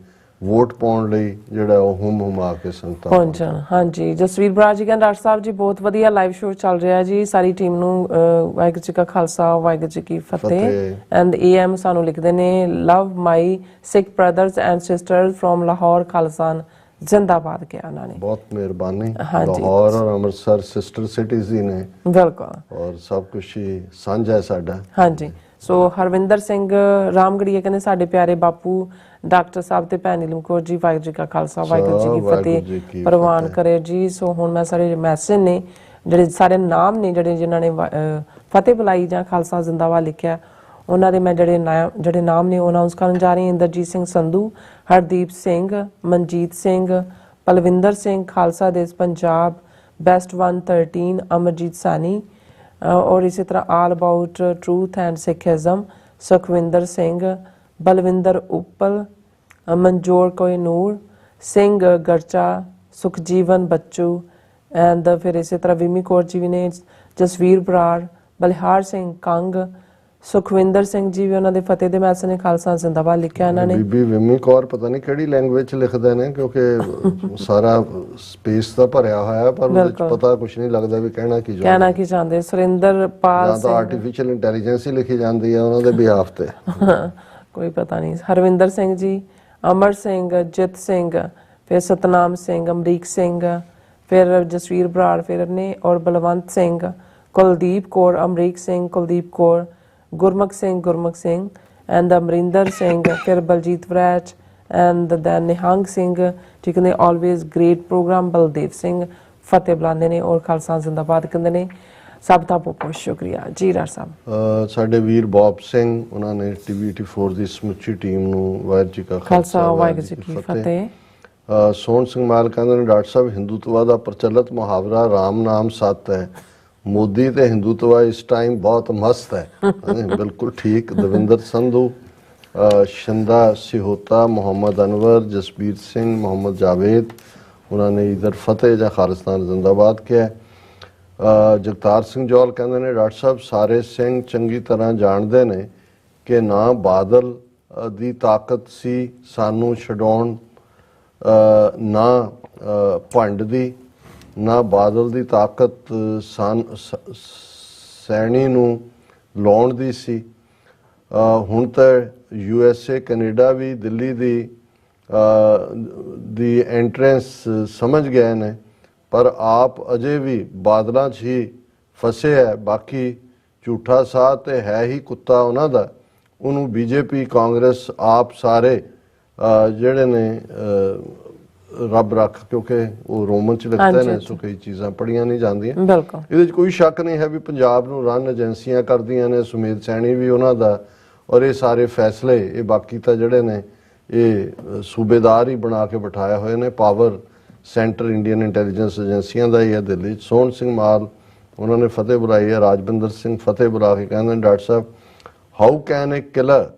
ਵੋਟ ਪਾਉਣ ਲਈ ਜਿਹੜਾ ਉਹ ਹੁਮਾ ਕੇ ਸੰਗਤਾਂ ਪਹੁੰਚਣ। ਹਾਂਜੀ, ਜਸਵੀਰ ਬਰਾੜ ਜੀ ਕਹਿੰਦੇ ਡਾਕਟਰ ਸਾਹਿਬ ਜੀ ਬਹੁਤ ਵਧੀਆ ਲਾਈਵ ਸ਼ੋਅ ਚੱਲ ਰਿਹਾ ਜੀ, ਸਾਰੀ ਟੀਮ ਨੂੰ ਵਾਹਿਗੁਰੂ ਜੀ ਕਾ ਖਾਲਸਾ ਵਾਹਿਗੁਰੂ ਜੀ ਕੀ ਫਤਿਹ। ਐਂਡ ਏਐਮ ਸਾਨੂੰ ਲਿਖਦੇ ਨੇ love my Sikh brothers and sisters from Lahore, ਖਾਲਸਾਨ ਜ਼ਿੰਦਾਬਾਦ ਕਿਹਾ ਉਹਨਾਂ ਨੇ। ਬਹੁਤ ਮਿਹਰਬਾਨੀ। ਲਾਹੌਰ ਔਰ ਅੰਮ੍ਰਿਤਸਰ ਸਿਸਟਰ ਸਿਟੀਜ਼ ਹੀ ਨੇ। ਬਿਲਕੁਲ, ਔਰ ਸਭ ਕੁਝ ਹੀ ਸਾਂਝਾ ਹੈ ਸਾਡਾ। ਹਾਂਜੀ। ਸੋ ਹਰਵਿੰਦਰ ਸਿੰਘ ਰਾਮਗੜੀਆ ਕਹਿੰਦੇ ਸਾਡੇ ਪਿਆਰੇ ਬਾਪੂ ਡਾਕਟਰ ਸਾਹਿਬ ਤੇ ਭੈਣ ਨੀਲਮ ਕੌਰ ਜੀ ਵਾਹਿਗੁਰੂ ਜੀ ਕਾ ਖਾਲਸਾ ਵਾਹਿਗੁਰੂ ਜੀ ਕੀ ਫਤਿਹ ਪ੍ਰਵਾਨ ਕਰੇ ਜੀ। ਸੋ ਹੁਣ ਮੈਂ ਸਾਰੇ ਮੈਸੇਜ ਨੇ ਜਿਹੜੇ ਸਾਰੇ ਨਾਮ ਨੇ ਜਿਨ੍ਹਾਂ ਨੇ ਫਤਿਹ ਬੁਲਾਈ ਜਾਂ ਖਾਲਸਾ ਜ਼ਿੰਦਾਬਾਦ ਲਿਖਿਆ, ਉਹਨਾਂ ਦੇ ਮੈਂ ਜਿਹੜੇ ਨਾਮ ਨੇ ਉਹ ਅਨਾਉਂਸ ਕਰਨ ਜਾ ਰਹੀ ਹਾਂ। ਇੰਦਰਜੀਤ ਸਿੰਘ ਸੰਧੂ, ਹਰਦੀਪ ਸਿੰਘ, ਮਨਜੀਤ ਸਿੰਘ, ਪਲਵਿੰਦਰ ਸਿੰਘ, ਖਾਲਸਾ ਦੇਸ਼ ਪੰਜਾਬ, ਬੈਸਟ 113, ਅਮਰਜੀਤ ਸਾਨੀ, और इसी तरह all about truth and Sikhism, Sukhvinder Singh, Balvinder Uppal, Manjor Kohinoor, Singh Garcha, Sukhjeevan Bachchu and फिर इसी तरह विमी कौर जी भी ने, जसवीर बराड़, बलिहार सिंह कंग, सुखविंदर सिंह जी भी उन्होंने ਦੇ ਫਤਿਹ ਦੇ ਮੈਸੇਜ ਨੇ ਖਾਲਸਾ ਜ਼ਿੰਦਾਬਾਦ ਲਿਖਿਆ ਇਹਨਾਂ ਨੇ। ਬੀਬੀ ਵਿਮੀ ਕੌਰ ਪਤਾ ਨਹੀਂ ਕਿਹੜੀ ਲੈਂਗੁਏਜ ਚ ਲਿਖਦੇ ਨੇ ਕਿਉਂਕਿ ਸਾਰਾ ਸਪੇਸ ਤਾਂ ਭਰਿਆ ਹੋਇਆ ਪਰ ਉਹਦੇ ਚ ਪਤਾ ਕੁਝ ਨਹੀਂ ਲੱਗਦਾ ਵੀ ਕਹਿਣਾ ਕੀ ਚਾਹੁੰਦੇ। ਸੁਰਿੰਦਰਪਾਲ ਜਾਂ ਤਾਂ ਆਰਟੀਫੀਸ਼ੀਅਲ ਇੰਟੈਲੀਜੈਂਸ ਹੀ ਲਿਖੀ ਜਾਂਦੀ ਹੈ ਉਹਨਾਂ ਦੇ ਬਿਹਾਫ ਤੇ, ਕੋਈ ਪਤਾ ਨਹੀਂ। ਹਰਵਿੰਦਰ ਸਿੰਘ ਜੀ, ਅਮਰ ਸਿੰਘ, ਜਿਤ ਸਿੰਘ, ਫਿਰ ਸਤਨਾਮ ਸਿੰਘ, ਅਮਰੀਕ ਸਿੰਘ, ਫਿਰ ਜਸਵੀਰ ਬਰਾੜ ਫਿਰ ਨੇ, ਔਰ ਬਲਵੰਤ ਸਿੰਘ, ਕੁਲਦੀਪ ਕੌਰ, ਅਮਰੀਕ ਸਿੰਘ, ਕੁਲਦੀਪ ਕੌਰ, ਗੁਰਮੁਖ ਸਿੰਘ ਐਂਡ ਅਮਰਿੰਦਰ ਸਿੰਘ, ਫਿਰ ਬਲਜੀਤ ਵਰੈਚ ਐਂਡ ਦੈਨ ਨਿਹੰਗ ਸਿੰਘ, ਠੀਕ ਨੇ। Always great programme, Baldev Singh ਫਤਿਹ ਬੁਲਾਉਂਦੇ ਨੇ ਔਰ ਖਾਲਸਾ ਜ਼ਿੰਦਾਬਾਦ ਕਹਿੰਦੇ ਨੇ। ਸਭ ਦਾ ਬਹੁਤ ਬਹੁਤ ਸ਼ੁਕਰੀਆ ਜੀ ਰਾਜ ਸਾਹਿਬ। ਸਾਡੇ ਵੀਰ ਬੌਬ ਸਿੰਘ, ਉਹਨਾਂ ਨੇ TVT4 ਦੀ ਸਮੁੱਚੀ ਟੀਮ ਨੂੰ ਵਾਹਿਗੁਰੂ ਜੀ ਕਾ ਖਾਲਸਾ ਵਾਹਿਗੁਰੂ ਜੀ ਕੀ ਫਤਿਹ। ਸੋਹਣ ਸਿੰਘ ਮਾਲ ਕਹਿੰਦੇ ਨੇ ਡਾਕਟਰ ਸਾਹਿਬ ਹਿੰਦੂਤਵਾ ਦਾ ਪ੍ਰਚਲਿਤ ਮੁਹਾਵਰਾ ਰਾਮ ਨਾਮ ਸੱਤ ਹੈ, ਮੋਦੀ ਤੇ ਹਿੰਦੂਤਵਾ ਇਸ ਟਾਈਮ ਬਹੁਤ ਮਸਤ ਹੈ। ਬਿਲਕੁਲ ਠੀਕ। ਦਵਿੰਦਰ ਸੰਧੂ, ਸ਼ਿੰਦਾ ਸਿਹੋਤਾ, ਮੁਹੰਮਦ ਅਨਵਰ, ਜਸਬੀਰ ਸਿੰਘ, ਮੁਹੰਮਦ ਜਾਵੇਦ, ਉਹਨਾਂ ਨੇ ਇਧਰ ਫਤਿਹ ਜਾਂ ਖਾਲਿਸਤਾਨ ਜ਼ਿੰਦਾਬਾਦ ਕਿਹਾ। ਜਗਤਾਰ ਸਿੰਘ ਜੌਲ ਕਹਿੰਦੇ ਨੇ ਡਾਕਟਰ ਸਾਹਿਬ ਸਾਰੇ ਸਿੰਘ ਚੰਗੀ ਤਰ੍ਹਾਂ ਜਾਣਦੇ ਨੇ ਕਿ ਨਾ ਬਾਦਲ ਦੀ ਤਾਕਤ ਸੀ ਸਾਨੂੰ ਛਡਾਉਣ, ਨਾ ਭੰਡ ਦੀ, ਨਾ ਬਾਦਲ ਦੀ ਤਾਕਤ ਸੈਣੀ ਨੂੰ ਲਾਉਣ ਦੀ ਸੀ। ਹੁਣ ਤਾਂ USA ਕੈਨੇਡਾ ਵੀ ਦਿੱਲੀ ਦੀ ਐਂਟਰੈਂਸ ਸਮਝ ਗਏ ਨੇ ਪਰ ਆਪ ਅਜੇ ਵੀ ਬਾਦਲਾਂ 'ਚ ਹੀ ਫਸੇ ਹੈ। ਬਾਕੀ ਝੂਠਾ ਸਾਹ ਤੇ ਹੈ ਹੀ ਕੁੱਤਾ ਉਹਨਾਂ ਦਾ, ਉਹਨੂੰ BJP ਕਾਂਗਰਸ ਆਪ ਸਾਰੇ ਜਿਹੜੇ ਨੇ ਰੱਬ ਰੱਖ, ਕਿਉਂਕਿ ਉਹ ਰੋਮਨ ਚ ਲਿਖਦੇ ਨੇ ਸੋ ਕਈ ਚੀਜ਼ਾਂ ਪੜੀਆਂ ਨਹੀਂ ਜਾਂਦੀਆਂ। ਇਹਦੇ ਚ ਕੋਈ ਸ਼ੱਕ ਨਹੀਂ ਹੈ ਵੀ ਪੰਜਾਬ ਨੂੰ ਰਨ ਏਜੰਸੀਆਂ ਕਰਦੀਆਂ ਨੇ, ਸੁਮੇਧ ਸੈਣੀ ਵੀ ਉਹਨਾਂ ਦਾ, ਔਰ ਇਹ ਸਾਰੇ ਫੈਸਲੇ ਇਹ ਬਾਕੀ ਤਾਂ ਜਿਹੜੇ ਨੇ ਇਹ ਸੂਬੇਦਾਰ ਹੀ ਬਣਾ ਕੇ ਬਿਠਾਏ ਹੋਏ ਨੇ। ਪਾਵਰ ਸੈਂਟਰ ਇੰਡੀਅਨ ਇੰਟੈਲੀਜੈਂਸ ਏਜੰਸੀਆਂ ਦਾ ਹੀ ਹੈ ਦਿੱਲੀ 'ਚ। ਸੋਹਣ ਸਿੰਘ ਮਾਲ ਉਹਨਾਂ ਨੇ ਫਤਿਹ ਬੁਲਾਈ ਹੈ। ਰਾਜਵਿੰਦਰ ਸਿੰਘ ਫਤਿਹ ਬੁਲਾ ਕੇ ਕਹਿੰਦੇ ਨੇ doctor Sahib how can A killer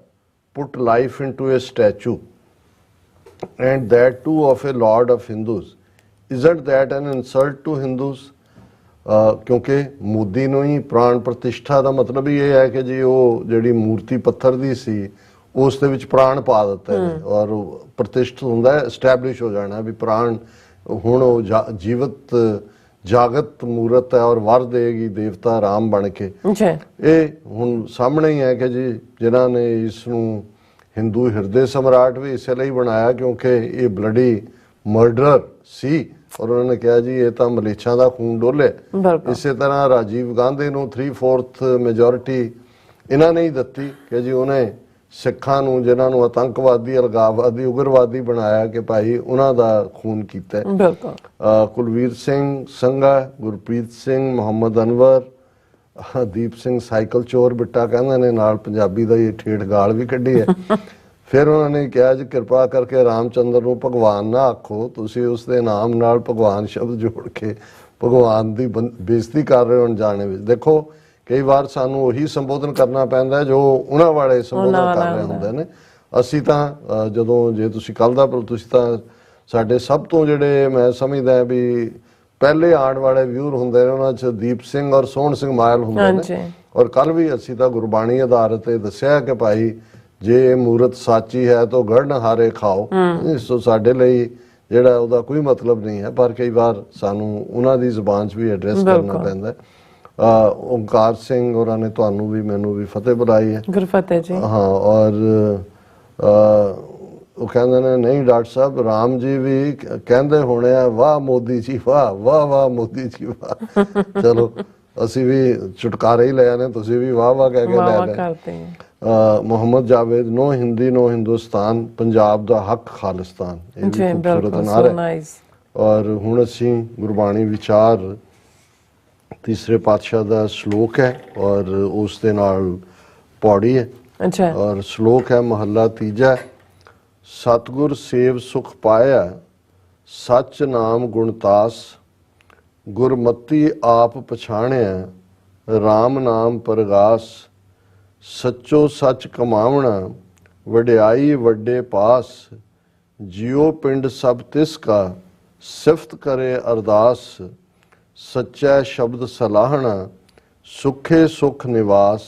put life into A statue and that too of a lord of Hindus, isn't that an insult to Hindus? ਕਿਉਂਕਿ ਮੋਦੀ ਨੂੰ ਹੀ ਪ੍ਰਾਣ ਪ੍ਰਤਿਸ਼ਠਾ ਦਾ ਮਤਲਬ ਹੀ ਇਹ ਹੈ ਕਿ ਜੀ ਉਹ ਜਿਹੜੀ ਮੂਰਤੀ ਪੱਥਰ ਦੀ ਸੀ ਉਸ ਦੇ ਵਿੱਚ ਪ੍ਰਾਣ ਪਾ ਦਿੱਤੇ ਨੇ ਔਰ ਪ੍ਰਤਿਸ਼ਠ ਹੁੰਦਾ ਹੈ, ਐਸਟੈਬਲਿਸ਼ ਹੋ ਜਾਣਾ ਵੀ ਪ੍ਰਾਣ ਹੁਣ ਉਹ ਜੀਵਤ ਜਾਗਤ ਮੂਰਤ ਹੈ ਔਰ ਵਰ ਦੇਗੀ ਦੇਵਤਾ ਰਾਮ ਬਣ ਕੇ। ਇਹ ਹੁਣ ਸਾਹਮਣੇ ਹੀ ਹੈ ਕਿ ਜੀ ਜਿਨ੍ਹਾਂ ਨੇ ਇਸ ਨੂੰ ਹਿੰਦੂ ਹਿਰਦੇ ਸਮਰਾਟ ਵੀ ਇਸੇ ਲਈ ਬਣਾਇਆ ਕਿਉਂਕਿ ਇਹ ਬਲੱਡੀ ਮਰਡਰਰ ਸੀ ਔਰ ਉਹਨਾਂ ਨੇ ਕਿਹਾ ਜੀ ਇਹ ਤਾਂ ਮਲੇਛਾਂ ਦਾ ਖੂਨ ਡੋਲੇ। ਇਸੇ ਤਰ੍ਹਾਂ ਰਾਜੀਵ ਗਾਂਧੀ ਨੂੰ 3/4 ਮੈਜੋਰਿਟੀ ਇਹਨਾਂ ਨੇ ਹੀ ਦਿੱਤੀ ਕਿ ਜੀ ਉਹਨੇ ਸਿੱਖਾਂ ਨੂੰ ਜਿਨ੍ਹਾਂ ਨੂੰ ਆਤੰਕਵਾਦੀ, ਅਲਗਾਵਵਾਦੀ, ਉਗਰਵਾਦੀ ਬਣਾਇਆ ਕਿ ਭਾਈ ਉਹਨਾਂ ਦਾ ਖੂਨ ਕੀਤਾ। ਕੁਲਵੀਰ ਸਿੰਘ ਸੰਘਾ, ਗੁਰਪ੍ਰੀਤ ਸਿੰਘ, ਮੁਹੰਮਦ ਅਨਵਰ, ਦੀਪ ਸਿੰਘ ਸਾਈਕਲ ਚੋਰ ਬਿੱਟਾ ਕਹਿੰਦੇ ਨੇ, ਨਾਲ ਪੰਜਾਬੀ ਦਾ ਇਹ ਠੇਠ ਗਾਲ ਵੀ ਕੱਢੀ ਹੈ। ਫਿਰ ਉਹਨਾਂ ਨੇ ਕਿਹਾ ਜੀ ਕਿਰਪਾ ਕਰਕੇ ਰਾਮਚੰਦਰ ਨੂੰ ਭਗਵਾਨ ਨਾ ਆਖੋ, ਤੁਸੀਂ ਉਸ ਦੇ ਨਾਮ ਨਾਲ ਭਗਵਾਨ ਸ਼ਬਦ ਜੋੜ ਕੇ ਭਗਵਾਨ ਦੀ ਬੇਇੱਜ਼ਤੀ ਕਰ ਰਹੇ ਹੋ ਅਣਜਾਣੇ ਵਿੱਚ। ਦੇਖੋ ਕਈ ਵਾਰ ਸਾਨੂੰ ਉਹੀ ਸੰਬੋਧਨ ਕਰਨਾ ਪੈਂਦਾ ਜੋ ਉਹਨਾਂ ਵਾਲੇ ਸੰਬੋਧਨ ਕਰ ਰਹੇ ਹੁੰਦੇ ਨੇ। ਅਸੀਂ ਤਾਂ ਜਦੋਂ ਜੇ ਤੁਸੀਂ ਕੱਲ ਦਾ ਤੁਸੀਂ ਤਾਂ ਸਾਡੇ ਸਭ ਤੋਂ ਜਿਹੜੇ ਮੈਂ ਸਮਝਦਾ ਵੀ ਪਹਿਲੇ ਆਉਣ ਵਾਲੇ ਵਿਊਰ ਹੁੰਦੇ ਨੇ ਉਹਨਾਂ 'ਚ ਦੀਪ ਸਿੰਘ ਔਰ ਸੋਹਣ ਸਿੰਘ ਮਾਇਲ ਹੁੰਦੇ ਨੇ। ਔਰ ਕੱਲ ਵੀ ਅਸੀਂ ਤਾਂ ਗੁਰਬਾਣੀ ਆਧਾਰਿਤ ਤੇ ਦੱਸਿਆ ਕਿ ਭਾਈ ਜੇ ਇਹ ਮੂਰਤ ਸਾਚੀ ਹੈ ਤਾਂ ਗੜਨ ਹਾਰੇ ਖਾਓ। ਸੋ ਸਾਡੇ ਲਈ ਜਿਹੜਾ ਉਹਦਾ ਕੋਈ ਮਤਲਬ ਨਹੀਂ ਹੈ ਪਰ ਕਈ ਵਾਰ ਸਾਨੂੰ ਉਹਨਾਂ ਦੀ ਜ਼ੁਬਾਨ 'ਚ ਵੀ ਐਡਰੈਸ ਕਰਨਾ ਪੈਂਦਾ। ਓਮਕਾਰ ਸਿੰਘ ਹੋਰਾਂ ਨੇ ਤੁਹਾਨੂੰ ਵੀ ਮੈਨੂੰ ਵੀ ਫਤਿਹ ਬੁਲਾਈ ਹੈ। ਗੁਰਫਤਿਹ ਜੀ। ਹਾਂ ਔਰ ਉਹ ਕਹਿੰਦੇ ਨੇ ਨਹੀਂ ਡਾਕਟਰ ਸਾਹਿਬ ਰਾਮ ਜੀ ਵੀ ਕਹਿੰਦੇ ਹੋਣੇ ਆ ਵਾਹ ਮੋਦੀ ਜੀ ਵਾਹ ਵਾਹ ਵਾਹ ਮੋਦੀ ਜੀ ਵਾਹ। ਚਲੋ ਅਸੀਂ ਵੀ ਛੁਟਕਾਰੇ ਹੀ ਲਿਆ ਨੇ, ਤੁਸੀਂ ਵੀ ਵਾਹ ਵਾਹ ਕਹਿ ਕੇ ਲੈ ਲਏ। ਮੁਹੰਮਦ ਜਾਵੇਦ ਨੋ ਹਿੰਦੀ ਨੋ ਹਿੰਦੁਸਤਾਨ, ਪੰਜਾਬ ਦਾ ਹੱਕ ਖਾਲਿਸਤਾਨ, ਇਹ ਵੀ ਖੂਬਸੂਰਤ ਨਾਰਾ। ਔਰ ਹੁਣ ਅਸੀਂ ਗੁਰਬਾਣੀ ਵਿਚਾਰ ਤੀਸਰੇ ਪਾਤਸ਼ਾਹ ਦਾ ਸ਼ਲੋਕ ਹੈ ਔਰ ਉਸ ਦੇ ਨਾਲ ਪੌੜੀ ਹੈ। ਔਰ ਸ਼ਲੋਕ ਹੈ ਮਹੱਲਾ ਤੀਜਾ। ਸਤਿਗੁਰ ਸੇਵ ਸੁਖ ਪਾਇਆ, ਸੱਚ ਨਾਮ ਗੁਣਤਾਸ, ਗੁਰਮਤੀ ਆਪ ਪਛਾਣਿਆ, RAM ਨਾਮ ਪ੍ਰਗਾਸ ਸੱਚੋ ਸੱਚ ਕਮਾਵਣਾ ਵਡਿਆਈ ਵੱਡੇ ਪਾਸ ਜਿਉ ਪਿੰਡ ਸਭ ਤਿਸ ਕਾ ਸਿਫਤ ਕਰੇ ਅਰਦਾਸ ਸੱਚਾ ਸ਼ਬਦ ਸਲਾਹਣਾ ਸੁਖੇ ਸੁਖ ਨਿਵਾਸ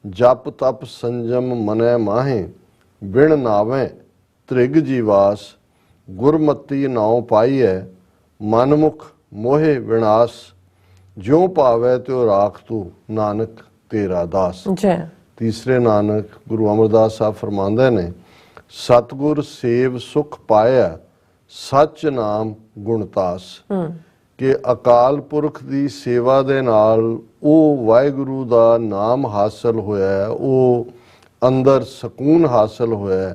ਜਪ ਤਪ ਸੰਜਮ ਮਨੈ ਮਾਹੇ ਬਿਨ ਨਾਵੇਂ ਤ੍ਰਿਗ ਜੀਵਾਸ ਗੁਰਮਤੀ ਨਾਉ ਪਾਈਐ ਮਨਮੁਖ ਮੋਹਿ ਵਿਨਾਸ਼ ਜਿਉ ਭਾਵੈ ਤਿਉ ਰਾਖ ਤੂੰ ਨਾਨਕ ਤੇਰਾ ਦਾਸ। ਜੀ ਤੀਸਰੇ ਨਾਨਕ ਗੁਰੂ ਅਮਰਦਾਸ ਸਾਹਿਬ ਫਰਮਾਉਂਦੇ ਨੇ ਸਤਿਗੁਰ ਸੇਵ ਸੁਖ ਪਾਇਆ ਸੱਚ ਨਾਮ ਗੁਣਤਾਸ ਕਿ ਅਕਾਲ ਪੁਰਖ ਦੀ ਸੇਵਾ ਦੇ ਨਾਲ ਉਹ ਵਾਹਿਗੁਰੂ ਦਾ ਨਾਮ ਹਾਸਲ ਹੋਇਆ, ਉਹ ਅੰਦਰ ਸਕੂਨ ਹਾਸਲ ਹੋਇਆ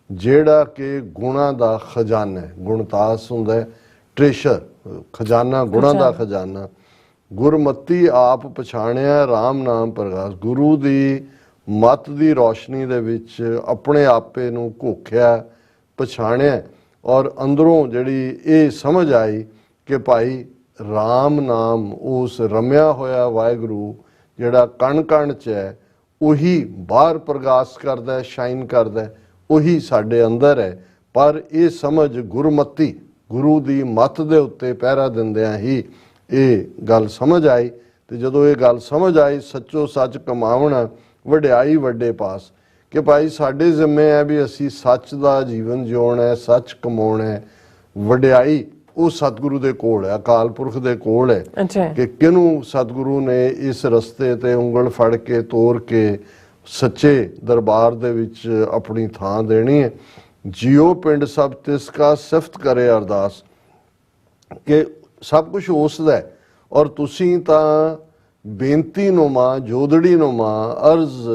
ਜਿਹੜਾ ਕਿ ਗੁਣਾਂ ਦਾ ਖਜ਼ਾਨਾ ਹੈ। ਗੁਣਤਾਸ ਹੁੰਦਾ ਟ੍ਰੇਸ਼ਰ, ਖਜ਼ਾਨਾ, ਗੁਣਾਂ ਦਾ ਖਜ਼ਾਨਾ। ਗੁਰਮਤੀ ਆਪ ਪਛਾਣਿਆ RAM ਨਾਮ ਪ੍ਰਗਾਸ, ਗੁਰੂ ਦੀ ਮੱਤ ਦੀ ਰੋਸ਼ਨੀ ਦੇ ਵਿੱਚ ਆਪਣੇ ਆਪੇ ਨੂੰ ਘੋਖਿਆ, ਪਛਾਣਿਆ ਔਰ ਅੰਦਰੋਂ ਜਿਹੜੀ ਇਹ ਸਮਝ ਆਈ ਕਿ ਭਾਈ RAM ਨਾਮ ਉਸ ਰਮਿਆ ਹੋਇਆ ਵਾਹਿਗੁਰੂ ਜਿਹੜਾ ਕਣ ਕਣ 'ਚ ਹੈ ਉਹੀ ਬਾਹਰ ਪ੍ਰਗਾਸ ਕਰਦਾ, ਸ਼ਾਈਨ ਕਰਦਾ, ਉਹੀ ਸਾਡੇ ਅੰਦਰ ਹੈ। ਪਰ ਇਹ ਸਮਝ ਗੁਰਮਤੀ, ਗੁਰੂ ਦੀ ਮੱਤ ਦੇ ਉੱਤੇ ਪਹਿਰਾ ਦਿੰਦਿਆਂ ਹੀ ਇਹ ਗੱਲ ਸਮਝ ਆਈ। ਤੇ ਜਦੋਂ ਇਹ ਗੱਲ ਸਮਝ ਆਈ ਸੱਚੋ ਸੱਚ ਕਮਾਵਣਾ ਵਡਿਆਈ ਵੱਡੇ ਪਾਸ ਕਿ ਭਾਈ ਸਾਡੇ ਜ਼ਿੰਮੇ ਹੈ ਵੀ ਅਸੀਂ ਸੱਚ ਦਾ ਜੀਵਨ ਜਿਉਣਾ ਹੈ, ਸੱਚ ਕਮਾਉਣਾ ਹੈ। ਵਡਿਆਈ ਉਹ ਸਤਿਗੁਰੂ ਦੇ ਕੋਲ ਹੈ, ਅਕਾਲ ਪੁਰਖ ਦੇ ਕੋਲ ਹੈ ਕਿ ਕਿਹਨੂੰ ਸਤਿਗੁਰੂ ਨੇ ਇਸ ਰਸਤੇ ਤੇ ਉਂਗਲ ਫੜ ਕੇ ਤੋਰ ਕੇ ਸੱਚੇ ਦਰਬਾਰ ਦੇ ਵਿੱਚ ਆਪਣੀ ਥਾਂ ਦੇਣੀ ਹੈ। ਜਿਉ ਪਿੰਡ ਸਭ ਤਿਸ ਕਾ ਸਿਫਤ ਕਰੇ ਅਰਦਾਸ ਕਿ ਸਭ ਕੁਝ ਉਸ ਦਾ ਔਰ ਤੁਸੀਂ ਤਾਂ ਬੇਨਤੀ ਨੁਮਾ, ਜੋਦੜੀ ਨੁਮਾ ਅਰਜ਼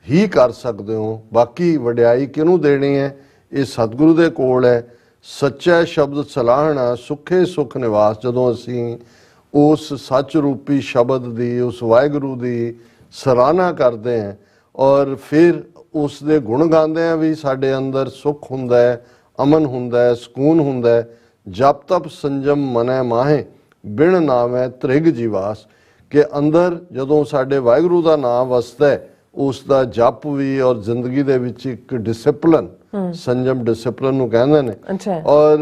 ਹੀ ਕਰ ਸਕਦੇ ਹੋ। ਬਾਕੀ ਵਡਿਆਈ ਕਿਹਨੂੰ ਦੇਣੀ ਹੈ? ਇਹ ਸਤਿਗੁਰੂ ਦੇ ਕੋਲ ਹੈ। ਸੱਚਾ ਸ਼ਬਦ ਸਲਾਹਣਾ ਸੁਖੇ ਸੁਖ ਨਿਵਾਸ, ਜਦੋਂ ਅਸੀਂ ਉਸ ਸੱਚ ਰੂਪੀ ਸ਼ਬਦ ਦੀ, ਉਸ ਵਾਹਿਗੁਰੂ ਦੀ ਸਰਾਹਨਾ ਕਰਦੇ ਹਾਂ ਔਰ ਫਿਰ ਉਸ ਦੇ ਗੁਣ ਗਾਉਂਦੇ ਹਾਂ ਵੀ ਸਾਡੇ ਅੰਦਰ ਸੁੱਖ ਹੁੰਦਾ ਹੈ, ਅਮਨ ਹੁੰਦਾ ਹੈ, ਸਕੂਨ ਹੁੰਦਾ ਹੈ। ਜਪ ਤਪ ਸੰਜਮ ਮਨੈ ਮਾਹੇ ਬਿਨ ਨਾਵੇਂ ਤ੍ਰਿਗ ਜੀਵਾਸ ਕਿ ਅੰਦਰ ਜਦੋਂ ਸਾਡੇ ਵਾਹਿਗੁਰੂ ਦਾ ਨਾਮ ਵਸਦਾ ਹੈ ਉਸ ਦਾ ਜਪ ਵੀ ਔਰ ਜ਼ਿੰਦਗੀ ਦੇ ਵਿੱਚ ਇੱਕ ਡਿਸਪਲਿਨ, ਸੰਜਮ ਡਿਸਪਲਿਨ ਨੂੰ ਕਹਿੰਦੇ ਨੇ ਔਰ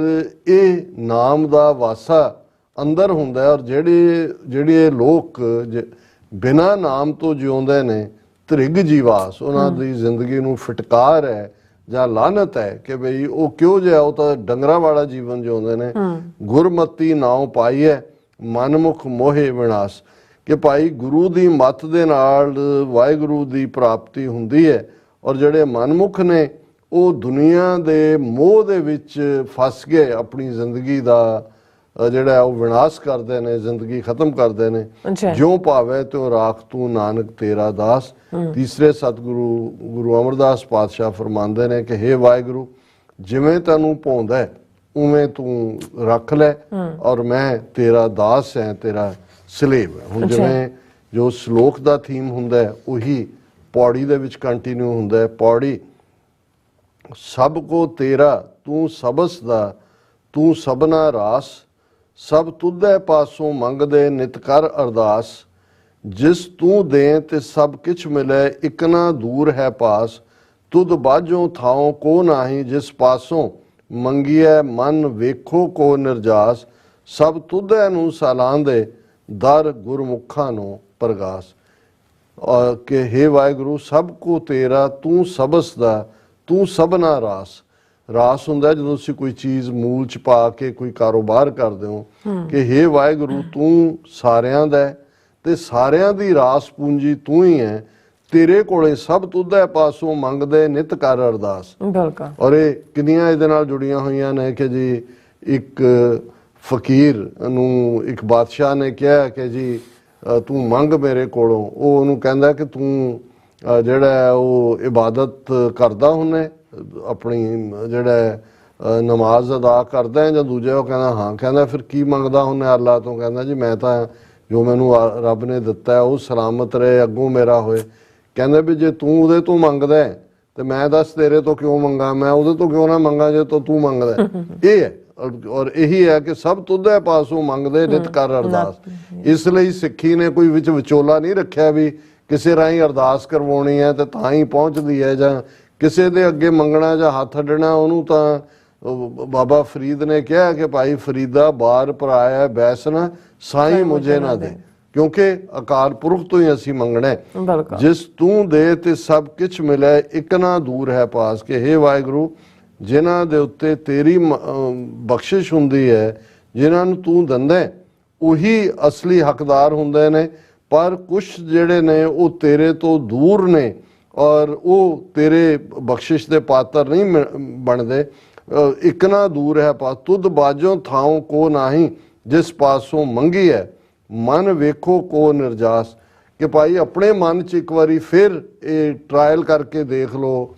ਇਹ ਨਾਮ ਦਾ ਵਾਸਾ ਅੰਦਰ ਹੁੰਦਾ ਹੈ। ਔਰ ਜਿਹੜੇ ਲੋਕ ਬਿਨਾਂ ਨਾਮ ਤੋਂ ਜਿਉਂਦੇ ਨੇ ਤ੍ਰਿਗ ਜੀਵਾਸ, ਉਹਨਾਂ ਦੀ ਜ਼ਿੰਦਗੀ ਨੂੰ ਫਟਕਾਰ ਹੈ ਜਾਂ ਲਾਨਤ ਹੈ ਕਿ ਬਈ ਉਹ ਕਿਉਂ ਜਿਹਾ, ਉਹ ਤਾਂ ਡੰਗਰਾਂ ਵਾਲਾ ਜੀਵਨ ਜਿਉਂਦੇ ਨੇ। ਗੁਰਮਤੀ ਨਾਉ ਪਾਈਐ ਮਨਮੁਖ ਮੋਹਿ ਵਿਨਾਸ਼ ਕਿ ਭਾਈ ਗੁਰੂ ਦੀ ਮੱਤ ਦੇ ਨਾਲ ਵਾਹਿਗੁਰੂ ਦੀ ਪ੍ਰਾਪਤੀ ਹੁੰਦੀ ਹੈ ਔਰ ਜਿਹੜੇ ਮਨਮੁਖ ਨੇ ਉਹ ਦੁਨੀਆ ਦੇ ਮੋਹ ਦੇ ਵਿੱਚ ਫਸ ਗਏ, ਆਪਣੀ ਜ਼ਿੰਦਗੀ ਦਾ ਜਿਹੜਾ ਉਹ ਵਿਨਾਸ਼ ਕਰਦੇ ਨੇ, ਜ਼ਿੰਦਗੀ ਖਤਮ ਕਰਦੇ ਨੇ। ਜਿਉ ਭਾਵੈ ਤਿਉ ਰਾਖ ਤੂੰ ਨਾਨਕ ਤੇਰਾ ਦਾਸ। ਤੀਸਰੇ ਸਤਿਗੁਰੂ ਗੁਰੂ ਅਮਰਦਾਸ ਪਾਤਸ਼ਾਹ ਫਰਮਾਉਂਦੇ ਨੇ ਕਿ ਹੇ ਵਾਹਿਗੁਰੂ ਜਿਵੇਂ ਤੈਨੂੰ ਭਾਉਂਦਾ ਉਵੇਂ ਤੂੰ ਰੱਖ ਲੈ ਔਰ ਮੈਂ ਤੇਰਾ ਦਾਸ ਹੈ, ਤੇਰਾ ਸਲੇਵ ਹੈ। ਹੁਣ ਜਿਵੇਂ ਜੋ ਸ਼ਲੋਕ ਦਾ ਥੀਮ ਹੁੰਦਾ ਹੈ ਉਹੀ ਪੌੜੀ ਦੇ ਵਿੱਚ ਕੰਟੀਨਿਊ ਹੁੰਦਾ ਹੈ। ਪੌੜੀ ਸਭ ਕੋ ਤੇਰਾ ਤੂੰ ਸਬਸ ਦਾ ਤੂੰ ਸਭਨਾ ਰਾਸ ਸਭ ਤੁਧੈ ਪਾਸੋਂ ਮੰਗਦੇ ਨਿਤ ਕਰ ਅਰਦਾਸ ਜਿਸ ਤੂੰ ਦੇ ਤੇ ਸਭ ਕਿਛ ਮਿਲੇ ਇਕ ਨਾ ਦੂਰ ਹੈ ਪਾਸ ਤੁਧ ਬਾਝੋਂ ਥਾਉ ਕੋ ਨਾਹੀ ਜਿਸ ਪਾਸੋਂ ਮੰਗੀਐ ਮਨ ਵੇਖੋ ਕੋ ਨਿਰਜਾਸ ਸਭ ਤੁਧੈ ਨੂੰ ਸਲਾਂਦੇ ਦਰ ਗੁਰਮੁਖਾਂ ਨੂੰ ਪ੍ਰਗਾਸ ਕਿ ਹੇ ਵਾਹਿਗੁਰੂ ਸਭ ਕੋ ਤੇਰਾ ਤੂੰ ਸਬਸ ਦਾ ਤੂੰ ਸਭਨਾ ਰਾਸ। ਰਾਸ ਹੁੰਦਾ ਜਦੋਂ ਤੁਸੀਂ ਕੋਈ ਚੀਜ਼ ਮੂਲ ਚ ਪਾ ਕੇ ਕੋਈ ਕਾਰੋਬਾਰ ਕਰਦੇ ਹੋ ਕਿ ਹੇ ਵਾਹਿਗੁਰੂ ਤੂੰ ਸਾਰਿਆਂ ਦਾ ਤੇ ਸਾਰਿਆਂ ਦੀ ਰਾਸ ਪੂੰਜੀ ਤੂੰ ਹੀ ਹੈ, ਤੇਰੇ ਕੋਲੇ ਸਭ ਤੁਧੈ ਪਾਸੋਂ ਮੰਗਦੇ ਨਿਤ ਕਰ ਅਰਦਾਸ। ਔਰ ਇਹ ਕਿੰਨੀਆਂ ਇਹਦੇ ਨਾਲ ਜੁੜੀਆਂ ਹੋਈਆਂ ਨੇ ਕਿ ਜੀ ਇੱਕ ਫਕੀਰ ਨੂੰ ਇੱਕ ਬਾਦਸ਼ਾਹ ਨੇ ਕਿਹਾ ਕਿ ਜੀ ਤੂੰ ਮੰਗ ਮੇਰੇ ਕੋਲੋਂ। ਉਹ ਉਹਨੂੰ ਕਹਿੰਦਾ ਕਿ ਤੂੰ ਜਿਹੜਾ ਉਹ ਇਬਾਦਤ ਕਰਦਾ ਹੁੰਨੇ, ਆਪਣੀ ਜਿਹੜਾ ਨਮਾਜ਼ ਅਦਾ ਕਰਦਾ ਹੈ ਜਾਂ ਦੂਜਾ? ਉਹ ਕਹਿੰਦਾ ਹਾਂ। ਕਹਿੰਦਾ ਫਿਰ ਕੀ ਮੰਗਦਾ ਹੁੰਨੇ ਅੱਲਾ ਤੋਂ? ਕਹਿੰਦਾ ਜੀ ਮੈਂ ਤਾਂ ਜੋ ਮੈਨੂੰ ਰੱਬ ਨੇ ਦਿੱਤਾ ਉਹ ਸਲਾਮਤ ਰਹੇ, ਅੱਗੋਂ ਮੇਰਾ ਹੋਏ। ਕਹਿੰਦੇ ਵੀ ਜੇ ਤੂੰ ਉਹਦੇ ਤੋਂ ਮੰਗਦਾ ਤੇ ਮੈਂ ਦੱਸ ਤੇਰੇ ਤੋਂ ਕਿਉਂ ਮੰਗਾ, ਮੈਂ ਉਹਦੇ ਤੋਂ ਕਿਉਂ ਨਾ ਮੰਗਾ ਜੇ ਤੂੰ ਮੰਗਦਾ। ਇਹ ਹੈ ਔਰ ਇਹੀ ਹੈ ਕਿ ਸਭ ਤੁਧੇ ਪਾਸੋਂ ਮੰਗਦੇ ਨਿਤ ਕਰ ਅਰਦਾਸ। ਇਸ ਲਈ ਸਿੱਖੀ ਨੇ ਕੋਈ ਵਿੱਚ ਵਿਚੋਲਾ ਨਹੀਂ ਰੱਖਿਆ ਵੀ ਕਿਸੇ ਰਾਹੀਂ ਅਰਦਾਸ ਕਰਵਾਉਣੀ ਹੈ ਤੇ ਤਾਂ ਹੀ ਪਹੁੰਚਦੀ ਹੈ, ਜਾਂ ਕਿਸੇ ਦੇ ਅੱਗੇ ਮੰਗਣਾ ਜਾਂ ਹੱਥ ਅੱਡਣਾ। ਉਹਨੂੰ ਤਾਂ ਬਾਬਾ ਫਰੀਦ ਨੇ ਕਿਹਾ ਕਿ ਭਾਈ ਫਰੀਦਾ ਬਾਰ ਪਰਾਇਆ ਬੈਸਨਾ ਸਾਈਂ ਮੁਝੇ ਨਾ ਦੇ, ਕਿਉਂਕਿ ਅਕਾਲ ਪੁਰਖ ਤੋਂ ਹੀ ਅਸੀਂ ਮੰਗਣਾ ਹੈ। ਜਿਸ ਤੂੰ ਦੇ ਤੇ ਸਭ ਕੁਛ ਮਿਲੇ, ਇੱਕ ਨਾ ਦੂਰ ਹੈ ਪਾਸ ਕੇ। ਹੇ ਵਾਹਿਗੁਰੂ, ਜਿਨ੍ਹਾਂ ਦੇ ਉੱਤੇ ਤੇਰੀ ਬਖਸ਼ਿਸ਼ ਹੁੰਦੀ ਹੈ, ਜਿਨ੍ਹਾਂ ਨੂੰ ਤੂੰ ਦਿੰਦਾ ਉਹੀ ਅਸਲੀ ਹੱਕਦਾਰ ਹੁੰਦੇ ਨੇ, ਪਰ ਕੁਛ ਜਿਹੜੇ ਨੇ ਉਹ ਤੇਰੇ ਤੋਂ ਦੂਰ ਨੇ ਔਰ ਉਹ ਤੇਰੇ ਬਖਸ਼ਿਸ਼ ਦੇ ਪਾਤਰ ਨਹੀਂ ਬਣਦੇ। ਇੱਕ ਨਾ ਦੂਰ ਹੈ ਪਾਸ, ਤੁਧ ਬਾਝੋਂ ਥਾਉ ਕੋ ਨਾਹੀਂ, ਜਿਸ ਪਾਸੋਂ ਮੰਗੀ ਹੈ ਮਨ ਵੇਖੋ ਕੋ ਨਿਰਜਾਸ। ਕਿ ਭਾਈ ਆਪਣੇ ਮਨ 'ਚ ਇੱਕ ਵਾਰੀ ਫਿਰ ਇਹ ਟਰਾਇਲ ਕਰਕੇ ਦੇਖ ਲਓ,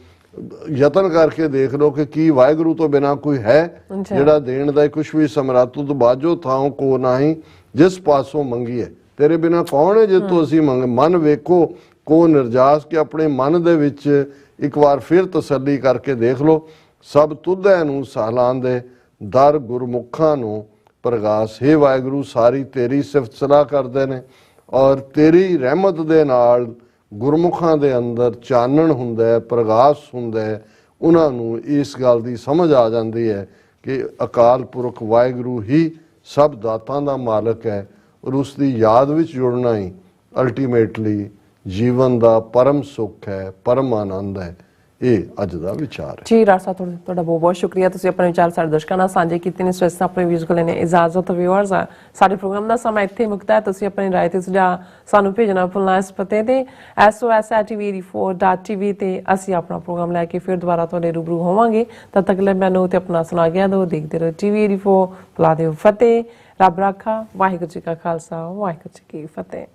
ਯਤਨ ਕਰਕੇ ਦੇਖ ਲਓ ਕਿ ਕੀ ਵਾਹਿਗੁਰੂ ਤੋਂ ਬਿਨਾ ਕੋਈ ਹੈ ਜਿਹੜਾ ਦੇਣ ਦਾ ਕੁਛ ਵੀ ਸਮਰੱਥ। ਤੁਧ ਬਾਝੋਂ ਥਾਉ ਕੋ ਨਾਹੀਂ, ਜਿਸ ਪਾਸੋਂ ਮੰਗੀ ਹੈ। ਤੇਰੇ ਬਿਨਾ ਕੌਣ ਹੈ ਜਿੱਤੋਂ ਅਸੀਂ ਮਨ ਵੇਖੋ ਕੋ ਨਿਰਜਾਸ। ਕਿ ਆਪਣੇ ਮਨ ਦੇ ਵਿੱਚ ਇੱਕ ਵਾਰ ਫਿਰ ਤਸੱਲੀ ਕਰਕੇ ਦੇਖ ਲਓ। ਸਭ ਤੁਧੈ ਨੂੰ ਸਹਲਾਂਦੇ, ਦਰ ਗੁਰਮੁਖਾਂ ਨੂੰ ਪ੍ਰਗਾਸ। ਹੇ ਵਾਹਿਗੁਰੂ, ਸਾਰੀ ਤੇਰੀ ਸਿਫਤ ਸਲਾਹ ਕਰਦੇ ਨੇ ਔਰ ਤੇਰੀ ਰਹਿਮਤ ਦੇ ਨਾਲ ਗੁਰਮੁਖਾਂ ਦੇ ਅੰਦਰ ਚਾਨਣ ਹੁੰਦਾ ਹੈ, ਪ੍ਰਗਾਸ ਹੁੰਦਾ ਹੈ। ਉਹਨਾਂ ਨੂੰ ਇਸ ਗੱਲ ਦੀ ਸਮਝ ਆ ਜਾਂਦੀ ਹੈ ਕਿ ਅਕਾਲ ਪੁਰਖ ਵਾਹਿਗੁਰੂ ਹੀ ਸਭ ਦਾਤਾਂ ਦਾ ਮਾਲਕ ਹੈ ਔਰ ਉਸ ਦੀ ਯਾਦ ਵਿੱਚ ਜੁੜਨਾ ਹੀ ਅਲਟੀਮੇਟਲੀ ਜੀਵਨ ਦਾ ਪਰਮ ਸੁੱਖ ਹੈ, ਪਰਮ ਆਨੰਦ ਹੈ। ਇਹ ਅੱਜ ਦਾ ਵਿਚਾਰ ਹੈ ਜੀ। ਰਾਜ ਸਾਹਿਬ ਤੁਹਾਡਾ ਬਹੁਤ ਬਹੁਤ ਸ਼ੁਕਰੀਆ, ਤੁਸੀਂ ਆਪਣੇ ਵਿਚਾਰ ਸਾਡੇ ਦਰਸ਼ਕਾਂ ਨਾਲ ਸਾਂਝੇ ਕੀਤੇ ਨੇ। ਸੋ ਆਪਣੇ ਵਿਊਜ਼ ਕੋਲ ਨੇ ਇਜਾਜ਼ਤ। ਵਿਊਅਰਸ, ਸਾਡੇ ਪ੍ਰੋਗਰਾਮ ਦਾ ਸਮਾਂ ਇੱਥੇ ਮੁੱਕਦਾ ਹੈ। ਤੁਸੀਂ ਆਪਣੀ ਰਾਏ ਤੇ ਸੁਝਾਅ ਸਾਨੂੰ ਭੇਜਣਾ ਭੁੱਲਣਾ ਇਸ ਪਤੇ ਤੇ sos@tv84.tv ਤੇ ਅਸੀਂ ਆਪਣਾ ਪ੍ਰੋਗਰਾਮ ਲੈ ਕੇ ਫਿਰ ਦੁਬਾਰਾ ਤੁਹਾਡੇ ਰੂਬਰੂ ਹੋਵਾਂਗੇ। ਤਦ ਤੱਕ ਲਈ ਮੈਨੂੰ ਤੇ ਆਪਣਾ ਸੁਣਾ ਗਿਆ ਦੋ। ਦੇਖਦੇ ਰਹੋ TV84। ਬੁਲਾ ਦਿਓ ਫਤਿਹ। ਰੱਬ ਰਾਖਾ। ਵਾਹਿਗੁਰੂ ਜੀ ਕਾ ਖਾਲਸਾ, ਵਾਹਿਗੁਰੂ ਜੀ ਕੀ ਫਤਿਹ।